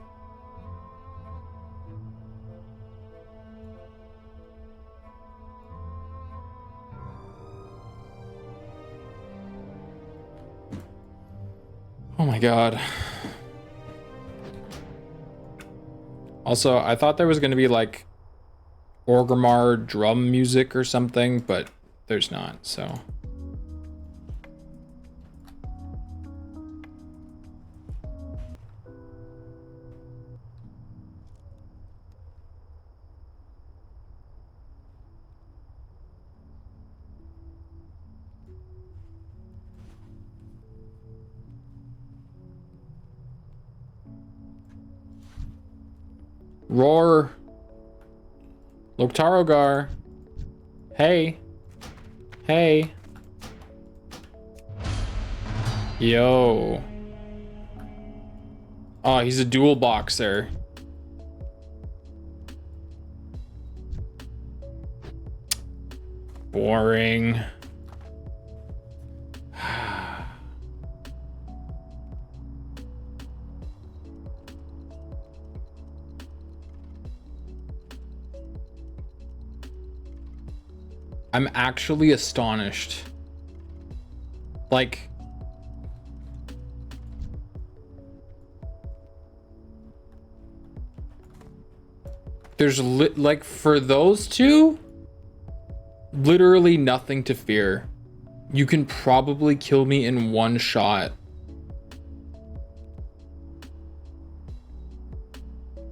Oh my god. Also, I thought there was going to be like Orgrimmar drum music or something, but there's not, so. Roar. Loktarogar. Hey. Hey. Yo. Oh, he's a dual boxer. Boring. I'm actually astonished. Like, there's like for those two, literally nothing to fear. You can probably kill me in one shot.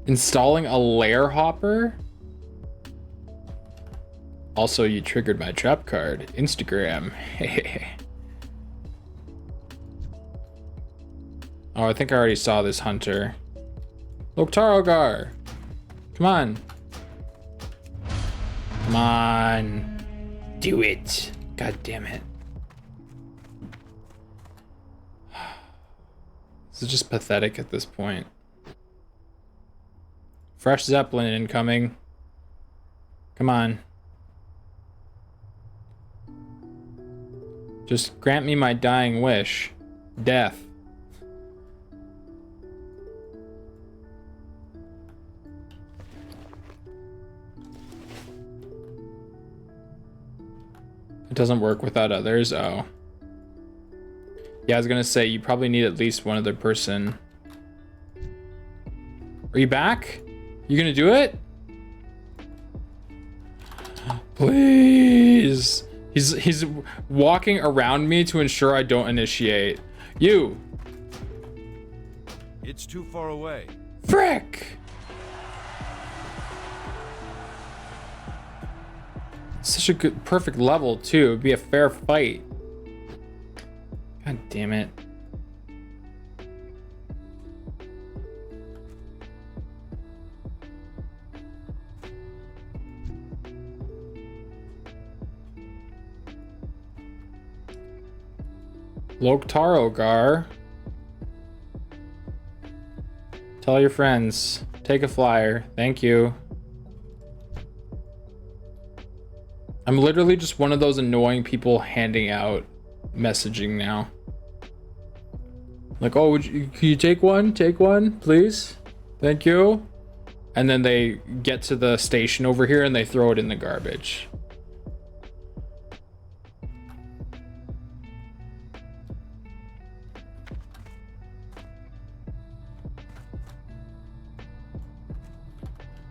Installing a lair hopper? Also, you triggered my trap card. Instagram. Oh, I think I already saw this hunter. Loktarogar. Come on. Come on. Do it. God damn it. This is just pathetic at this point. Fresh Zeppelin incoming. Come on. Just grant me my dying wish. Death. It doesn't work without others. Oh. Yeah, I was gonna say, you probably need at least one other person. Are you back? You gonna do it? Please. He's walking around me to ensure I don't initiate. You. It's too far away. Frick. Such a good, perfect level too. It'd be a fair fight. God damn it. Loktarogar. Tell your friends. Take a flyer. Thank you. I'm literally just one of those annoying people handing out messaging now. Like, oh, can you take one? Take one, please? Thank you. And then they get to the station over here and they throw it in the garbage.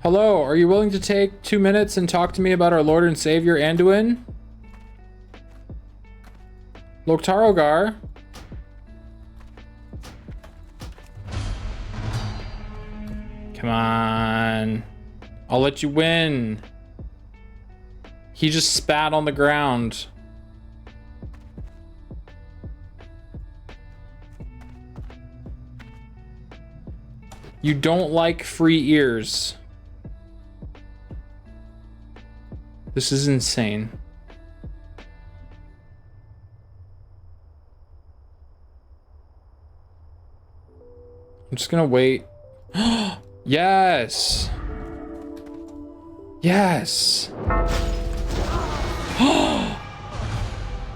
Hello, are you willing to take 2 minutes and talk to me about our Lord and Savior Anduin? Loktarogar. Come on. I'll let you win. He just spat on the ground. You don't like free ears. This is insane. I'm just gonna wait. Yes. Yes.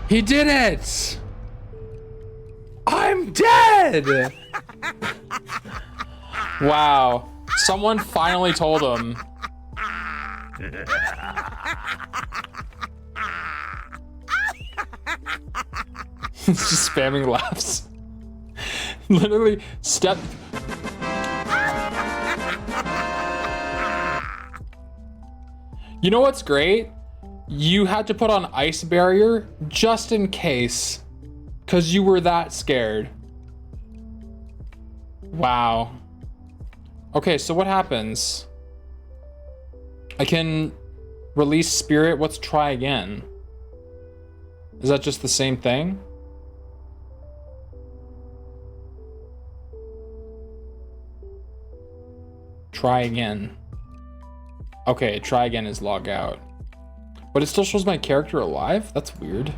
He did it. I'm dead. Wow. Someone finally told him. He's just spamming laughs. Literally step. You know what's great? You had to put on ice barrier just in case, because you were that scared. Wow. Okay, so what happens? I can release spirit. Let's try again. Is that just the same thing? Try again. Okay, try again is log out. But it still shows my character alive? That's weird.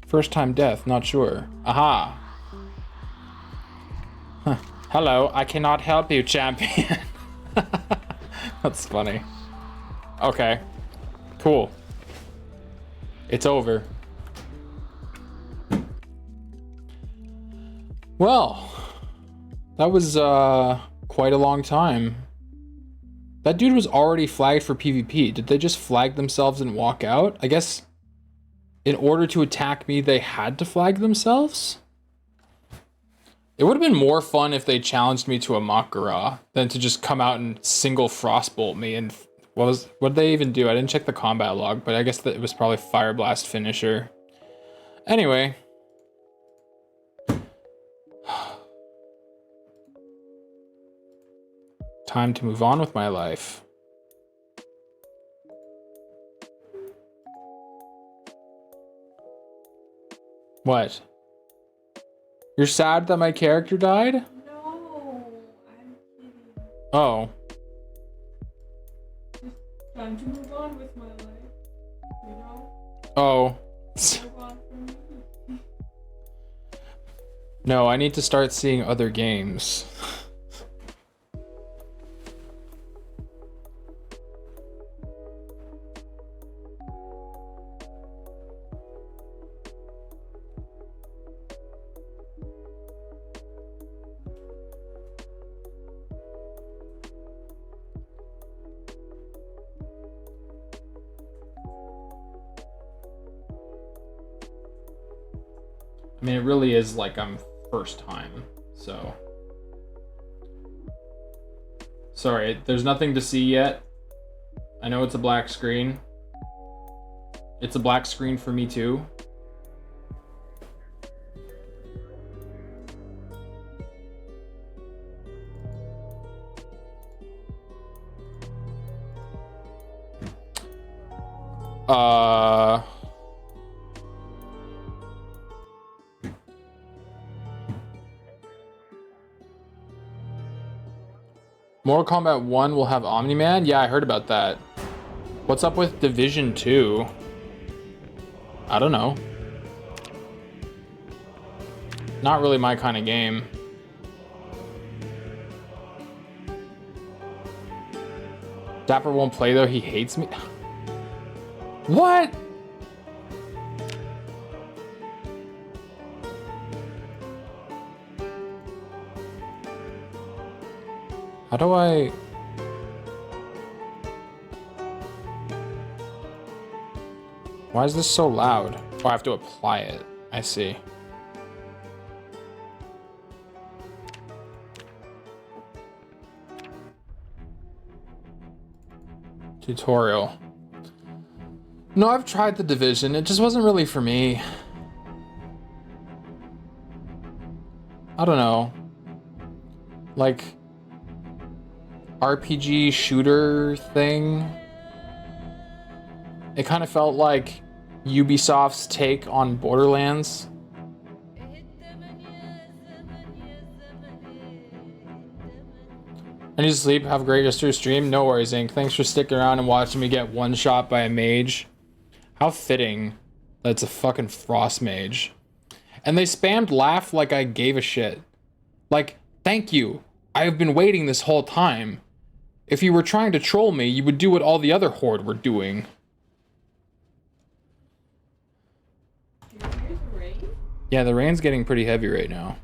First time death, not sure. Aha. Huh. Hello, I cannot help you, champion. That's funny. Okay, cool. It's over. Well, that was quite a long time. That dude was already flagged for PvP. Did they just flag themselves and walk out? I guess in order to attack me, they had to flag themselves? It would have been more fun if they challenged me to a Makara than to just come out and single frostbolt me. And what did they even do? I didn't check the combat log, but I guess that it was probably Fire Blast finisher. Anyway. Time to move on with my life. What? You're sad that my character died? No, I'm kidding. Oh. Just trying to move on with my life, you know? Oh. Move on from me. No, I need to start seeing other games. I mean, it really is like I'm first time, so. Sorry, there's nothing to see yet. I know it's a black screen. It's a black screen for me too. Mortal Kombat 1 will have Omni-Man? Yeah, I heard about that. What's up with Division 2? I don't know. Not really my kind of game. Dapper won't play though, he hates me. What? How do I... Why is this so loud? Oh, I have to apply it. I see. Tutorial. No, I've tried the Division. It just wasn't really for me. I don't know. Like, RPG shooter thing. It kind of felt like Ubisoft's take on Borderlands. I need to sleep. Have a great rest of your stream. No worries, Inc. Thanks for sticking around and watching me get one shot by a mage. How fitting that it's a fucking frost mage. And they spammed laugh like I gave a shit. Like, thank you. I have been waiting this whole time. If you were trying to troll me, you would do what all the other horde were doing. Yeah, the rain's getting pretty heavy right now.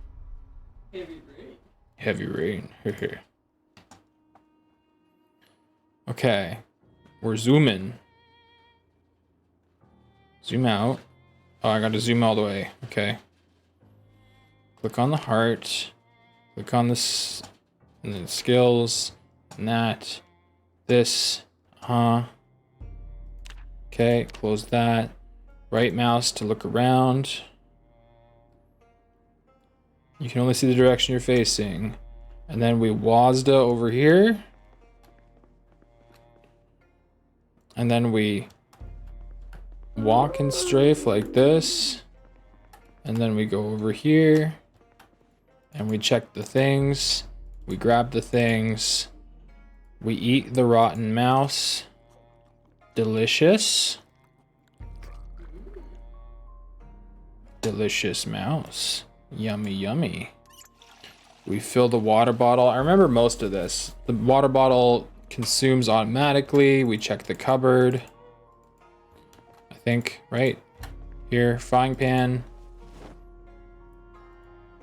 Heavy rain. Heavy rain. Okay. We're zooming. Zoom out. Oh, I gotta zoom all the way. Okay. Click on the heart. Click on this. And then skills. And that. This. Okay, close that. Right mouse to look around. You can only see the direction you're facing. And then we WASD over here. And then we walk and strafe like this. And then we go over here. And we check the things. We grab the things. We eat the rotten mouse. Delicious. Delicious mouse. Yummy, yummy. We fill the water bottle. I remember most of this. The water bottle consumes automatically. We check the cupboard. I think, right? Here, frying pan.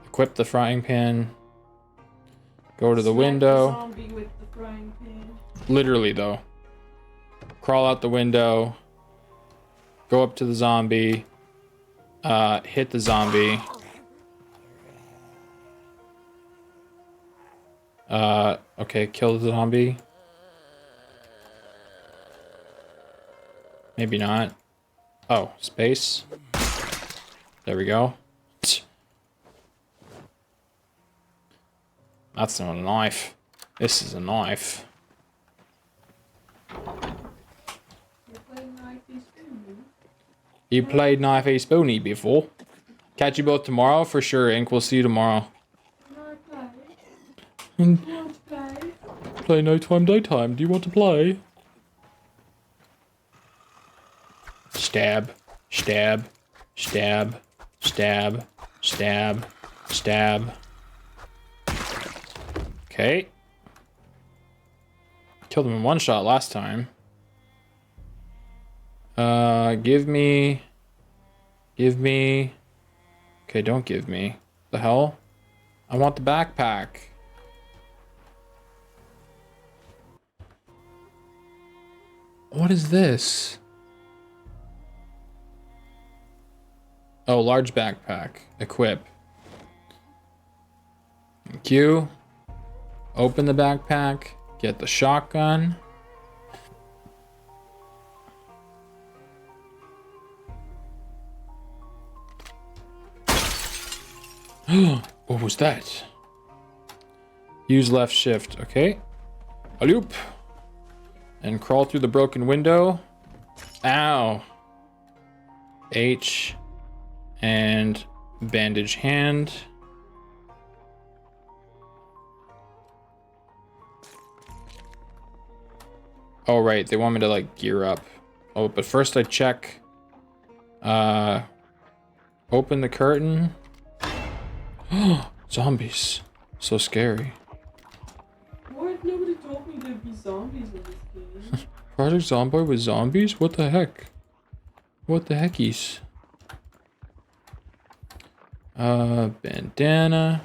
Equip the frying pan. Go to the window. The zombie with the frying pan. Literally, though. Crawl out the window. Go up to the zombie. Hit the zombie. Okay, kill the zombie. Maybe not. Oh, space. There we go. That's not a knife. This is a knife. You played Knifey Spoony before? Catch you both tomorrow for sure, Ink. We'll see you tomorrow. Play nighttime, daytime. Do you want to play? Stab, stab, stab, stab, stab, stab. Okay. Killed him in one shot last time. Give me. Okay, don't give me. The hell? I want the backpack. What is this? Oh, large backpack. Equip. Thank you. Open the backpack. Get the shotgun. What was that? Use left shift. Okay. A loop. And crawl through the broken window. Ow. H. And bandage hand. Oh, right. They want me to, like, gear up. Oh, but first I check. Open the curtain. Zombies. So scary. What? Nobody told me there'd be zombies in this game. Project Zombie with zombies? What the heck? What the heckies? Bandana.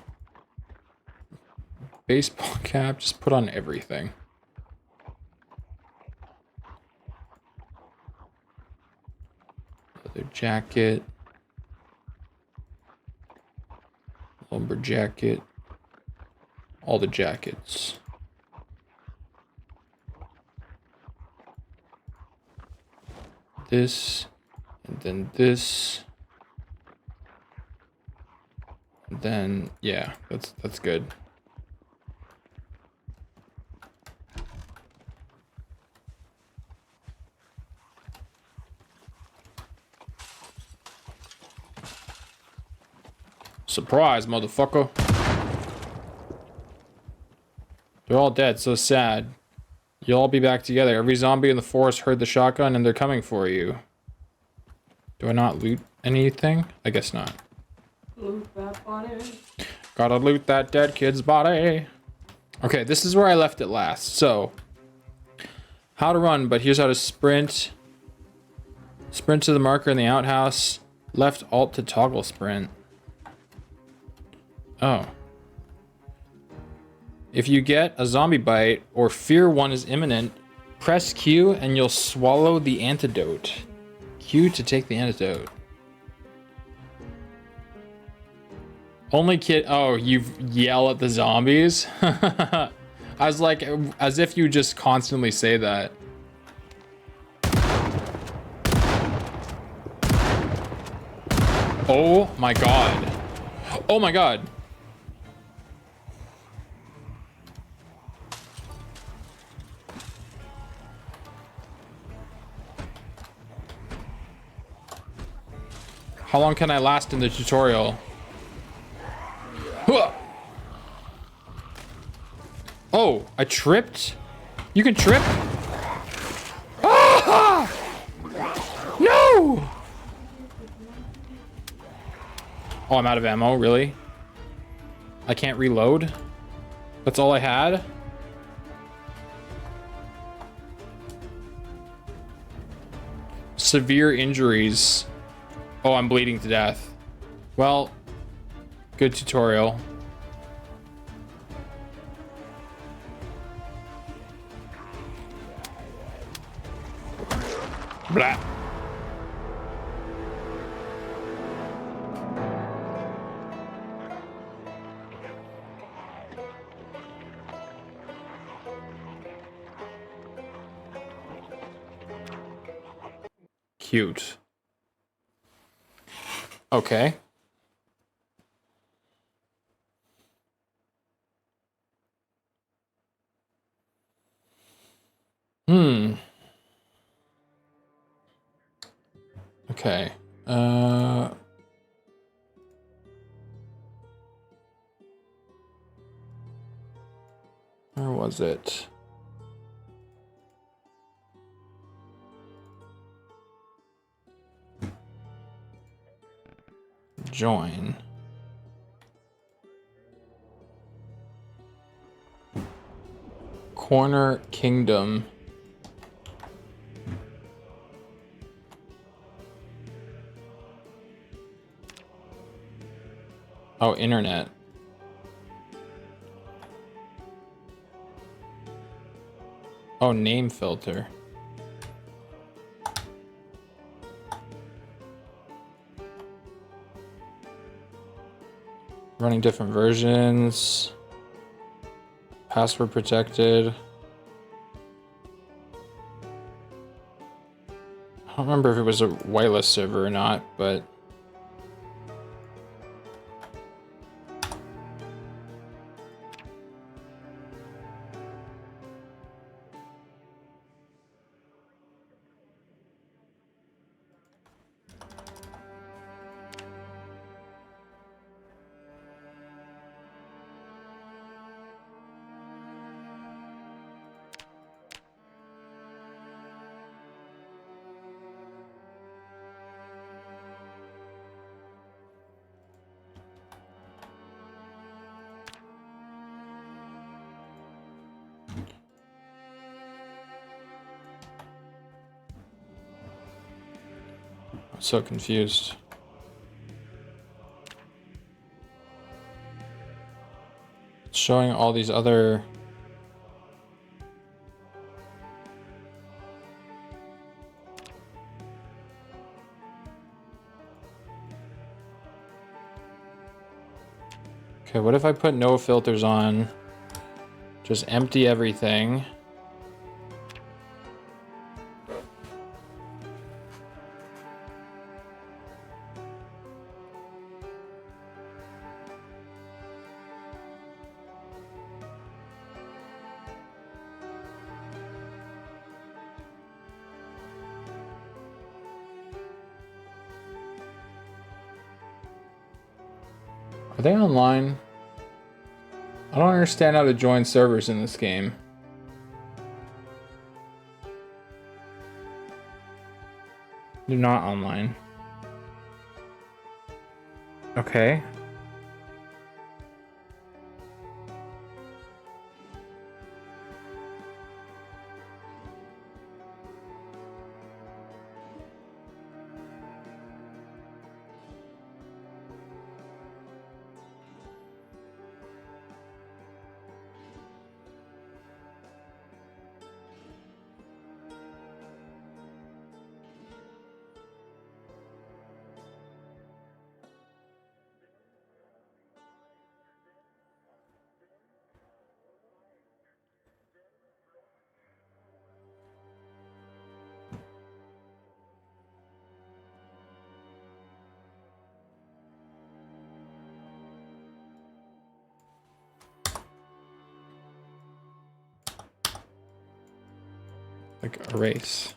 Baseball cap. Just put on everything. Leather jacket. Lumber jacket. All the jackets. this, and then this. And then yeah, that's good. Surprise, motherfucker. They're all dead, so sad. You'll all be back together. Every zombie in the forest heard the shotgun and they're coming for you. Do I not loot anything? I guess not. Loot that body. Gotta loot that dead kid's body. Okay, this is where I left it last. So, how to run, but here's how to sprint. Sprint to the marker in the outhouse. Left alt to toggle sprint. Oh. If you get a zombie bite or fear one is imminent, press Q and you'll swallow the antidote. Q to take the antidote. Only kid. Oh, you yell at the zombies? I was like, as if you just constantly say that. Oh my god. Oh my god. How long can I last in the tutorial? Oh, I tripped? You can trip? Ah! No! Oh, I'm out of ammo, really? I can't reload? That's all I had? Severe injuries. Oh, I'm bleeding to death. Well, good tutorial. Blah. Cute. Okay. Okay. Where was it? Join. Corner Kingdom. Oh, internet. Oh, name filter. Running different versions. Password protected. I don't remember if it was a whitelist server or not, but I'm so confused. It's showing all these other Okay, what if I put no filters on? Just empty everything. Are they online? I don't understand how to join servers in this game. They're not online. Okay. Like erase.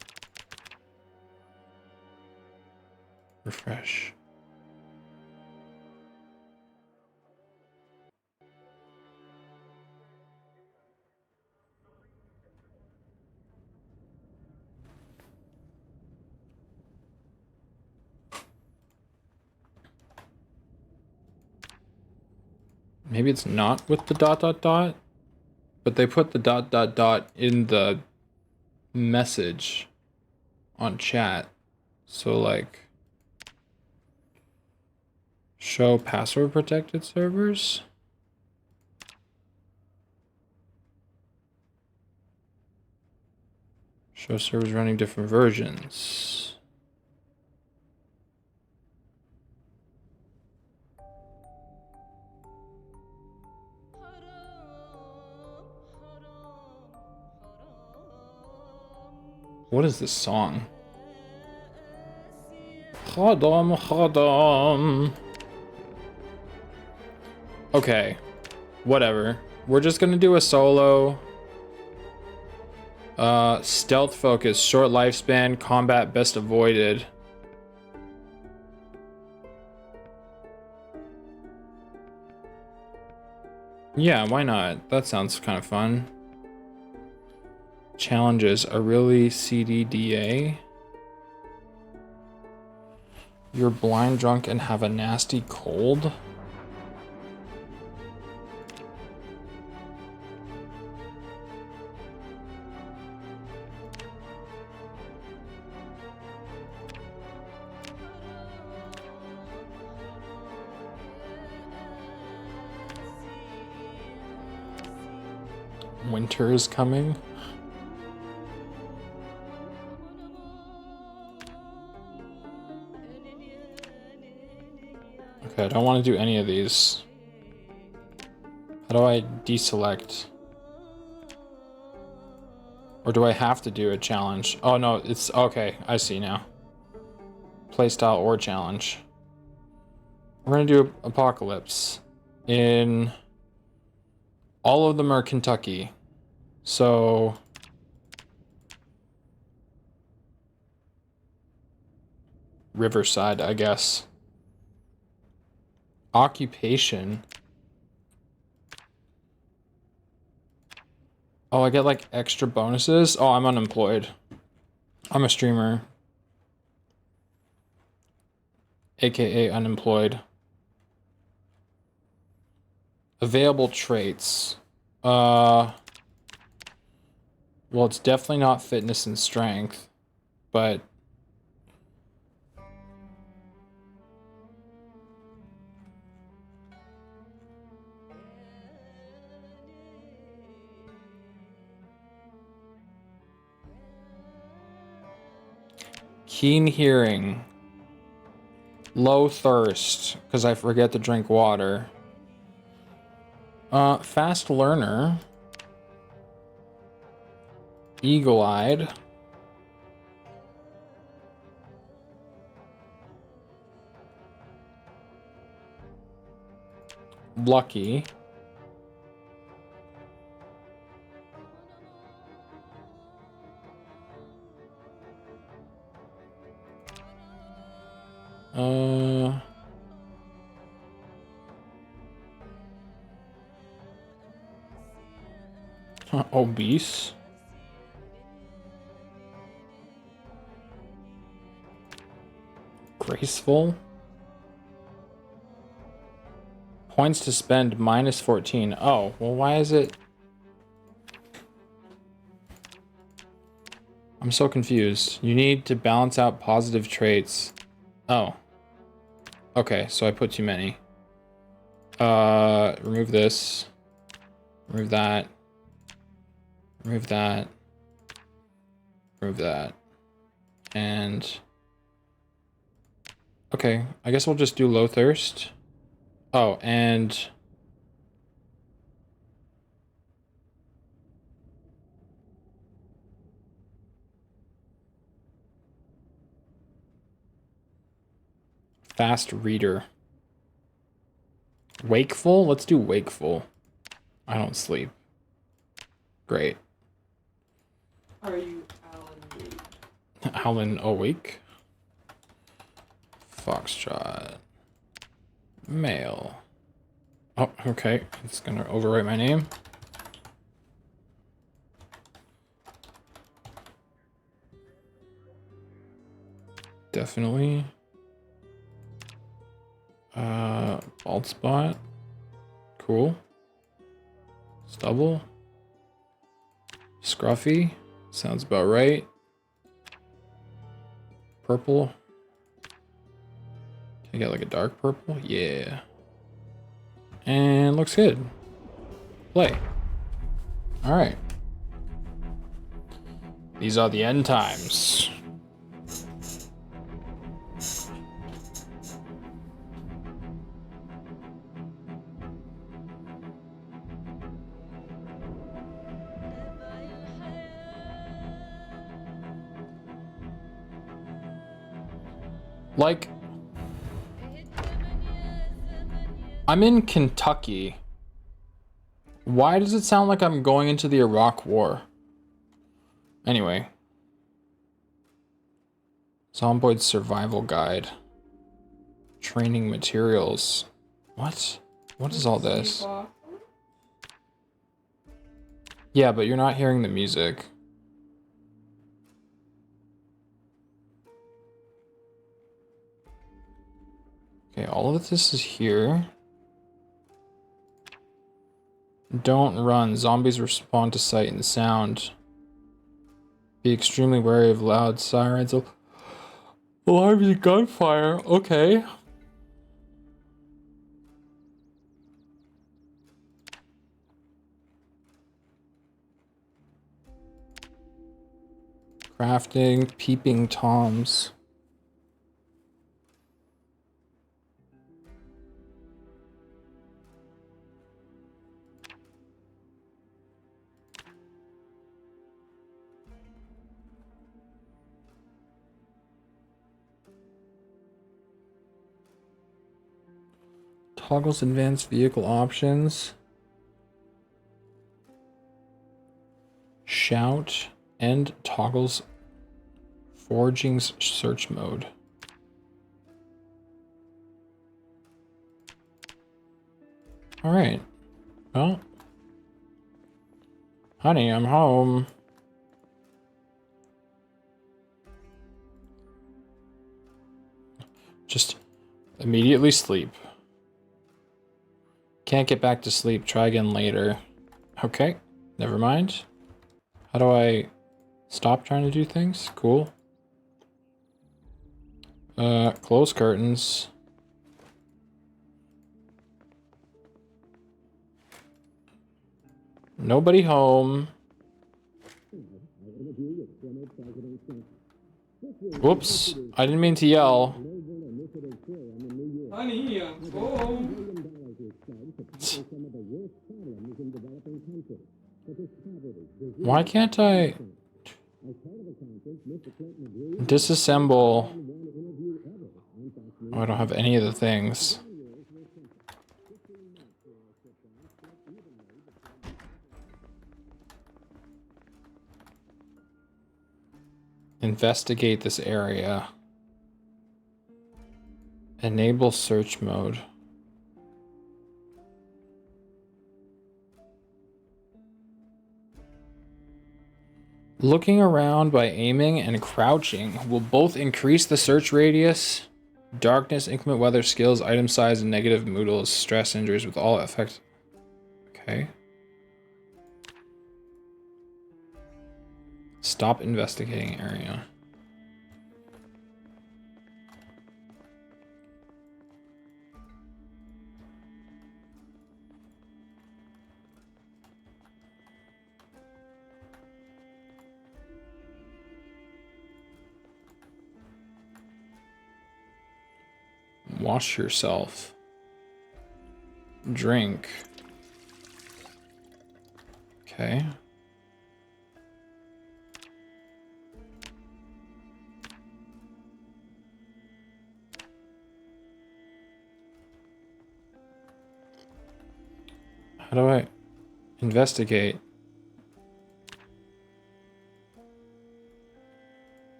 Refresh. Maybe it's not with the dot dot dot, but they put the dot dot dot in the message on chat. So like show password protected servers. Show servers running different versions. What is this song? Khadam, khadam. Okay, whatever. We're just gonna do a solo. Stealth focus, short lifespan, combat best avoided. Yeah, why not? That sounds kind of fun. Challenges are really CDDA. You're blind drunk and have a nasty cold. Winter is coming. Okay, I don't want to do any of these. How do I deselect? Or do I have to do a challenge? Oh no, it's okay. I see now. Playstyle or challenge. We're gonna do Apocalypse. In all of them are Kentucky. So Riverside, I guess. Occupation. Oh, I get like extra bonuses. Oh, I'm unemployed. I'm a streamer. AKA unemployed. Available traits. Well, it's definitely not fitness and strength, but keen hearing. Low thirst, because I forget to drink water. Fast learner. Eagle-eyed. Lucky. Obese. Graceful. Points to spend minus 14. Oh, well, why is it? I'm so confused. You need to balance out positive traits. Oh. Okay, so I put too many. Remove this. Remove that. Remove that. Remove that. And... okay, I guess we'll just do low thirst. Oh, and... fast reader. Wakeful? Let's do wakeful. I don't sleep. Great. Are you Alan Wake? Alan awake? Foxtrot. Male. Oh, okay. It's gonna overwrite my name. Definitely. Bald spot. Cool. Stubble. Scruffy. Sounds about right. Purple. Can I get like a dark purple? Yeah. And looks good. Play. Alright. These are the end times. Like, I'm in Kentucky. Why does it sound like I'm going into the Iraq War? Anyway. Zomboid Survival Guide. Training materials. What? What is all this? Yeah, but you're not hearing the music. Okay, all of this is here. Don't run. Zombies respond to sight and sound. Be extremely wary of loud sirens. Alarms and gunfire. Okay. Crafting. Peeping toms. Toggles advanced vehicle options. Shout and toggles foraging search mode. All right. Well, honey, I'm home. Just immediately sleep. Can't get back to sleep. Try again later. Okay, never mind. How do I stop trying to do things? Cool. Close curtains. Nobody home. Whoops, I didn't mean to yell. Honey, I'm home. Why can't I disassemble? Oh, I don't have any of the things. Investigate this area. Enable search mode. Looking around by aiming and crouching will both increase the search radius, darkness, inclement weather, skills, item size, and negative moodles, stress, injuries with all effects. Okay. Stop investigating area. Wash yourself. Drink. Okay. How do I investigate?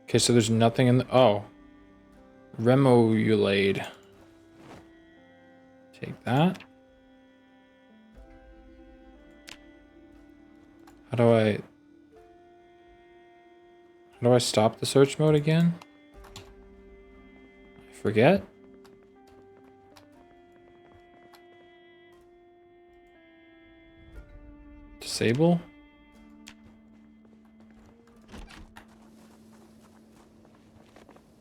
Okay, so there's nothing in the... Oh. Remoulade. Take that. How do I stop the search mode again? I forget. Disable.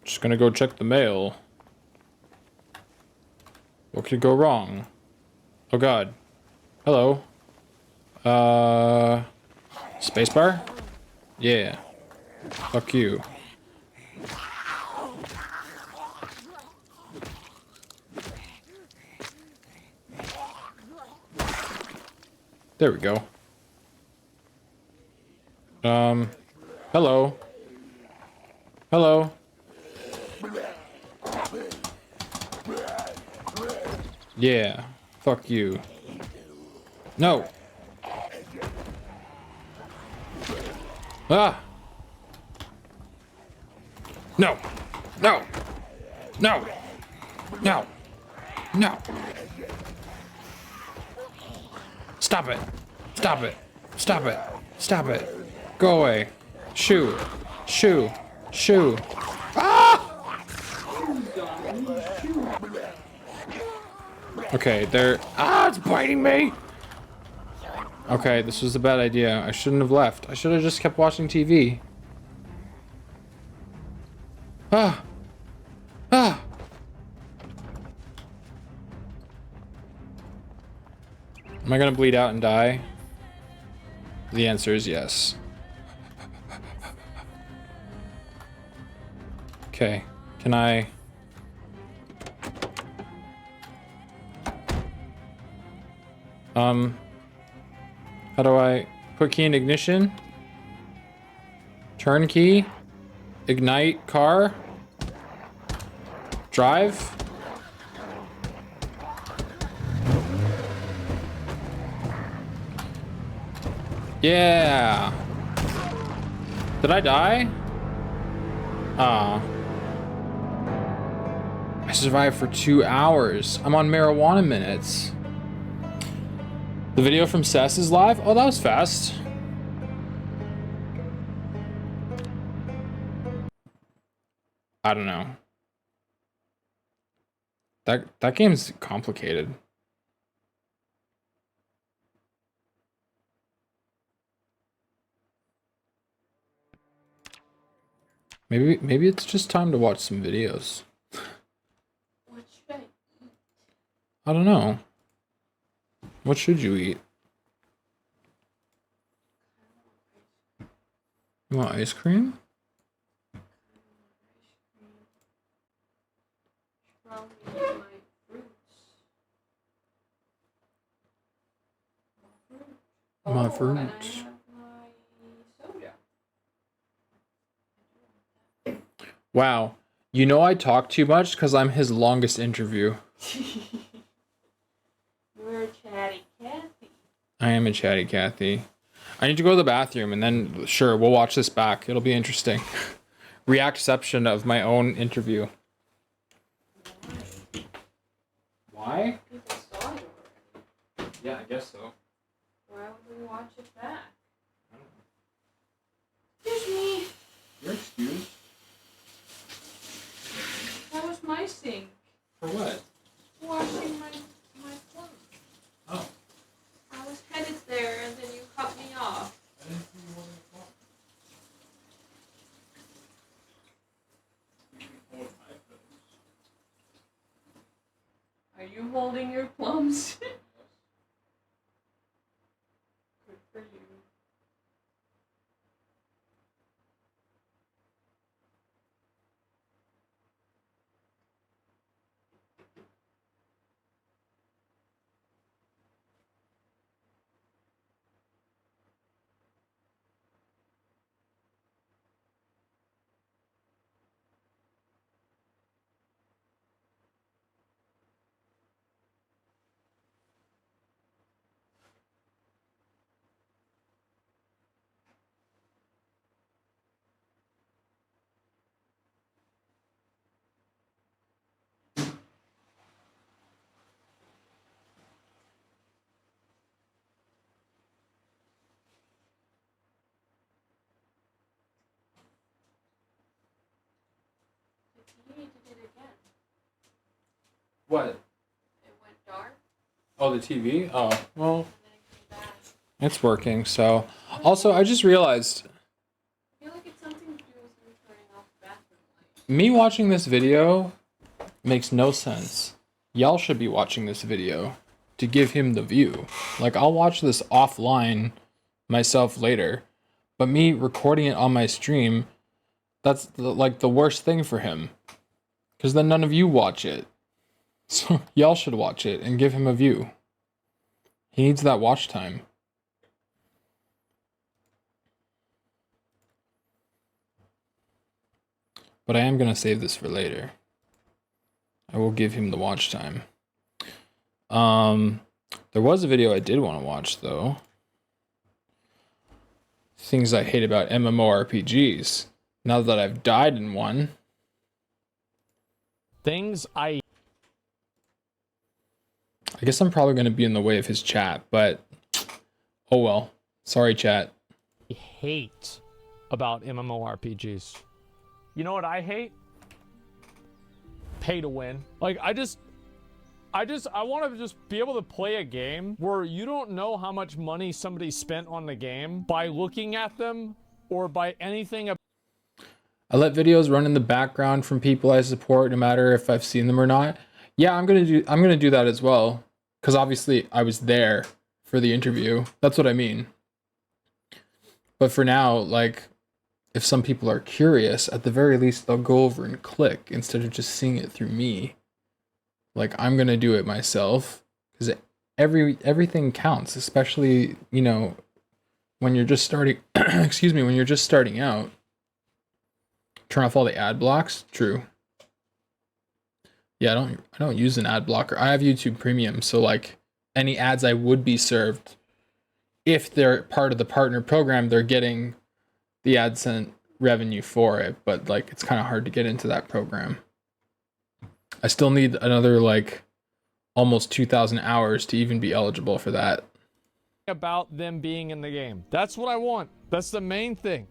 Just gonna go check the mail. What could go wrong? Oh god. Hello. Spacebar? Yeah. Fuck you. There we go. Hello. Hello. Yeah. Fuck you. No. Ah. No. No. No. No. No. Stop it. Stop it. Stop it. Stop it. Go away. Shoo. Shoo. Shoo. Ah! Okay, they're... Ah, it's biting me! Okay, this was a bad idea. I shouldn't have left. I should have just kept watching TV. Ah! Ah! Am I gonna bleed out and die? The answer is yes. Okay, can I... How do I put key in ignition? Turn key? Ignite car? Drive? Yeah. Did I die? Ah. I survived for 2 hours. I'm on marijuana minutes. The video from Sess is live? Oh, that was fast. I don't know. That game's complicated. Maybe it's just time to watch some videos. What should I eat? I don't know. What should you eat? You want ice cream? Probably eat my fruits. My And I fruits. have my soda. Wow. You know I talk too much because I'm his longest interview. You're a chatty Cathy. I am a chatty Cathy. I need to go to the bathroom and then, sure, we'll watch this back. It'll be interesting. Reactception of my own interview. Why? People saw it already. Yeah, I guess so. Why would we watch it back? Excuse me. You're excused. That was my sink. For what? Washing my clothes. Oh. I was headed there and then you cut me off. I didn't see you holding the plum. Are you holding your plums? Good for you. You need to do it again. What? It went dark. Oh, the TV? Oh, well, it's working, so. Also, I just realized, I feel like it's something to do with you turning off the bathroom light. me watching this video makes no sense. Y'all should be watching this video to give him the view. Like, I'll watch this offline myself later, but me recording it on my stream, that's the worst thing for him. Because then none of you watch it. So y'all should watch it and give him a view. He needs that watch time. But I am going to save this for later. I will give him the watch time. There was a video I did want to watch, though. Things I hate about MMORPGs. Now that I've died in one. I guess I'm probably going to be in the way of his chat, but oh well. Sorry, chat. Hate about MMORPGs. You know what I hate? Pay to win. Like, I want to just be able to play a game where you don't know how much money somebody spent on the game by looking at them or by anything. I let videos run in the background from people I support, no matter if I've seen them or not. Yeah, I'm gonna do that as well, because obviously I was there for the interview. That's what I mean. But for now, like, if some people are curious, at the very least they'll go over and click instead of just seeing it through me. Like, I'm gonna do it myself, because everything counts, especially, you know, when you're just starting. Excuse me, when you're just starting out. Turn off all the ad blocks. True. Yeah, I don't use an ad blocker. I have YouTube Premium, so like any ads I would be served, if they're part of the partner program, they're getting the AdSense revenue for it. But like, it's kind of hard to get into that program. I still need another like almost 2,000 hours to even be eligible for that. About them being in the game. That's what I want. That's the main thing.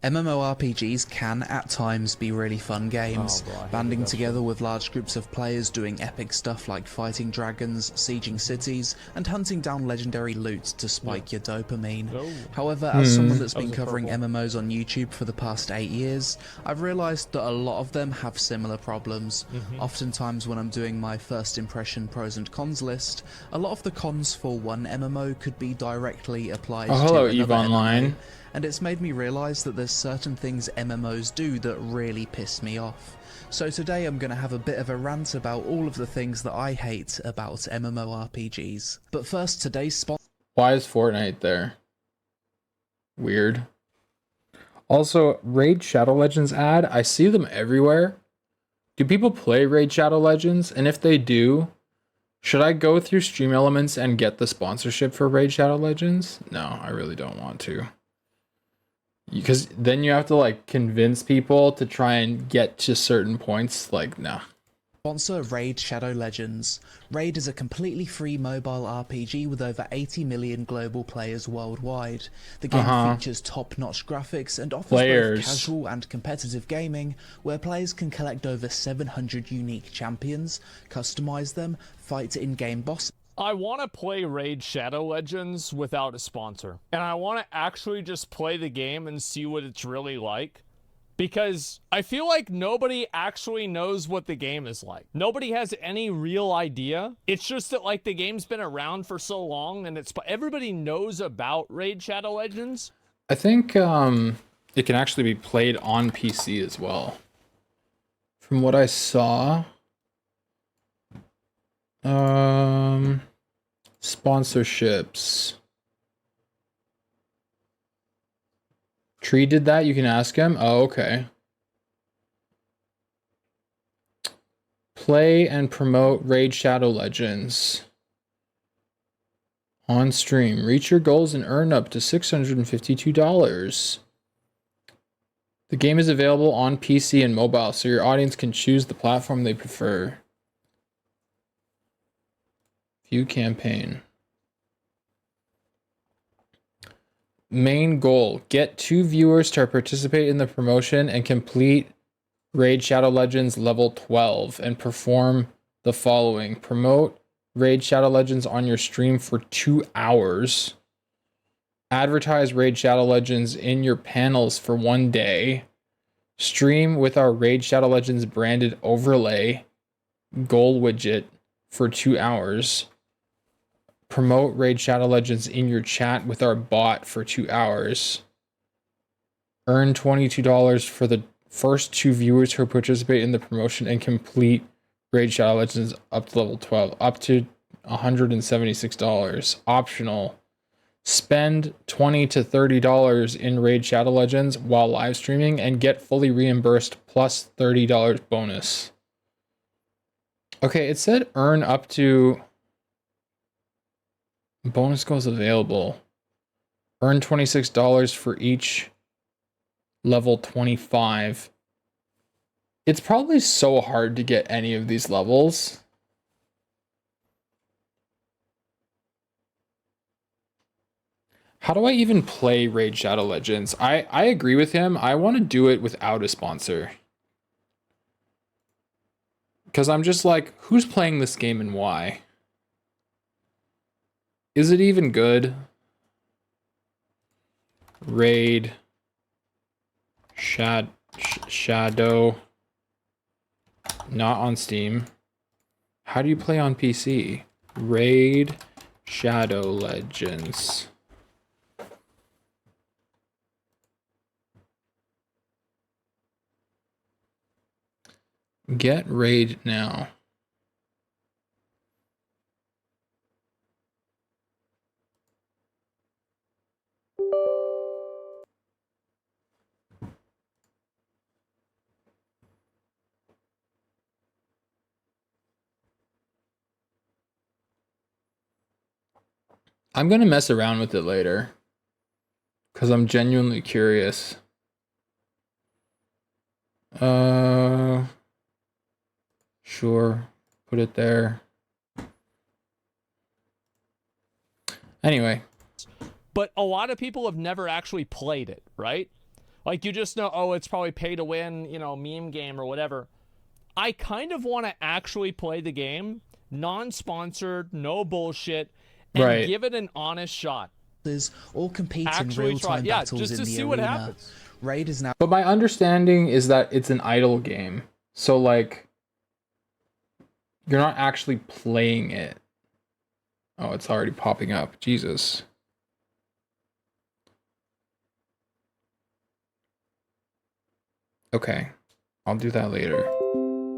MMORPGs can, at times, be really fun games, banding together with large groups of players doing epic stuff like fighting dragons, sieging cities, and hunting down legendary loot to spike your dopamine. However, as someone that's been covering MMOs on YouTube for the past 8 years, I've realised that a lot of them have similar problems. Oftentimes when I'm doing my first impression pros and cons list, a lot of the cons for one MMO could be directly applied to another Eve Online. MMO. And it's made me realise that there's certain things MMOs do that really piss me off. So today I'm going to have a bit of a rant about all of the things that I hate about MMORPGs. But first, today's sponsor. Why is Fortnite there? Weird. Also, Raid Shadow Legends ad, I see them everywhere. Do people play Raid Shadow Legends? And if they do, should I go through Stream Elements and get the sponsorship for Raid Shadow Legends? No, I really don't want to. Because then you have to like convince people to try and get to certain points. Like, nah, Sponsor Raid Shadow Legends. Raid is a completely free mobile RPG with over 80 million global players worldwide. The game features top-notch graphics and offers both casual and competitive gaming, where players can collect over 700 unique champions, customize them, fight in-game bosses. I want to play Raid Shadow Legends without a sponsor. And I want to actually just play the game and see what it's really like. Because I feel like nobody actually knows what the game is like. Nobody has any real idea. It's just that like the game's been around for so long and everybody knows about Raid Shadow Legends. I think it can actually be played on PC as well. From what I saw, sponsorships. Tree did that? You can ask him? Oh, okay. Play and promote Raid Shadow Legends on stream. Reach your goals and earn up to $652. The game is available on PC and mobile, so your audience can choose the platform they prefer. View campaign. Main goal, get 2 viewers to participate in the promotion and complete Raid Shadow Legends level 12 and perform the following. Promote Raid Shadow Legends on your stream for 2 hours. Advertise Raid Shadow Legends in your panels for 1 day. Stream with our Raid Shadow Legends branded overlay goal widget for 2 hours. Promote Raid Shadow Legends in your chat with our bot for 2 hours. Earn $22 for the first 2 viewers who participate in the promotion and complete Raid Shadow Legends up to level 12, up to $176. Optional. Spend $20 to $30 in Raid Shadow Legends while live streaming and get fully reimbursed plus $30 bonus. Okay, it said earn up to... Bonus goals available. Earn $26 for each level 25. It's probably so hard to get any of these levels. How do I even play Raid Shadow Legends? I agree with him. I want to do it without a sponsor. Because I'm just like, who's playing this game and why? Is it even good? Raid Shadow. Not on Steam. How do you play on PC? Raid Shadow Legends. Get Raid now. I'm gonna mess around with it later because I'm genuinely curious. Sure, put it there. Anyway. But a lot of people have never actually played it, right? Like you just know, oh, it's probably pay to win, you know, meme game or whatever. I kind of want to actually play the game, non-sponsored, no bullshit, and give it an honest shot. Or compete in real-time battles just to in the see arena. what happens. Raid is now. But my understanding is that it's an idle game, so like you're not actually playing it. Oh, it's already popping up. Jesus. Okay, I'll do that later.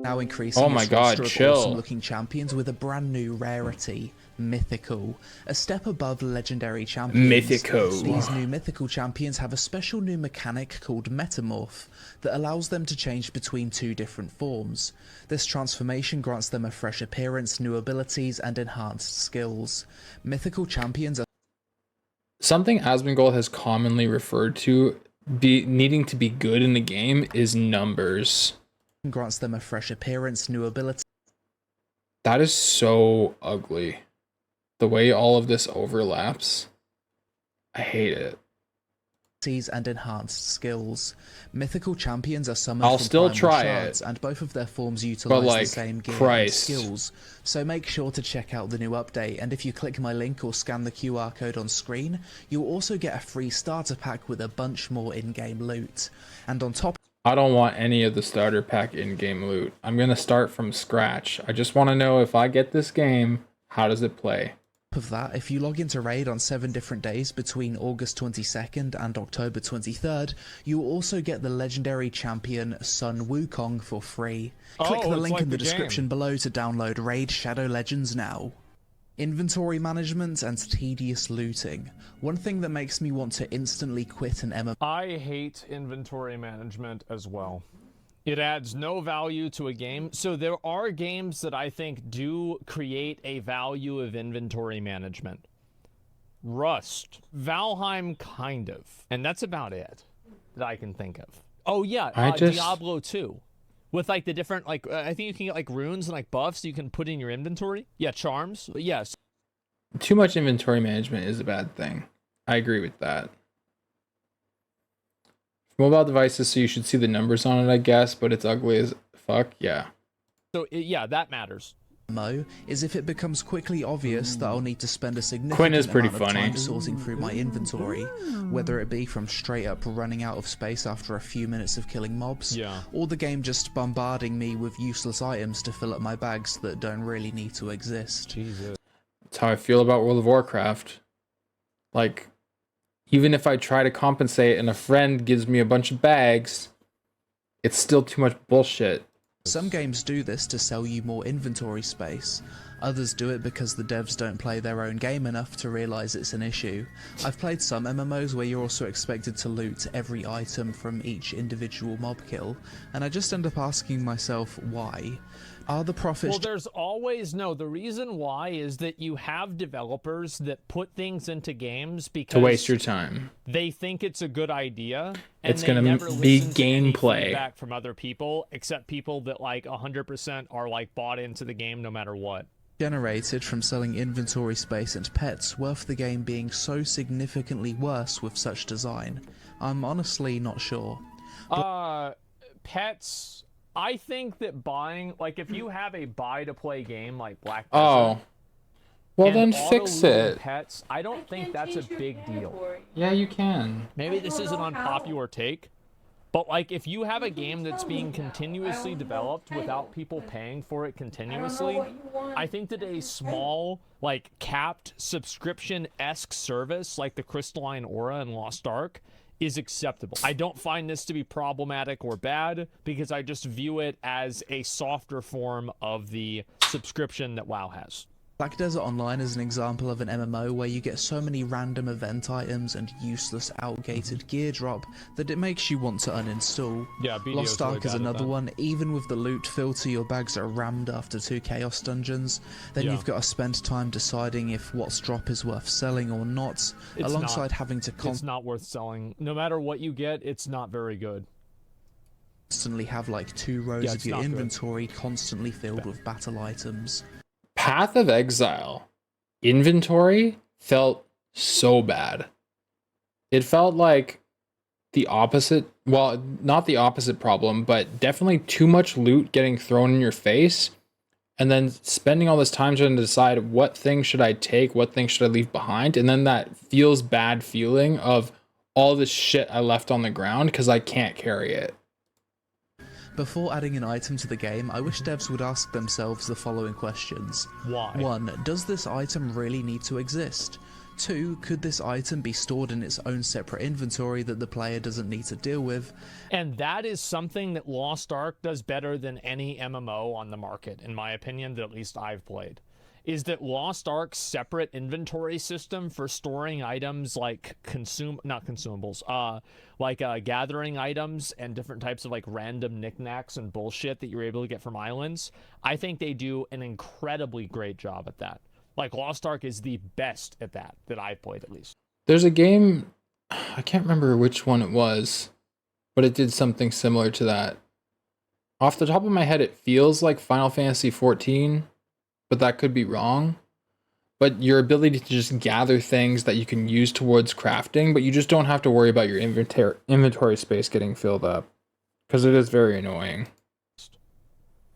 Now increasing its roster of awesome-looking champions with a brand new rarity, Mythical, a step above legendary champions. Mythical. These new mythical champions have a special new mechanic called Metamorph that allows them to change between 2 different forms. This transformation grants them a fresh appearance, new abilities, and enhanced skills. Mythical champions are something Asmongold has commonly referred to needing to be good in the game is numbers. Grants them a fresh appearance, new ability. That is so ugly. The way all of this overlaps. I hate it. And enhanced skills. Mythical champions are summoned I'll from still primal try shards, it. and both of their forms utilize like, the same gear Christ. and skills. So make sure to check out the new update, and if you click my link or scan the QR code on screen, you'll also get a free starter pack with a bunch more in-game loot. And on top, I don't want any of the starter pack in-game loot. I'm gonna start from scratch. I just want to know, if I get this game, how does it play? of that, if you log into Raid on 7 different days between August 22nd and October 23rd, you will also get the legendary champion Sun Wukong for free. Click the link in the description below to download Raid Shadow Legends now. Inventory management and tedious looting. One thing that makes me want to instantly quit an MMO. I hate inventory management as well. It adds no value to a game. So there are games that I think do create a value of inventory management. Rust. Valheim, kind of. And that's about it that I can think of. Oh yeah, Diablo 2. With like the different, like, I think you can get like runes and like buffs you can put in your inventory. Yeah, charms. Yes. Too much inventory management is a bad thing. I agree with that. Mobile devices, so you should see the numbers on it, I guess, but it's ugly as fuck. Yeah. So yeah, that matters. Is if it becomes quickly obvious that I'll need to spend a significant Quinn is pretty amount of funny. time sorting through my inventory, whether it be from straight up running out of space after a few minutes of killing mobs, or the game just bombarding me with useless items to fill up my bags that don't really need to exist. Jesus. That's how I feel about World of Warcraft. Like, even if I try to compensate and a friend gives me a bunch of bags, it's still too much bullshit. Some games do this to sell you more inventory space. Others do it because the devs don't play their own game enough to realise it's an issue. I've played some MMOs where you're also expected to loot every item from each individual mob kill, and I just end up asking myself why. Are the profits... Well, there's always... No, the reason why is that you have developers that put things into games because... To waste your time. They think it's a good idea. And it's going to be gameplay. Feedback from other people, except people that like 100% are like bought into the game no matter what. Generated from selling inventory space and pets, worth the game being so significantly worse with such design? I'm honestly not sure. Pets... I think that buying, like, if you have a buy-to-play game like Black Desert, well then fix it. Pets, I don't think that's a big deal. Yeah, you can. Maybe this is an unpopular take, but like, if you have a game that's being continuously developed without people paying for it continuously, I think that a small, like, capped subscription-esque service like the Crystalline Aura and Lost Ark is acceptable. I don't find this to be problematic or bad because I just view it as a softer form of the subscription that WoW has. Black Desert Online is an example of an MMO where you get so many random event items and useless outdated gear drop that it makes you want to uninstall. Yeah, Lost Ark is another one. Even with the loot filter, your bags are rammed after 2 Chaos dungeons. Then you've got to spend time deciding if what's drop is worth selling or not, alongside having to It's not worth selling. No matter what you get, it's not very good. Constantly have like 2 rows of your inventory constantly filled with battle items. Path of Exile inventory felt so bad. It felt like the opposite, well, not the opposite problem, but definitely too much loot getting thrown in your face, and then spending all this time trying to decide what things should I take, what things should I leave behind, and then that feels bad feeling of all this shit I left on the ground because I can't carry it. Before adding an item to the game, I wish devs would ask themselves the following questions. Why? 1. Does this item really need to exist? 2. Could this item be stored in its own separate inventory that the player doesn't need to deal with? And that is something that Lost Ark does better than any MMO on the market, in my opinion, that at least I've played. Is that Lost Ark's separate inventory system for storing items like gathering items and different types of like random knickknacks and bullshit that you're able to get from islands. I think they do an incredibly great job at that. Like, Lost Ark is the best at that I've played, at least. There's a game, I can't remember which one it was, but it did something similar to that. Off the top of my head, it feels like Final Fantasy XIV, but that could be wrong. But your ability to just gather things that you can use towards crafting, but you just don't have to worry about your inventory space getting filled up, because it is very annoying.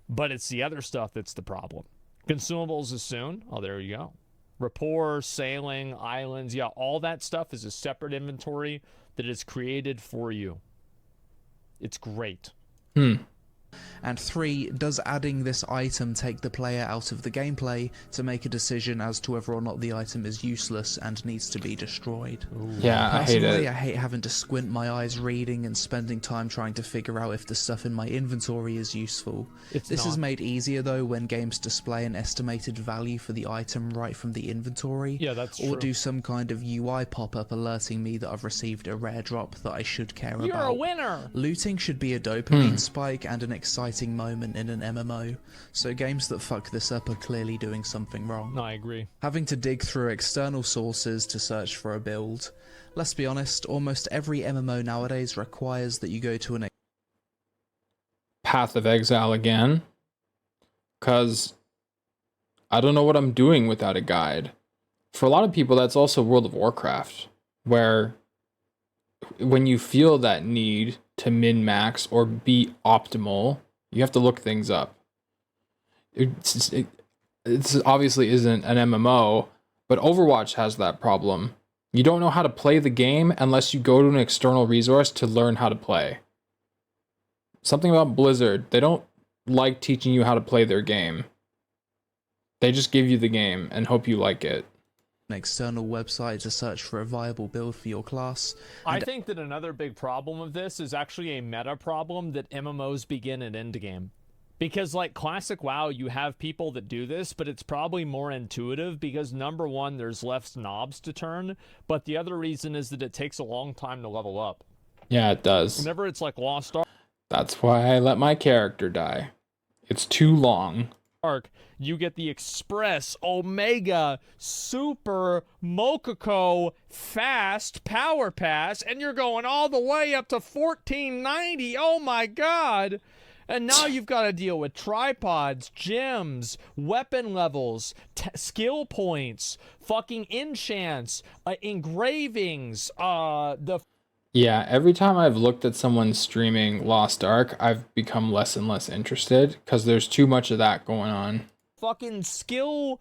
But it's the other stuff that's the problem. Consumables is soon. Oh, there you go. Rapport, sailing, islands, yeah, all that stuff is a separate inventory that is created for you. It's great. And 3, does adding this item take the player out of the gameplay to make a decision as to whether or not the item is useless and needs to be destroyed? Yeah, I hate Personally, it. I hate having to squint my eyes reading and spending time trying to figure out if the stuff in my inventory is useful. This is made easier though when games display an estimated value for the item right from the inventory. Yeah, that's or true. do some kind of UI pop-up alerting me that I've received a rare drop that I should care about. You're a winner! Looting should be a dopamine spike and an exciting moment in an MMO, so games that fuck this up are clearly doing something wrong. No, I agree. Having to dig through external sources to search for a build. Let's be honest, almost every MMO nowadays requires that you go to an Path of Exile again, because I don't know what I'm doing without a guide. For a lot of people, that's also World of Warcraft, where when you feel that need to min-max or be optimal, you have to look things up. It obviously isn't an MMO, but Overwatch has that problem. You don't know how to play the game unless you go to an external resource to learn how to play. Something about Blizzard, they don't like teaching you how to play their game. They just give you the game and hope you like it. An external website to search for a viable build for your class. I think that another big problem of this is actually a meta problem that MMOs begin at endgame. Because like classic WoW, you have people that do this, but it's probably more intuitive because number one, there's less knobs to turn, but the other reason is that it takes a long time to level up. Yeah, it does. Whenever it's like Lost Ark, that's why I let my character die. It's too long. You get the Express, Omega, Super, Mokoko, Fast, Power Pass, and you're going all the way up to 1490. Oh my god! And now you've got to deal with tripods, gems, weapon levels, skill points, fucking enchants, engravings, Yeah, every time I've looked at someone streaming Lost Ark, I've become less and less interested because there's too much of that going on. Fucking skill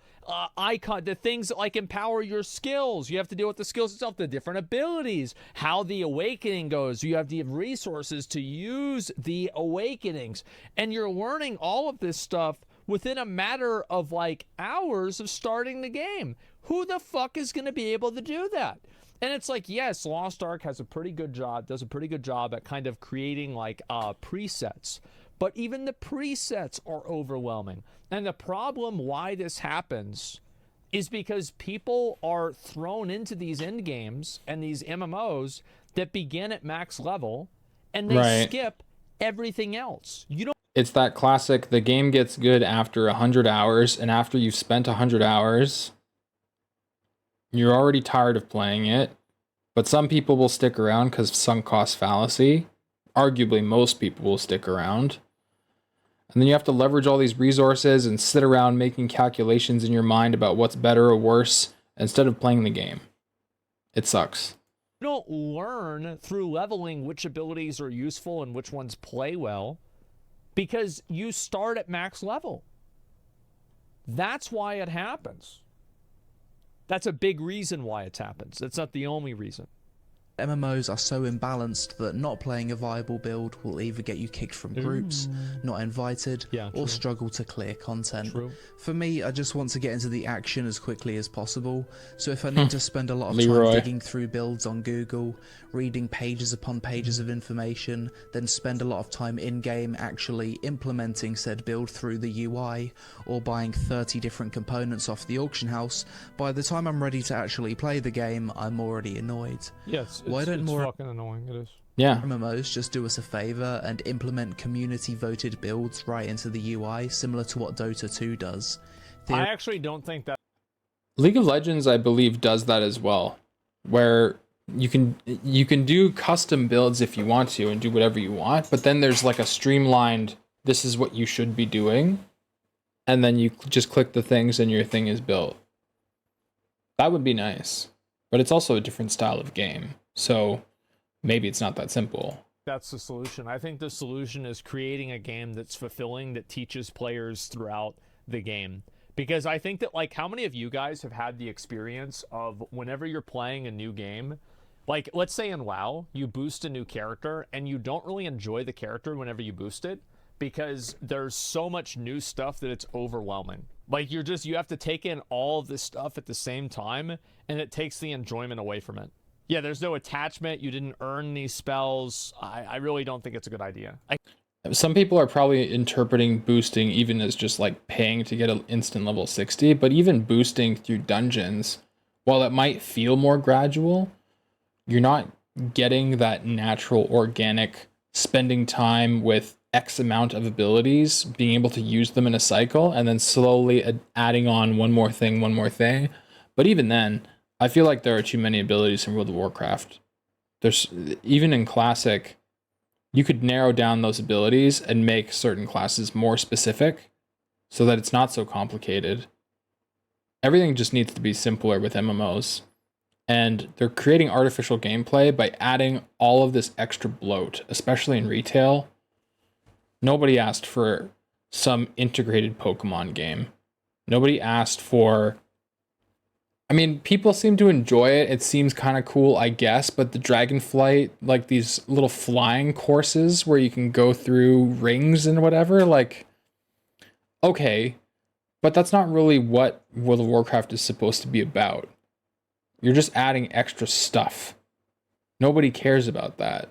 icon, the things that like empower your skills. You have to deal with the skills itself, the different abilities, how the awakening goes. You have the resources to use the awakenings. And you're learning all of this stuff within a matter of like hours of starting the game. Who the fuck is going to be able to do that? And it's like, yes, Lost Ark has a pretty good job, does a pretty good job at kind of creating like presets. But even the presets are overwhelming. And the problem why this happens is because people are thrown into these end games and these MMOs that begin at max level and they skip everything else. You don't. It's that classic, the game gets good after 100 hours, and after you've spent 100 hours, you're already tired of playing it. But some people will stick around because of sunk cost fallacy. Arguably, most people will stick around. And then you have to leverage all these resources and sit around making calculations in your mind about what's better or worse instead of playing the game. It sucks. You don't learn through leveling which abilities are useful and which ones play well because you start at max level. That's why it happens. That's a big reason why it happens. That's not the only reason. MMOs are so imbalanced that not playing a viable build will either get you kicked from groups, not invited, or struggle to clear content. For me, I just want to get into the action as quickly as possible, so if I need to spend a lot of time digging through builds on Google, reading pages upon pages of information, then spend a lot of time in-game actually implementing said build through the UI, or buying 30 different components off the auction house, by the time I'm ready to actually play the game, I'm already annoyed. Yes. Why don't it's more fucking annoying, it is. Yeah. MMOs just do us a favor and implement community voted builds right into the UI, similar to what Dota 2 does? I actually don't think that. League of Legends, I believe, does that as well, where you can do custom builds if you want to and do whatever you want, but then there's like a streamlined, this is what you should be doing. and then you just click the things and your thing is built. That would be nice, but it's also a different style of game, so maybe it's not that simple. That's the solution. I think the solution is creating a game that's fulfilling, that teaches players throughout the game. Because I think that, like, how many of you guys have had the experience of whenever you're playing a new game, like, let's say in WoW, you boost a new character and you don't really enjoy the character whenever you boost it because there's so much new stuff that it's overwhelming. Like, you have to take in all of this stuff at the same time, and it takes the enjoyment away from it. Yeah, there's no attachment. You didn't earn these spells. I really don't think it's a good idea. Some people are probably interpreting boosting even as just like paying to get an instant level 60, but even boosting through dungeons, while it might feel more gradual, you're not getting that natural, organic spending time with X amount of abilities, being able to use them in a cycle, and then slowly adding on one more thing. But even then, I feel like there are too many abilities in World of Warcraft. There's, even in Classic, you could narrow down those abilities and make certain classes more specific so that it's not so complicated. Everything just needs to be simpler with MMOs. And they're creating artificial gameplay by adding all of this extra bloat, especially in retail. Nobody asked for some integrated Pokemon game. Nobody asked for... I mean, people seem to enjoy it. It seems kind of cool, I guess, but the Dragonflight, like these little flying courses where you can go through rings and whatever, like, okay, but that's not really what World of Warcraft is supposed to be about. You're just adding extra stuff. Nobody cares about that.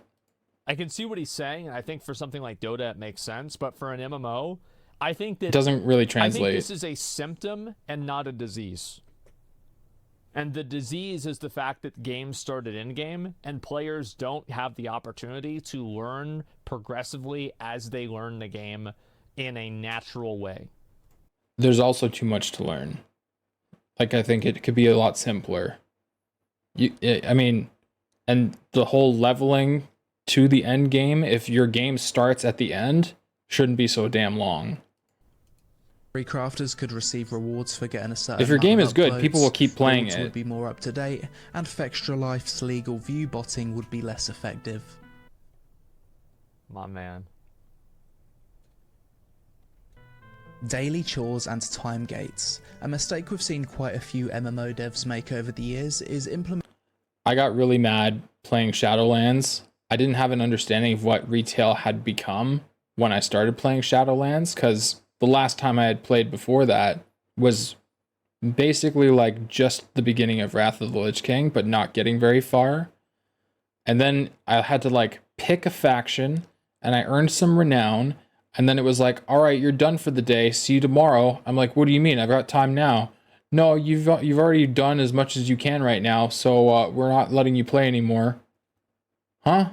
I can see what he's saying, and I think for something like Dota it makes sense, but for an MMO, I think that... It doesn't really translate. I think this is a symptom and not a disease. And the disease is the fact that games started in-game, and players don't have the opportunity to learn progressively as they learn the game in a natural way. There's also too much to learn. Like, I think it could be a lot simpler. I mean, and the whole leveling to the end game, if your game starts at the end, shouldn't be so damn long. Crafters could receive rewards for getting a certain If your game is good, uploads, people will keep playing it. Would be more up to date, and Fextra Life's legal view botting would be less effective. My man. Daily chores and time gates. A mistake we've seen quite a few MMO devs make over the years is implement. I got really mad playing Shadowlands. I didn't have an understanding of what retail had become when I started playing Shadowlands, because the last time I had played before that was basically like just the beginning of Wrath of the Lich King, but not getting very far. And then I had to like pick a faction, and I earned some renown, and then it was like, all right, you're done for the day. See you tomorrow. I'm like, what do you mean? I've got time now. No, you've already done as much as you can right now, so we're not letting you play anymore. Huh?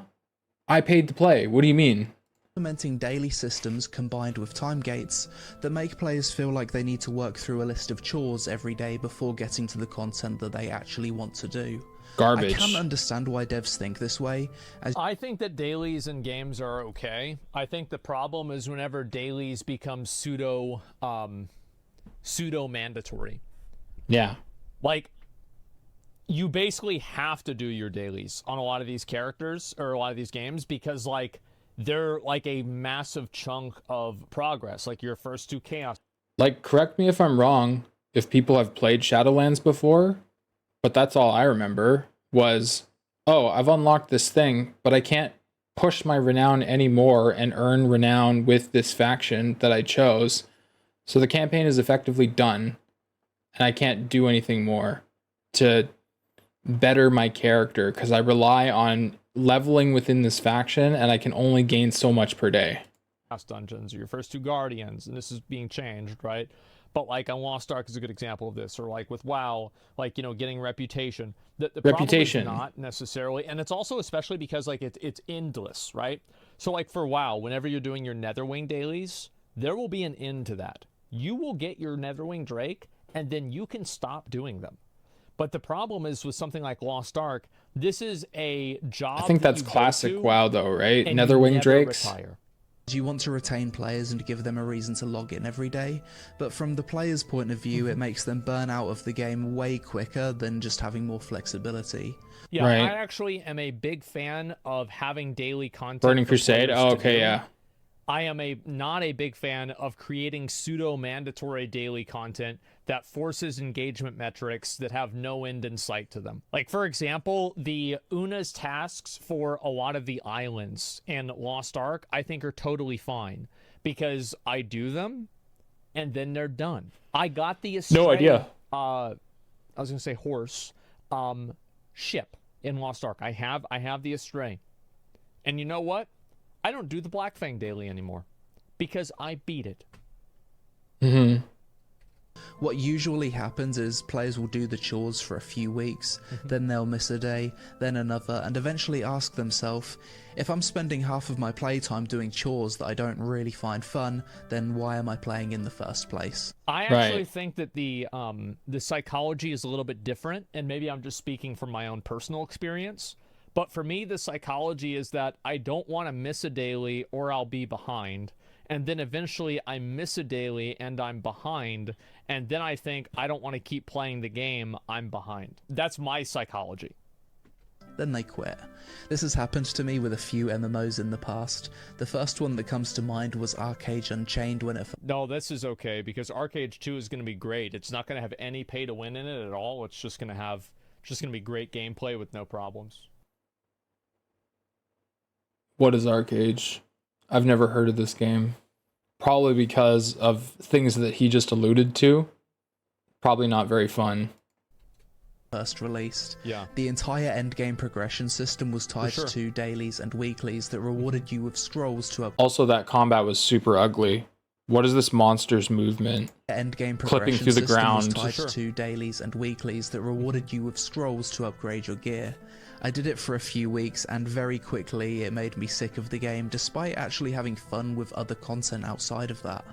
I paid to play. What do you mean? Implementing daily systems combined with time gates that make players feel like they need to work through a list of chores every day before getting to the content that they actually want to do. Garbage. I can understand why devs think this way. I think that dailies in games are okay. I think the problem is whenever dailies become pseudo mandatory. Yeah. Like, you basically have to do your dailies on a lot of these characters or a lot of these games because, like, they're like a massive chunk of progress, like your first 2 chaos. Like, correct me if I'm wrong, if people have played Shadowlands before, but that's all I remember was, oh, I've unlocked this thing, but I can't push my renown anymore and earn renown with this faction that I chose. So the campaign is effectively done, and I can't do anything more to better my character because I rely on leveling within this faction, and I can only gain so much per day. Dungeons, or your first 2 guardians, and this is being changed, right? But like on Lost Ark is a good example of this, or like with WoW, like, you know, getting reputation. The reputation problem is not necessarily, and it's also especially because like it's endless, right? So like for WoW, whenever you're doing your Netherwing dailies, there will be an end to that. You will get your Netherwing Drake, and then you can stop doing them. But the problem is with something like Lost Ark, this is a job. I think that's classic WoW though, right? Netherwing Drakes. Retire. You want to retain players and give them a reason to log in every day, but from the player's point of view, it makes them burn out of the game way quicker than just having more flexibility. Yeah, Right. I actually am a big fan of having daily content. Burning for Crusade? players Oh, to okay, do. yeah. I am not a big fan of creating pseudo-mandatory daily content that forces engagement metrics that have no end in sight to them. Like, for example, the Una's tasks for a lot of the islands in Lost Ark, I think are totally fine because I do them and then they're done. I got the Astray, No idea. I was gonna say horse, ship in Lost Ark. I have the Astray, and you know what? I don't do the Black Fang daily anymore because I beat it. Mm-hmm. What usually happens is players will do the chores for a few weeks, then they'll miss a day, then another, and eventually ask themselves, if I'm spending half of my playtime doing chores that I don't really find fun, then why am I playing in the first place? I actually think that the psychology is a little bit different, and maybe I'm just speaking from my own personal experience. But for me, the psychology is that I don't want to miss a daily or I'll be behind. And then eventually I miss a daily and I'm behind. And then I think I don't want to keep playing the game. I'm behind. That's my psychology. Then they quit. This has happened to me with a few MMOs in the past. The first one that comes to mind was Arcade Unchained when it... No, this is okay because Arcade 2 is going to be great. It's not going to have any pay to win in it at all. It's just going to be great gameplay with no problems. What is Arcade? I've never heard of this game. Probably because of things that he just alluded to. Probably not very fun. First released. Yeah. The entire endgame progression system was tied to dailies and weeklies that rewarded you with scrolls to up. Also, that combat was super ugly. What is this monster's movement? Endgame Clipping progression through the system ground. was tied to dailies and weeklies that rewarded you with scrolls to upgrade your gear. I did it for a few weeks and very quickly it made me sick of the game despite actually having fun with other content outside of that.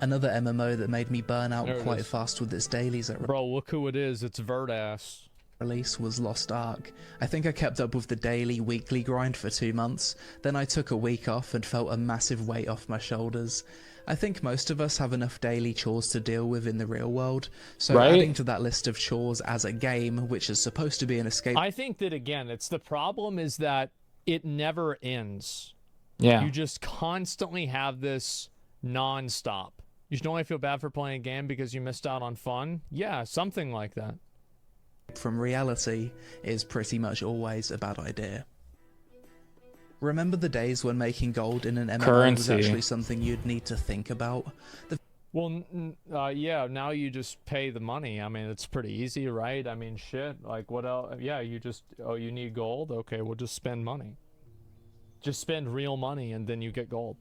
Another MMO that made me burn out quite fast with its dailies at Bro, look who it is. It's Verdass. Release was Lost Ark. I think I kept up with the daily, weekly grind for 2 months, then I took a week off and felt a massive weight off my shoulders. I think most of us have enough daily chores to deal with in the real world, so adding to that list of chores as a game, which is supposed to be an escape... I think that, again, the problem is that it never ends. Yeah. You just constantly have this non-stop. You don't only feel bad for playing a game because you missed out on fun? Yeah, something like that. From reality is pretty much always a bad idea. Remember the days when making gold in an MMO was actually something you'd need to think about? Yeah, now you just pay the money. I mean, it's pretty easy, right? I mean, shit, like, what else? Yeah, you just, oh, you need gold? Okay, we'll just spend money. Just spend real money, and then you get gold.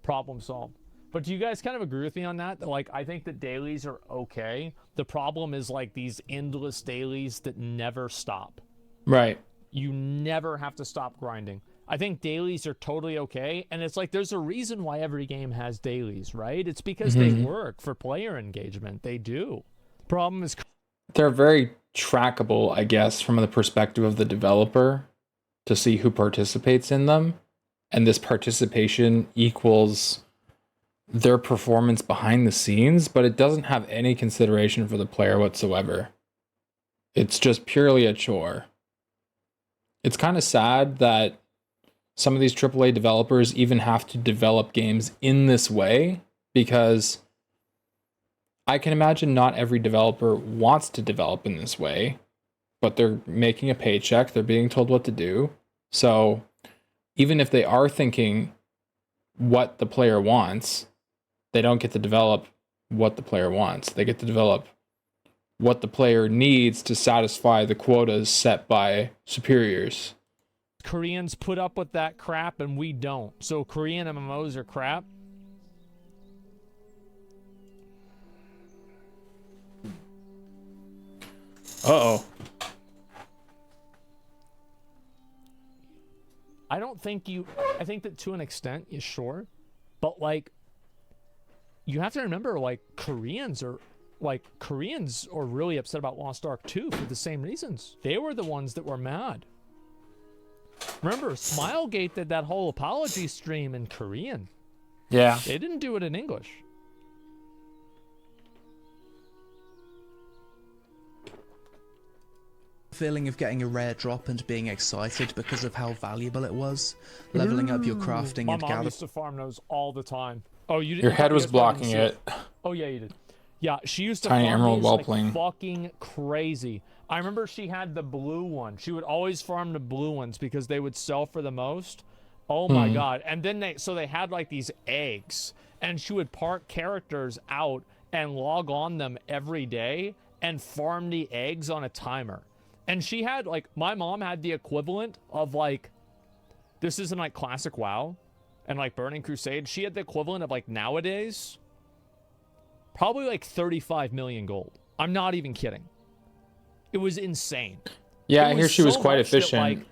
Problem solved. But do you guys kind of agree with me on that? Like, I think that dailies are okay. The problem is, like, these endless dailies that never stop. Right. You never have to stop grinding. I think dailies are totally okay, and it's like there's a reason why every game has dailies, right? It's because they work for player engagement. They do. Problem is... They're very trackable, I guess, from the perspective of the developer to see who participates in them. And this participation equals their performance behind the scenes, but it doesn't have any consideration for the player whatsoever. It's just purely a chore. It's kind of sad that some of these AAA developers even have to develop games in this way, because I can imagine not every developer wants to develop in this way, but they're making a paycheck, they're being told what to do. So even if they are thinking what the player wants, they don't get to develop what the player wants. They get to develop what the player needs to satisfy the quotas set by superiors. Koreans put up with that crap and we don't. So Korean MMOs are crap. Uh-oh. I think that to an extent, yeah, sure. But like, you have to remember, like, Koreans are really upset about Lost Ark 2 for the same reasons. They were the ones that were mad. Remember, Smilegate did that whole apology stream in Korean. Yeah. They didn't do it in English. Feeling of getting a rare drop and being excited because of how valuable it was, leveling up your crafting My and mom gathering. used to farm those all the time. Oh, you didn't? Your head was blocking it. Oh yeah, you did. Yeah, she used to Tiny farm emerald these while like playing. fucking crazy. I remember she had the blue one. She would always farm the blue ones because they would sell for the most. Oh my god. And then they had like these eggs, and she would park characters out and log on them every day and farm the eggs on a timer. And she had like, my mom had the equivalent of like, this isn't like classic WoW and like Burning Crusade. She had the equivalent of like nowadays, probably like 35 million gold. I'm not even kidding. It was insane. Yeah, I hear she was quite efficient.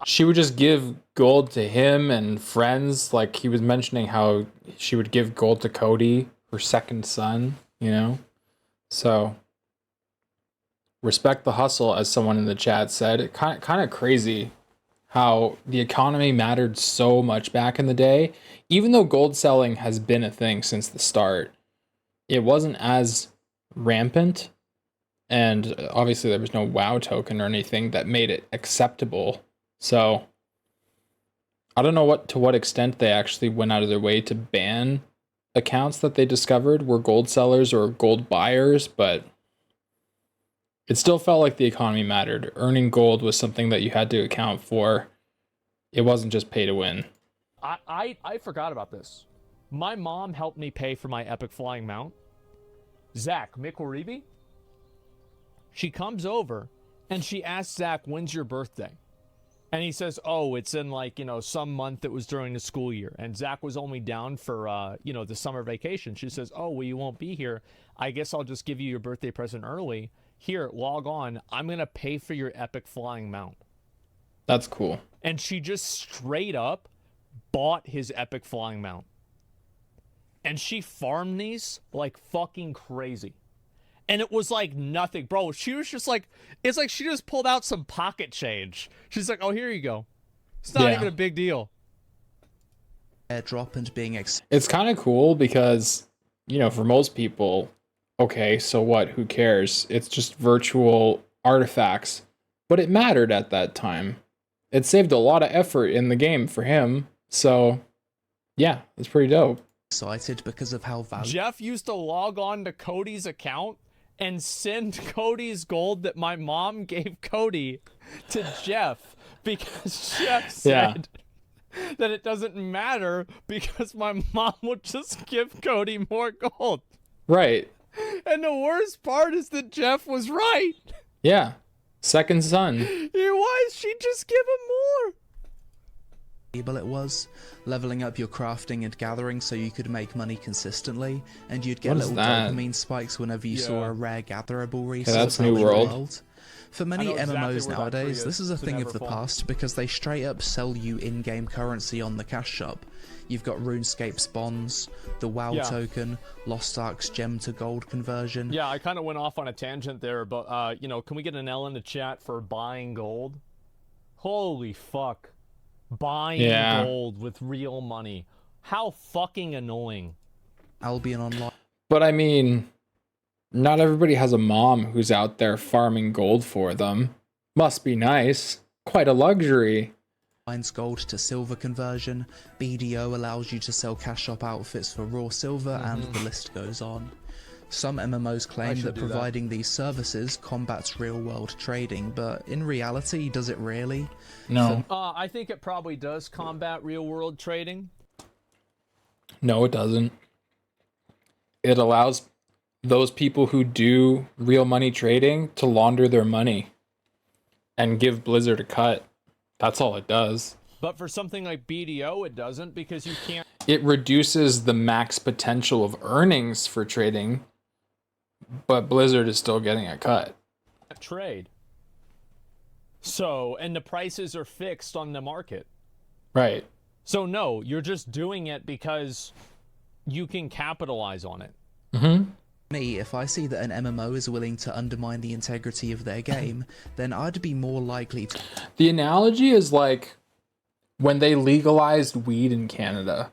She would just give gold to him and friends. Like, he was mentioning how she would give gold to Cody, her second son, you know? So, respect the hustle, as someone in the chat said. It kind of crazy how the economy mattered so much back in the day. Even though gold selling has been a thing since the start, it wasn't as rampant. And obviously there was no WoW token or anything that made it acceptable. So I don't know to what extent they actually went out of their way to ban accounts that they discovered were gold sellers or gold buyers, but it still felt like the economy mattered. Earning gold was something that you had to account for. It wasn't just pay to win. I forgot about this. My mom helped me pay for my epic flying mount. Zach Mikwaribi. She comes over and she asks Zach, when's your birthday? And he says, oh, it's in like, you know, some month that was during the school year. And Zach was only down for, you know, the summer vacation. She says, oh, well, you won't be here. I guess I'll just give you your birthday present early. Here, log on. I'm going to pay for your epic flying mount. That's cool. And she just straight up bought his epic flying mount. And she farmed these like fucking crazy. And it was like nothing, bro. She was just like, it's like she just pulled out some pocket change. She's like, oh, here you go. It's not even a big deal. Airdrop and being it's kind of cool because, you know, for most people, okay, so what? Who cares? It's just virtual artifacts. But it mattered at that time. It saved a lot of effort in the game for him. So, yeah, it's pretty dope. Excited because of how valuable. Jeff used to log on to Cody's account and send Cody's gold that my mom gave Cody to Jeff because Jeff said that it doesn't matter because my mom would just give Cody more gold. Right. And the worst part is that Jeff was right. Yeah. Second son. He was. She'd just give him more. It was leveling up your crafting and gathering so you could make money consistently, and you'd get little dopamine spikes whenever you saw a rare gatherable resource. That's New World. For many MMOs nowadays, this is a thing of the past because they straight up sell you in-game currency on the cash shop. You've got RuneScape spawns, the WoW token, Lost Ark's gem to gold conversion. Yeah, I kind of went off on a tangent there, but you know, can we get an L in the chat for buying gold? Holy fuck. Buying gold with real money. How fucking annoying. Albion Online. But I mean, not everybody has a mom who's out there farming gold for them. Must be nice. Quite a luxury. Mine's gold to silver conversion. BDO allows you to sell cash shop outfits for raw silver, and the list goes on. Some MMOs claim that providing these services combats real-world trading, but in reality, does it really? No. I think it probably does combat real-world trading. No, it doesn't. It allows those people who do real money trading to launder their money and give Blizzard a cut. That's all it does. But for something like BDO, it doesn't, because you can't... It reduces the max potential of earnings for trading, but Blizzard is still getting a cut. Trade. So, and the prices are fixed on the market. Right. So no, you're just doing it because you can capitalize on it. Me, if I see that an MMO is willing to undermine the integrity of their game, then I'd be more likely to... The analogy is like when they legalized weed in Canada.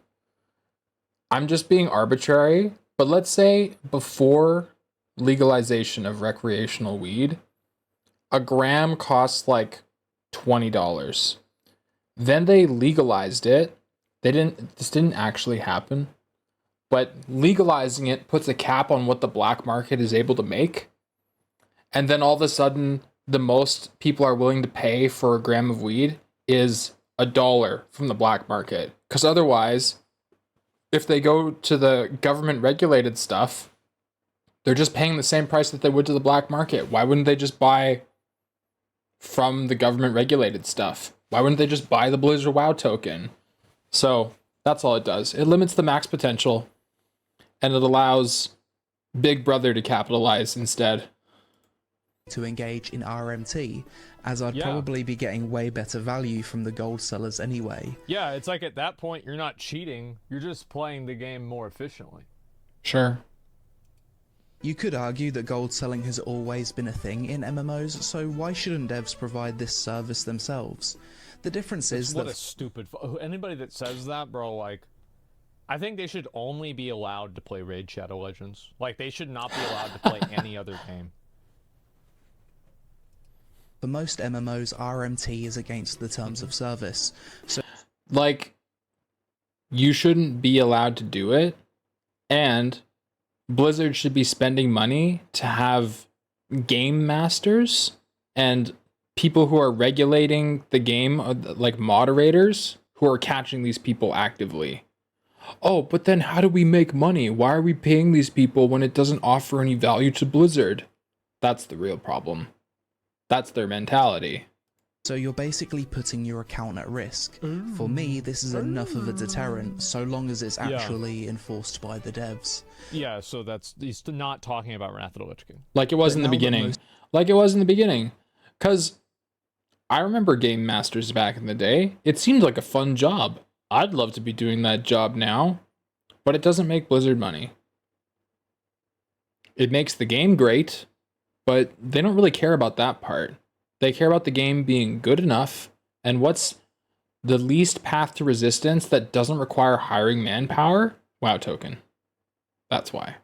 I'm just being arbitrary, but let's say before legalization of recreational weed, a gram costs like $20. Then they legalized it. This didn't actually happen. But legalizing it puts a cap on what the black market is able to make. And then all of a sudden, the most people are willing to pay for a gram of weed is $1 from the black market. Because otherwise, if they go to the government regulated stuff, they're just paying the same price that they would to the black market. Why wouldn't they just buy from the government regulated stuff? Why wouldn't they just buy the Blizzard WoW token? So that's all it does. It limits the max potential. And it allows Big Brother to capitalize instead. To engage in RMT, as I'd probably be getting way better value from the gold sellers anyway. Yeah, it's like at that point, you're not cheating. You're just playing the game more efficiently. Sure. You could argue that gold selling has always been a thing in MMOs, so why shouldn't devs provide this service themselves? The difference is that... What a stupid... Anybody that says that, bro, like... I think they should only be allowed to play Raid Shadow Legends. Like, they should not be allowed to play any other game. For most MMOs, RMT is against the terms of service. So, like, you shouldn't be allowed to do it, and Blizzard should be spending money to have game masters and people who are regulating the game, like moderators, who are catching these people actively. Oh, but then how do we make money? Why are we paying these people when it doesn't offer any value to Blizzard? That's the real problem. That's their mentality. So you're basically putting your account at risk. For me, this is enough of a deterrent, so long as it's actually enforced by the devs. Yeah, so he's not talking about Wrath of the Lich King. Like it was in the beginning. Like it was in the beginning. Because I remember Game Masters back in the day. It seemed like a fun job. I'd love to be doing that job now, but it doesn't make Blizzard money. It makes the game great, but they don't really care about that part. They care about the game being good enough, and what's the least path to resistance that doesn't require hiring manpower? WoW token. That's why.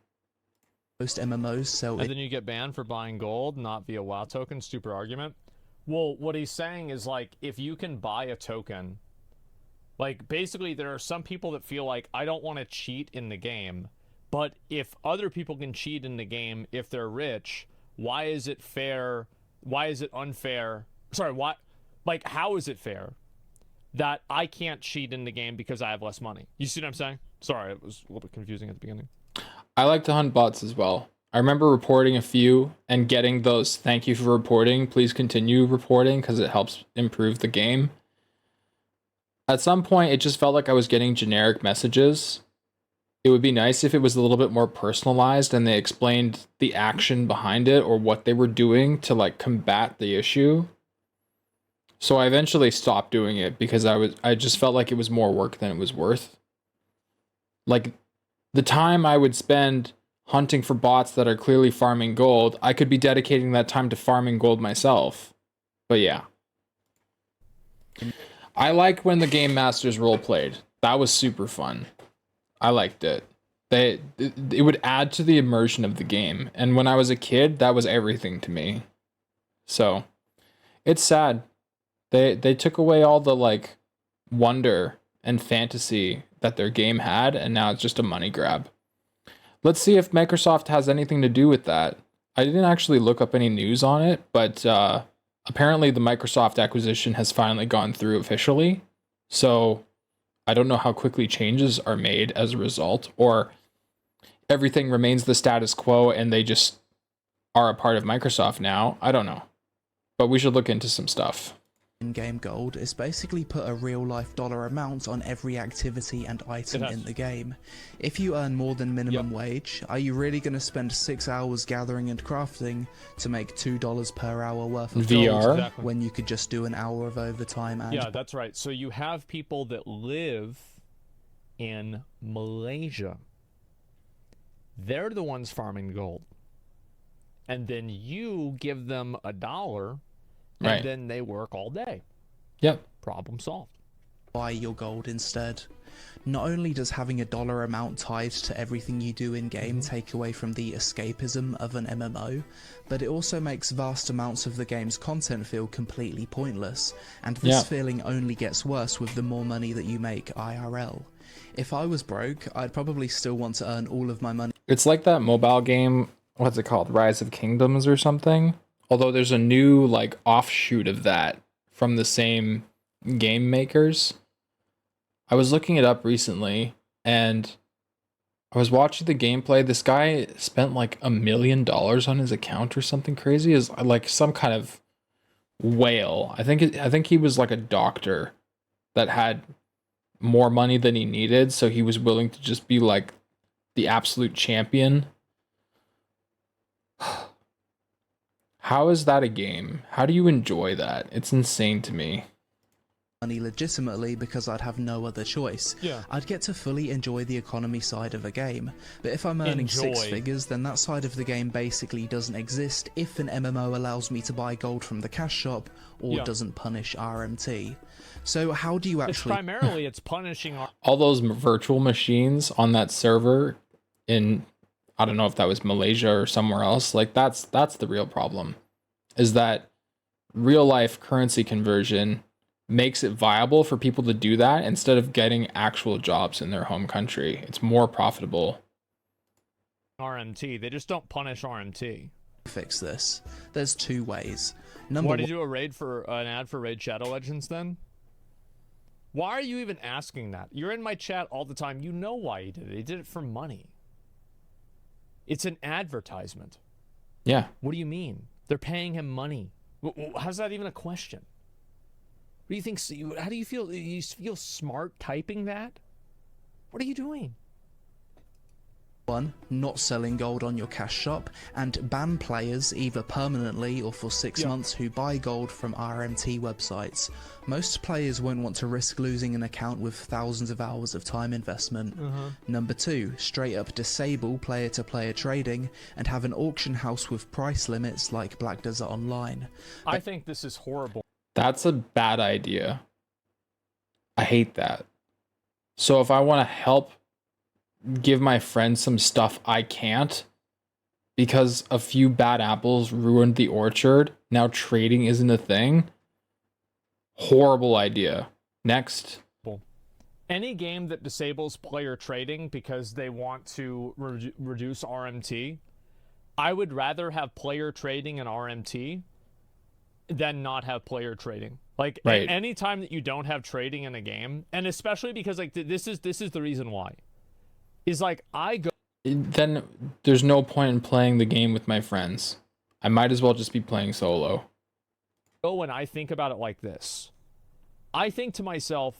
Most MMOs sell... And then you get banned for buying gold, not via WoW token. Stupid argument. Well, what he's saying is, like, if you can buy a token... Like, basically, there are some people that feel like, I don't want to cheat in the game, but if other people can cheat in the game if they're rich, why is it fair? Why is it unfair? Sorry, like, how is it fair that I can't cheat in the game because I have less money? You see what I'm saying? Sorry, it was a little bit confusing at the beginning. I like to hunt bots as well. I remember reporting a few and getting those thank you for reporting, please continue reporting, because it helps improve the game. At some point, it just felt like I was getting generic messages. It would be nice if it was a little bit more personalized and they explained the action behind it or what they were doing to like combat the issue. So I eventually stopped doing it because I just felt like it was more work than it was worth. Like the time I would spend hunting for bots that are clearly farming gold, I could be dedicating that time to farming gold myself. But yeah. I liked when the Game Masters role played. That was super fun. I liked it. It would add to the immersion of the game. And when I was a kid, that was everything to me. So, it's sad. They took away all the like wonder and fantasy that their game had, and now it's just a money grab. Let's see if Microsoft has anything to do with that. I didn't actually look up any news on it, but apparently the Microsoft acquisition has finally gone through officially. So I don't know how quickly changes are made as a result, or everything remains the status quo and they just are a part of Microsoft now. I don't know. But we should look into some stuff. In-game gold is basically put a real-life dollar amount on every activity and item in the game. If you earn more than minimum wage, are you really going to spend 6 hours gathering and crafting to make $2 per hour worth of VR gold when you could just do an hour of overtime? And yeah, that's right. So you have people that live in Malaysia. They're the ones farming gold. And then you give them $1, and then they work all day. Yep. Problem solved. Buy your gold instead. Not only does having a dollar amount tied to everything you do in-game take away from the escapism of an MMO, but it also makes vast amounts of the game's content feel completely pointless, and this feeling only gets worse with the more money that you make IRL. If I was broke, I'd probably still want to earn all of my money. It's like that mobile game, what's it called? Rise of Kingdoms or something? Although there's a new like offshoot of that from the same game makers. I was looking it up recently and I was watching the gameplay. This guy spent like $1 million on his account or something crazy. Is like some kind of whale. I think he was like a doctor that had more money than he needed, so he was willing to just be like the absolute champion. How is that a game? How do you enjoy that? It's insane to me. Money legitimately because I'd have no other choice. Yeah. I'd get to fully enjoy the economy side of a game. But if I'm earning 6 figures, then that side of the game basically doesn't exist if an MMO allows me to buy gold from the cash shop or doesn't punish RMT. So how do you actually... Primarily, it's punishing... All those virtual machines on that server in... I don't know if that was Malaysia or somewhere else. Like, that's the real problem. Is that real life currency conversion makes it viable for people to do that instead of getting actual jobs in their home country. It's more profitable. RMT. They just don't punish RMT. Fix this. There's 2 ways. Why did you do an ad for Raid Shadow Legends then? Why are you even asking that? You're in my chat all the time. You know why he did it. He did it for money. It's an advertisement. Yeah. What do you mean? They're paying him money. How's that even a question? What do you think? How do you feel? You feel smart typing that? What are you doing? 1. Not selling gold on your cash shop, and ban players either permanently or for 6 months who buy gold from RMT websites. Most players won't want to risk losing an account with thousands of hours of time investment. Number 2, straight up disable player-to-player trading and have an auction house with price limits like Black Desert Online. I think this is horrible. That's a bad idea. I hate that. So if I want to help give my friends some stuff I can't because a few bad apples ruined the orchard, now trading isn't a thing. Horrible idea. Next. Any game that disables player trading because they want to reduce RMT, I would rather have player trading and RMT than not have player trading. Like any time that you don't have trading in a game, and especially because like this is the reason why. Is like then there's no point in playing the game with my friends. I might as well just be playing solo. When I think about it like this, I think to myself,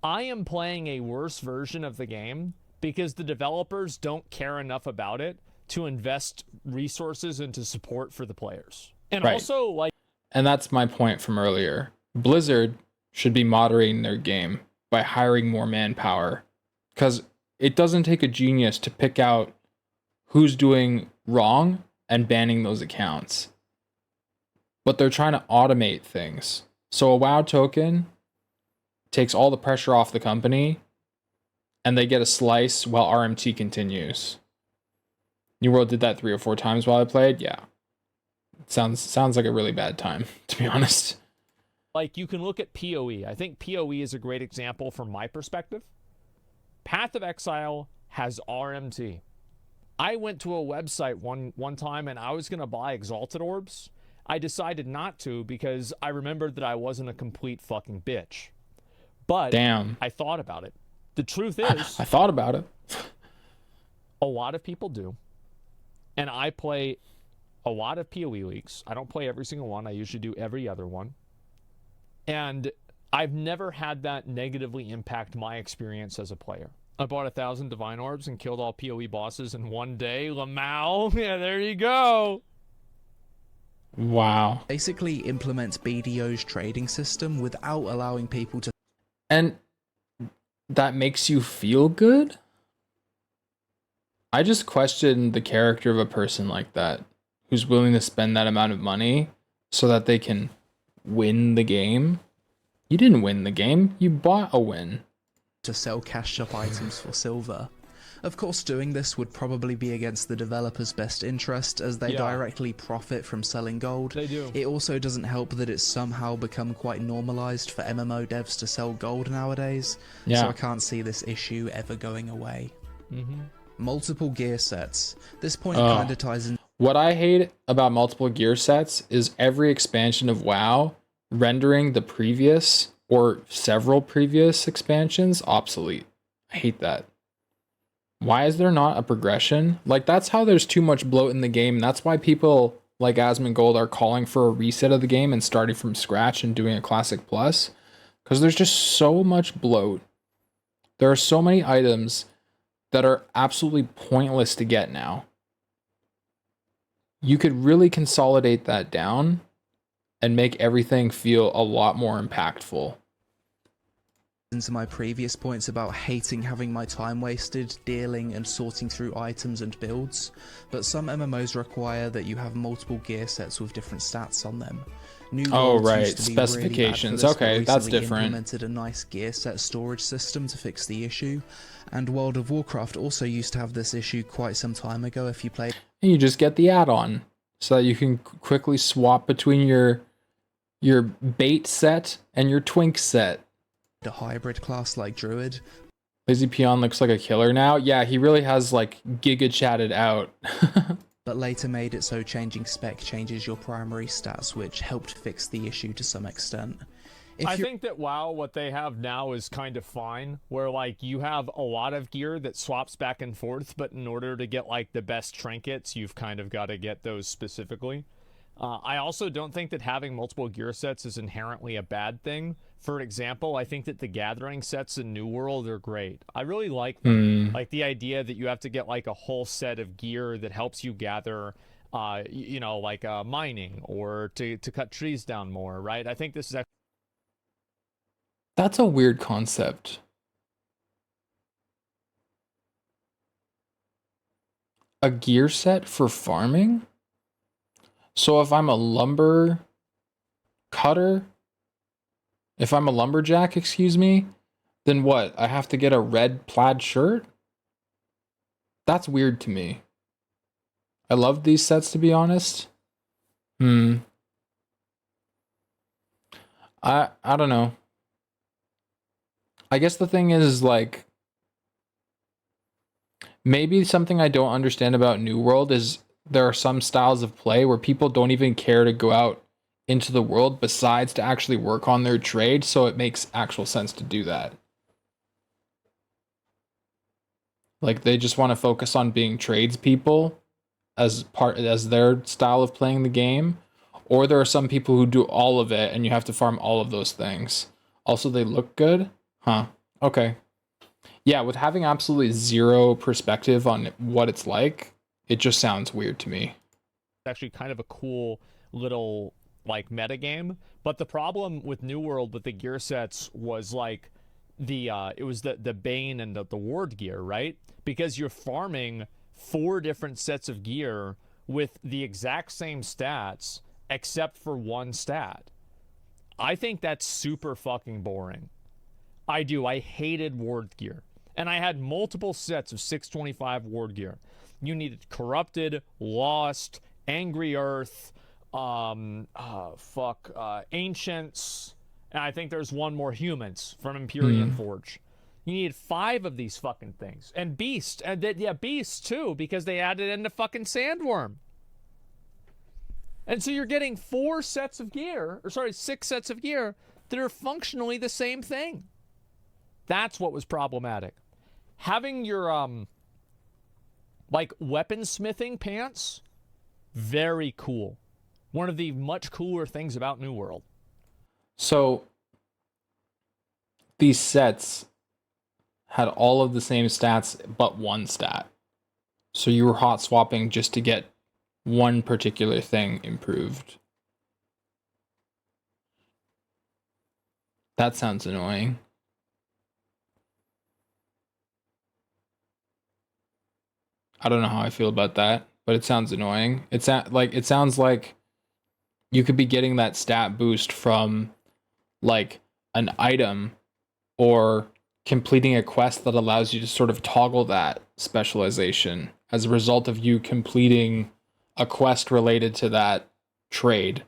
I am playing a worse version of the game because the developers don't care enough about it to invest resources into support for the players. And also like, and that's my point from earlier. Blizzard should be moderating their game by hiring more manpower, because it doesn't take a genius to pick out who's doing wrong and banning those accounts. But they're trying to automate things. So a WoW token takes all the pressure off the company and they get a slice while RMT continues. New World did that 3 or 4 times while I played. Yeah. Sounds like a really bad time, to be honest. Like, you can look at PoE. I think PoE is a great example from my perspective. Path of Exile has RMT. I went to a website one time and I was going to buy Exalted Orbs. I decided not to because I remembered that I wasn't a complete fucking bitch. But damn, I thought about it. The truth is... I thought about it. A lot of people do. And I play a lot of PoE leagues. I don't play every single one. I usually do every other one. And I've never had that negatively impact my experience as a player. I bought 1,000 Divine Orbs and killed all PoE bosses in one day. Lamau, yeah, there you go. Wow. Basically implements BDO's trading system without allowing people to... And that makes you feel good? I just question the character of a person like that who's willing to spend that amount of money so that they can win the game. You didn't win the game, you bought a win. To sell cash shop items for silver. Of course, doing this would probably be against the developer's best interest, as they directly profit from selling gold. They do. It also doesn't help that it's somehow become quite normalized for MMO devs to sell gold nowadays, so I can't see this issue ever going away. Multiple gear sets. This point kinda ties in. What I hate about multiple gear sets is every expansion of WoW rendering the previous or several previous expansions obsolete. I hate that. Why is there not a progression? Like, that's how there's too much bloat in the game. That's why people like Asmongold are calling for a reset of the game and starting from scratch and doing a Classic Plus. Because there's just so much bloat. There are so many items that are absolutely pointless to get now. You could really consolidate that down and make everything feel a lot more impactful. Into my previous points about hating having my time wasted dealing and sorting through items and builds, but some MMOs require that you have multiple gear sets with different stats on them. New Worlds used to be specifications. Really bad for this, Okay, but that's recently different. Implemented a nice gear set storage system to fix the issue, and World of Warcraft also used to have this issue quite some time ago if you played. And you just get the add-on so that you can quickly swap between your bait set and your twink set. A hybrid class like Druid. Lazy Peon looks like a killer now. Yeah, he really has like giga chatted out. But later made it so changing spec changes your primary stats, which helped fix the issue to some extent. I think that WoW, what they have now is kind of fine, where like you have a lot of gear that swaps back and forth, but in order to get like the best trinkets, you've kind of got to get those specifically. I also don't think that having multiple gear sets is inherently a bad thing. For example, I think that the gathering sets in New World are great. I really like them. Like the idea that you have to get like a whole set of gear that helps you gather, you know, like mining or to cut trees down more, right? I think this is actually... That's a weird concept. A gear set for farming? So if I'm a lumber cutter, if I'm a lumberjack, excuse me, then what? I have to get a red plaid shirt? That's weird to me. I love these sets, to be honest. I don't know. I guess the thing is, like, maybe something I don't understand about New World is there are some styles of play where people don't even care to go out into the world besides to actually work on their trade, so it makes actual sense to do that. Like, they just want to focus on being tradespeople as their style of playing the game, or there are some people who do all of it and you have to farm all of those things. Also, they look good. Huh. Okay. Yeah, with having absolutely zero perspective on what it's like, it just sounds weird to me. Actually kind of a cool little like meta game, but the problem with New World with the gear sets was like it was the Bane and the Ward gear, right? Because you're farming 4 different sets of gear with the exact same stats except for one stat. I think that's super fucking boring. I do. I hated Ward gear. And I had multiple sets of 625 Ward gear. You needed Corrupted, Lost, Angry Earth, Ancients, and I think there's one more, Humans, from Empyrean Forge. You needed 5 of these fucking things. And Beast, and Beast too, because they added in the fucking Sandworm. And so you're getting 6 sets of gear that are functionally the same thing. That's what was problematic. Having your, like, weaponsmithing pants, very cool. One of the much cooler things about New World. So, these sets had all of the same stats, but one stat. So you were hot swapping just to get one particular thing improved. That sounds annoying. I don't know how I feel about that, but it sounds annoying. It sounds like you could be getting that stat boost from like an item or completing a quest that allows you to sort of toggle that specialization as a result of you completing a quest related to that trade.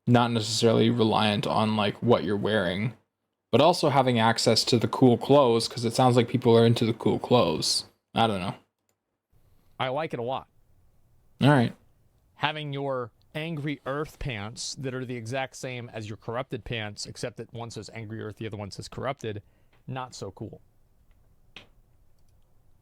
Not necessarily reliant on like what you're wearing, but also having access to the cool clothes, because it sounds like people are into the cool clothes. I don't know. I like it a lot. All right. Having your Angry Earth pants that are the exact same as your Corrupted pants, except that one says Angry Earth, the other one says Corrupted, not so cool.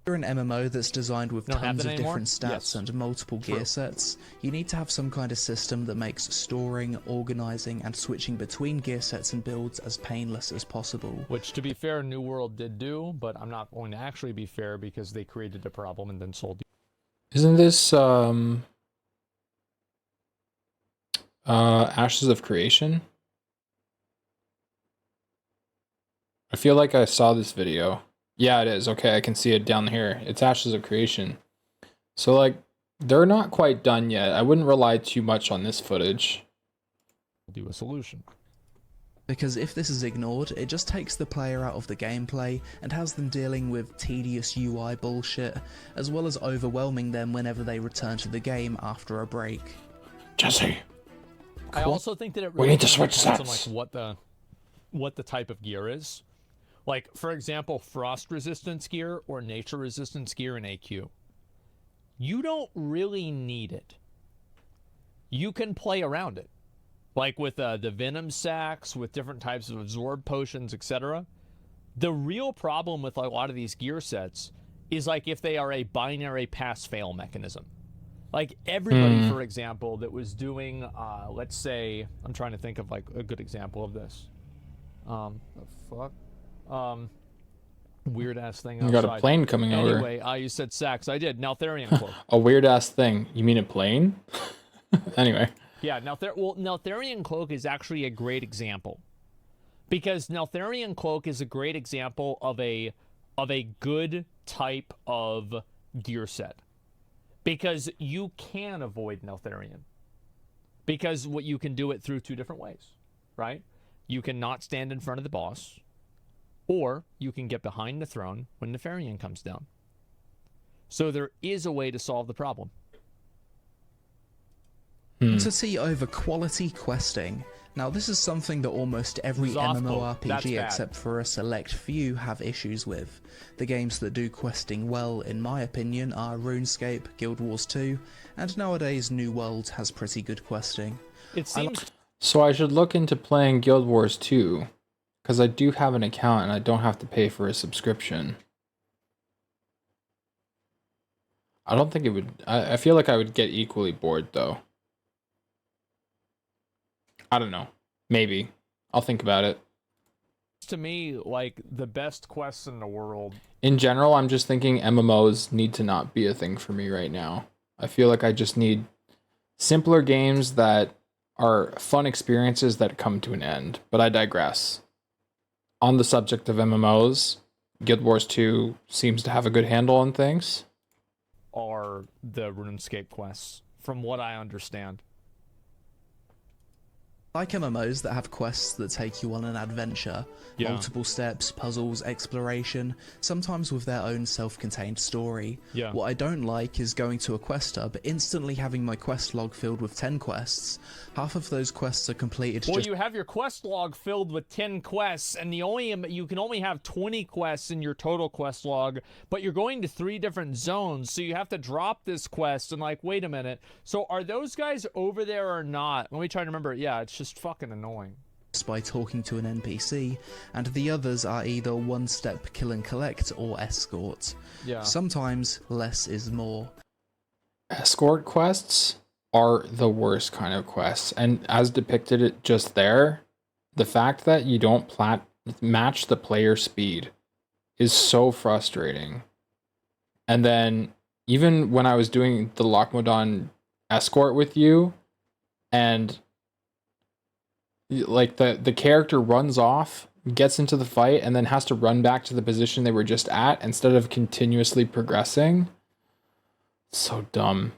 You're an MMO that's designed with tons of different stats Yes. and multiple gear sets. You need to have some kind of system that makes storing, organizing, and switching between gear sets and builds as painless as possible. Which, to be fair, New World did do, but I'm not going to actually be fair because they created a problem and then sold it. Isn't this Ashes of Creation? I feel like I saw this video. Yeah, it is. Okay, I can see it down here. It's Ashes of Creation. So, like, they're not quite done yet. I wouldn't rely too much on this footage. Do a solution. Because if this is ignored, it just takes the player out of the gameplay and has them dealing with tedious UI bullshit, as well as overwhelming them whenever they return to the game after a break. Jesse! I also think that it We really need to switch depends on sets. like what the type of gear is. Like, for example, frost resistance gear or nature resistance gear in AQ. You don't really need it. You can play around it. Like with the venom sacks, with different types of absorb potions, etc. The real problem with a lot of these gear sets is like if they are a binary pass-fail mechanism. Like everybody, for example, that was doing, let's say, I'm trying to think of like a good example of this. The fuck? Weird ass thing outside. You got a plane coming over. Anyway, you said sacks. I did. Neltharion cloak. A weird ass thing. You mean a plane? Anyway. Yeah, Neltharion cloak is actually a great example. Because Neltharion cloak is a great example of a good type of gear set. Because you can avoid Neltharion. Because what you can do it through two different ways, right? You can not stand in front of the boss, or you can get behind the throne when Neltharion comes down. So there is a way to solve the problem. Quantity over quality questing. Now this is something that almost every MMORPG except for a select few have issues with. The games that do questing well, in my opinion, are RuneScape, Guild Wars 2, and nowadays New World has pretty good questing. It seems... So I should look into playing Guild Wars 2, because I do have an account and I don't have to pay for a subscription. I don't think it would... I feel like I would get equally bored, though. I don't know. Maybe. I'll think about it. To me, like, the best quests in the world... In general, I'm just thinking MMOs need to not be a thing for me right now. I feel like I just need simpler games that are fun experiences that come to an end. But I digress. On the subject of MMOs, Guild Wars 2 seems to have a good handle on things. Are the RuneScape quests, from what I understand. Like MMOs that have quests that take you on an adventure, multiple steps, puzzles, exploration, sometimes with their own self-contained story. What I don't like is going to a quest hub, instantly having my quest log filled with 10 quests. Half of those quests are completed Well, you have your quest log filled with 10 quests, and you can only have 20 quests in your total quest log, but you're going to 3 different zones, so you have to drop this quest, and like, wait a minute. So are those guys over there or not? Let me try to remember. Yeah, it's just fucking annoying. By talking to an NPC, and the others are either one-step kill and collect or escort. Sometimes less is more. Escort quests are the worst kind of quests, and as depicted it just there, the fact that you don't match the player speed is so frustrating. And then even when I was doing the Lochmodon escort with you, and like the character runs off gets into the fight and then has to run back to the position they were just at instead of continuously progressing. So dumb.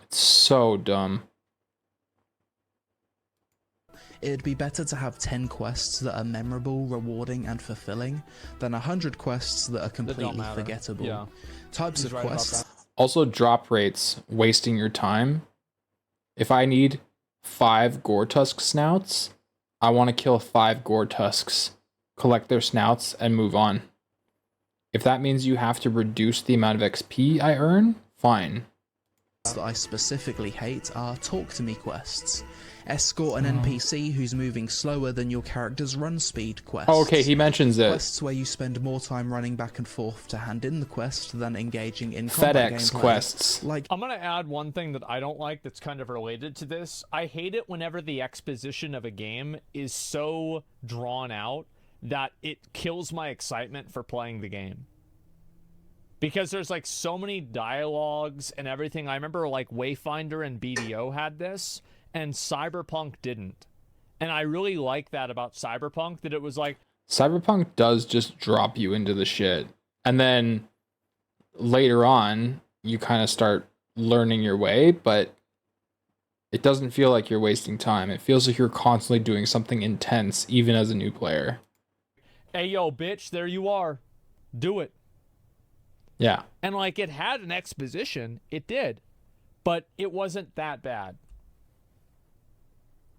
It's so dumb. It'd be better to have 10 quests that are memorable, rewarding, and fulfilling than 100 quests that are completely forgettable. Yeah. Types of quests. Also, drop rates, wasting your time. If I need 5 gore tusk snouts, I want to kill 5 gore tusks, collect their snouts, and move on. If that means you have to reduce the amount of XP I earn, fine. That I specifically hate are talk to me quests. Escort an NPC who's moving slower than your character's run speed quests. Oh, okay, he mentions it. Quests where you spend more time running back and forth to hand in the quest than engaging in combat FedEx gameplay. quests. I'm gonna add one thing that I don't like that's kind of related to this. I hate it whenever the exposition of a game is so drawn out that it kills my excitement for playing the game. Because there's like so many dialogues and everything. I remember like Wayfinder and BDO had this, and Cyberpunk didn't. And I really like that about Cyberpunk, that it was like... Cyberpunk does just drop you into the shit. And then later on, you kind of start learning your way, but it doesn't feel like you're wasting time. It feels like you're constantly doing something intense, even as a new player. Hey, yo, bitch, there you are. Do it. Yeah. And like, it had an exposition. It did. But it wasn't that bad.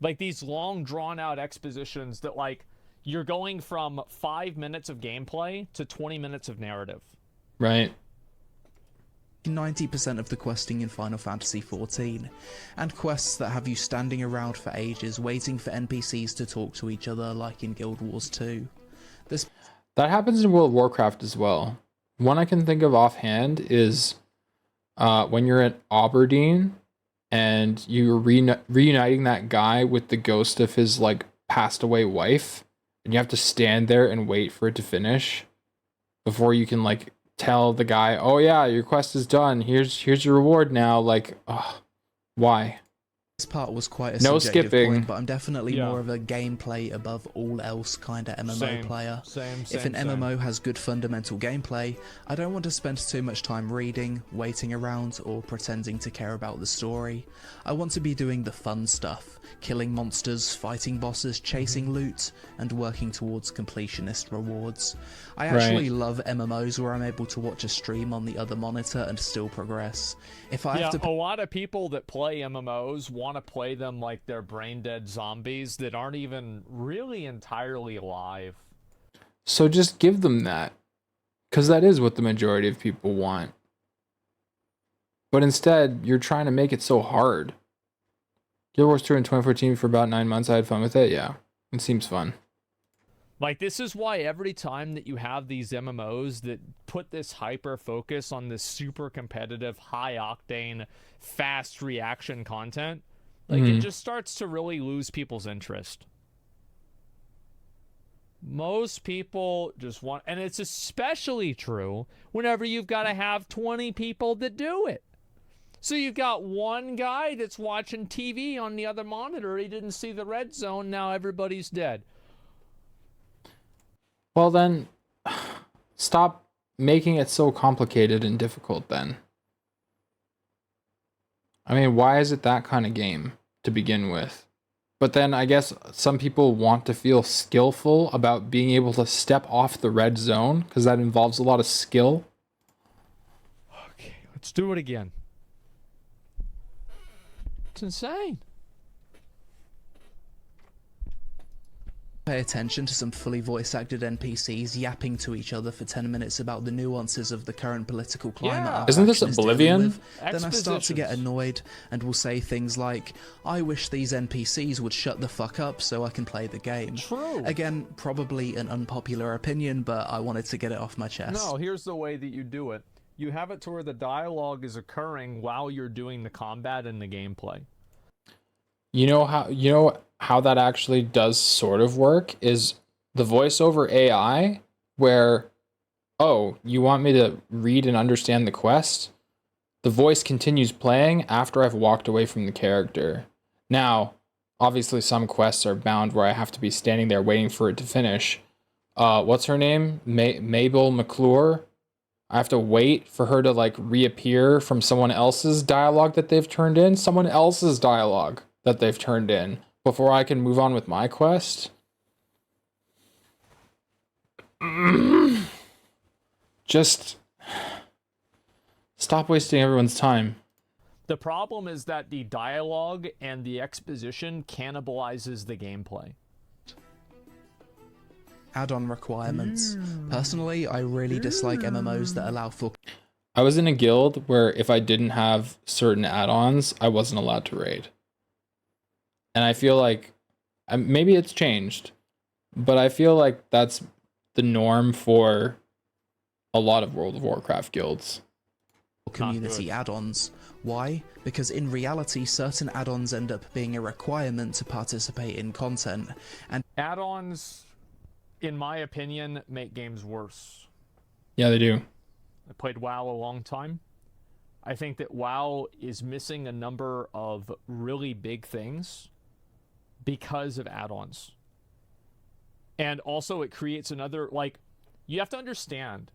Like these long drawn out expositions that like you're going from 5 minutes of gameplay to 20 minutes of narrative. Right. 90% of the questing in Final Fantasy XIV, and quests that have you standing around for ages waiting for NPCs to talk to each other like in Guild Wars 2. That happens in World of Warcraft as well. One I can think of offhand is when you're at Aberdeen and you're reuniting that guy with the ghost of his like passed away wife, and you have to stand there and wait for it to finish before you can like tell the guy, oh yeah, your quest is done, here's your reward now. Like, why? This part was quite a no subjective skipping point, but I'm definitely more of a gameplay above all else kind of MMO player. If an MMO has good fundamental gameplay, I don't want to spend too much time reading, waiting around, or pretending to care about the story. I want to be doing the fun stuff, killing monsters, fighting bosses, chasing loot, and working towards completionist rewards. I actually love MMOs where I'm able to watch a stream on the other monitor and still progress. If I have to... a lot of people that play MMOs want to play them like they're brain dead zombies that aren't even really entirely alive. So just give them that, because that is what the majority of people want. But instead, you're trying to make it so hard. Guild Wars 2 in 2014 for about 9 months. I had fun with it. Yeah, it seems fun. Like, this is why every time that you have these MMOs that put this hyper focus on this super competitive, high octane, fast reaction content, like it just starts to really lose people's interest. Most people just want, and it's especially true whenever you've got to have 20 people that do it. So you've got one guy that's watching TV on the other monitor. He didn't see the red zone. Now everybody's dead. Well then, stop making it so complicated and difficult then. I mean, why is it that kind of game to begin with? But then I guess some people want to feel skillful about being able to step off the red zone because that involves a lot of skill. Okay, let's do it again. It's insane. Pay attention to some fully voice-acted NPCs yapping to each other for 10 minutes about the nuances of the current political climate. Yeah. Isn't this Oblivion? Then I start to get annoyed and will say things like, I wish these NPCs would shut the fuck up so I can play the game. True. Again, probably an unpopular opinion, but I wanted to get it off my chest. No, here's the way that you do it. You have it to where the dialogue is occurring while you're doing the combat and the gameplay. You know how that actually does sort of work is the voiceover AI where, oh, you want me to read and understand the quest? The voice continues playing after I've walked away from the character. Now, obviously some quests are bound where I have to be standing there waiting for it to finish, what's her name? Mabel McClure. I have to wait for her to like reappear from someone else's dialogue that they've turned in, before I can move on with my quest. Just stop wasting everyone's time. The problem is that the dialogue and the exposition cannibalizes the gameplay. Add-on requirements. Personally, I really dislike MMOs that allow for... I was in a guild where if I didn't have certain add-ons, I wasn't allowed to raid. And I feel like, maybe it's changed, but I feel like that's the norm for a lot of World of Warcraft guilds. Community add-ons. Why? Because in reality, certain add-ons end up being a requirement to participate in content, and add-ons, in my opinion, make games worse. Yeah, they do. I played WoW a long time. I think that WoW is missing a number of really big things because of add-ons. And also it creates another, like, you have to understand.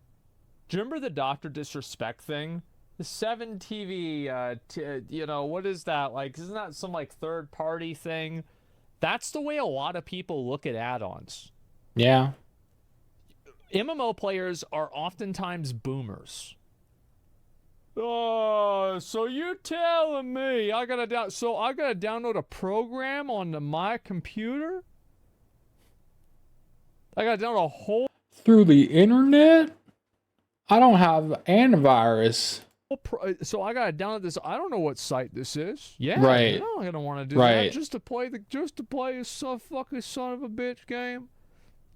Do you remember the Dr. Disrespect thing? The 7TV, you know, what is that? Like, isn't that some, like, third-party thing? That's the way a lot of people look at add-ons. Yeah. MMO players are oftentimes boomers. Oh, so you're telling me I gotta download a program onto my computer? I gotta download a whole... Through the internet? I don't have antivirus. So I gotta download this. I don't know what site this is. Yeah, right. No, I don't want to do that just to play a fucking son of a bitch game.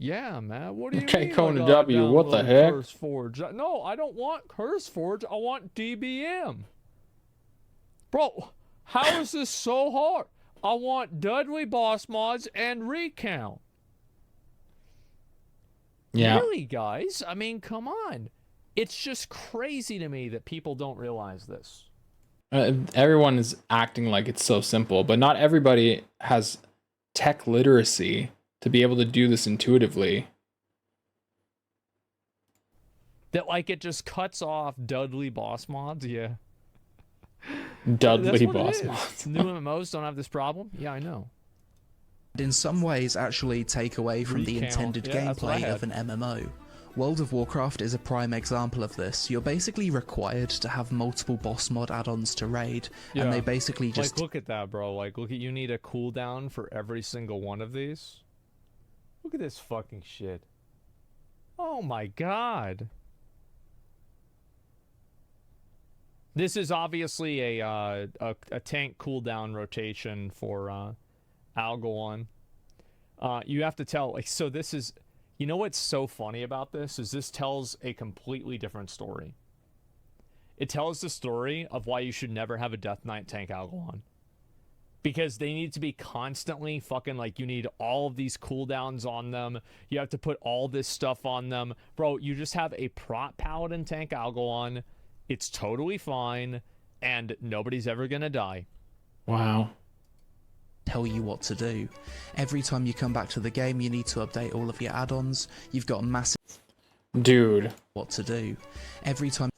Yeah, man. What do you mean? Kona W. What the heck? CurseForge. No, I don't want CurseForge. I want DBM. Bro, how is this so hard? I want Dudley Boss Mods and Recount. Yeah. Really, guys? I mean, come on. It's just crazy to me that people don't realize this. Everyone is acting like it's so simple, but not everybody has tech literacy to be able to do this intuitively. That, like, it just cuts off Dudley Boss Mods? Yeah. Dudley Boss Mods. New MMOs don't have this problem? Yeah, I know. In some ways, actually take away from the intended gameplay of an MMO. World of Warcraft is a prime example of this. You're basically required to have multiple boss mod add-ons to raid, and they basically just... Like, look at that, bro. Like, look at, you need a cooldown for every single one of these. Look at this fucking shit. Oh my god. This is obviously a tank cooldown rotation for Algalon. You have to tell, like, so this is... You know what's so funny about this is this tells a completely different story. It tells the story of why you should never have a Death Knight tank Algalon. Because they need to be constantly fucking, like, you need all of these cooldowns on them. You have to put all this stuff on them. Bro, you just have a prot paladin tank Algalon. It's totally fine. And nobody's ever gonna die. Wow. Tell you what to do. Every time you come back to the game, you need to update all of your add-ons. You've got a massive... Dude. What to do. Every time...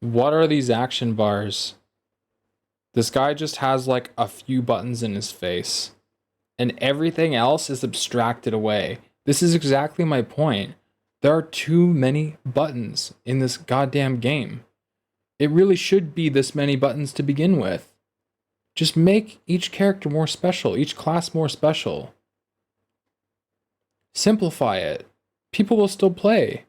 What are these action bars? This guy just has like a few buttons in his face. And everything else is abstracted away. This is exactly my point. There are too many buttons in this goddamn game. It really should be this many buttons to begin with. Just make each character more special, each class more special. Simplify it. People will still play.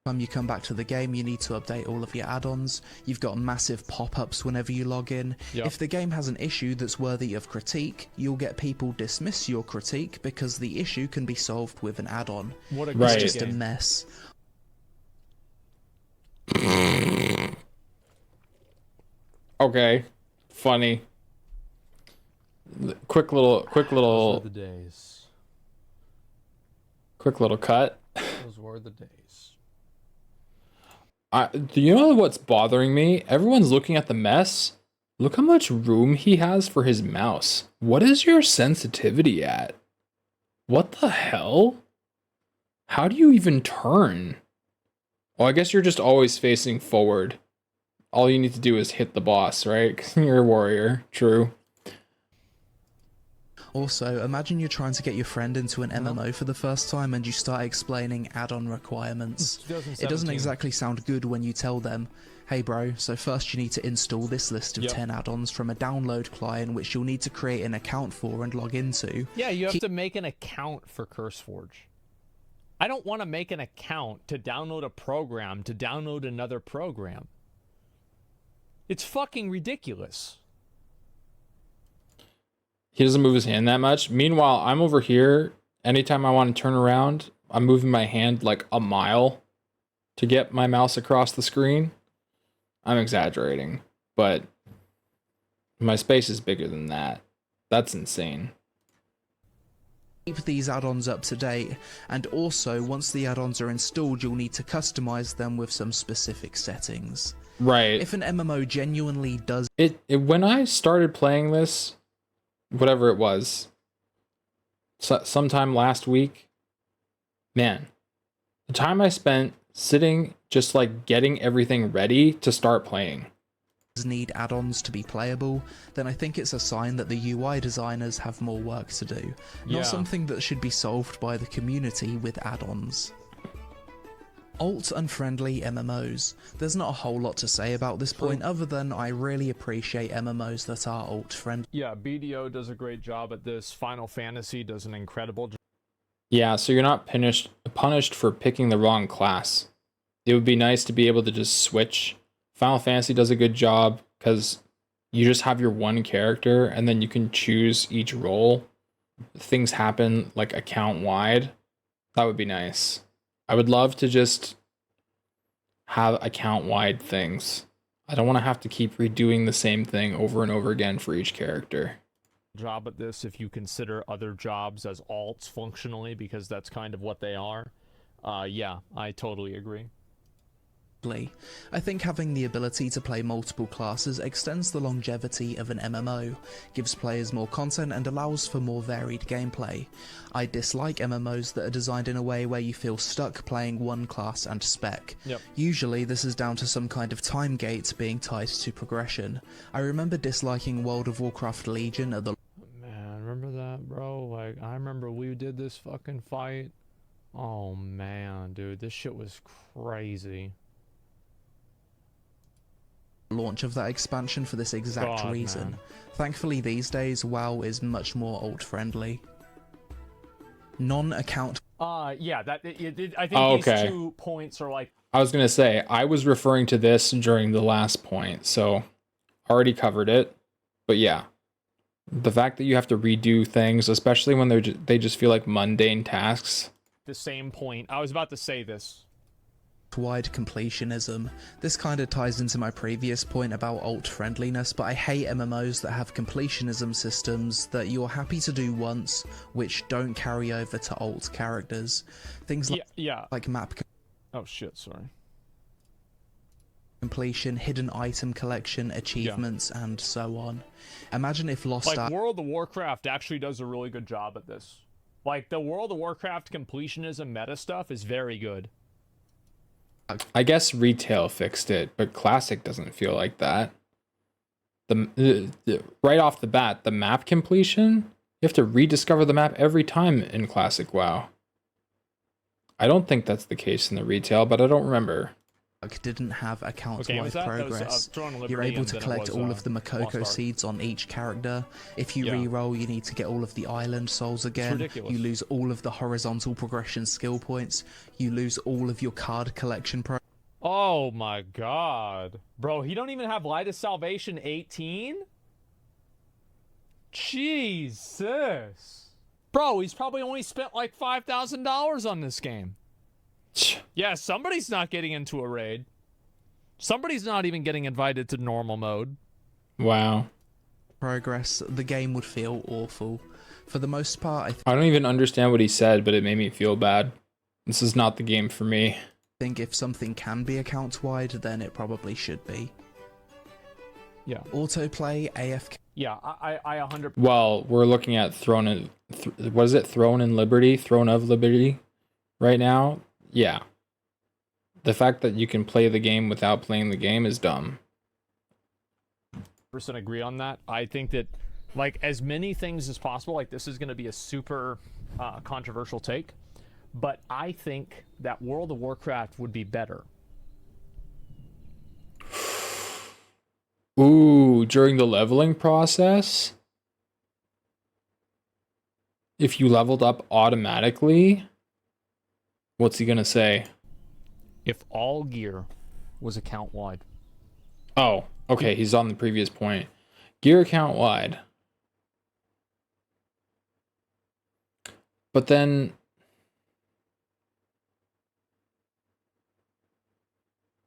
Time you come back to the game, you need to update all of your add-ons. You've got massive pop-ups whenever you log in. Yep. If the game has an issue that's worthy of critique, you'll get people dismiss your critique because the issue can be solved with an add-on. What a It's just a mess. Okay. Funny. Quick little Those were the days. Quick little cut. Those were the days. Do you know what's bothering me? Everyone's looking at the mess. Look how much room he has for his mouse. What is your sensitivity at? What the hell? How do you even turn? Well, I guess you're just always facing forward. All you need to do is hit the boss, right? 'Cause you're a warrior. True. Also, imagine you're trying to get your friend into an MMO for the first time and you start explaining add-on requirements. It doesn't exactly sound good when you tell them, hey bro, so first you need to install this list of 10 add-ons from a download client which you'll need to create an account for and log into. Yeah, you have to make an account for CurseForge. I don't want to make an account to download a program to download another program. It's fucking ridiculous. He doesn't move his hand that much. Meanwhile, I'm over here. Anytime I want to turn around, I'm moving my hand like a mile to get my mouse across the screen. I'm exaggerating, but my space is bigger than that. That's insane. Keep these add-ons up to date, and also once the add-ons are installed, you'll need to customize them with some specific settings. Right. If an MMO genuinely does it when I started playing this, whatever it was, sometime last week, man, the time I spent sitting just like getting everything ready to start playing. Need add-ons to be playable, then I think it's a sign that the UI designers have more work to do, not something that should be solved by the community with add-ons. Alt-unfriendly MMOs. There's not a whole lot to say about this point other than I really appreciate MMOs that are alt-friendly. Yeah, BDO does a great job at this. Final Fantasy does an incredible job. Yeah, so you're not punished for picking the wrong class. It would be nice to be able to just switch. Final Fantasy does a good job because you just have your one character and then you can choose each role. Things happen like account-wide. That would be nice. I would love to just have account-wide things. I don't want to have to keep redoing the same thing over and over again for each character. Job at this if you consider other jobs as alts functionally, because that's kind of what they are. Yeah, I totally agree. I think having the ability to play multiple classes extends the longevity of an MMO, gives players more content and allows for more varied gameplay. I dislike MMOs that are designed in a way where you feel stuck playing one class and spec. Usually this is down to some kind of time gate being tied to progression. I remember disliking World of Warcraft Legion at the Man, remember that, bro? Like, I remember we did this fucking fight. Oh man, dude, this shit was crazy. Launch of that expansion for this exact reason. Man. Thankfully these days WoW is much more alt friendly. Non-account yeah, that I think these 2 points are like I was gonna say I was referring to this during the last point, so already covered it. But yeah, the fact that you have to redo things, especially when they just feel like mundane tasks. the same point. I was about to say this. Wide completionism. This kind of ties into my previous point about alt friendliness, but I hate MMOs that have completionism systems that you're happy to do once, which don't carry over to alt characters. Things like map oh shit, sorry. Completion, hidden item collection, achievements, and so on. Imagine if Lost Ark... World of Warcraft actually does a really good job at this. Like, the World of Warcraft completionism meta stuff is very good. I guess retail fixed it, but classic doesn't feel like that. Right off the bat, the map completion, you have to rediscover the map every time in classic WoW. I don't think that's the case in the retail, but I don't remember. Didn't have account-wide progress. You're able to collect all of the Makoko seeds on each character. If you re-roll, you need to get all of the island souls again. You lose all of the horizontal progression skill points. You lose all of your card collection Oh my god. Bro, he don't even have Light of Salvation 18? Jesus. Bro, he's probably only spent like $5,000 on this game. Yeah, somebody's not getting into a raid. Somebody's not even getting invited to normal mode. Wow. Progress, the game would feel awful. For the most part, I don't even understand what he said, but it made me feel bad. This is not the game for me. I think if something can be account-wide, then it probably should be. Yeah. Autoplay, AFK. Yeah, I 100. Well, we're looking at Throne and what is it? Throne and Liberty, Throne of Liberty, right now. Yeah. The fact that you can play the game without playing the game is dumb. % agree on that. I think that, like, as many things as possible, like, this is going to be a super controversial take, but I think that World of Warcraft would be better. Ooh, during the leveling process? If you leveled up automatically? What's he gonna say? If all gear was account-wide. Oh, okay, he's on the previous point. Gear account-wide. But then...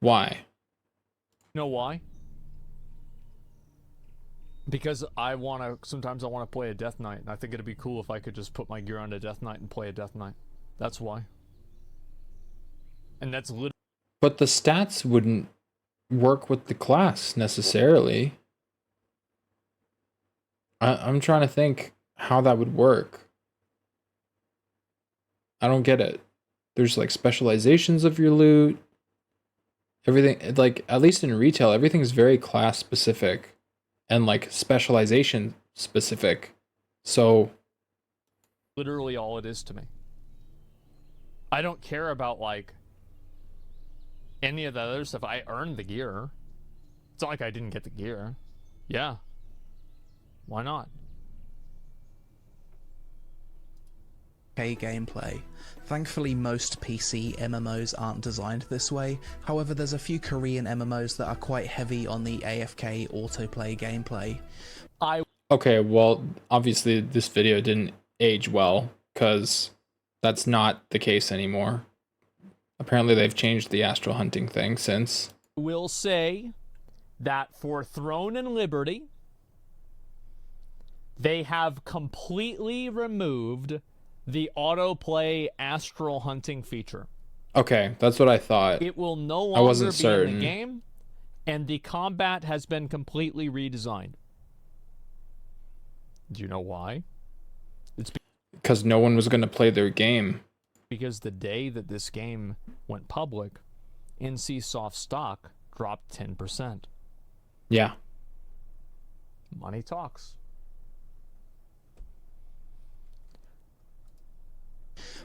why? You know why? Because sometimes I want to play a Death Knight, and I think it'd be cool if I could just put my gear on a Death Knight and play a Death Knight. That's why. And that's literally... But the stats wouldn't work with the class, necessarily. I'm trying to think how that would work. I don't get it. There's, like, specializations of your loot. Everything, like, at least in retail, everything's very class-specific. And like specialization specific. So literally all it is to me. I don't care about like any of the other stuff. I earned the gear. It's not like I didn't get the gear. Yeah. Why not? Gameplay. Thankfully, most PC MMOs aren't designed this way. However, there's a few Korean MMOs that are quite heavy on the AFK autoplay gameplay. Okay, well, obviously this video didn't age well, because that's not the case anymore. Apparently they've changed the astral hunting thing since. I will say that for Throne and Liberty, they have completely removed the autoplay astral hunting feature. Okay, that's what I thought. It will no longer I wasn't be certain. in the game, and the combat has been completely redesigned. Do you know why? It's because no one was going to play their game. Because the day that this game went public, NC Soft stock dropped 10%. Yeah. Money talks.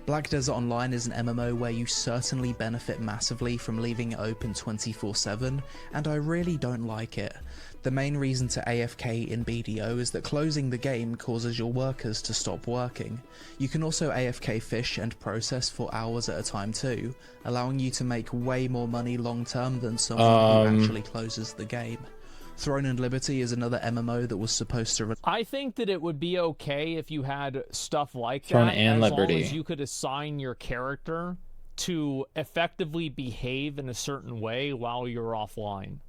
Black Desert Online is an MMO where you certainly benefit massively from leaving it open 24/7, and I really don't like it. The main reason to AFK in BDO is that closing the game causes your workers to stop working. You can also AFK fish and process for hours at a time too, allowing you to make way more money long term than someone who actually closes the game. Throne and Liberty is another MMO that was supposed to... I think that it would be okay if you had stuff like Throne that, and as Liberty. long as you could assign your character to effectively behave in a certain way while you're offline.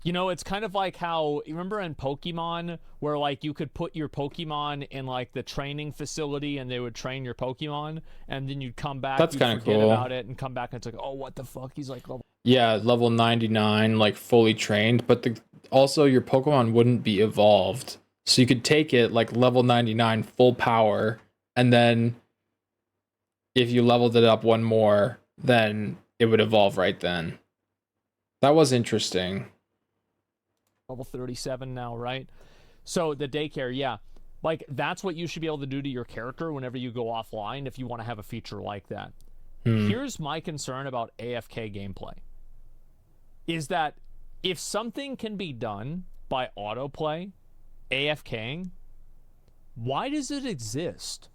You know, it's kind of like how, you remember in Pokemon, where like you could put your Pokemon in like the training facility and they would train your Pokemon, and then you'd come back, That's you'd kind of forget cool. about it, and come back and it's like, oh, what the fuck? He's like, oh. Yeah, level 99, like fully trained, but also your Pokemon wouldn't be evolved. So you could take it like level 99 full power, and then if you leveled it up one more, then it would evolve right then. That was interesting. Level 37 now, right? So the daycare, yeah. Like, that's what you should be able to do to your character whenever you go offline if you want to have a feature like that. Here's my concern about AFK gameplay. Is that if something can be done by autoplay, AFKing, why does it exist?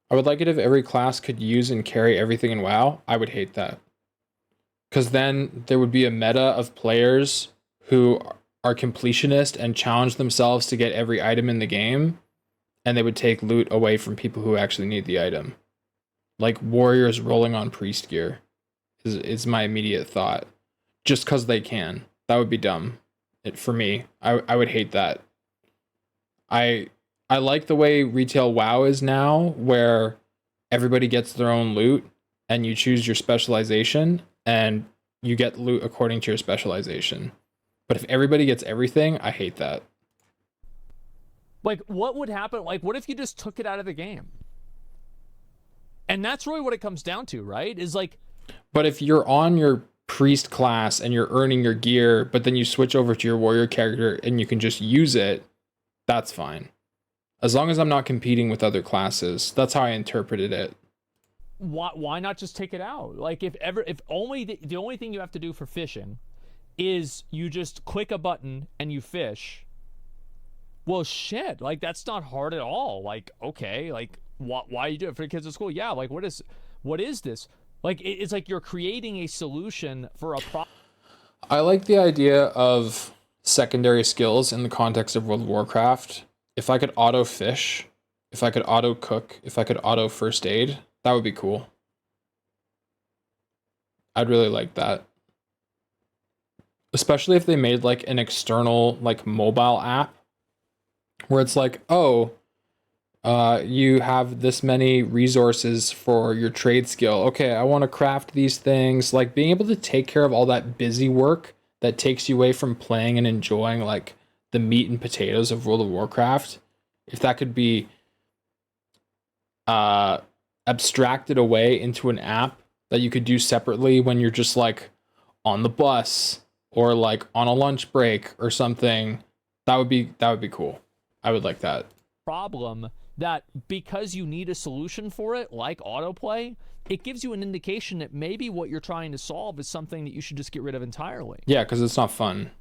I would like it if every class could use and carry everything in WoW. I would hate that. Because then there would be a meta of players who are completionist and challenge themselves to get every item in the game, and they would take loot away from people who actually need the item. Like warriors rolling on priest gear is my immediate thought. Just because they can. That would be dumb. For me, I would hate that. I like the way retail WoW is now, where everybody gets their own loot and you choose your specialization, and you get loot according to your specialization. But if everybody gets everything, I hate that. Like, what would happen? Like, what if you just took it out of the game? And that's really what it comes down to, right? Is like... But if you're on your priest class and you're earning your gear, but then you switch over to your warrior character and you can just use it, that's fine. As long as I'm not competing with other classes. That's how I interpreted it. Why not just take it out? Like, if only the only thing you have to do for fishing is you just click a button and you fish. Well, shit, like, that's not hard at all. Like, okay, like, why you do it for the kids at school? Yeah, like, what is this? Like, it's like you're creating a solution for a problem. I like the idea of secondary skills in the context of World of Warcraft. If I could auto fish, if I could auto cook, if I could auto first aid, that would be cool. I'd really like that. Especially if they made like an external like mobile app where it's like, oh, you have this many resources for your trade skill. Okay, I want to craft these things. Like being able to take care of all that busy work that takes you away from playing and enjoying like the meat and potatoes of World of Warcraft. If that could be abstracted away into an app that you could do separately when you're just like on the bus or like on a lunch break or something, that would be cool. I would like that. Problem that because you need a solution for it, like autoplay, it gives you an indication that maybe what you're trying to solve is something that you should just get rid of entirely. Yeah, because it's not fun.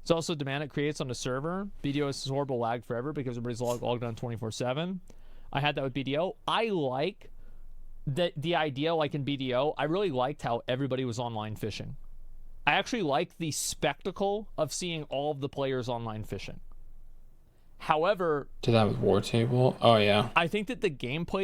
It's also demand it creates on the server. BDO is horrible lag forever because everybody's logged on 24/7. I had that with BDO. I like the idea, like in BDO, I really liked how everybody was online fishing. I actually liked the spectacle of seeing all of the players online fishing. However... Did that with War Table? Oh, yeah. I think that the gameplay